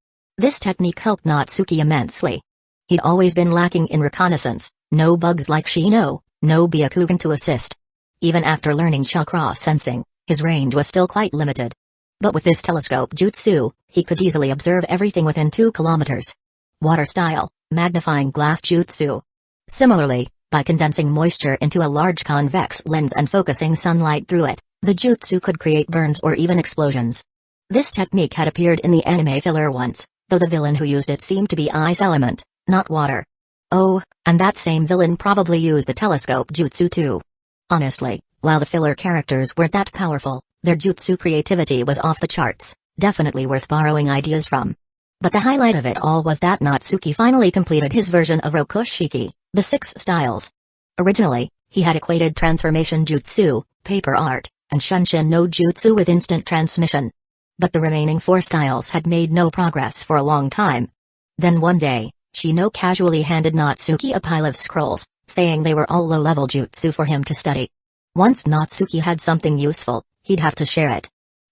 This technique helped Natsuki immensely. He'd always been lacking in reconnaissance, no bugs like Shino, no Byakugan to assist. Even after learning chakra sensing, his range was still quite limited. But with this telescope jutsu, he could easily observe everything within 2 kilometers. Water style, magnifying glass jutsu. Similarly, by condensing moisture into a large convex lens and focusing sunlight through it, the jutsu could create burns or even explosions. This technique had appeared in the anime filler once, though the villain who used it seemed to be ice element, not water. Oh, and that same villain probably used the telescope jutsu too. Honestly, while the filler characters weren't that powerful, their jutsu creativity was off the charts, definitely worth borrowing ideas from. But the highlight of it all was that Natsuki finally completed his version of Rokushiki, the 6 styles. Originally, he had equated transformation jutsu, paper art, and Shunshin no jutsu with instant transmission. But the remaining 4 styles had made no progress for a long time. Then one day, Shino casually handed Natsuki a pile of scrolls, saying they were all low-level jutsu for him to study. Once Natsuki had something useful, he'd have to share it.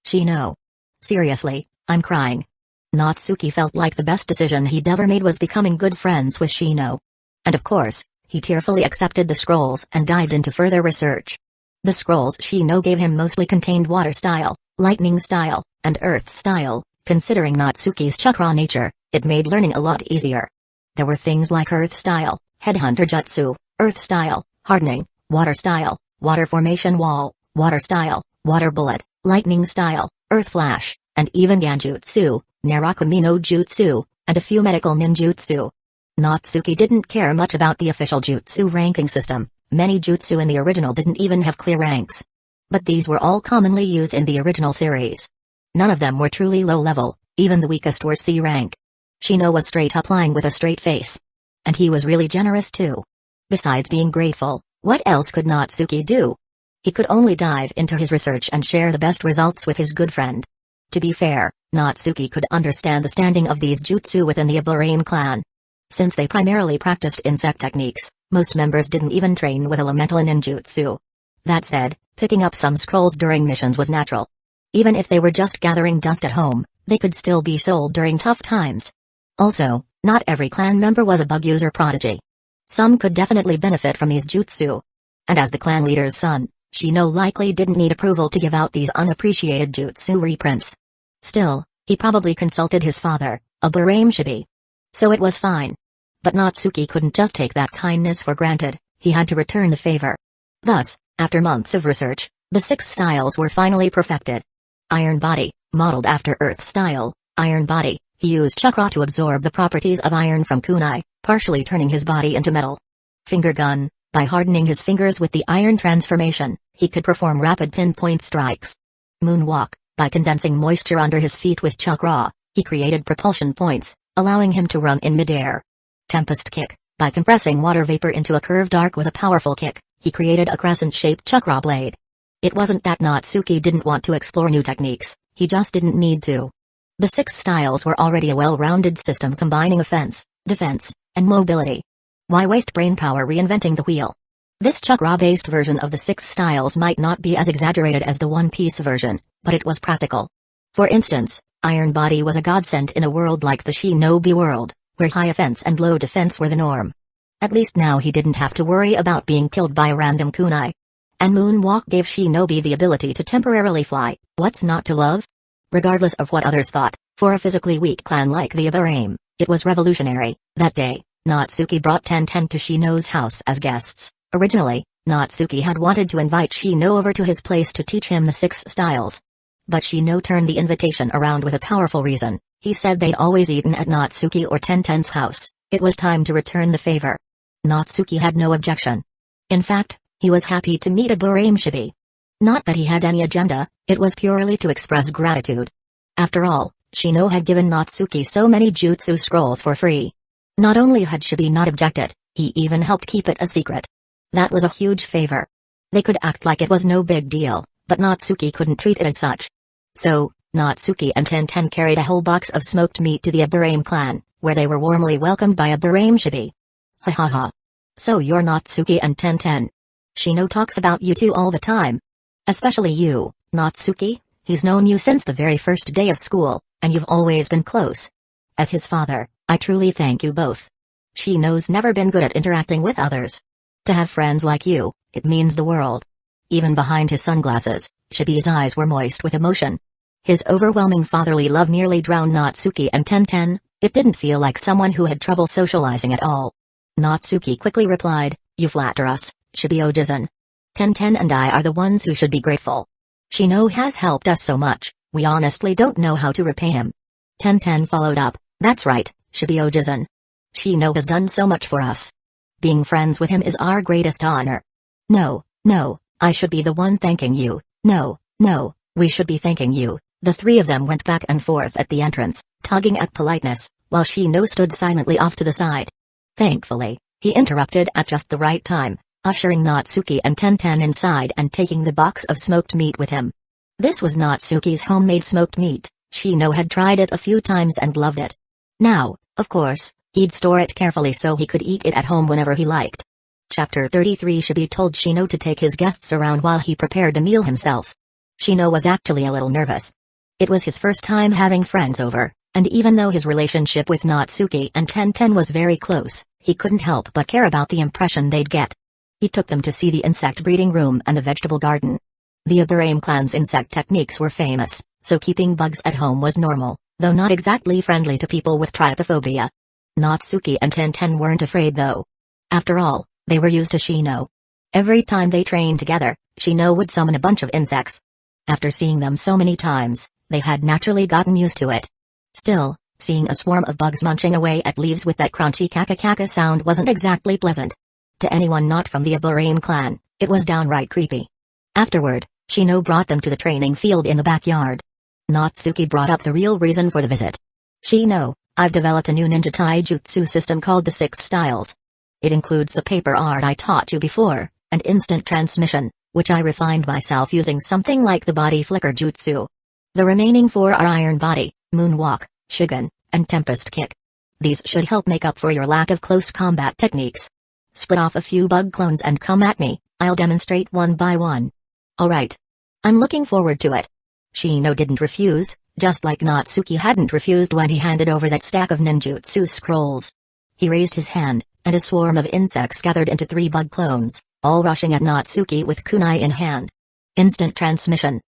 Shino. Seriously, I'm crying. Natsuki felt like the best decision he'd ever made was becoming good friends with Shino. And of course, he tearfully accepted the scrolls and dived into further research. The scrolls Shino gave him mostly contained water style, lightning style, and earth style. Considering Natsuki's chakra nature, it made learning a lot easier. There were things like earth style, headhunter jutsu, earth style, hardening, water style, water formation wall, water style, water bullet, lightning style, earth flash, and even ganjutsu, Narakumi no jutsu, and a few medical ninjutsu. Natsuki didn't care much about the official jutsu ranking system. Many jutsu in the original didn't even have clear ranks. But these were all commonly used in the original series. None of them were truly low level, even the weakest were C rank. Shino was straight up lying with a straight face. And he was really generous too. Besides being grateful, what else could Natsuki do? He could only dive into his research and share the best results with his good friend. To be fair, Natsuki could understand the standing of these jutsu within the Aburame clan. Since they primarily practiced insect techniques, most members didn't even train with elemental ninjutsu. That said, picking up some scrolls during missions was natural. Even if they were just gathering dust at home, they could still be sold during tough times. Also, not every clan member was a bug user prodigy. Some could definitely benefit from these jutsu. And as the clan leader's son, Shino likely didn't need approval to give out these unappreciated jutsu reprints. Still, he probably consulted his father, Aburame Shibi. So it was fine. But Natsuki couldn't just take that kindness for granted, he had to return the favor. Thus, after months of research, the 6 styles were finally perfected. Iron Body, modeled after Earth style, Iron Body, he used chakra to absorb the properties of iron from kunai, partially turning his body into metal. Finger Gun, by hardening his fingers with the iron transformation, he could perform rapid pinpoint strikes. Moonwalk, by condensing moisture under his feet with chakra, he created propulsion points, allowing him to run in midair. Tempest Kick, by compressing water vapor into a curved arc with a powerful kick, he created a crescent-shaped chakra blade. It wasn't that Natsuki didn't want to explore new techniques, he just didn't need to. The 6 styles were already a well-rounded system combining offense, defense, and mobility. Why waste brainpower reinventing the wheel? This chakra-based version of the 6 styles might not be as exaggerated as the One Piece version, but it was practical. For instance, Iron Body was a godsend in a world like the Shinobi world, where high offense and low defense were the norm. At least now he didn't have to worry about being killed by a random kunai. And Moonwalk gave Shinobi the ability to temporarily fly, what's not to love? Regardless of what others thought, for a physically weak clan like the Aburame, it was revolutionary. That day, Natsuki brought Tenten to Shino's house as guests. Originally, Natsuki had wanted to invite Shino over to his place to teach him the 6 styles. But Shino turned the invitation around with a powerful reason. He said they'd always eaten at Natsuki or Tenten's house. It was time to return the favor. Natsuki had no objection. In fact, he was happy to meet Aburame Shibi. Not that he had any agenda, it was purely to express gratitude. After all, Shino had given Natsuki so many jutsu scrolls for free. Not only had Shibi not objected, he even helped keep it a secret. That was a huge favor. They could act like it was no big deal, but Natsuki couldn't treat it as such. So, Natsuki and Tenten carried a whole box of smoked meat to the Aburame clan, where they were warmly welcomed by Aburame Shibi. Ha ha ha. So you're Natsuki and Tenten. Shino talks about you two all the time. Especially you, Natsuki, he's known you since the very first day of school, and you've always been close. As his father, I truly thank you both. Shino's never been good at interacting with others. To have friends like you, it means the world. Even behind his sunglasses, Shibi's eyes were moist with emotion. His overwhelming fatherly love nearly drowned Natsuki and Tenten. It didn't feel like someone who had trouble socializing at all. Natsuki quickly replied, "You flatter us, Shibio-jizan. Tenten and I are the ones who should be grateful. Shino has helped us so much, we honestly don't know how to repay him." Tenten followed up, "That's right, Shibio-jizan. Shino has done so much for us. Being friends with him is our greatest honor." No, I should be the one thanking you. No, we should be thanking you." The three of them went back and forth at the entrance, tugging at politeness, while Shino stood silently off to the side. Thankfully, he interrupted at just the right time, ushering Natsuki and Tenten inside and taking the box of smoked meat with him. This was Natsuki's homemade smoked meat. Shino had tried it a few times and loved it. Now, of course, he'd store it carefully so he could eat it at home whenever he liked. Chapter 33 Shibi told Shino to take his guests around while he prepared the meal himself. Shino was actually a little nervous. It was his first time having friends over, and even though his relationship with Natsuki and Tenten was very close, he couldn't help but care about the impression they'd get. He took them to see the insect breeding room and the vegetable garden. The Aburame clan's insect techniques were famous, so keeping bugs at home was normal, though not exactly friendly to people with trypophobia. Natsuki and Tenten weren't afraid though. After all, they were used to Shino. Every time they trained together, Shino would summon a bunch of insects. After seeing them so many times, they had naturally gotten used to it. Still, seeing a swarm of bugs munching away at leaves with that crunchy kaka-kaka sound wasn't exactly pleasant. To anyone not from the Aburame clan, it was downright creepy. Afterward, Shino brought them to the training field in the backyard. Natsuki brought up the real reason for the visit. "Shino, I've developed a new ninja taijutsu system called the 6 Styles. It includes the paper art I taught you before, and instant transmission, which I refined myself using something like the body flicker jutsu. The remaining 4 are Iron Body, Moonwalk, Shigen, and Tempest Kick. These should help make up for your lack of close combat techniques. Split off a few bug clones and come at me, I'll demonstrate one by one." "Alright. I'm looking forward to it." Shino didn't refuse, just like Natsuki hadn't refused when he handed over that stack of ninjutsu scrolls. He raised his hand, and a swarm of insects gathered into 3 bug clones, all rushing at Natsuki with kunai in hand. Instant transmission.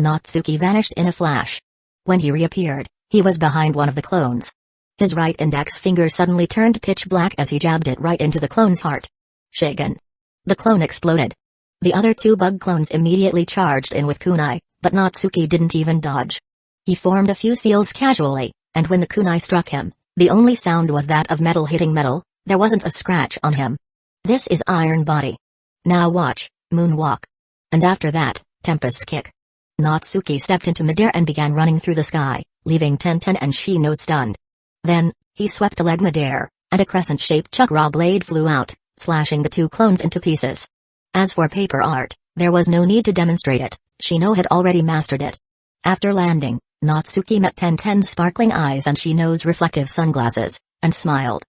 Natsuki vanished in a flash. When he reappeared, he was behind one of the clones. His right index finger suddenly turned pitch black as he jabbed it right into the clone's heart. Shaken. The clone exploded. The other 2 bug clones immediately charged in with kunai, but Natsuki didn't even dodge. He formed a few seals casually, and when the kunai struck him, the only sound was that of metal hitting metal. There wasn't a scratch on him. This is Iron Body. Now watch, Moonwalk. And after that, Tempest Kick. Natsuki stepped into midair and began running through the sky, leaving Tenten and Shino stunned. Then, he swept a leg midair, and a crescent-shaped chakra blade flew out, slashing the 2 clones into pieces. As for paper art, there was no need to demonstrate it, Shino had already mastered it. After landing, Natsuki met Tenten's sparkling eyes and Shino's reflective sunglasses, and smiled.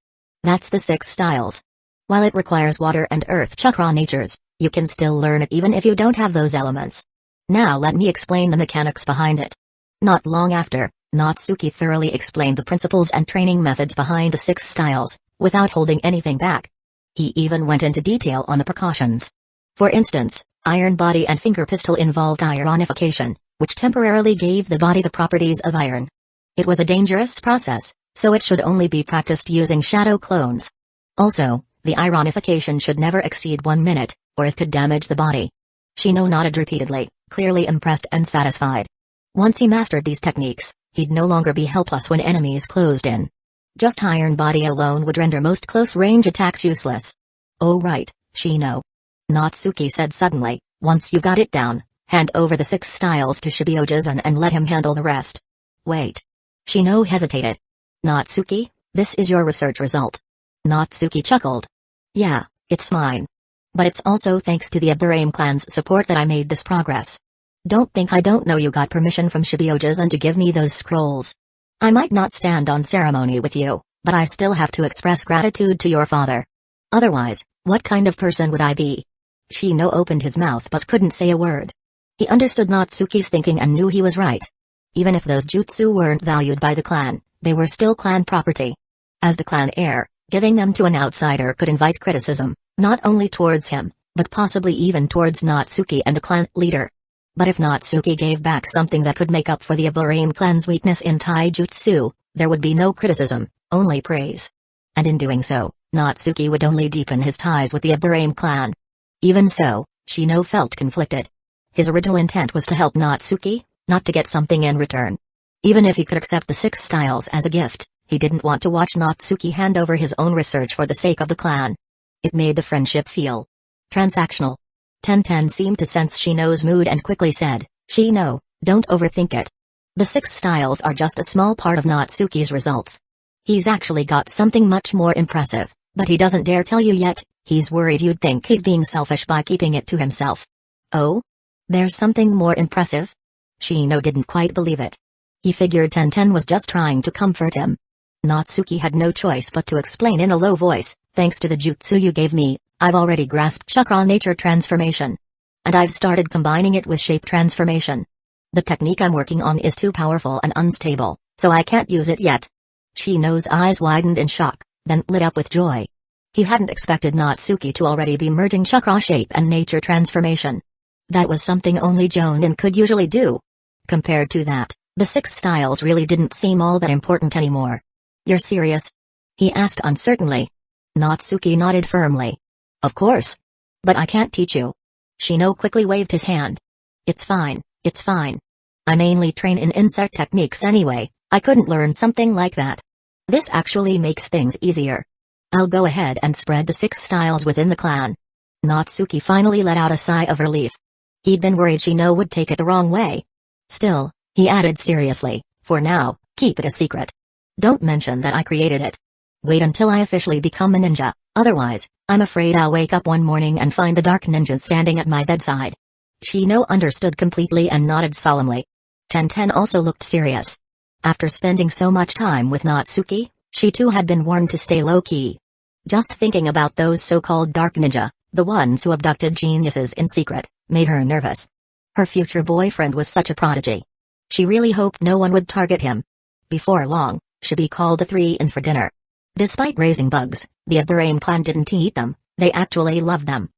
"That's the 6 Styles. While it requires water and earth chakra natures, you can still learn it even if you don't have those elements. Now let me explain the mechanics behind it." Not long after, Natsuki thoroughly explained the principles and training methods behind the 6 Styles, without holding anything back. He even went into detail on the precautions. For instance, Iron Body and Finger Pistol involved ironification, which temporarily gave the body the properties of iron. It was a dangerous process, so it should only be practiced using shadow clones. Also, the ironification should never exceed 1 minute, or it could damage the body. Shino nodded repeatedly, clearly impressed and satisfied. Once he mastered these techniques, he'd no longer be helpless when enemies closed in. Just Iron Body alone would render most close-range attacks useless. "Oh right, Shino," Natsuki said suddenly, "once you've got it down, hand over the 6 Styles to Shibio-jizan and let him handle the rest." "Wait." Shino hesitated. "Natsuki, this is your research result." Natsuki chuckled. "Yeah, it's mine. But it's also thanks to the Aburame clan's support that I made this progress. Don't think I don't know you got permission from Shibio-jizan to give me those scrolls. I might not stand on ceremony with you, but I still have to express gratitude to your father. Otherwise, what kind of person would I be?" Shino opened his mouth but couldn't say a word. He understood Natsuki's thinking and knew he was right. Even if those jutsu weren't valued by the clan, They were still clan property. As the clan heir, giving them to an outsider could invite criticism, not only towards him, but possibly even towards Natsuki and the clan leader. But if Natsuki gave back something that could make up for the Aburame clan's weakness in taijutsu, there would be no criticism, only praise. And in doing so, Natsuki would only deepen his ties with the Aburame clan. Even so, Shino felt conflicted. His original intent was to help Natsuki, not to get something in return. Even if he could accept the 6 styles as a gift, he didn't want to watch Natsuki hand over his own research for the sake of the clan. It made the friendship feel transactional. Tenten seemed to sense Shino's mood and quickly said, "Shino, don't overthink it. The 6 styles are just a small part of Natsuki's results. He's actually got something much more impressive, but he doesn't dare tell you yet. He's worried you'd think he's being selfish by keeping it to himself." "Oh? There's something more impressive?" Shino didn't quite believe it. He figured Tenten was just trying to comfort him. Natsuki had no choice but to explain in a low voice, "Thanks to the jutsu you gave me, I've already grasped chakra nature transformation. And I've started combining it with shape transformation. The technique I'm working on is too powerful and unstable, so I can't use it yet." Shino's eyes widened in shock, then lit up with joy. He hadn't expected Natsuki to already be merging chakra shape and nature transformation. That was something only Jonin could usually do. Compared to that, the 6 styles really didn't seem all that important anymore. "You're serious?" he asked uncertainly. Natsuki nodded firmly. "Of course. But I can't teach you." Shino quickly waved his hand. It's fine. I mainly train in insect techniques anyway, I couldn't learn something like that. This actually makes things easier. I'll go ahead and spread the 6 styles within the clan." Natsuki finally let out a sigh of relief. He'd been worried Shino would take it the wrong way. Still, he added seriously, "For now, keep it a secret. Don't mention that I created it. Wait until I officially become a ninja, otherwise, I'm afraid I'll wake up one morning and find the dark ninja standing at my bedside." Shino understood completely and nodded solemnly. Tenten also looked serious. After spending so much time with Natsuki, she too had been warned to stay low-key. Just thinking about those so-called dark ninja, the ones who abducted geniuses in secret, made her nervous. Her future boyfriend was such a prodigy. She really hoped no one would target him. Before long, Shibi called the 3 in for dinner. Despite raising bugs, the Aburame clan didn't eat them, they actually loved them.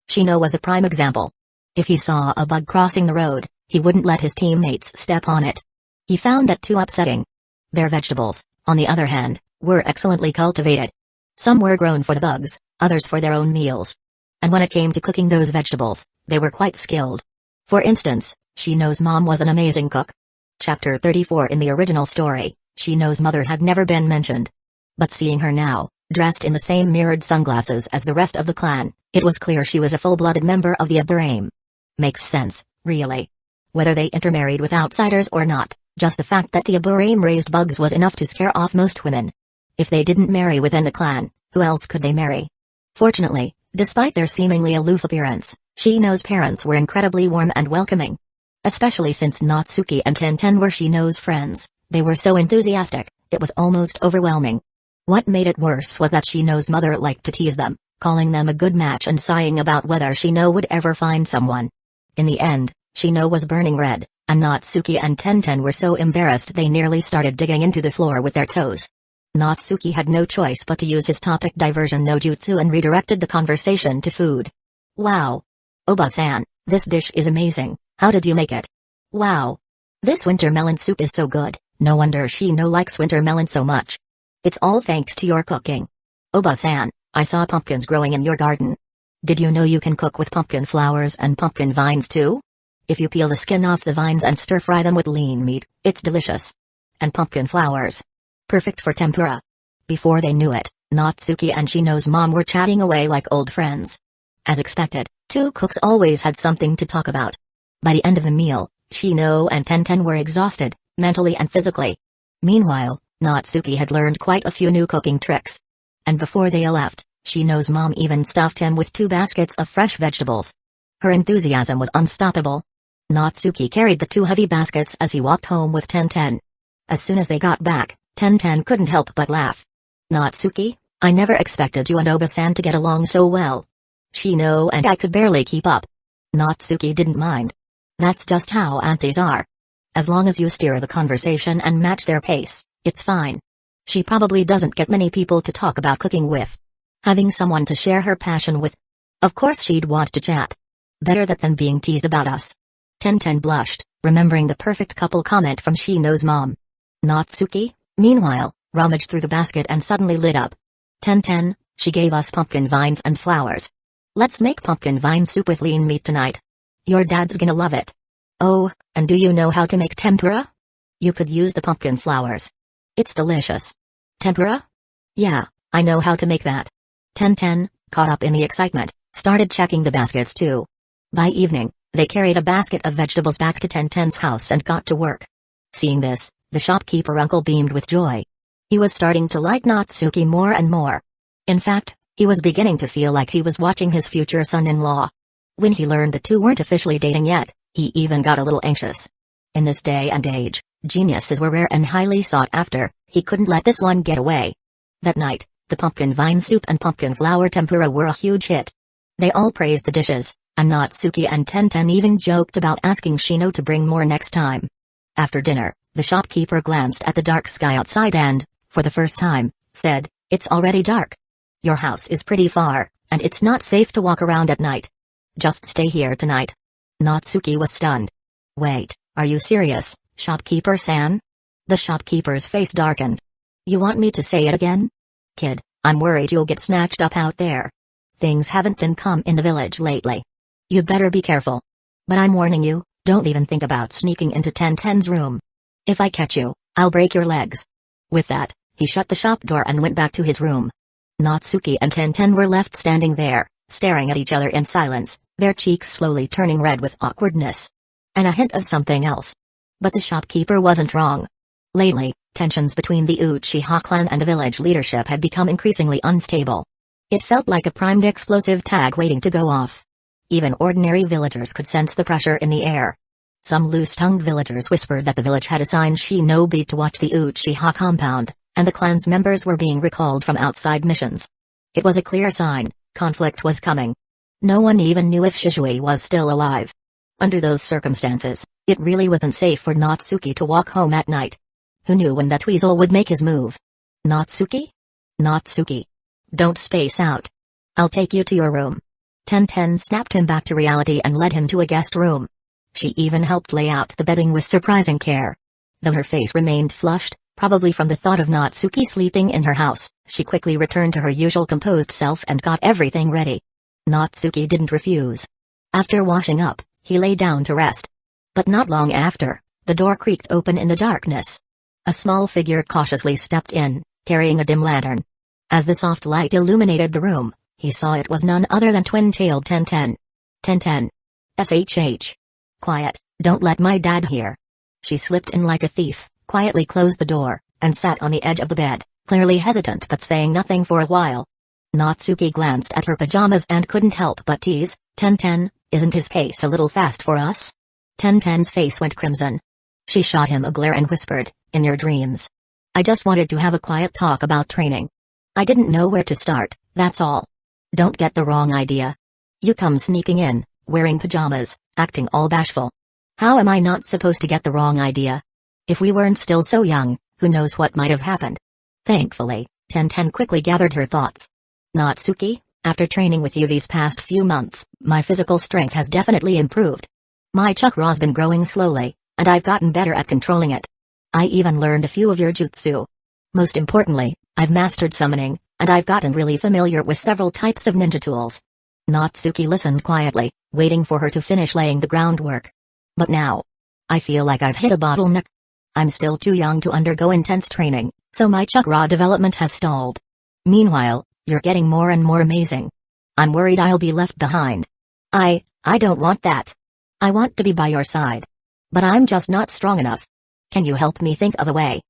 Shino was a prime example. If he saw a bug crossing the road, he wouldn't let his teammates step on it. He found that too upsetting. Their vegetables, on the other hand, were excellently cultivated. Some were grown for the bugs, others for their own meals. And when it came to cooking those vegetables, they were quite skilled. For instance, Shino's mom was an amazing cook. Chapter 34 in the original story, Shino's mother had never been mentioned. But seeing her now, dressed in the same mirrored sunglasses as the rest of the clan, it was clear she was a full-blooded member of the Aburame. Makes sense, really. Whether they intermarried with outsiders or not, just the fact that the Aburame raised bugs was enough to scare off most women. If they didn't marry within the clan, who else could they marry? Fortunately, despite their seemingly aloof appearance, Shino's parents were incredibly warm and welcoming. Especially since Natsuki and Tenten were Shino's friends, they were so enthusiastic, it was almost overwhelming. What made it worse was that Shino's mother liked to tease them, calling them a good match and sighing about whether Shino would ever find someone. In the end, Shino was burning red, and Natsuki and Tenten were so embarrassed they nearly started digging into the floor with their toes. Natsuki had no choice but to use his topic diversion no jutsu and redirected the conversation to food. "Wow. Oba-san, this dish is amazing, how did you make it? Wow. This winter melon soup is so good, no wonder Shino likes winter melon so much. It's all thanks to your cooking. Oba-san, I saw pumpkins growing in your garden. Did you know you can cook with pumpkin flowers and pumpkin vines too? If you peel the skin off the vines and stir-fry them with lean meat, it's delicious. And pumpkin flowers. Perfect for tempura." Before they knew it, Natsuki and Shino's mom were chatting away like old friends. As expected, two cooks always had something to talk about. By the end of the meal, Shino and Tenten were exhausted, mentally and physically. Meanwhile, Natsuki had learned quite a few new cooking tricks. And before they left, Shino's mom even stuffed him with 2 baskets of fresh vegetables. Her enthusiasm was unstoppable. Natsuki carried the 2 heavy baskets as he walked home with Tenten. As soon as they got back, Tenten couldn't help but laugh. "Natsuki, I never expected you and Oba-san to get along so well. Shino and I could barely keep up." Natsuki didn't mind. That's just how aunties are. As long as you steer the conversation and match their pace, it's fine. She probably doesn't get many people to talk about cooking with. Having someone to share her passion with. Of course she'd want to chat. Better that than being teased about us. Tenten blushed, remembering the perfect couple comment from Shino's mom. Natsuki, meanwhile, rummaged through the basket and suddenly lit up. Tenten, she gave us pumpkin vines and flowers. Let's make pumpkin vine soup with lean meat tonight. Your dad's gonna love it. Oh, and do you know how to make tempura? You could use the pumpkin flowers. It's delicious. Tempura? Yeah, I know how to make that. Tenten, caught up in the excitement, started checking the baskets too. By evening, they carried a basket of vegetables back to Tenten's house and got to work. Seeing this, the shopkeeper uncle beamed with joy. He was starting to like Natsuki more and more. In fact, he was beginning to feel like he was watching his future son-in-law. When he learned the two weren't officially dating yet, he even got a little anxious. In this day and age, geniuses were rare and highly sought after. He couldn't let this one get away. That night, the pumpkin vine soup and pumpkin flower tempura were a huge hit. They all praised the dishes, and Natsuki and Tenten even joked about asking Shino to bring more next time. After dinner, the shopkeeper glanced at the dark sky outside and, for the first time, said, "It's already dark. Your house is pretty far, and it's not safe to walk around at night. Just stay here tonight." Natsuki was stunned. "Wait, are you serious, shopkeeper-san?" The shopkeeper's face darkened. "You want me to say it again? Kid, I'm worried you'll get snatched up out there. Things haven't been calm in the village lately. You'd better be careful. But I'm warning you, don't even think about sneaking into Tenten's room. If I catch you, I'll break your legs." With that, he shut the shop door and went back to his room. Natsuki and Tenten were left standing there, staring at each other in silence, their cheeks slowly turning red with awkwardness. And a hint of something else. But the shopkeeper wasn't wrong. Lately, tensions between the Uchiha clan and the village leadership had become increasingly unstable. It felt like a primed explosive tag waiting to go off. Even ordinary villagers could sense the pressure in the air. Some loose-tongued villagers whispered that the village had assigned shinobi to watch the Uchiha compound, and the clan's members were being recalled from outside missions. It was a clear sign, conflict was coming. No one even knew if Shishui was still alive. Under those circumstances, it really wasn't safe for Natsuki to walk home at night. Who knew when that weasel would make his move? Natsuki? Natsuki. Don't space out. I'll take you to your room. Tenten snapped him back to reality and led him to a guest room. She even helped lay out the bedding with surprising care. Though her face remained flushed, probably from the thought of Natsuki sleeping in her house, she quickly returned to her usual composed self and got everything ready. Natsuki didn't refuse. After washing up, he lay down to rest. But not long after, the door creaked open in the darkness. A small figure cautiously stepped in, carrying a dim lantern. As the soft light illuminated the room, he saw it was none other than twin-tailed Tenten. Tenten. SHH. Quiet, don't let my dad hear. She slipped in like a thief, quietly closed the door, and sat on the edge of the bed, clearly hesitant but saying nothing for a while. Natsuki glanced at her pajamas and couldn't help but tease, "Tenten, isn't his pace a little fast for us?" Tenten's face went crimson. She shot him a glare and whispered, "In your dreams. I just wanted to have a quiet talk about training. I didn't know where to start, that's all. Don't get the wrong idea. You come sneaking in, wearing pajamas, acting all bashful. How am I not supposed to get the wrong idea? If we weren't still so young, who knows what might have happened?" Thankfully, Tenten quickly gathered her thoughts. "Natsuki, after training with you these past few months, my physical strength has definitely improved. My chakra's been growing slowly, and I've gotten better at controlling it. I even learned a few of your jutsu. Most importantly, I've mastered summoning, and I've gotten really familiar with several types of ninja tools." Natsuki listened quietly, waiting for her to finish laying the groundwork. "But now, I feel like I've hit a bottleneck. I'm still too young to undergo intense training, so my chakra development has stalled. Meanwhile, you're getting more and more amazing. I'm worried I'll be left behind. I don't want that. I want to be by your side. But I'm just not strong enough. Can you help me think of a way?"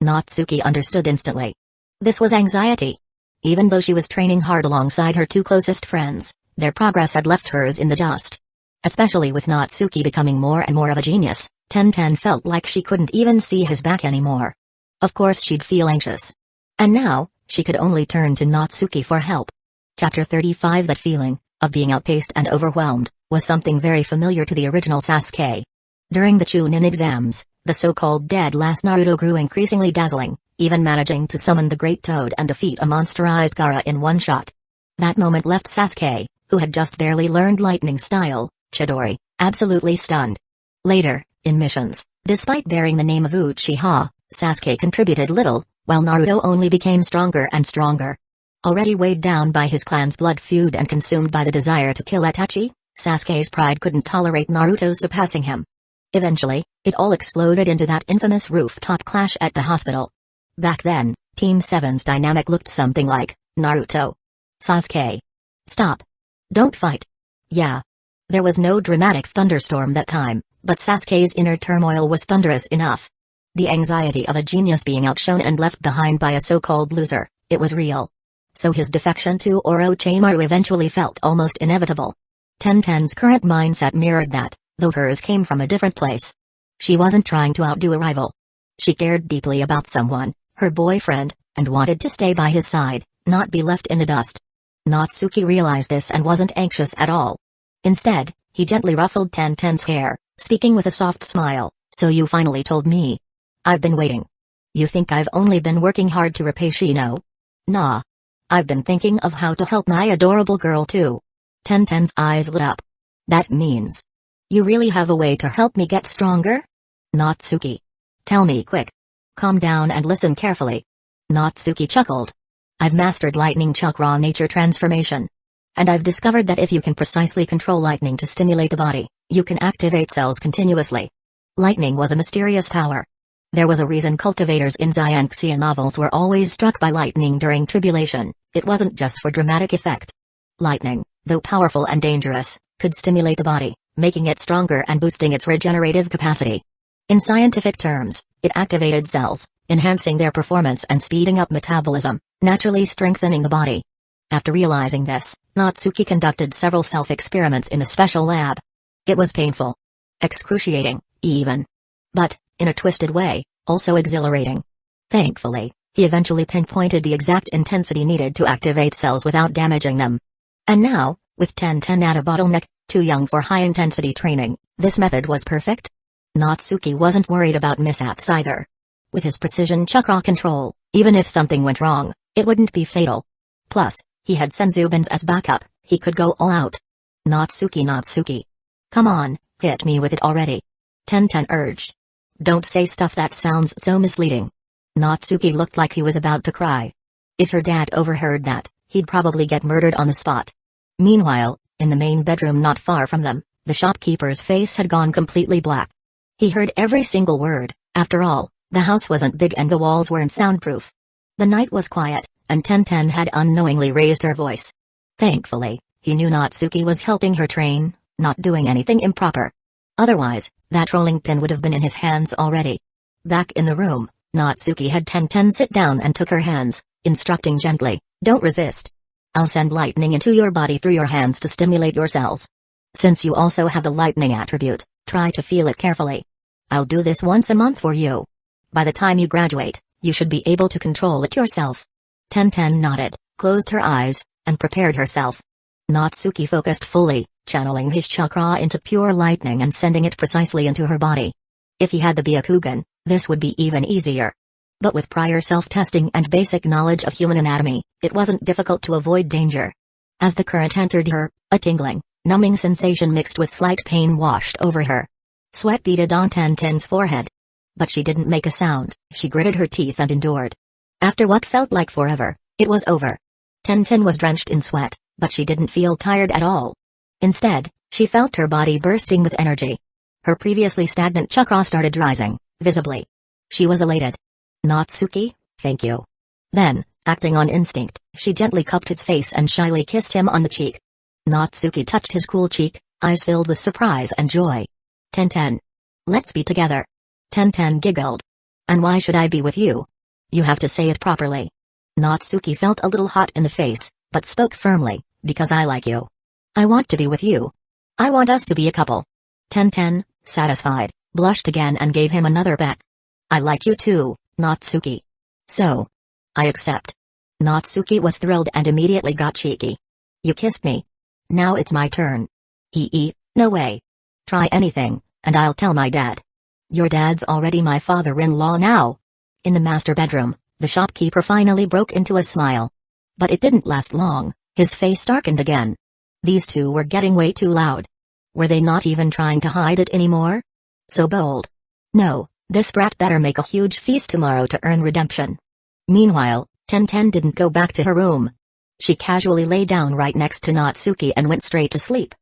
Natsuki understood instantly. This was anxiety. Even though she was training hard alongside her two closest friends, their progress had left hers in the dust. Especially with Natsuki becoming more and more of a genius, Tenten felt like she couldn't even see his back anymore. Of course she'd feel anxious. And now, she could only turn to Natsuki for help. Chapter 35. That feeling, of being outpaced and overwhelmed, was something very familiar to the original Sasuke. During the Chunin exams, the so-called dead last Naruto grew increasingly dazzling, even managing to summon the Great Toad and defeat a monsterized Gaara in one shot. That moment left Sasuke, who had just barely learned lightning style, Chidori, absolutely stunned. Later, in missions, despite bearing the name of Uchiha, Sasuke contributed little, while Naruto only became stronger and stronger. Already weighed down by his clan's blood feud and consumed by the desire to kill Itachi, Sasuke's pride couldn't tolerate Naruto surpassing him. Eventually, it all exploded into that infamous rooftop clash at the hospital. Back then, Team 7's dynamic looked something like, Naruto. Sasuke. Stop. Don't fight. Yeah. There was no dramatic thunderstorm that time, but Sasuke's inner turmoil was thunderous enough. The anxiety of a genius being outshone and left behind by a so-called loser, it was real. So his defection to Orochimaru eventually felt almost inevitable. Tenten's current mindset mirrored that, though hers came from a different place. She wasn't trying to outdo a rival. She cared deeply about someone, her boyfriend, and wanted to stay by his side, not be left in the dust. Natsuki realized this and wasn't anxious at all. Instead, he gently ruffled Tenten's hair, speaking with a soft smile, "So you finally told me. I've been waiting. You think I've only been working hard to repay Shino? Nah. I've been thinking of how to help my adorable girl too." Tenten's eyes lit up. "That means you really have a way to help me get stronger?" "Natsuki. Tell me quick. Calm down and listen carefully." Natsuki chuckled. "I've mastered lightning chakra nature transformation. And I've discovered that if you can precisely control lightning to stimulate the body, you can activate cells continuously." Lightning was a mysterious power. There was a reason cultivators in Xianxia novels were always struck by lightning during tribulation. It wasn't just for dramatic effect. Lightning, though powerful and dangerous, could stimulate the body, making it stronger and boosting its regenerative capacity. In scientific terms, it activated cells, enhancing their performance and speeding up metabolism, naturally strengthening the body. After realizing this, Natsuki conducted several self-experiments in a special lab. It was painful. Excruciating, even. But, in a twisted way, also exhilarating. Thankfully, he eventually pinpointed the exact intensity needed to activate cells without damaging them. And now, with Tenten at a bottleneck, too young for high-intensity training, this method was perfect. Natsuki wasn't worried about mishaps either. With his precision chakra control, even if something went wrong, it wouldn't be fatal. Plus, he had Senzubans as backup, he could go all out. Natsuki. Come on, hit me with it already." Tenten urged. "Don't say stuff that sounds so misleading." Natsuki looked like he was about to cry. If her dad overheard that, he'd probably get murdered on the spot. Meanwhile, in the main bedroom not far from them, the shopkeeper's face had gone completely black. He heard every single word. After all, the house wasn't big and the walls weren't soundproof. The night was quiet, and Tenten had unknowingly raised her voice. Thankfully, he knew Natsuki was helping her train, not doing anything improper. Otherwise, that rolling pin would have been in his hands already. Back in the room, Natsuki had Tenten sit down and took her hands, instructing gently, "Don't resist. I'll send lightning into your body through your hands to stimulate your cells. Since you also have the lightning attribute, try to feel it carefully. I'll do this once a month for you. By the time you graduate, you should be able to control it yourself." Tenten nodded, closed her eyes, and prepared herself. Natsuki focused fully, channeling his chakra into pure lightning and sending it precisely into her body. If he had the Byakugan, this would be even easier. But with prior self-testing and basic knowledge of human anatomy, it wasn't difficult to avoid danger. As the current entered her, a tingling, numbing sensation mixed with slight pain washed over her. Sweat beaded on Tenten's forehead. But she didn't make a sound, she gritted her teeth and endured. After what felt like forever, it was over. Tenten was drenched in sweat, but she didn't feel tired at all. Instead, she felt her body bursting with energy. Her previously stagnant chakra started rising, visibly. She was elated. "Natsuki, thank you." Then, acting on instinct, she gently cupped his face and shyly kissed him on the cheek. Natsuki touched his cool cheek, eyes filled with surprise and joy. "Tenten. Let's be together." Tenten giggled. "And why should I be with you? You have to say it properly." Natsuki felt a little hot in the face, but spoke firmly, "Because I like you. I want to be with you. I want us to be a couple." Tenten, satisfied, blushed again and gave him another peck. "I like you too, Natsuki. So, I accept." Natsuki was thrilled and immediately got cheeky. "You kissed me. Now it's my turn." No way. Try anything, and I'll tell my dad." "Your dad's already my father-in-law now." In the master bedroom, The shopkeeper finally broke into a smile. But it didn't last long, his face darkened again. These two were getting way too loud. Were they not even trying to hide it anymore? So bold. No, this brat better make a huge feast tomorrow to earn redemption. Meanwhile, Ten didn't go back to her room. She casually lay down right next to Natsuki and went straight to sleep.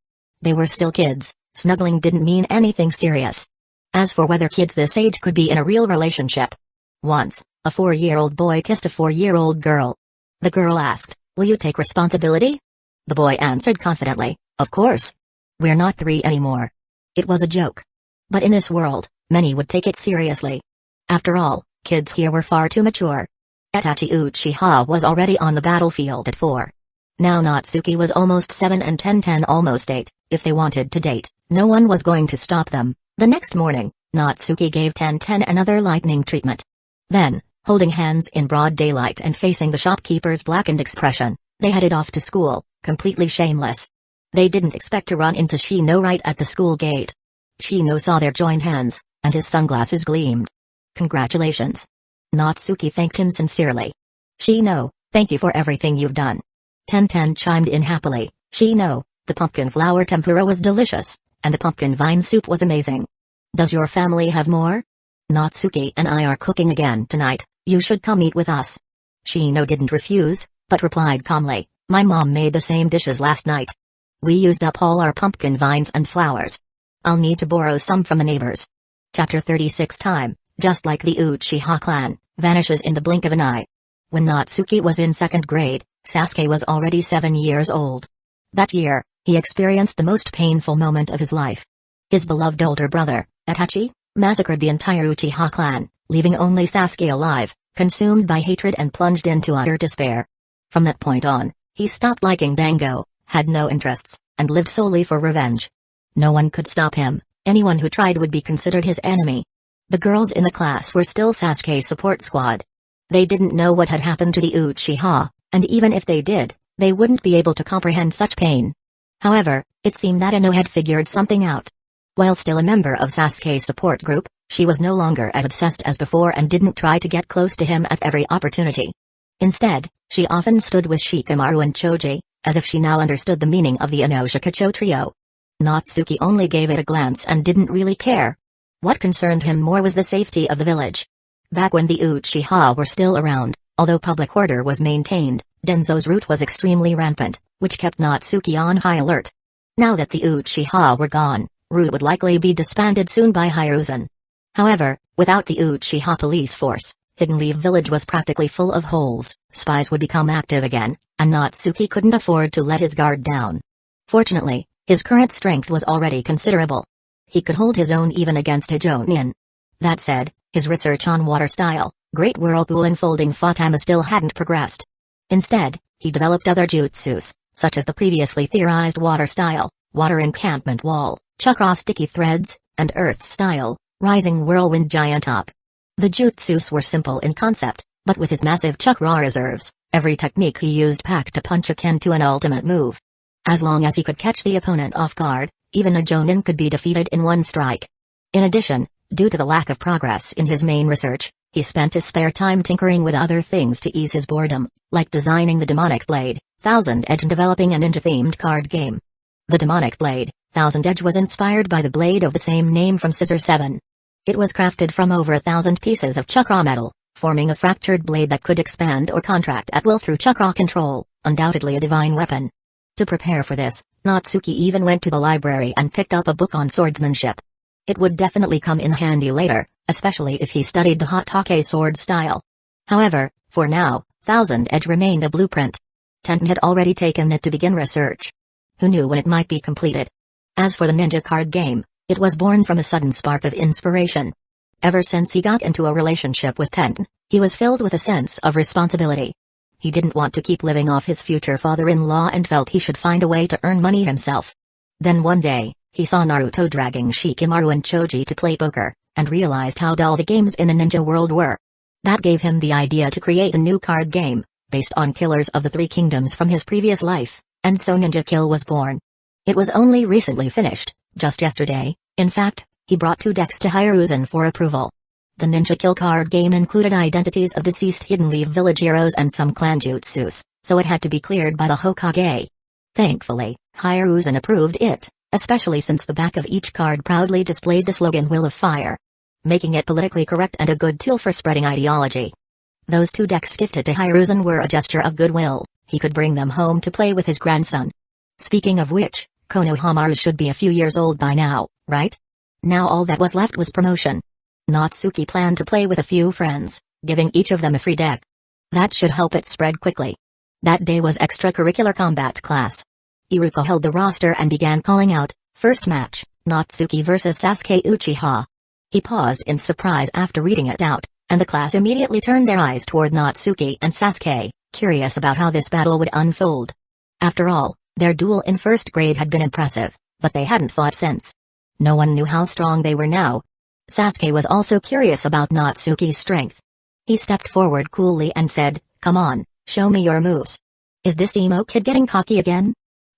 They were still kids, snuggling didn't mean anything serious. As for whether kids this age could be in a real relationship. Once, a 4-year-old boy kissed a 4-year-old girl. The girl asked, "Will you take responsibility?" The boy answered confidently, "Of course. We're not 3 anymore." It was a joke. But in this world, many would take it seriously. After all, kids here were far too mature. Itachi Uchiha was already on the battlefield at 4. Now Natsuki was almost 7 and Ten almost 8. If they wanted to date, no one was going to stop them. The next morning, Natsuki gave Ten another lightning treatment. Then, holding hands in broad daylight and facing the shopkeeper's blackened expression, they headed off to school, completely shameless. They didn't expect to run into Shino right at the school gate. Shino saw their joined hands, and his sunglasses gleamed. "Congratulations." Natsuki thanked him sincerely. "Shino, thank you for everything you've done." Ten chimed in happily, "Shino, the pumpkin flower tempura was delicious, and the pumpkin vine soup was amazing. Does your family have more? Natsuki and I are cooking again tonight, you should come eat with us." Shino didn't refuse, but replied calmly, "My mom made the same dishes last night. We used up all our pumpkin vines and flowers. I'll need to borrow some from the neighbors." Chapter 36 Time, just like the Uchiha clan, vanishes in the blink of an eye. When Natsuki was in 2nd grade, Sasuke was already 7 years old. That year, he experienced the most painful moment of his life. His beloved older brother, Itachi, massacred the entire Uchiha clan, leaving only Sasuke alive, consumed by hatred and plunged into utter despair. From that point on, he stopped liking Dango, had no interests, and lived solely for revenge. No one could stop him, anyone who tried would be considered his enemy. The girls in the class were still Sasuke's support squad. They didn't know what had happened to the Uchiha, and even if they did, they wouldn't be able to comprehend such pain. However, it seemed that Ino had figured something out. While still a member of Sasuke's support group, she was no longer as obsessed as before and didn't try to get close to him at every opportunity. Instead, she often stood with Shikamaru and Choji, as if she now understood the meaning of the Inoshikacho trio. Natsuki only gave it a glance and didn't really care. What concerned him more was the safety of the village. Back when the Uchiha were still around, although public order was maintained, Denzo's route was extremely rampant, which kept Natsuki on high alert. Now that the Uchiha were gone, route would likely be disbanded soon by Hiruzen. However, without the Uchiha police force, Hidden Leaf Village was practically full of holes, spies would become active again, and Natsuki couldn't afford to let his guard down. Fortunately, his current strength was already considerable. He could hold his own even against a Jonin. That said, his research on water style, Great Whirlpool and Folding Fatama still hadn't progressed. Instead, he developed other jutsus, such as the previously theorized water style, water encampment wall, chakra sticky threads, and earth style, rising whirlwind giant top. The jutsus were simple in concept, but with his massive chakra reserves, every technique he used packed a punch akin to an ultimate move. As long as he could catch the opponent off guard, even a Jonin could be defeated in one strike. In addition, due to the lack of progress in his main research, he spent his spare time tinkering with other things to ease his boredom, like designing the Demonic Blade, Thousand Edge, and developing a ninja-themed card game. The Demonic Blade, Thousand Edge, was inspired by the blade of the same name from Scissor 7. It was crafted from over 1,000 pieces of chakra metal, forming a fractured blade that could expand or contract at will through chakra control, undoubtedly a divine weapon. To prepare for this, Natsuki even went to the library and picked up a book on swordsmanship. It would definitely come in handy later, especially if he studied the Hatake sword style. However, for now, Thousand Edge remained a blueprint. Tenten had already taken it to begin research. Who knew when it might be completed? As for the ninja card game, it was born from a sudden spark of inspiration. Ever since he got into a relationship with Tenten, he was filled with a sense of responsibility. He didn't want to keep living off his future father-in-law and felt he should find a way to earn money himself. Then one day, he saw Naruto dragging Shikamaru and Choji to play poker, and realized how dull the games in the ninja world were. That gave him the idea to create a new card game, based on Killers of the Three Kingdoms from his previous life, and so Ninja Kill was born. It was only recently finished, just yesterday. In fact, he brought 2 decks to Hiruzen for approval. The ninja kill card game included identities of deceased Hidden Leaf village heroes and some clan jutsus, so it had to be cleared by the Hokage. Thankfully, Hiruzen approved it, especially since the back of each card proudly displayed the slogan Will of Fire, making it politically correct and a good tool for spreading ideology. Those 2 decks gifted to Hiruzen were a gesture of goodwill. He could bring them home to play with his grandson. Speaking of which, Konohamaru should be a few years old by now, right? Now all that was left was promotion. Natsuki planned to play with a few friends, giving each of them a free deck. That should help it spread quickly. That day was extracurricular combat class. Iruka held the roster and began calling out, "First match, Natsuki vs Sasuke Uchiha." He paused in surprise after reading it out, and the class immediately turned their eyes toward Natsuki and Sasuke, curious about how this battle would unfold. After all, their duel in first grade had been impressive, but they hadn't fought since. No one knew how strong they were now. Sasuke was also curious about Natsuki's strength. He stepped forward coolly and said, "Come on, show me your moves." Is this emo kid getting cocky again?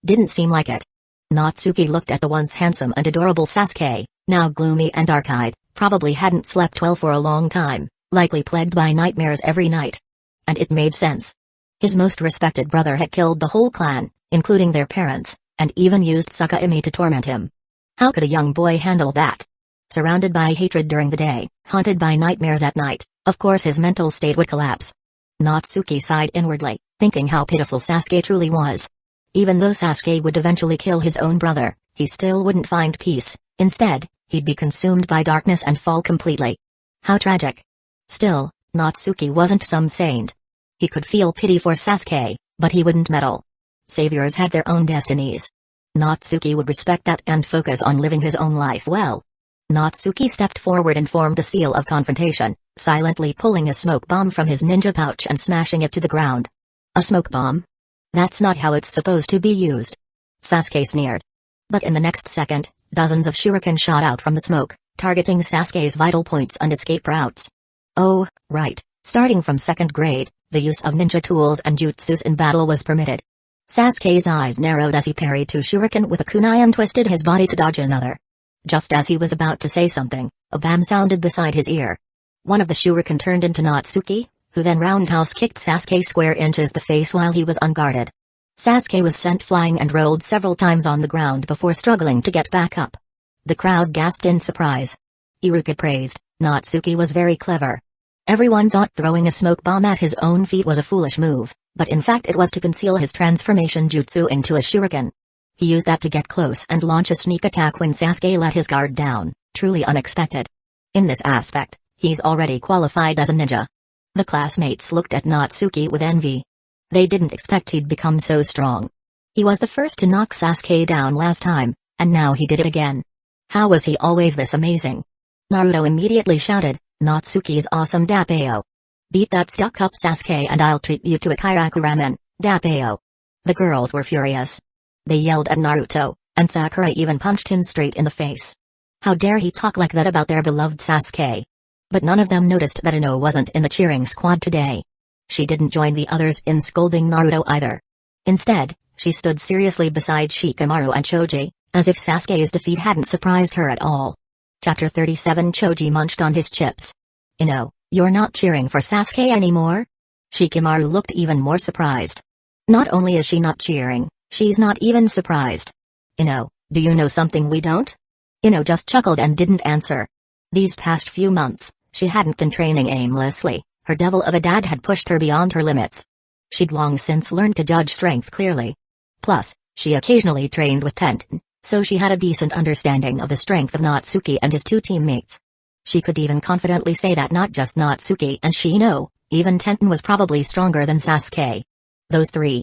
Didn't seem like it. Natsuki looked at the once handsome and adorable Sasuke, now gloomy and dark-eyed, probably hadn't slept well for a long time, likely plagued by nightmares every night. And it made sense. His most respected brother had killed the whole clan, including their parents, and even used Sakaimi to torment him. How could a young boy handle that? Surrounded by hatred during the day, haunted by nightmares at night, of course his mental state would collapse. Natsuki sighed inwardly, thinking how pitiful Sasuke truly was. Even though Sasuke would eventually kill his own brother, he still wouldn't find peace. Instead, he'd be consumed by darkness and fall completely. How tragic. Still, Natsuki wasn't some saint. He could feel pity for Sasuke, but he wouldn't meddle. Saviors had their own destinies. Natsuki would respect that and focus on living his own life well. Natsuki stepped forward and formed the seal of confrontation, silently pulling a smoke bomb from his ninja pouch and smashing it to the ground. A smoke bomb? That's not how it's supposed to be used. Sasuke sneered. But in the next second, dozens of shuriken shot out from the smoke, targeting Sasuke's vital points and escape routes. Oh, right, starting from second grade, the use of ninja tools and jutsus in battle was permitted. Sasuke's eyes narrowed as he parried 2 shuriken with a kunai and twisted his body to dodge another. Just as he was about to say something, a bam sounded beside his ear. One of the shuriken turned into Natsuki, who then roundhouse kicked Sasuke square inches the face while he was unguarded. Sasuke was sent flying and rolled several times on the ground before struggling to get back up. The crowd gasped in surprise. Iruka praised, Natsuki was very clever. Everyone thought throwing a smoke bomb at his own feet was a foolish move, but in fact it was to conceal his transformation jutsu into a shuriken. He used that to get close and launch a sneak attack when Sasuke let his guard down, truly unexpected. In this aspect, he's already qualified as a ninja. The classmates looked at Natsuki with envy. They didn't expect he'd become so strong. He was the first to knock Sasuke down last time, and now he did it again. How was he always this amazing? Naruto immediately shouted, Natsuki's awesome Dappeo. Beat that stuck-up Sasuke and I'll treat you to a Kairaku ramen, Dappeo. The girls were furious. They yelled at Naruto, and Sakura even punched him straight in the face. How dare he talk like that about their beloved Sasuke? But none of them noticed that Ino wasn't in the cheering squad today. She didn't join the others in scolding Naruto either. Instead, she stood seriously beside Shikamaru and Choji, as if Sasuke's defeat hadn't surprised her at all. Chapter 37 Choji munched on his chips. Ino, you're not cheering for Sasuke anymore? Shikamaru looked even more surprised. Not only is she not cheering, she's not even surprised. Ino, do you know something we don't? Ino just chuckled and didn't answer. These past few months, she hadn't been training aimlessly, her devil of a dad had pushed her beyond her limits. She'd long since learned to judge strength clearly. Plus, she occasionally trained with Tenten, so she had a decent understanding of the strength of Natsuki and his 2 teammates. She could even confidently say that not just Natsuki and Shino, even Tenten was probably stronger than Sasuke. Those 3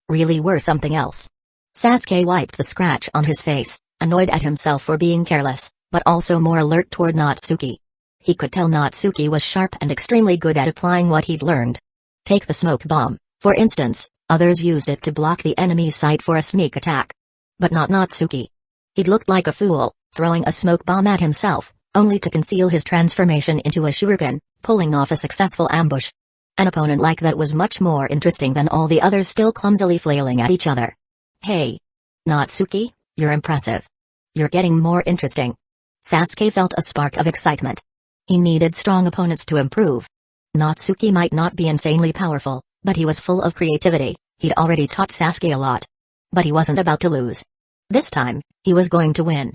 really were something else. Sasuke wiped the scratch on his face, annoyed at himself for being careless, but also more alert toward Natsuki. He could tell Natsuki was sharp and extremely good at applying what he'd learned. Take the smoke bomb, for instance, others used it to block the enemy's sight for a sneak attack. But not Natsuki. He'd looked like a fool, throwing a smoke bomb at himself, only to conceal his transformation into a shuriken, pulling off a successful ambush. An opponent like that was much more interesting than all the others still clumsily flailing at each other. Hey! Natsuki, you're impressive. You're getting more interesting. Sasuke felt a spark of excitement. He needed strong opponents to improve. Natsuki might not be insanely powerful, but he was full of creativity. He'd already taught Sasuke a lot. But he wasn't about to lose. This time, he was going to win.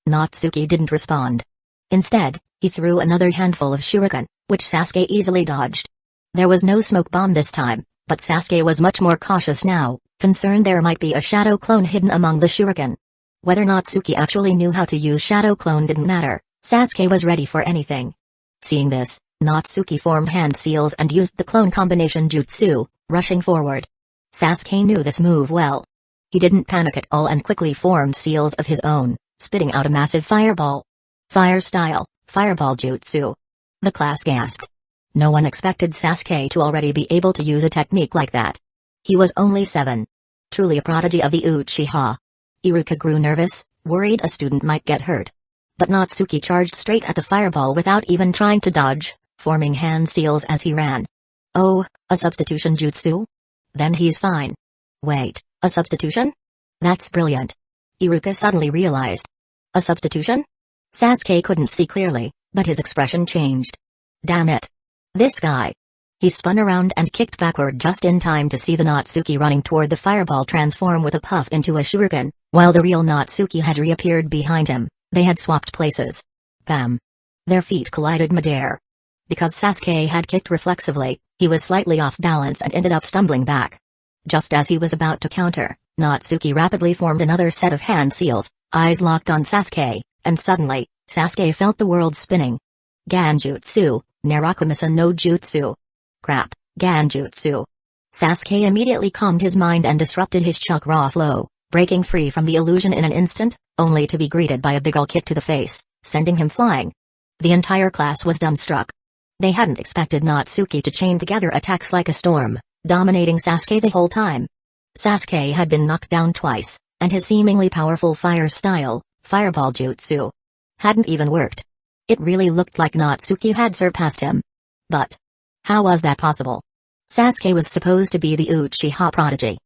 Natsuki didn't respond. Instead, he threw another handful of shuriken, which Sasuke easily dodged. There was no smoke bomb this time, but Sasuke was much more cautious now, concerned there might be a shadow clone hidden among the shuriken. Whether Natsuki actually knew how to use shadow clone didn't matter, Sasuke was ready for anything. Seeing this, Natsuki formed hand seals and used the clone combination jutsu, rushing forward. Sasuke knew this move well. He didn't panic at all and quickly formed seals of his own, spitting out a massive fireball. Fire style, fireball jutsu. The class gasped. No one expected Sasuke to already be able to use a technique like that. He was only 7. Truly a prodigy of the Uchiha. Iruka grew nervous, worried a student might get hurt. But Natsuki charged straight at the fireball without even trying to dodge, forming hand seals as he ran. Oh, a substitution jutsu? Then he's fine. Wait, a substitution? That's brilliant. Iruka suddenly realized. A substitution? Sasuke couldn't see clearly, but his expression changed. Damn it. This guy. He spun around and kicked backward just in time to see the Natsuki running toward the fireball transform with a puff into a shuriken, while the real Natsuki had reappeared behind him. They had swapped places. Bam. Their feet collided midair. Because Sasuke had kicked reflexively, he was slightly off balance and ended up stumbling back. Just as he was about to counter, Natsuki rapidly formed another set of hand seals, eyes locked on Sasuke, and suddenly, Sasuke felt the world spinning. Ganjutsu, Narakumasa no Jutsu. Crap, Ganjutsu. Sasuke immediately calmed his mind and disrupted his chakra flow, breaking free from the illusion in an instant, only to be greeted by a big ol' kick to the face, sending him flying. The entire class was dumbstruck. They hadn't expected Natsuki to chain together attacks like a storm, dominating Sasuke the whole time. Sasuke had been knocked down twice, and his seemingly powerful fire style, fireball jutsu, hadn't even worked. It really looked like Natsuki had surpassed him. But how was that possible? Sasuke was supposed to be the Uchiha prodigy.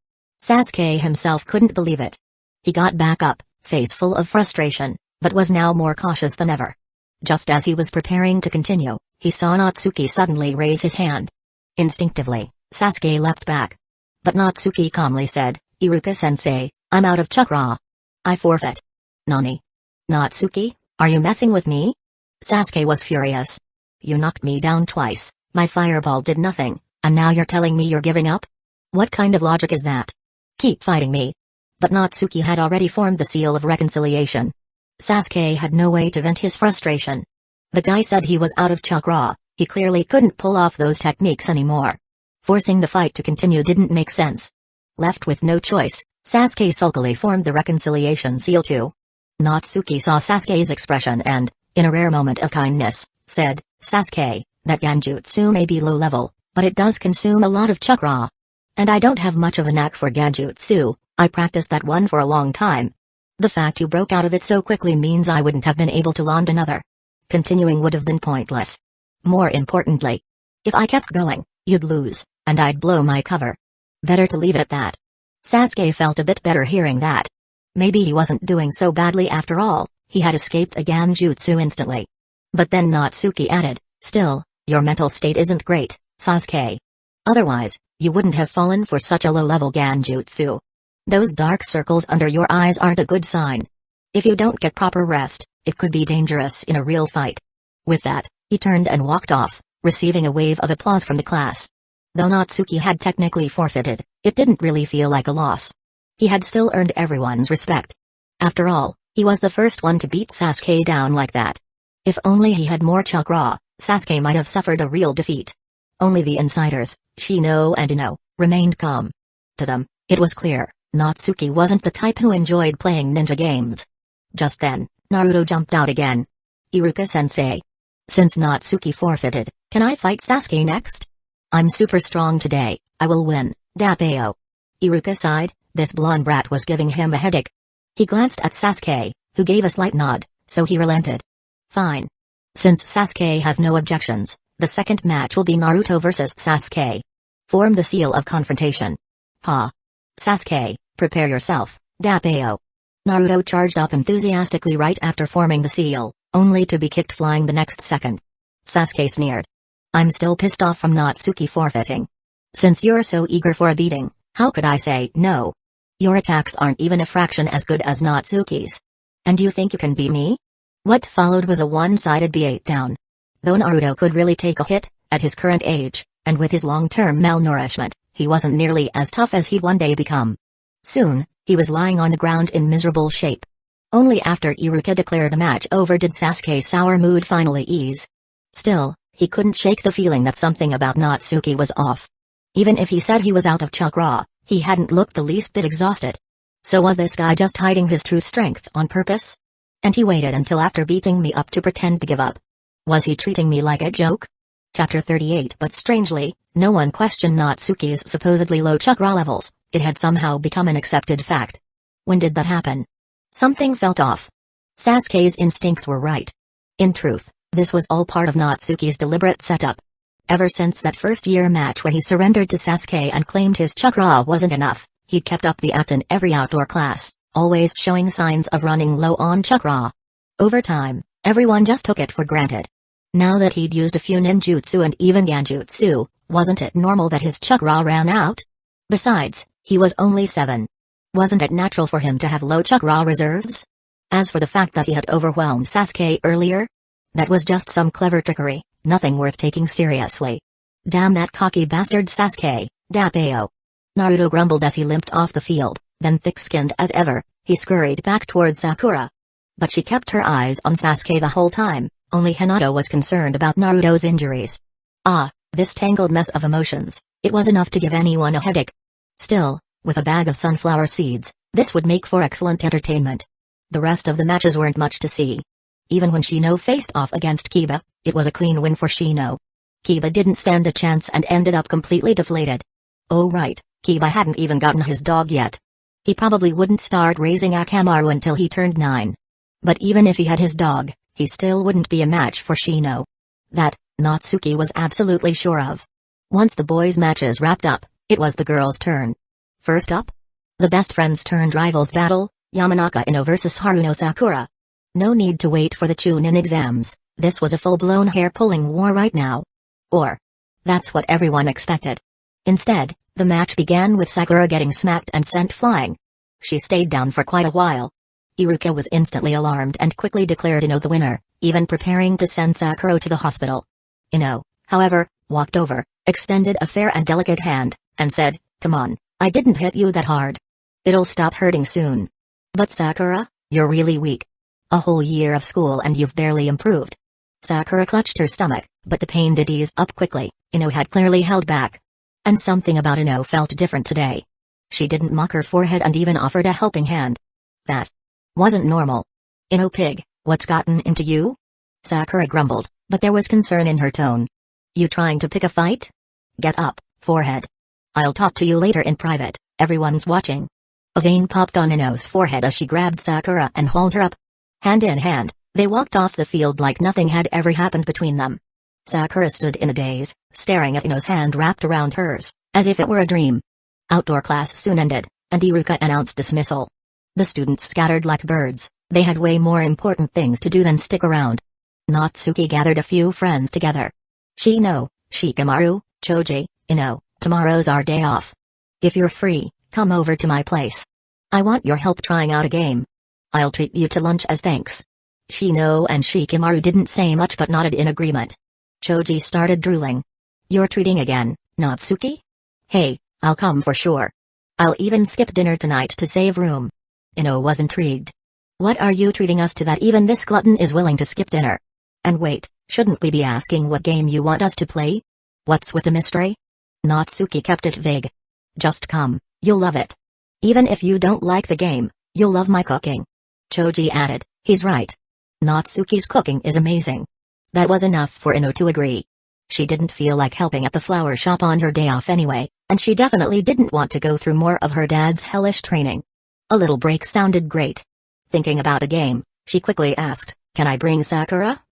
Sasuke himself couldn't believe it. He got back up, face full of frustration, but was now more cautious than ever. Just as he was preparing to continue, he saw Natsuki suddenly raise his hand. Instinctively, Sasuke leapt back. But Natsuki calmly said, "Iruka-sensei, I'm out of chakra. I forfeit." "Nani? Natsuki, are you messing with me?" Sasuke was furious. "You knocked me down twice, my fireball did nothing, and now you're telling me you're giving up? What kind of logic is that? Keep fighting me." But Natsuki had already formed the seal of reconciliation. Sasuke had no way to vent his frustration. The guy said he was out of chakra, he clearly couldn't pull off those techniques anymore. Forcing the fight to continue didn't make sense. Left with no choice, Sasuke sulkily formed the reconciliation seal too. Natsuki saw Sasuke's expression and, in a rare moment of kindness, said, "Sasuke, that Ganjutsu may be low level, but it does consume a lot of chakra. And I don't have much of a knack for Ganjutsu, I practiced that one for a long time. The fact you broke out of it so quickly means I wouldn't have been able to land another. Continuing would have been pointless. More importantly, if I kept going, you'd lose, and I'd blow my cover. Better to leave it at that." Sasuke felt a bit better hearing that. Maybe he wasn't doing so badly after all, he had escaped a Ganjutsu instantly. But then Natsuki added, "Still, your mental state isn't great, Sasuke. Otherwise, you wouldn't have fallen for such a low-level Ganjutsu. Those dark circles under your eyes aren't a good sign. If you don't get proper rest, it could be dangerous in a real fight." With that, he turned and walked off, receiving a wave of applause from the class. Though Natsuki had technically forfeited, it didn't really feel like a loss. He had still earned everyone's respect. After all, he was the first one to beat Sasuke down like that. If only he had more chakra, Sasuke might have suffered a real defeat. Only the insiders, Shino and Ino, remained calm. To them, it was clear, Natsuki wasn't the type who enjoyed playing ninja games. Just then, Naruto jumped out again. "Iruka-sensei. Since Natsuki forfeited, can I fight Sasuke next? I'm super strong today, I will win, Dappeo." Iruka sighed, this blonde brat was giving him a headache. He glanced at Sasuke, who gave a slight nod, so he relented. "Fine. Since Sasuke has no objections, the second match will be Naruto versus Sasuke. Form the seal of confrontation." "Ha. Sasuke, prepare yourself, Dappeo." Naruto charged up enthusiastically right after forming the seal, only to be kicked flying the next second. Sasuke sneered. I'm still pissed off from Natsuki forfeiting. Since you're so eager for a beating, how could I say no? Your attacks aren't even a fraction as good as Natsuki's. And you think you can beat me? What followed was a one-sided beatdown. Though Naruto could really take a hit, at his current age, and with his long-term malnourishment, he wasn't nearly as tough as he'd one day become. Soon, he was lying on the ground in miserable shape. Only after Iruka declared the match over did Sasuke's sour mood finally ease. Still, he couldn't shake the feeling that something about Natsuki was off. Even if he said he was out of chakra, he hadn't looked the least bit exhausted. So was this guy just hiding his true strength on purpose? And he waited until after beating me up to pretend to give up. Was he treating me like a joke? Chapter 38. But strangely, no one questioned Natsuki's supposedly low chakra levels. It had somehow become an accepted fact. When did that happen? Something felt off. Sasuke's instincts were right. In truth, this was all part of Natsuki's deliberate setup. Ever since that first-year match when he surrendered to Sasuke and claimed his chakra wasn't enough, he'd kept up the act in every outdoor class, always showing signs of running low on chakra. Over time, everyone just took it for granted. Now that he'd used a few ninjutsu and even genjutsu, wasn't it normal that his chakra ran out? Besides, he was only 7. Wasn't it natural for him to have low chakra reserves? As for the fact that he had overwhelmed Sasuke earlier, that was just some clever trickery, nothing worth taking seriously. Damn that cocky bastard Sasuke, Dappeo. Naruto grumbled as he limped off the field, then thick-skinned as ever, he scurried back toward Sakura. But she kept her eyes on Sasuke the whole time, only Hinata was concerned about Naruto's injuries. This tangled mess of emotions, it was enough to give anyone a headache. Still, with a bag of sunflower seeds, this would make for excellent entertainment. The rest of the matches weren't much to see. Even when Shino faced off against Kiba, it was a clean win for Shino. Kiba didn't stand a chance and ended up completely deflated. Oh right, Kiba hadn't even gotten his dog yet. He probably wouldn't start raising Akamaru until he turned 9. But even if he had his dog, he still wouldn't be a match for Shino. That, Natsuki was absolutely sure of. Once the boys' matches wrapped up, it was the girls' turn. First up? The best friends turned rivals battle, Yamanaka Ino vs Haruno Sakura. No need to wait for the Chunin exams, this was a full-blown hair-pulling war right now. Or, that's what everyone expected. Instead, the match began with Sakura getting smacked and sent flying. She stayed down for quite a while. Iruka was instantly alarmed and quickly declared Ino the winner, even preparing to send Sakura to the hospital. Ino, however, walked over, extended a fair and delicate hand, and said, "Come on, I didn't hit you that hard. It'll stop hurting soon." "But Sakura, you're really weak. A whole year of school and you've barely improved." Sakura clutched her stomach, but the pain did ease up quickly. Ino had clearly held back. And something about Ino felt different today. She didn't mock her forehead and even offered a helping hand. That wasn't normal. "Ino pig, what's gotten into you?" Sakura grumbled, but there was concern in her tone. "You trying to pick a fight? Get up, forehead. I'll talk to you later in private, everyone's watching." A vein popped on Ino's forehead as she grabbed Sakura and hauled her up. Hand in hand, they walked off the field like nothing had ever happened between them. Sakura stood in a daze, staring at Ino's hand wrapped around hers, as if it were a dream. Outdoor class soon ended, and Iruka announced dismissal. The students scattered like birds, they had way more important things to do than stick around. Natsuki gathered a few friends together. "Shino, Shikamaru, Choji, Ino, tomorrow's our day off. If you're free, come over to my place. I want your help trying out a game. I'll treat you to lunch as thanks." Shino and Shikamaru didn't say much but nodded in agreement. Choji started drooling. "You're treating again, Natsuki?" "Hey, I'll come for sure. I'll even skip dinner tonight to save room." Ino was intrigued. "What are you treating us to that even this glutton is willing to skip dinner? And wait, shouldn't we be asking what game you want us to play? What's with the mystery?" Natsuki kept it vague. "Just come, you'll love it. Even if you don't like the game, you'll love my cooking." Choji added, "He's right. Natsuki's cooking is amazing." That was enough for Ino to agree. She didn't feel like helping at the flower shop on her day off anyway, and she definitely didn't want to go through more of her dad's hellish training. A little break sounded great. Thinking about a game, she quickly asked, "Can I bring Sakura?"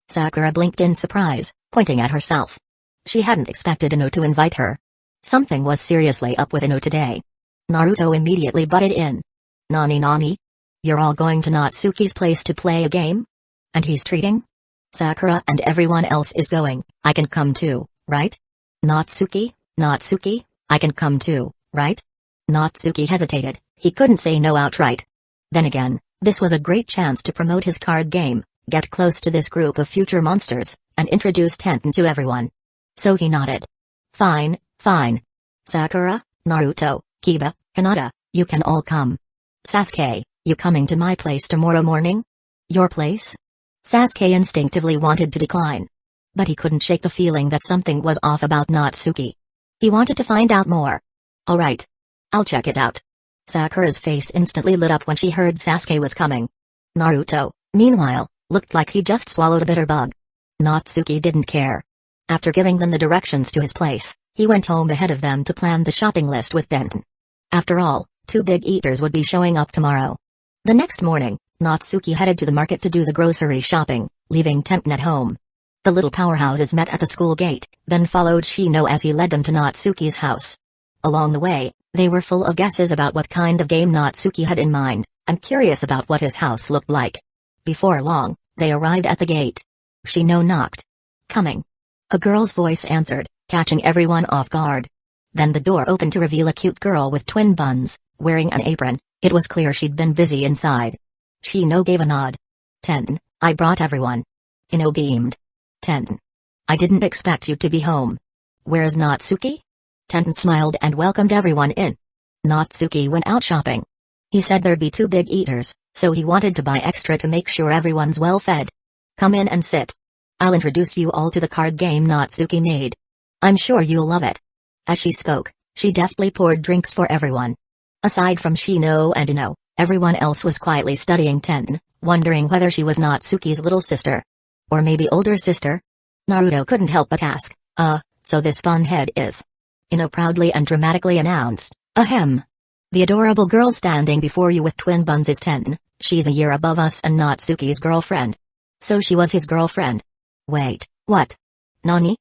Sakura blinked in surprise, pointing at herself. She hadn't expected Ino to invite her. Something was seriously up with Ino today. Naruto immediately butted in. "Nani? You're all going to Natsuki's place to play a game? And he's treating?" Sakura and everyone else is going, I can come too, right? Natsuki, I can come too, right? Natsuki hesitated, he couldn't say no outright. Then again, this was a great chance to promote his card game, get close to this group of future monsters, and introduce Tenten to everyone. So he nodded. Fine. Sakura, Naruto, Kiba, Hinata, you can all come. Sasuke, you coming to my place tomorrow morning? Your place? Sasuke instinctively wanted to decline. But he couldn't shake the feeling that something was off about Natsuki. He wanted to find out more. Alright. I'll check it out. Sakura's face instantly lit up when she heard Sasuke was coming. Naruto, meanwhile, looked like he just swallowed a bitter bug. Natsuki didn't care. After giving them the directions to his place, he went home ahead of them to plan the shopping list with Tenten. After all, 2 big eaters would be showing up tomorrow. The next morning, Natsuki headed to the market to do the grocery shopping, leaving Tenten at home. The little powerhouses met at the school gate, then followed Shino as he led them to Natsuki's house. Along the way, they were full of guesses about what kind of game Natsuki had in mind, and curious about what his house looked like. Before long, they arrived at the gate. Shino knocked. Coming. A girl's voice answered, catching everyone off guard. Then the door opened to reveal a cute girl with twin buns, wearing an apron. It was clear she'd been busy inside. Shino gave a nod. Tenten, I brought everyone. Ino beamed. Tenten. I didn't expect you to be home. Where's Natsuki? Tenten smiled and welcomed everyone in. Natsuki went out shopping. He said there'd be 2 big eaters, so he wanted to buy extra to make sure everyone's well fed. Come in and sit. I'll introduce you all to the card game Natsuki made. I'm sure you'll love it. As she spoke, she deftly poured drinks for everyone. Aside from Shino and Ino, everyone else was quietly studying Tenten, wondering whether she was Natsuki's little sister. Or maybe older sister? Naruto couldn't help but ask, so this funhead is. Ino proudly and dramatically announced, ahem. The adorable girl standing before you with twin buns is Tenten, she's a year above us and Natsuki's girlfriend. So she was his girlfriend. Wait, what? Nani?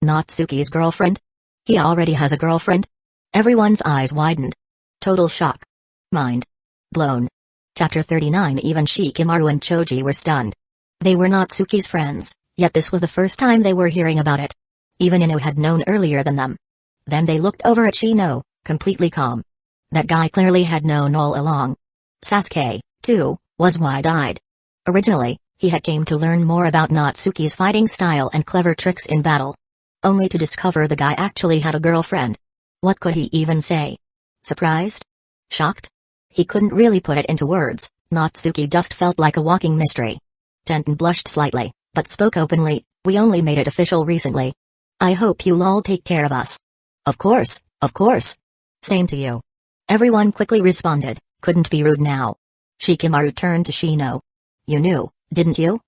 Natsuki's girlfriend? He already has a girlfriend? Everyone's eyes widened. Total shock. Mind blown. Chapter 39. Even Shikamaru and Choji were stunned. They were Natsuki's friends, yet this was the first time they were hearing about it. Even Ino had known earlier than them. Then they looked over at Shino, completely calm. That guy clearly had known all along. Sasuke, too, was wide-eyed. Originally, he had came to learn more about Natsuki's fighting style and clever tricks in battle. Only to discover the guy actually had a girlfriend. What could he even say? Surprised? Shocked? He couldn't really put it into words. Natsuki just felt like a walking mystery. Tenten blushed slightly, but spoke openly, we only made it official recently. I hope you'll all take care of us. Of course. Same to you. Everyone quickly responded, couldn't be rude now. Shikamaru turned to Shino. You knew, didn't you?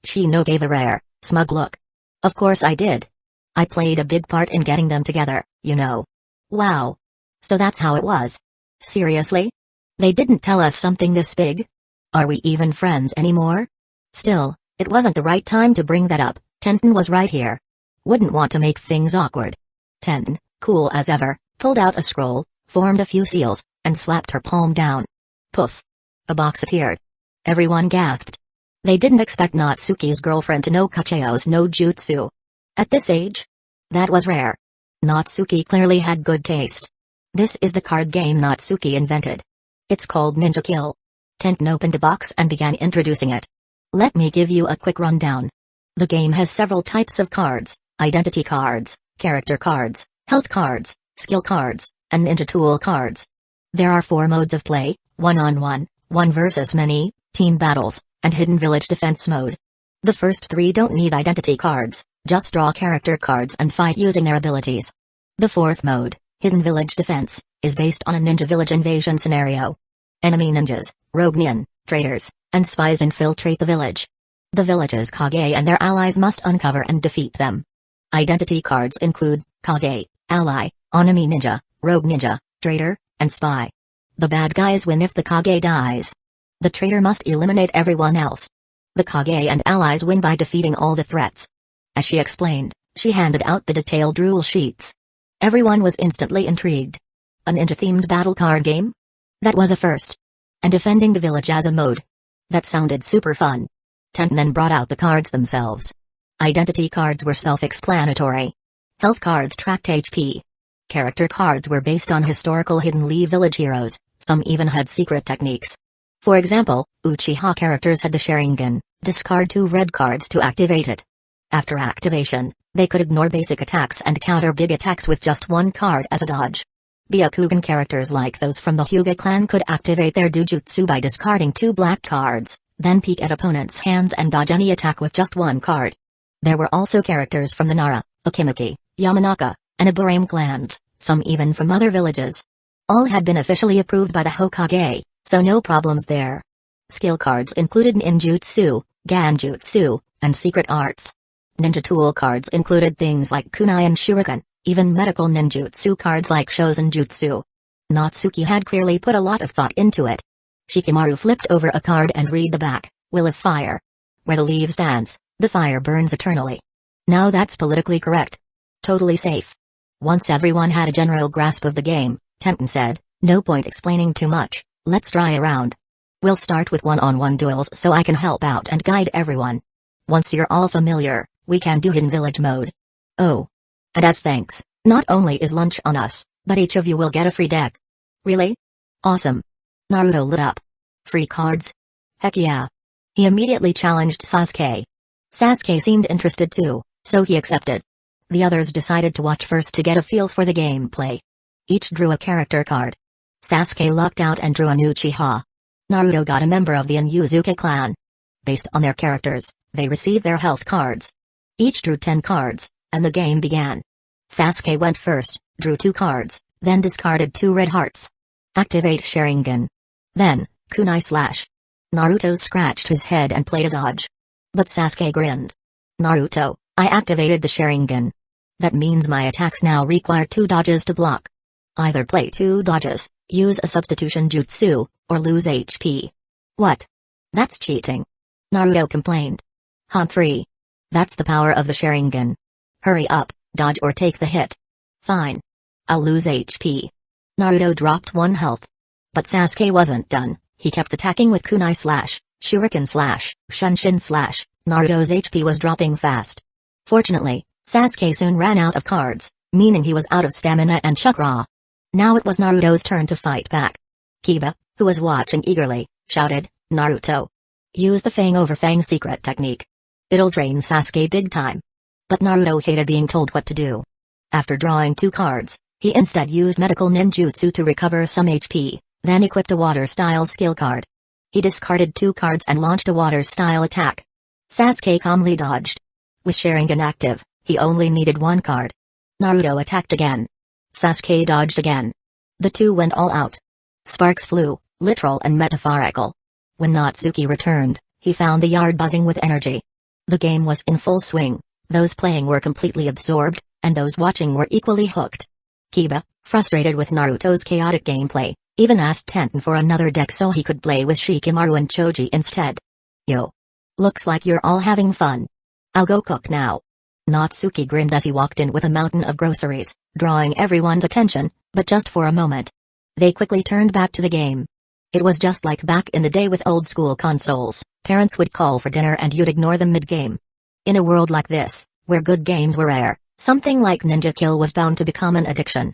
Shino gave a rare, smug look. Of course I did. I played a big part in getting them together, you know. Wow. So that's how it was. Seriously? They didn't tell us something this big? Are we even friends anymore? Still, it wasn't the right time to bring that up. Tenten was right here. Wouldn't want to make things awkward. Tenten, cool as ever, pulled out a scroll, formed a few seals, and slapped her palm down. Poof. A box appeared. Everyone gasped. They didn't expect Natsuki's girlfriend to know Kacheo's no jutsu. At this age? That was rare. Natsuki clearly had good taste. This is the card game Natsuki invented. It's called Ninja Kill. Tenten opened the box and began introducing it. Let me give you a quick rundown. The game has several types of cards: identity cards, character cards, health cards, skill cards, and ninja tool cards. There are 4 modes of play: one-on-one, one versus many, team battles, and hidden village defense mode. The first 3 don't need identity cards, just draw character cards and fight using their abilities. The 4th mode, hidden village defense, is based on a ninja village invasion scenario. Enemy ninjas, rogue nin, traitors, and spies infiltrate the village. The village's Kage and their allies must uncover and defeat them. Identity cards include Kage, ally, enemy ninja, rogue ninja, traitor, and spy. The bad guys win if the Kage dies. The traitor must eliminate everyone else. The Kage and allies win by defeating all the threats. As she explained, she handed out the detailed rule sheets. Everyone was instantly intrigued. A ninja-themed battle card game? That was a first. And defending the village as a mode. That sounded super fun. Tenten then brought out the cards themselves. Identity cards were self-explanatory. Health cards tracked HP. Character cards were based on historical Hidden Leaf village heroes, some even had secret techniques. For example, Uchiha characters had the Sharingan, discard 2 red cards to activate it. After activation, they could ignore basic attacks and counter big attacks with just 1 card as a dodge. Byakugan characters like those from the Hyuga clan could activate their Dojutsu by discarding 2 black cards, then peek at opponents' hands and dodge any attack with just 1 card. There were also characters from the Nara, Okimaki, Yamanaka, and Ibarame clans, some even from other villages. All had been officially approved by the Hokage, so no problems there. Skill cards included ninjutsu, ganjutsu, and secret arts. Ninja tool cards included things like kunai and shuriken, even medical ninjutsu cards like shosen jutsu. Natsuki had clearly put a lot of thought into it. Shikamaru flipped over a card and read the back, Will of Fire. Where the leaves dance, the fire burns eternally. Now that's politically correct. Totally safe. Once everyone had a general grasp of the game, Tenten said, no point explaining too much, let's try a round. We'll start with one-on-one duels so I can help out and guide everyone. Once you're all familiar, we can do Hidden Village mode. Oh. And as thanks, not only is lunch on us, but each of you will get a free deck. Really? Awesome. Naruto lit up. Free cards? Heck yeah. He immediately challenged Sasuke. Sasuke seemed interested too, so he accepted. The others decided to watch first to get a feel for the gameplay. Each drew a character card. Sasuke lucked out and drew an Uchiha. Naruto got a member of the Inuzuka clan. Based on their characters, they received their health cards. Each drew 10 cards, and the game began. Sasuke went first, drew 2 cards, then discarded 2 red hearts. Activate Sharingan. Then, kunai slash. Naruto scratched his head and played a dodge. But Sasuke grinned. Naruto, I activated the Sharingan. That means my attacks now require 2 dodges to block. Either play 2 dodges, use a substitution jutsu, or lose HP. What? That's cheating. Naruto complained. Humphrey. That's the power of the Sharingan. Hurry up, dodge or take the hit. Fine. I'll lose HP. Naruto dropped 1 health. But Sasuke wasn't done, he kept attacking with kunai slash, shuriken slash, shunshin slash. Naruto's HP was dropping fast. Fortunately, Sasuke soon ran out of cards, meaning he was out of stamina and chakra. Now it was Naruto's turn to fight back. Kiba, who was watching eagerly, shouted, Naruto. Use the Fang over Fang secret technique. It'll drain Sasuke big time. But Naruto hated being told what to do. After drawing 2 cards, he instead used medical ninjutsu to recover some HP, then equipped a water-style skill card. He discarded 2 cards and launched a water-style attack. Sasuke calmly dodged. With Sharingan active, he only needed 1 card. Naruto attacked again. Sasuke dodged again. The 2 went all out. Sparks flew, literal and metaphorical. When Natsuki returned, he found the yard buzzing with energy. The game was in full swing, those playing were completely absorbed, and those watching were equally hooked. Kiba, frustrated with Naruto's chaotic gameplay, even asked Tenten for another deck so he could play with Shikamaru and Choji instead. Yo. Looks like you're all having fun. I'll go cook now. Natsuki grinned as he walked in with a mountain of groceries, drawing everyone's attention, but just for a moment. They quickly turned back to the game. It was just like back in the day with old-school consoles, parents would call for dinner and you'd ignore them mid-game. In a world like this, where good games were rare, something like Ninja Kill was bound to become an addiction.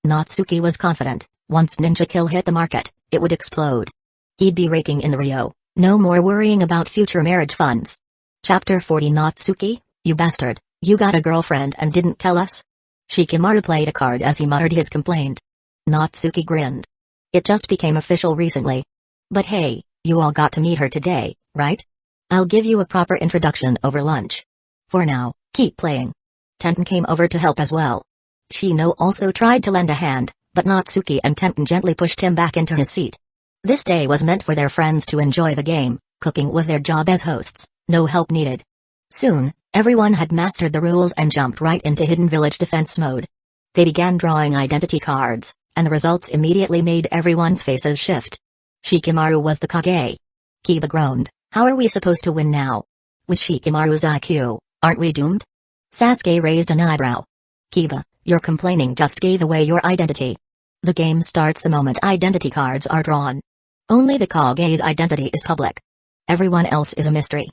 Natsuki was confident, once Ninja Kill hit the market, it would explode. He'd be raking in the Rio, no more worrying about future marriage funds. Chapter 40 Natsuki, you bastard, you got a girlfriend and didn't tell us? Shikamaru played a card as he muttered his complaint. Natsuki grinned. It just became official recently. But hey, you all got to meet her today, right? I'll give you a proper introduction over lunch. For now, keep playing. Tenten came over to help as well. Shino also tried to lend a hand, but Natsuki and Tenten gently pushed him back into his seat. This day was meant for their friends to enjoy the game, cooking was their job as hosts, no help needed. Soon, everyone had mastered the rules and jumped right into Hidden Village defense mode. They began drawing identity cards, and the results immediately made everyone's faces shift. Shikamaru was the Kage. Kiba groaned, how are we supposed to win now? With Shikamaru's IQ, aren't we doomed? Sasuke raised an eyebrow. Kiba, your complaining just gave away your identity. The game starts the moment identity cards are drawn. Only the Kage's identity is public. Everyone else is a mystery.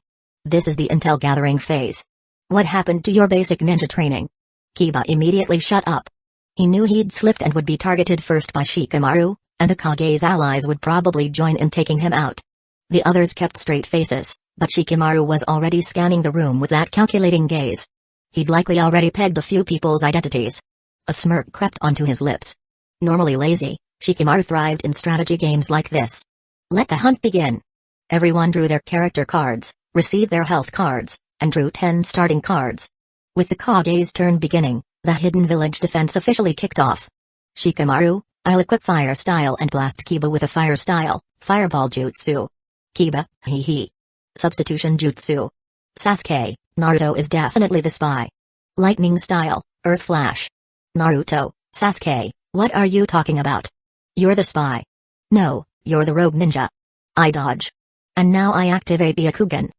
This is the intel gathering phase. What happened to your basic ninja training? Kiba immediately shut up. He knew he'd slipped and would be targeted first by Shikamaru, and the Kage's allies would probably join in taking him out. The others kept straight faces, but Shikamaru was already scanning the room with that calculating gaze. He'd likely already pegged a few people's identities. A smirk crept onto his lips. Normally lazy, Shikamaru thrived in strategy games like this. Let the hunt begin. Everyone drew their character cards, received their health cards, and drew 10 starting cards. With the Kage's turn beginning, the hidden village defense officially kicked off. Shikamaru, I'll equip Fire Style and blast Kiba with a Fire Style, Fireball Jutsu. Kiba, hee. Substitution Jutsu. Sasuke, Naruto is definitely the spy. Lightning Style, Earth Flash. Naruto, Sasuke, what are you talking about? You're the spy. No, you're the rogue ninja. I dodge. And now I activate Byakugan.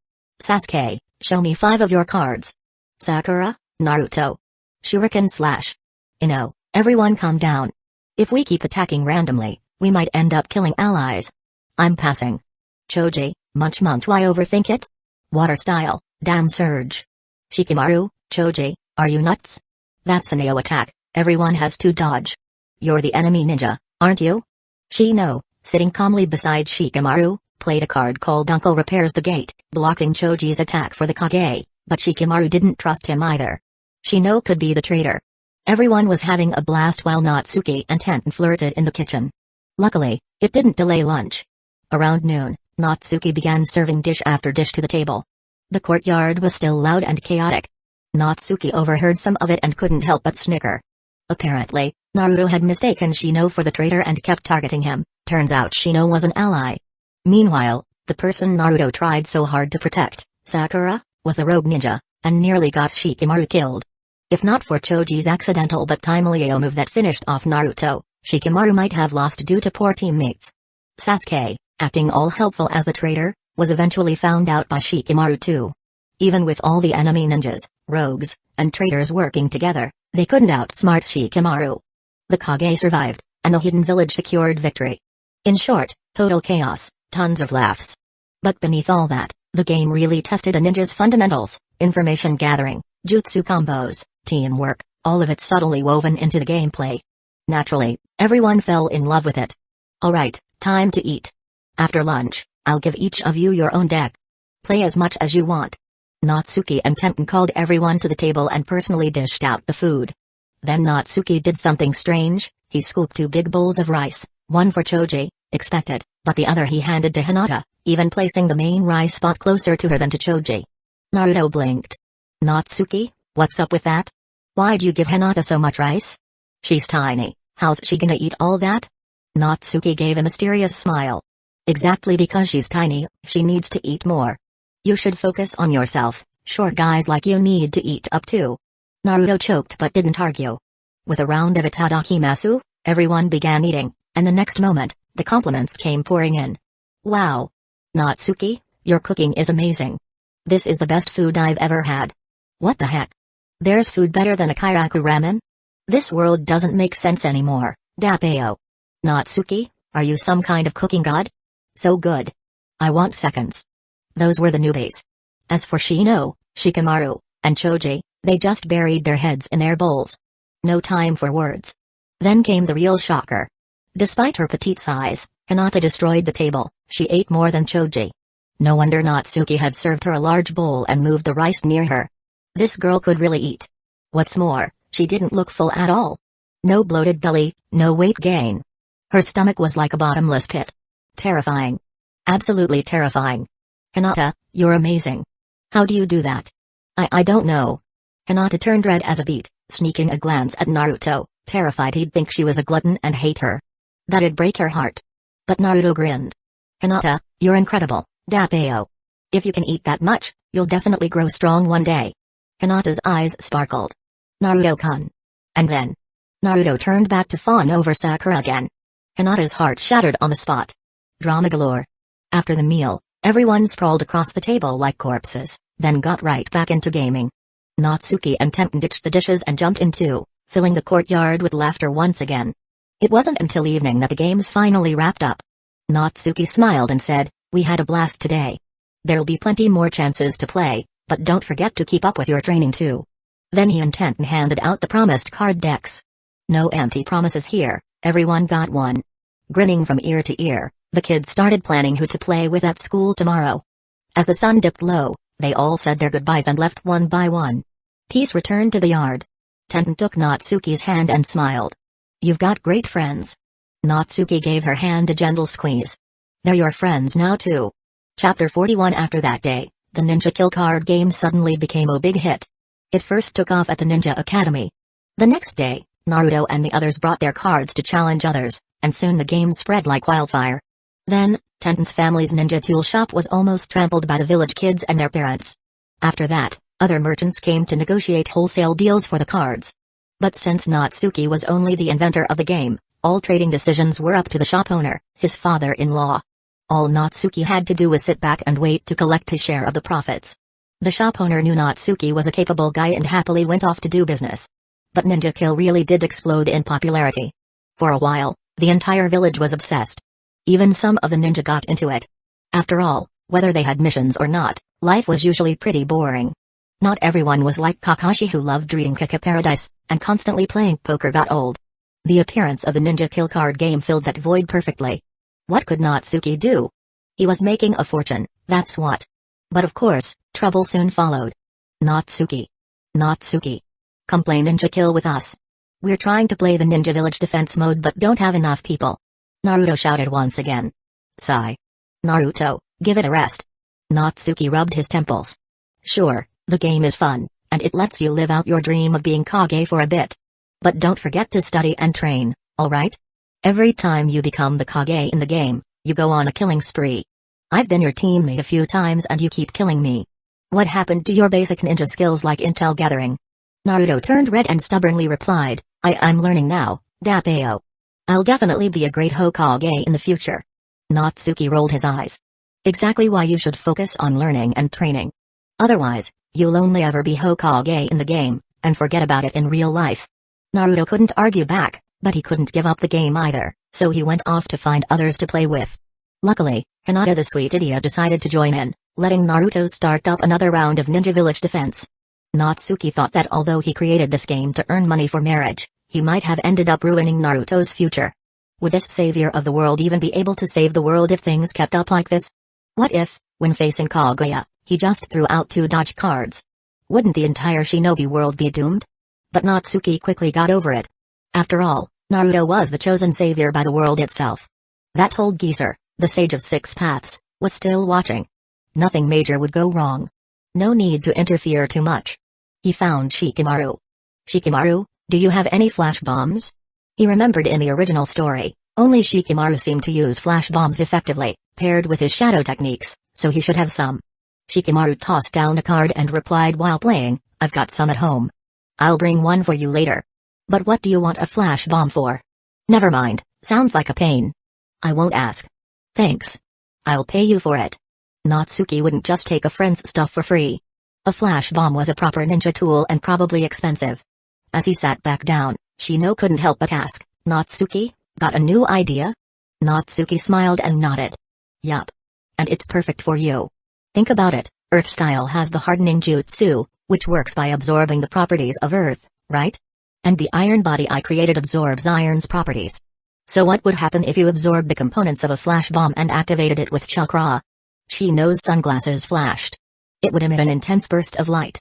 Sasuke, show me 5 of your cards. Sakura, Naruto. Shuriken Slash. Everyone calm down. If we keep attacking randomly, we might end up killing allies. I'm passing. Choji, Munch, why overthink it? Water Style, Damn Surge. Shikamaru, Choji, are you nuts? That's an AO attack, everyone has to dodge. You're the enemy ninja, aren't you? Shino, sitting calmly beside Shikamaru, played a card called Uncle Repairs the Gate, blocking Choji's attack for the Kage, but Shikamaru didn't trust him either. Shino could be the traitor. Everyone was having a blast while Natsuki and Tenten flirted in the kitchen. Luckily, it didn't delay lunch. Around noon, Natsuki began serving dish after dish to the table. The courtyard was still loud and chaotic. Natsuki overheard some of it and couldn't help but snicker. Apparently, Naruto had mistaken Shino for the traitor and kept targeting him. Turns out Shino was an ally. Meanwhile, the person Naruto tried so hard to protect, Sakura, was the rogue ninja, and nearly got Shikamaru killed. If not for Choji's accidental but timely AO move that finished off Naruto, Shikamaru might have lost due to poor teammates. Sasuke, acting all helpful as the traitor, was eventually found out by Shikamaru too. Even with all the enemy ninjas, rogues, and traitors working together, they couldn't outsmart Shikamaru. The Kage survived, and the hidden village secured victory. In short, total chaos, tons of laughs. But beneath all that, the game really tested a ninja's fundamentals: information gathering, jutsu combos, teamwork, all of it subtly woven into the gameplay. Naturally, everyone fell in love with it. Alright, time to eat. After lunch, I'll give each of you your own deck. Play as much as you want. Natsuki and Tenten called everyone to the table and personally dished out the food. Then Natsuki did something strange. He scooped 2 big bowls of rice, one for Choji, expected, but the other he handed to Hinata, even placing the main rice spot closer to her than to Choji. Naruto blinked. Natsuki, what's up with that? Why'd you give Hinata so much rice? She's tiny, how's she gonna eat all that? Natsuki gave a mysterious smile. Exactly because she's tiny, she needs to eat more. You should focus on yourself, short guys like you need to eat up too. Naruto choked but didn't argue. With a round of itadakimasu, everyone began eating, and the next moment, the compliments came pouring in. Wow! Natsuki, your cooking is amazing. This is the best food I've ever had. What the heck? There's food better than a kairaku ramen? This world doesn't make sense anymore, Dapeo. Natsuki, are you some kind of cooking god? So good. I want seconds. Those were the newbies. As for Shino, Shikamaru, and Choji, they just buried their heads in their bowls. No time for words. Then came the real shocker. Despite her petite size, Hinata destroyed the table. She ate more than Choji. No wonder Natsuki had served her a large bowl and moved the rice near her. This girl could really eat. What's more, she didn't look full at all. No bloated belly, no weight gain. Her stomach was like a bottomless pit. Terrifying. Absolutely terrifying. Hinata, you're amazing. How do you do that? I don't know. Hinata turned red as a beet, sneaking a glance at Naruto, terrified he'd think she was a glutton and hate her. That'd break her heart. But Naruto grinned. Hinata, you're incredible, Dapeo. If you can eat that much, you'll definitely grow strong one day. Hinata's eyes sparkled. Naruto-kun. And then, Naruto turned back to fawn over Sakura again. Hinata's heart shattered on the spot. Drama galore. After the meal, everyone sprawled across the table like corpses, then got right back into gaming. Natsuki and Tenten ditched the dishes and jumped in too, filling the courtyard with laughter once again. It wasn't until evening that the games finally wrapped up. Natsuki smiled and said, "We had a blast today." There'll be plenty more chances to play, but don't forget to keep up with your training too. Then he and Tenten handed out the promised card decks. No empty promises here, everyone got one. Grinning from ear to ear, the kids started planning who to play with at school tomorrow. As the sun dipped low, they all said their goodbyes and left one by one. Peace returned to the yard. Tenten took Natsuki's hand and smiled. You've got great friends. Natsuki gave her hand a gentle squeeze. They're your friends now too. Chapter 41. After that day, the Ninja Kill card game suddenly became a big hit. It first took off at the Ninja Academy. The next day, Naruto and the others brought their cards to challenge others, and soon the game spread like wildfire. Then, Tenten's family's ninja tool shop was almost trampled by the village kids and their parents. After that, other merchants came to negotiate wholesale deals for the cards. But since Natsuki was only the inventor of the game, all trading decisions were up to the shop owner, his father-in-law. All Natsuki had to do was sit back and wait to collect his share of the profits. The shop owner knew Natsuki was a capable guy and happily went off to do business. But Ninja Kill really did explode in popularity. For a while, the entire village was obsessed. Even some of the ninja got into it. After all, whether they had missions or not, life was usually pretty boring. Not everyone was like Kakashi, who loved reading Kaka Paradise, and constantly playing poker got old. The appearance of the Ninja Kill card game filled that void perfectly. What could Natsuki do? He was making a fortune, that's what. But of course, trouble soon followed. Natsuki. Natsuki. Come play Ninja Kill with us. We're trying to play the Ninja Village defense mode but don't have enough people. Naruto shouted once again. Sigh. Naruto, give it a rest. Natsuki rubbed his temples. Sure, the game is fun, and it lets you live out your dream of being Kage for a bit. But don't forget to study and train, alright? Every time you become the Kage in the game, you go on a killing spree. I've been your teammate a few times and you keep killing me. What happened to your basic ninja skills like intel gathering? Naruto turned red and stubbornly replied, I'm learning now, Dappeo. I'll definitely be a great Hokage in the future. Natsuki rolled his eyes. Exactly why you should focus on learning and training. Otherwise, you'll only ever be Hokage in the game, and forget about it in real life. Naruto couldn't argue back, but he couldn't give up the game either, so he went off to find others to play with. Luckily, Hinata the sweet idiot decided to join in, letting Naruto start up another round of Ninja Village defense. Natsuki thought that although he created this game to earn money for marriage, he might have ended up ruining Naruto's future. Would this savior of the world even be able to save the world if things kept up like this? What if, when facing Kaguya, he just threw out 2 dodge cards? Wouldn't the entire shinobi world be doomed? But Natsuki quickly got over it. After all, Naruto was the chosen savior by the world itself. That old geezer, the sage of 6 paths, was still watching. Nothing major would go wrong. No need to interfere too much. He found Shikamaru. Shikamaru, do you have any flash bombs? He remembered in the original story, only Shikamaru seemed to use flash bombs effectively, paired with his shadow techniques, so he should have some. Shikamaru tossed down a card and replied while playing, I've got some at home. I'll bring one for you later. But what do you want a flash bomb for? Never mind, sounds like a pain. I won't ask. Thanks. I'll pay you for it. Natsuki wouldn't just take a friend's stuff for free. A flash bomb was a proper ninja tool and probably expensive. As he sat back down, Shino couldn't help but ask, Natsuki, got a new idea? Natsuki smiled and nodded. Yup. And it's perfect for you. Think about it, Earth style has the hardening jutsu, which works by absorbing the properties of Earth, right? And the iron body I created absorbs iron's properties. So what would happen if you absorbed the components of a flash bomb and activated it with chakra? Shino's sunglasses flashed. It would emit an intense burst of light.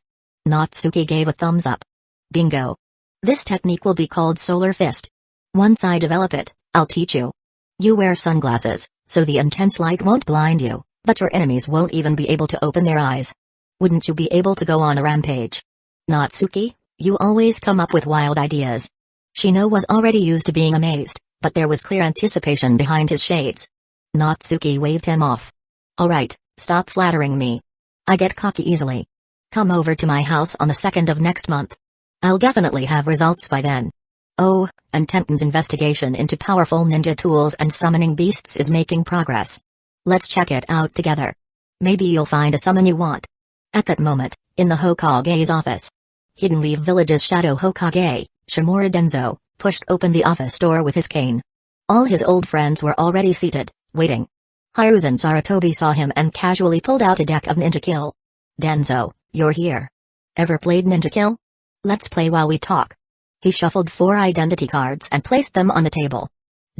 Natsuki gave a thumbs up. Bingo. This technique will be called Solar Fist. Once I develop it, I'll teach you. You wear sunglasses, so the intense light won't blind you, but your enemies won't even be able to open their eyes. Wouldn't you be able to go on a rampage? Natsuki, you always come up with wild ideas. Shino was already used to being amazed, but there was clear anticipation behind his shades. Natsuki waved him off. Alright, stop flattering me. I get cocky easily. Come over to my house on the 2nd of next month. I'll definitely have results by then. Oh, and Tenten's investigation into powerful ninja tools and summoning beasts is making progress. Let's check it out together. Maybe you'll find a summon you want. At that moment, in the Hokage's office, Hidden Leaf Village's shadow Hokage, Shimura Denzo, pushed open the office door with his cane. All his old friends were already seated, waiting. Hiruzen Sarutobi saw him and casually pulled out a deck of Ninja Kill. Denzo, you're here. Ever played Ninja Kill? Let's play while we talk. He shuffled 4 identity cards and placed them on the table.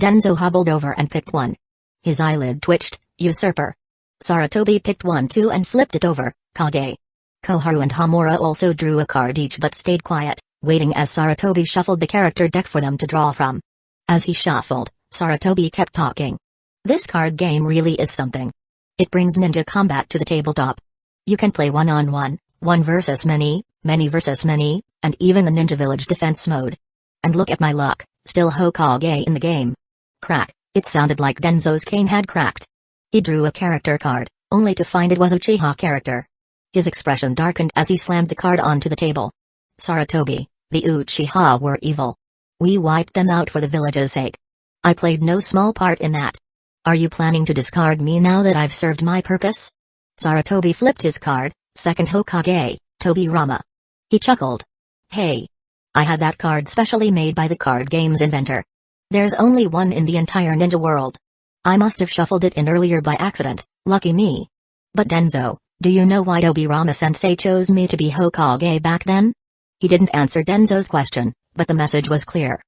Denzo hobbled over and picked one. His eyelid twitched. Usurper. Sarutobi picked one too and flipped it over. Kage. Koharu and Homura also drew a card each but stayed quiet, waiting as Sarutobi shuffled the character deck for them to draw from. As he shuffled, Sarutobi kept talking. This card game really is something. It brings ninja combat to the tabletop. You can play one-on-one, one versus many, many versus many, and even the Ninja Village defense mode. And look at my luck, still Hokage in the game. Crack, it sounded like Denzo's cane had cracked. He drew a character card, only to find it was a Uchiha character. His expression darkened as he slammed the card onto the table. Sarutobi, the Uchiha were evil. We wiped them out for the village's sake. I played no small part in that. Are you planning to discard me now that I've served my purpose? Sarutobi flipped his card, second Hokage, Tobirama. He chuckled. Hey. I had that card specially made by the card game's inventor. There's only one in the entire ninja world. I must have shuffled it in earlier by accident, lucky me. But Denzo, do you know why Tobirama-sensei chose me to be Hokage back then? He didn't answer Denzo's question, but the message was clear.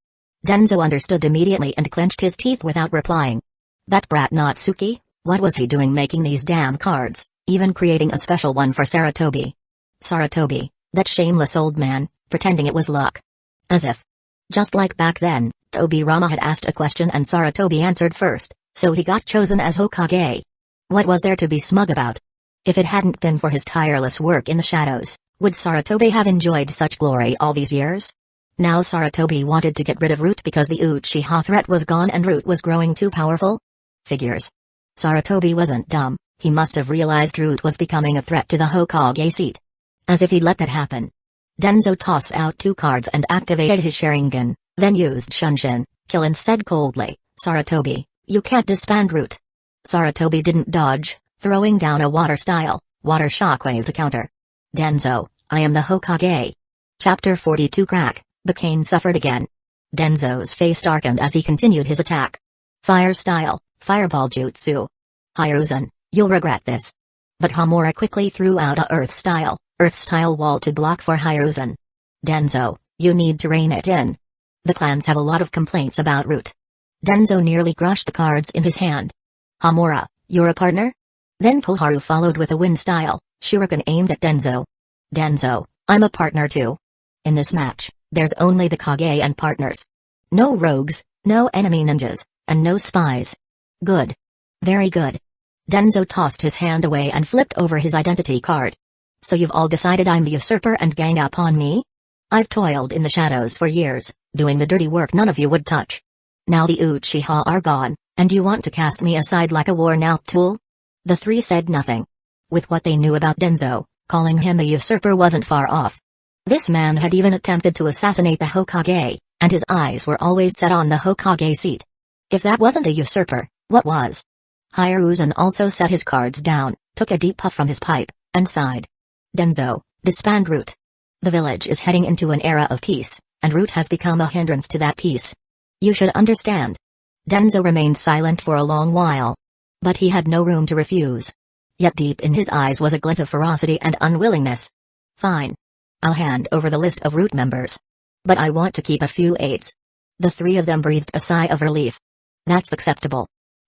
Denzo understood immediately and clenched his teeth without replying. That brat Natsuki, what was he doing making these damn cards, even creating a special one for Sarutobi? Sarutobi, that shameless old man, pretending it was luck. As if. Just like back then, Tobirama had asked a question and Sarutobi answered first, so he got chosen as Hokage. What was there to be smug about? If it hadn't been for his tireless work in the shadows, would Sarutobi have enjoyed such glory all these years? Now Sarutobi wanted to get rid of Root because the Uchiha threat was gone and Root was growing too powerful? Figures. Sarutobi wasn't dumb, he must have realized Root was becoming a threat to the Hokage seat. As if he'd let that happen. Denzo tossed out 2 cards and activated his Sharingan, then used Shunshin, Kill and said coldly, Sarutobi, you can't disband Root. Sarutobi didn't dodge, throwing down a water-style, water shockwave to counter. Denzo, I am the Hokage. Chapter 42 Crack, the cane suffered again. Denzo's face darkened as he continued his attack. Fire-style, fireball jutsu. Hiruzen, you'll regret this. But Homura quickly threw out a earth-style wall to block for Hiruzen. Denzo, you need to rein it in. The clans have a lot of complaints about Root. Denzo nearly crushed the cards in his hand. Homura, you're a partner? Then Koharu followed with a wind-style, shuriken aimed at Denzo. Denzo, I'm a partner too. In this match, there's only the Kage and partners. No rogues, no enemy ninjas, and no spies. Good. Very good. Denzo tossed his hand away and flipped over his identity card. So you've all decided I'm the usurper and gang up on me? I've toiled in the shadows for years, doing the dirty work none of you would touch. Now the Uchiha are gone, and you want to cast me aside like a worn-out tool? The 3 said nothing. With what they knew about Denzo, calling him a usurper wasn't far off. This man had even attempted to assassinate the Hokage, and his eyes were always set on the Hokage seat. If that wasn't a usurper, what was? Hiruzen also set his cards down, took a deep puff from his pipe, and sighed. Denzo, disband Root. The village is heading into an era of peace, and Root has become a hindrance to that peace. You should understand. Denzo remained silent for a long while. But he had no room to refuse. Yet deep in his eyes was a glint of ferocity and unwillingness. Fine. I'll hand over the list of Root members. But I want to keep a few aides. The 3 of them breathed a sigh of relief. That's acceptable.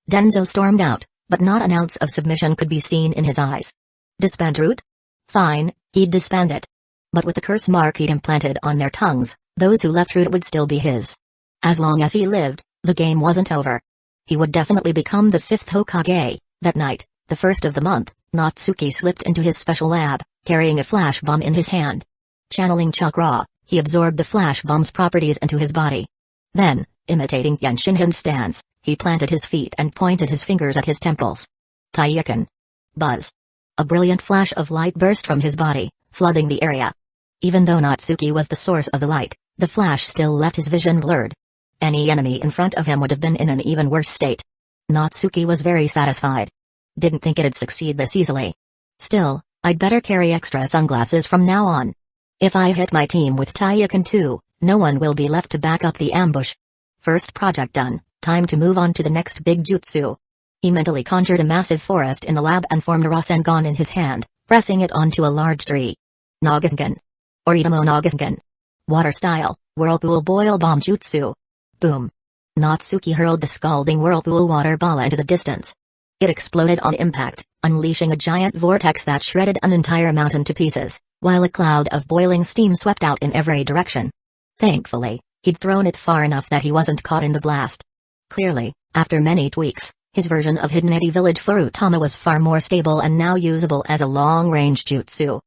Denzo stormed out, but not an ounce of submission could be seen in his eyes. Disband Root? Fine, he'd disband it. But with the curse mark he'd implanted on their tongues, those who left Root would still be his. As long as he lived, the game wasn't over. He would definitely become the 5th Hokage. That night, the 1st of the month, Natsuki slipped into his special lab, carrying a flash bomb in his hand. Channeling chakra, he absorbed the flash bomb's properties into his body. Then, imitating Genshinhan's stance, he planted his feet and pointed his fingers at his temples. Taiyakan. Buzz. A brilliant flash of light burst from his body, flooding the area. Even though Natsuki was the source of the light, the flash still left his vision blurred. Any enemy in front of him would have been in an even worse state. Natsuki was very satisfied. Didn't think it'd succeed this easily. Still, I'd better carry extra sunglasses from now on. If I hit my team with Taiyakan too, no one will be left to back up the ambush. First project done, time to move on to the next big jutsu. He mentally conjured a massive forest in the lab and formed a Rasengan in his hand, pressing it onto a large tree. Nagasgan. Oritamo Nagasgan. Water style, whirlpool boil bomb jutsu. Boom. Natsuki hurled the scalding whirlpool water ball into the distance. It exploded on impact, unleashing a giant vortex that shredded an entire mountain to pieces, while a cloud of boiling steam swept out in every direction. Thankfully, he'd thrown it far enough that he wasn't caught in the blast. Clearly, after many tweaks, his version of Hidden Village Furutama was far more stable and now usable as a long-range jutsu.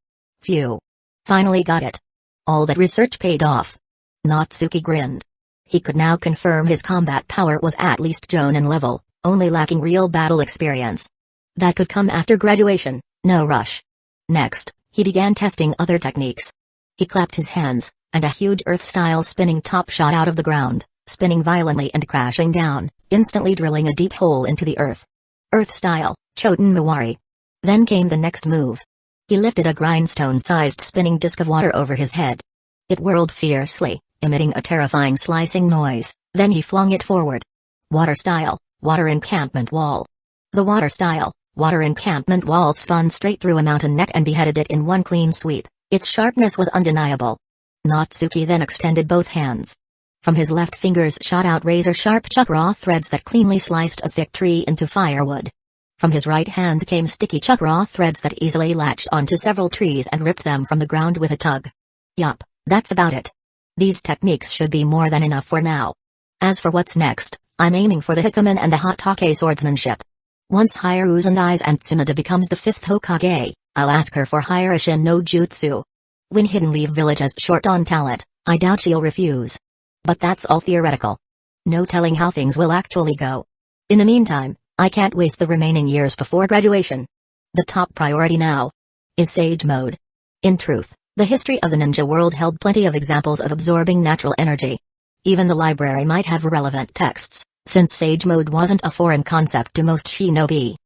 Phew. Finally got it. All that research paid off. Natsuki grinned. He could now confirm his combat power was at least Jonin level, only lacking real battle experience. That could come after graduation, no rush. Next, he began testing other techniques. He clapped his hands, and a huge earth-style spinning top shot out of the ground, spinning violently and crashing down, instantly drilling a deep hole into the earth. Earth-style, Choten Mawari. Then came the next move. He lifted a grindstone-sized spinning disk of water over his head. It whirled fiercely, emitting a terrifying slicing noise, then he flung it forward. Water style, water encampment wall. The water style, water encampment wall spun straight through a mountain neck and beheaded it in one clean sweep. Its sharpness was undeniable. Natsuki then extended both hands. From his left fingers shot out razor-sharp chakra threads that cleanly sliced a thick tree into firewood. From his right hand came sticky chakra threads that easily latched onto several trees and ripped them from the ground with a tug. Yup, that's about it. These techniques should be more than enough for now. As for what's next, I'm aiming for the Hikumen and the Hatake swordsmanship. Once Higher Uzandai's and Tsunade becomes the 5th Hokage, I'll ask her for Higher Ishin no Jutsu. When Hidden Leaf Village is short on talent, I doubt she'll refuse. But that's all theoretical. No telling how things will actually go. In the meantime, I can't waste the remaining years before graduation. The top priority now is Sage Mode. In truth, the history of the ninja world held plenty of examples of absorbing natural energy. Even the library might have relevant texts, since Sage Mode wasn't a foreign concept to most shinobi.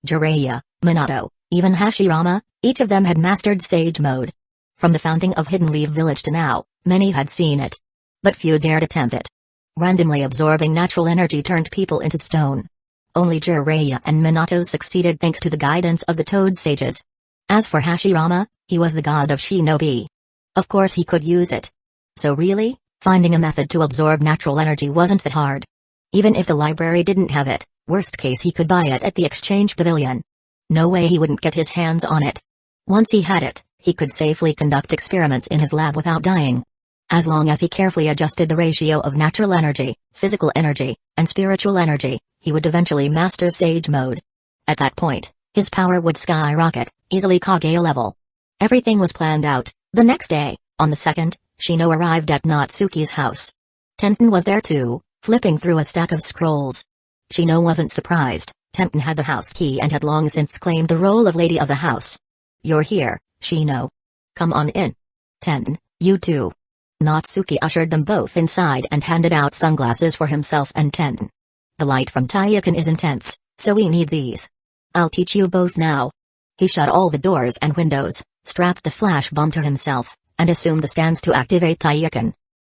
Jiraiya, Minato, even Hashirama, each of them had mastered Sage Mode. From the founding of Hidden Leaf Village to now, many had seen it. But few dared attempt it. Randomly absorbing natural energy turned people into stone. Only Jiraiya and Minato succeeded thanks to the guidance of the Toad Sages. As for Hashirama, he was the god of shinobi. Of course he could use it. So really, finding a method to absorb natural energy wasn't that hard. Even if the library didn't have it, worst case he could buy it at the exchange pavilion. No way he wouldn't get his hands on it. Once he had it, he could safely conduct experiments in his lab without dying. As long as he carefully adjusted the ratio of natural energy, physical energy, and spiritual energy, he would eventually master Sage Mode. At that point, his power would skyrocket, easily Kage level. Everything was planned out. The next day, on the 2nd, Shino arrived at Natsuki's house. Tenten was there too, flipping through a stack of scrolls. Shino wasn't surprised. Tenten had the house key and had long since claimed the role of lady of the house. "You're here, Shino. Come on in. Tenten, you too." Natsuki ushered them both inside and handed out sunglasses for himself and Tenten. "The light from Taiyakan is intense, so we need these. I'll teach you both now." He shut all the doors and windows, strapped the flash bomb to himself, and assumed the stands to activate Taiyakan.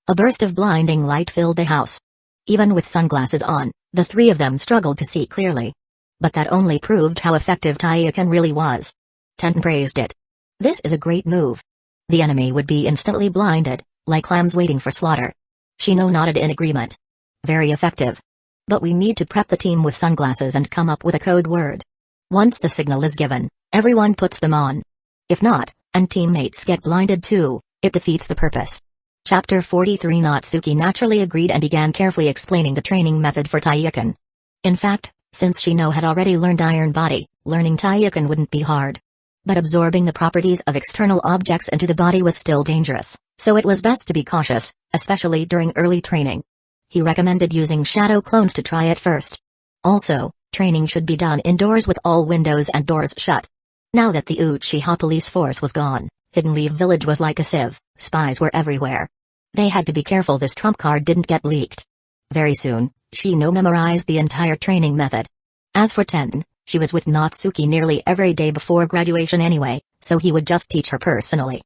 A burst of blinding light filled the house. Even with sunglasses on, the three of them struggled to see clearly. But that only proved how effective Taiyakan really was. Tenten praised it. "This is a great move. The enemy would be instantly blinded, like lambs waiting for slaughter." Shino nodded in agreement. "Very effective. But we need to prep the team with sunglasses and come up with a code word. Once the signal is given, everyone puts them on. If not, and teammates get blinded too, it defeats the purpose." Chapter 43. Natsuki naturally agreed and began carefully explaining the training method for Taiyakan. In fact, since Shino had already learned Iron Body, learning Taiyakan wouldn't be hard. But absorbing the properties of external objects into the body was still dangerous, so it was best to be cautious, especially during early training. He recommended using shadow clones to try it first. Also, training should be done indoors with all windows and doors shut. Now that the Uchiha police force was gone, Hidden Leaf Village was like a sieve, spies were everywhere. They had to be careful this trump card didn't get leaked. Very soon, Shino memorized the entire training method. As for Tenten, she was with Natsuki nearly every day before graduation anyway, so he would just teach her personally.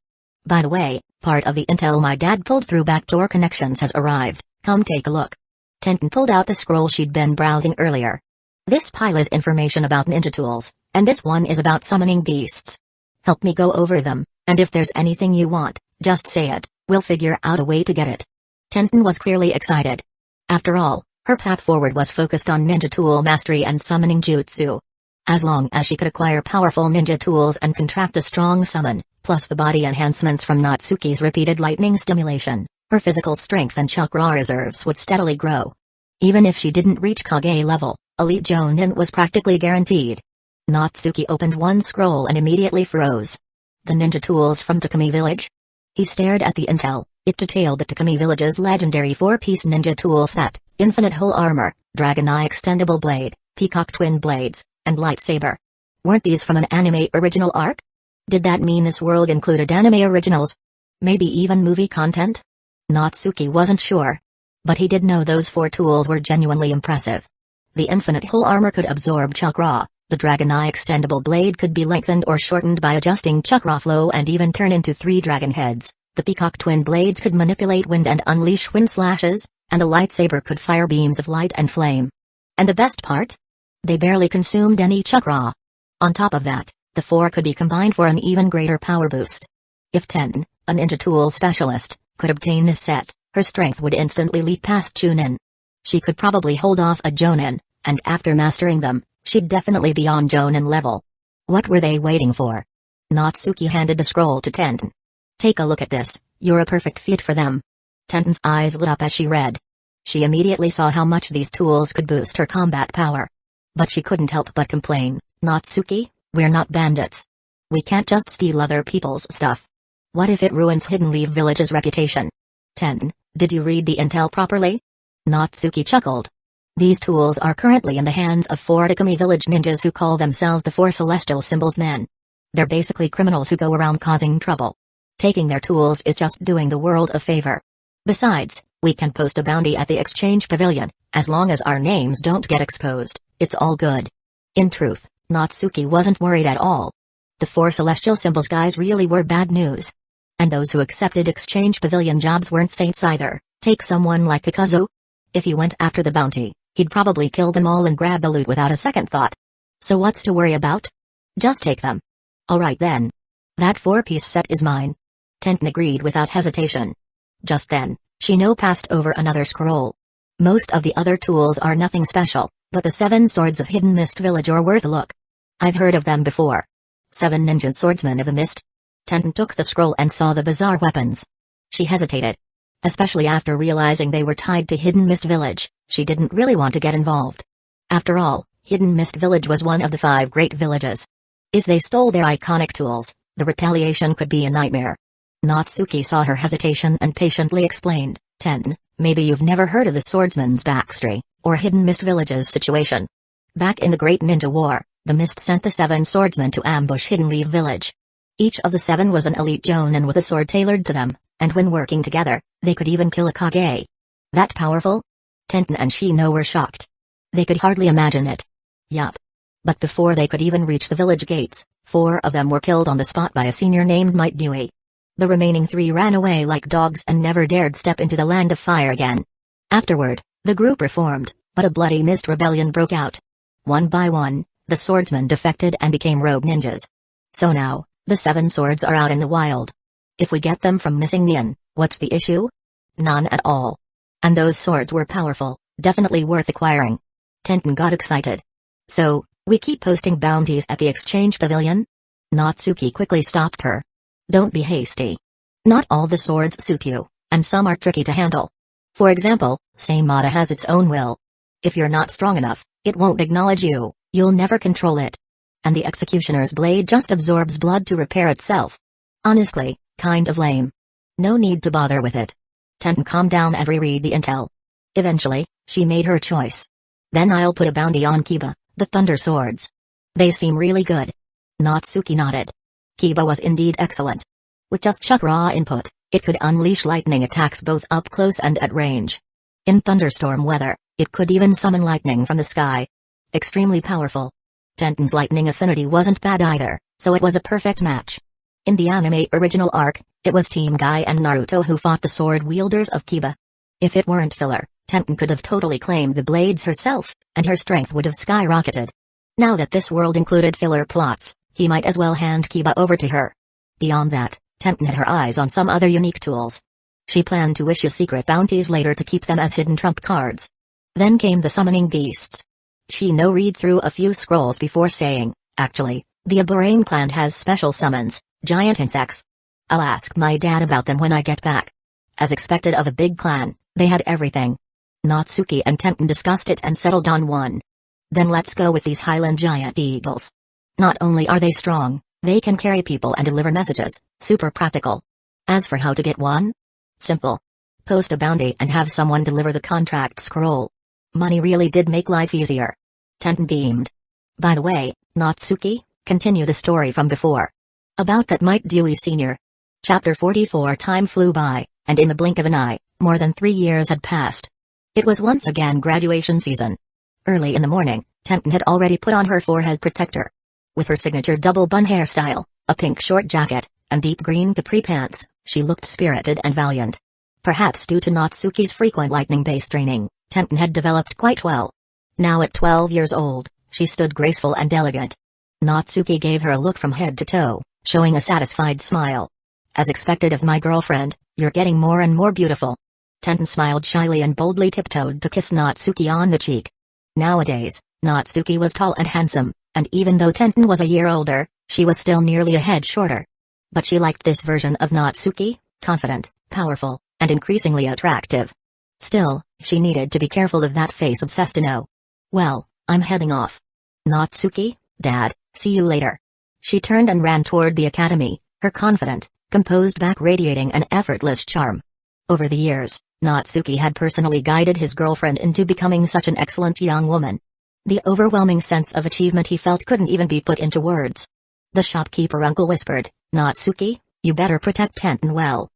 "By the way, part of the intel my dad pulled through backdoor connections has arrived, come take a look." Tenten pulled out the scroll she'd been browsing earlier. This pile is information about ninja tools, and this one is about summoning beasts. Help me go over them, and if there's anything you want, just say it, we'll figure out a way to get it. Tenten was clearly excited. After all, her path forward was focused on ninja tool mastery and summoning jutsu. As long as she could acquire powerful ninja tools and contract a strong summon, plus the body enhancements from Natsuki's repeated lightning stimulation, her physical strength and chakra reserves would steadily grow. Even if she didn't reach Kage level, Elite Jonin was practically guaranteed. Natsuki opened one scroll and immediately froze. The ninja tools from Takumi Village? He stared at the intel. It detailed the Takumi Village's legendary 4-piece ninja tool set, Infinite Whole Armor, Dragon Eye Extendable Blade, Peacock Twin Blades, and Lightsaber. Weren't these from an anime original arc? Did that mean this world included anime originals? Maybe even movie content? Natsuki wasn't sure. But he did know those 4 tools were genuinely impressive. The Infinite Whole Armor could absorb chakra, the Dragon Eye Extendable Blade could be lengthened or shortened by adjusting chakra flow and even turn into 3 dragon heads, the Peacock Twin Blades could manipulate wind and unleash wind slashes, and the lightsaber could fire beams of light and flame. And the best part? They barely consumed any chakra. On top of that, the 4 could be combined for an even greater power boost. If Tenten, a ninja tool specialist, could obtain this set, her strength would instantly leap past Chunin. She could probably hold off a Jonin, and after mastering them, she'd definitely be on Jonin level. What were they waiting for? Natsuki handed the scroll to Tenten. Take a look at this, you're a perfect fit for them. Tenten's eyes lit up as she read. She immediately saw how much these tools could boost her combat power. But she couldn't help but complain, Natsuki, we're not bandits. We can't just steal other people's stuff. What if it ruins Hidden Leaf Village's reputation? Tenten, did you read the intel properly? Natsuki chuckled. These tools are currently in the hands of 4 Takumi Village ninjas who call themselves the 4 Celestial Symbols Men. They're basically criminals who go around causing trouble. Taking their tools is just doing the world a favor. Besides, we can post a bounty at the exchange pavilion, as long as our names don't get exposed, it's all good. In truth, Natsuki wasn't worried at all. The 4 Celestial Symbols guys really were bad news. And those who accepted exchange pavilion jobs weren't saints either. Take someone like Kakazu. If he went after the bounty, he'd probably kill them all and grab the loot without a second thought. So what's to worry about? Just take them. Alright then. That 4-piece set is mine. Tenten agreed without hesitation. Just then, Shino passed over another scroll. Most of the other tools are nothing special, but the 7 Swords of Hidden Mist Village are worth a look. I've heard of them before. 7 Ninja Swordsmen of the Mist? Tenten took the scroll and saw the bizarre weapons. She hesitated. Especially after realizing they were tied to Hidden Mist Village, she didn't really want to get involved. After all, Hidden Mist Village was one of the 5 great villages. If they stole their iconic tools, the retaliation could be a nightmare. Natsuki saw her hesitation and patiently explained, Tenten, maybe you've never heard of the swordsman's backstory, or Hidden Mist Village's situation. Back in the Great Ninja War, the Mist sent the 7 swordsmen to ambush Hidden Leaf Village. Each of the 7 was an elite jonin with a sword tailored to them, and when working together, they could even kill a Kage. That powerful? Tenten and Shino were shocked. They could hardly imagine it. Yup. But before they could even reach the village gates, 4 of them were killed on the spot by a senior named Might Dewey. The remaining 3 ran away like dogs and never dared step into the land of fire again. Afterward, the group reformed, but a bloody mist rebellion broke out. One by one, the swordsmen defected and became rogue ninjas. So now, the 7 swords are out in the wild. If we get them from missing Nyan, what's the issue? None at all. And those swords were powerful, definitely worth acquiring. Tenten got excited. So, we keep posting bounties at the exchange pavilion? Natsuki quickly stopped her. Don't be hasty. Not all the swords suit you, and some are tricky to handle. For example, Seimata has its own will. If you're not strong enough, it won't acknowledge you, you'll never control it. And the executioner's blade just absorbs blood to repair itself. Honestly, kind of lame. No need to bother with it. Tenten calmed down and reread the intel. Eventually, she made her choice. Then I'll put a bounty on Kiba, the Thunder Swords. They seem really good. Natsuki nodded. Kiba was indeed excellent. With just chakra input, it could unleash lightning attacks both up close and at range. In thunderstorm weather, it could even summon lightning from the sky. Extremely powerful. Tenten's lightning affinity wasn't bad either, so it was a perfect match. In the anime original arc, it was Team Guy and Naruto who fought the sword wielders of Kiba. If it weren't filler, Tenten could have totally claimed the blades herself, and her strength would have skyrocketed. Now that this world included filler plots, he might as well hand Kiba over to her. Beyond that, Tenten had her eyes on some other unique tools. She planned to issue secret bounties later to keep them as hidden trump cards. Then came the summoning beasts. She read through a few scrolls before saying, actually, the Aburame clan has special summons, giant insects. I'll ask my dad about them when I get back. As expected of a big clan, they had everything. Natsuki and Tenten discussed it and settled on one. Then let's go with these Highland giant eagles. Not only are they strong, they can carry people and deliver messages, super practical. As for how to get one? Simple. Post a bounty and have someone deliver the contract scroll. Money really did make life easier. Tenten beamed. By the way, Natsuki, continue the story from before. About that Mike Dewey Sr. Chapter 44. Time flew by, and in the blink of an eye, more than 3 years had passed. It was once again graduation season. Early in the morning, Tenten had already put on her forehead protector. With her signature double bun hairstyle, a pink short jacket, and deep green capri pants, she looked spirited and valiant. Perhaps due to Natsuki's frequent lightning-based training, Tenten had developed quite well. Now at 12 years old, she stood graceful and elegant. Natsuki gave her a look from head to toe, showing a satisfied smile. As expected of my girlfriend, you're getting more and more beautiful. Tenten smiled shyly and boldly tiptoed to kiss Natsuki on the cheek. Nowadays, Natsuki was tall and handsome, and even though Tenten was a year older, she was still nearly a head shorter. But she liked this version of Natsuki, confident, powerful, and increasingly attractive. Still, she needed to be careful of that face-obsessed Ino. Well, I'm heading off. Natsuki, Dad, see you later. She turned and ran toward the academy, her confident, composed back radiating an effortless charm. Over the years, Natsuki had personally guided his girlfriend into becoming such an excellent young woman. The overwhelming sense of achievement he felt couldn't even be put into words. The shopkeeper uncle whispered, Natsuki, you better protect Tenten well.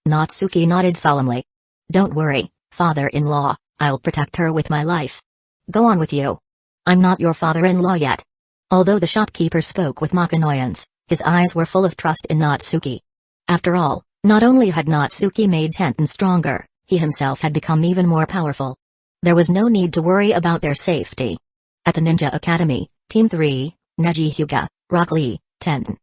Natsuki nodded solemnly. Don't worry, father-in-law, I'll protect her with my life. Go on with you. I'm not your father-in-law yet. Although the shopkeeper spoke with mock annoyance, his eyes were full of trust in Natsuki. After all, not only had Natsuki made Tenten stronger, he himself had become even more powerful. There was no need to worry about their safety. At the Ninja Academy, Team 3, Neji Hyuga, Rock Lee, Tenten.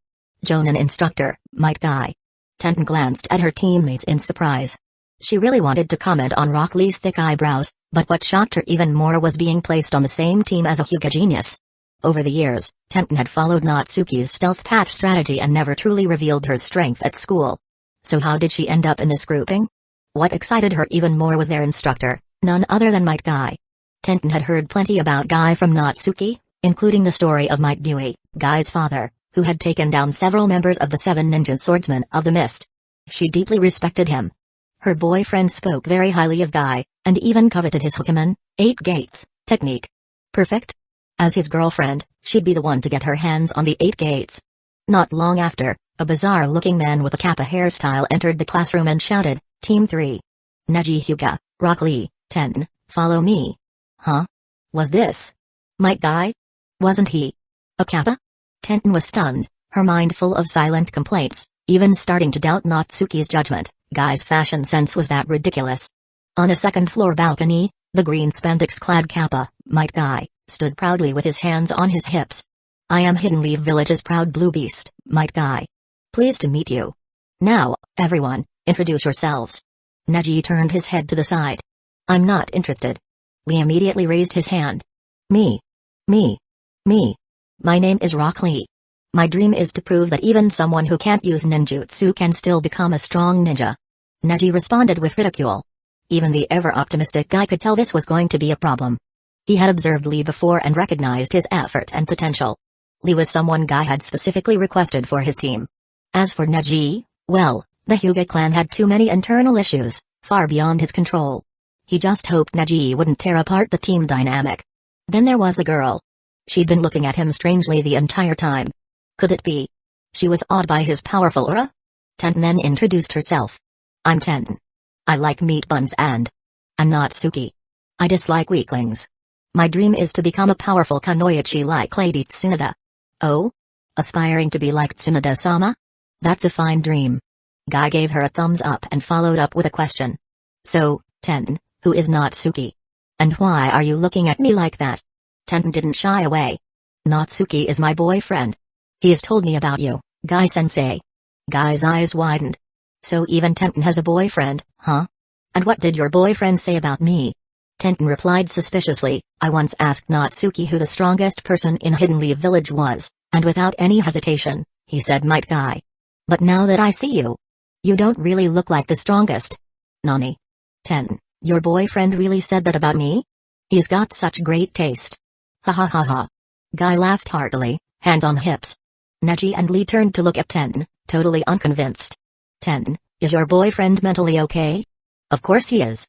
Jonan instructor, Might Guy. Tenten glanced at her teammates in surprise. She really wanted to comment on Rock Lee's thick eyebrows, but what shocked her even more was being placed on the same team as a Hyuga genius. Over the years, Tenten had followed Natsuki's stealth path strategy and never truly revealed her strength at school. So how did she end up in this grouping? What excited her even more was their instructor, none other than Might Guy. Tenten had heard plenty about Guy from Natsuki, including the story of Might Dewey, Guy's father, who had taken down several members of the 7 Ninja Swordsmen of the Mist. She deeply respected him. Her boyfriend spoke very highly of Guy, and even coveted his Hokuman, 8 Gates, technique. Perfect? As his girlfriend, she'd be the one to get her hands on the 8 Gates. Not long after, a bizarre-looking man with a kappa hairstyle entered the classroom and shouted, Team 3. Neji Hyuga, Rock Lee, Tenten, follow me. Huh? Was this Might Guy? Wasn't he a kappa? Tenten was stunned, her mind full of silent complaints, even starting to doubt Natsuki's judgment. Guy's fashion sense was that ridiculous. On a second-floor balcony, the green spandex-clad kappa, Might Guy, stood proudly with his hands on his hips. I am Hidden Leaf Village's proud blue beast, Might Guy. Pleased to meet you. Now, everyone, introduce yourselves. Neji turned his head to the side. I'm not interested. Lee immediately raised his hand. Me. My name is Rock Lee. My dream is to prove that even someone who can't use ninjutsu can still become a strong ninja. Neji responded with ridicule. Even the ever-optimistic Guy could tell this was going to be a problem. He had observed Lee before and recognized his effort and potential. Lee was someone Guy had specifically requested for his team. As for Neji, well, the Hyuga clan had too many internal issues, far beyond his control. He just hoped Neji wouldn't tear apart the team dynamic. Then there was the girl. She'd been looking at him strangely the entire time. Could it be? She was awed by his powerful aura? Tenten then introduced herself. I'm Tenten. I like meat buns and Natsuki. I dislike weaklings. My dream is to become a powerful kunoichi like Lady Tsunade. Oh? Aspiring to be like Tsunade-sama? That's a fine dream. Guy gave her a thumbs up and followed up with a question. So, Tenten, Who is Natsuki? And why are you looking at me like that? Tenten didn't shy away. Natsuki is my boyfriend. He has told me about you, Guy-sensei. Guy's eyes widened. So even Tenten has a boyfriend, huh? And what did your boyfriend say about me? Tenten replied suspiciously, I once asked Natsuki who the strongest person in Hidden Leaf Village was, and without any hesitation, he said Might Guy. But now that I see you, you don't really look like the strongest. Nani? Tenten, your boyfriend really said that about me? He's got such great taste. Ha ha ha ha. Guy laughed heartily, hands on hips. Neji and Lee turned to look at Tenten, totally unconvinced. Tenten, is your boyfriend mentally okay? Of course he is.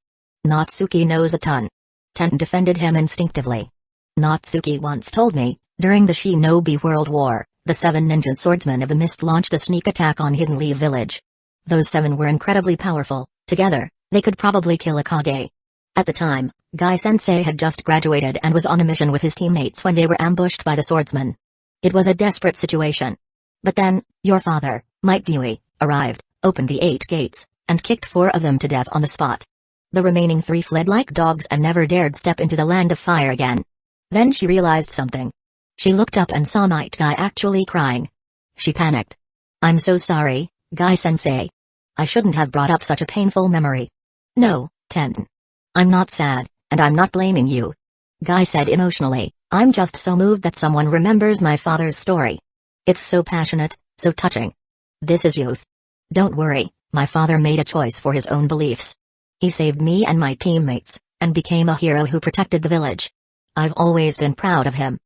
Natsuki knows a ton. Tenten defended him instinctively. Natsuki once told me, during the Shinobi World War, the 7 ninja swordsmen of the mist launched a sneak attack on Hidden Leaf Village. Those 7 were incredibly powerful. Together, they could probably kill a Kage. At the time, Guy-sensei had just graduated and was on a mission with his teammates when they were ambushed by the swordsmen. It was a desperate situation. But then, your father, Might Dewey, arrived, opened the 8 gates, and kicked 4 of them to death on the spot. The remaining 3 fled like dogs and never dared step into the land of fire again. Then she realized something. She looked up and saw Might Guy actually crying. She panicked. I'm so sorry, Guy-sensei. I shouldn't have brought up such a painful memory. No, Tenten. I'm not sad, and I'm not blaming you. Guy said emotionally, I'm just so moved that someone remembers my father's story. It's so passionate, so touching. This is youth. Don't worry, my father made a choice for his own beliefs. He saved me and my teammates, and became a hero who protected the village. I've always been proud of him.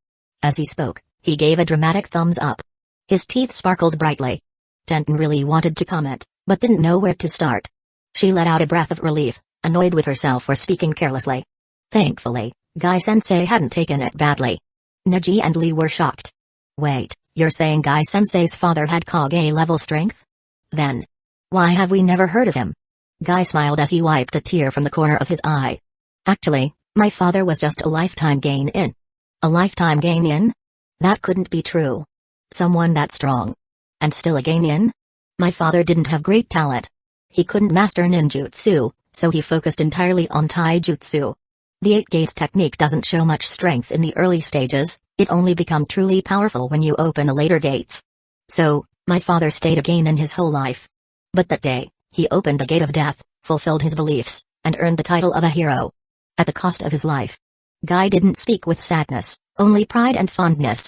As he spoke, he gave a dramatic thumbs up. His teeth sparkled brightly. Tenten really wanted to comment, but didn't know where to start. She let out a breath of relief, annoyed with herself for speaking carelessly. Thankfully, Guy-sensei hadn't taken it badly. Neji and Lee were shocked. Wait, you're saying Guy-sensei's father had Kage-level strength? Then, why have we never heard of him? Guy smiled as he wiped a tear from the corner of his eye. Actually, my father was just a lifetime gain-in. A lifetime gain-in? That couldn't be true. Someone that strong. And still a gain-in? My father didn't have great talent. He couldn't master ninjutsu, so he focused entirely on taijutsu. The 8 gates technique doesn't show much strength in the early stages, it only becomes truly powerful when you open the later gates. So, my father stayed a gain-in his whole life. But that day, he opened the gate of death, fulfilled his beliefs, and earned the title of a hero. At the cost of his life. Guy didn't speak with sadness, only pride and fondness.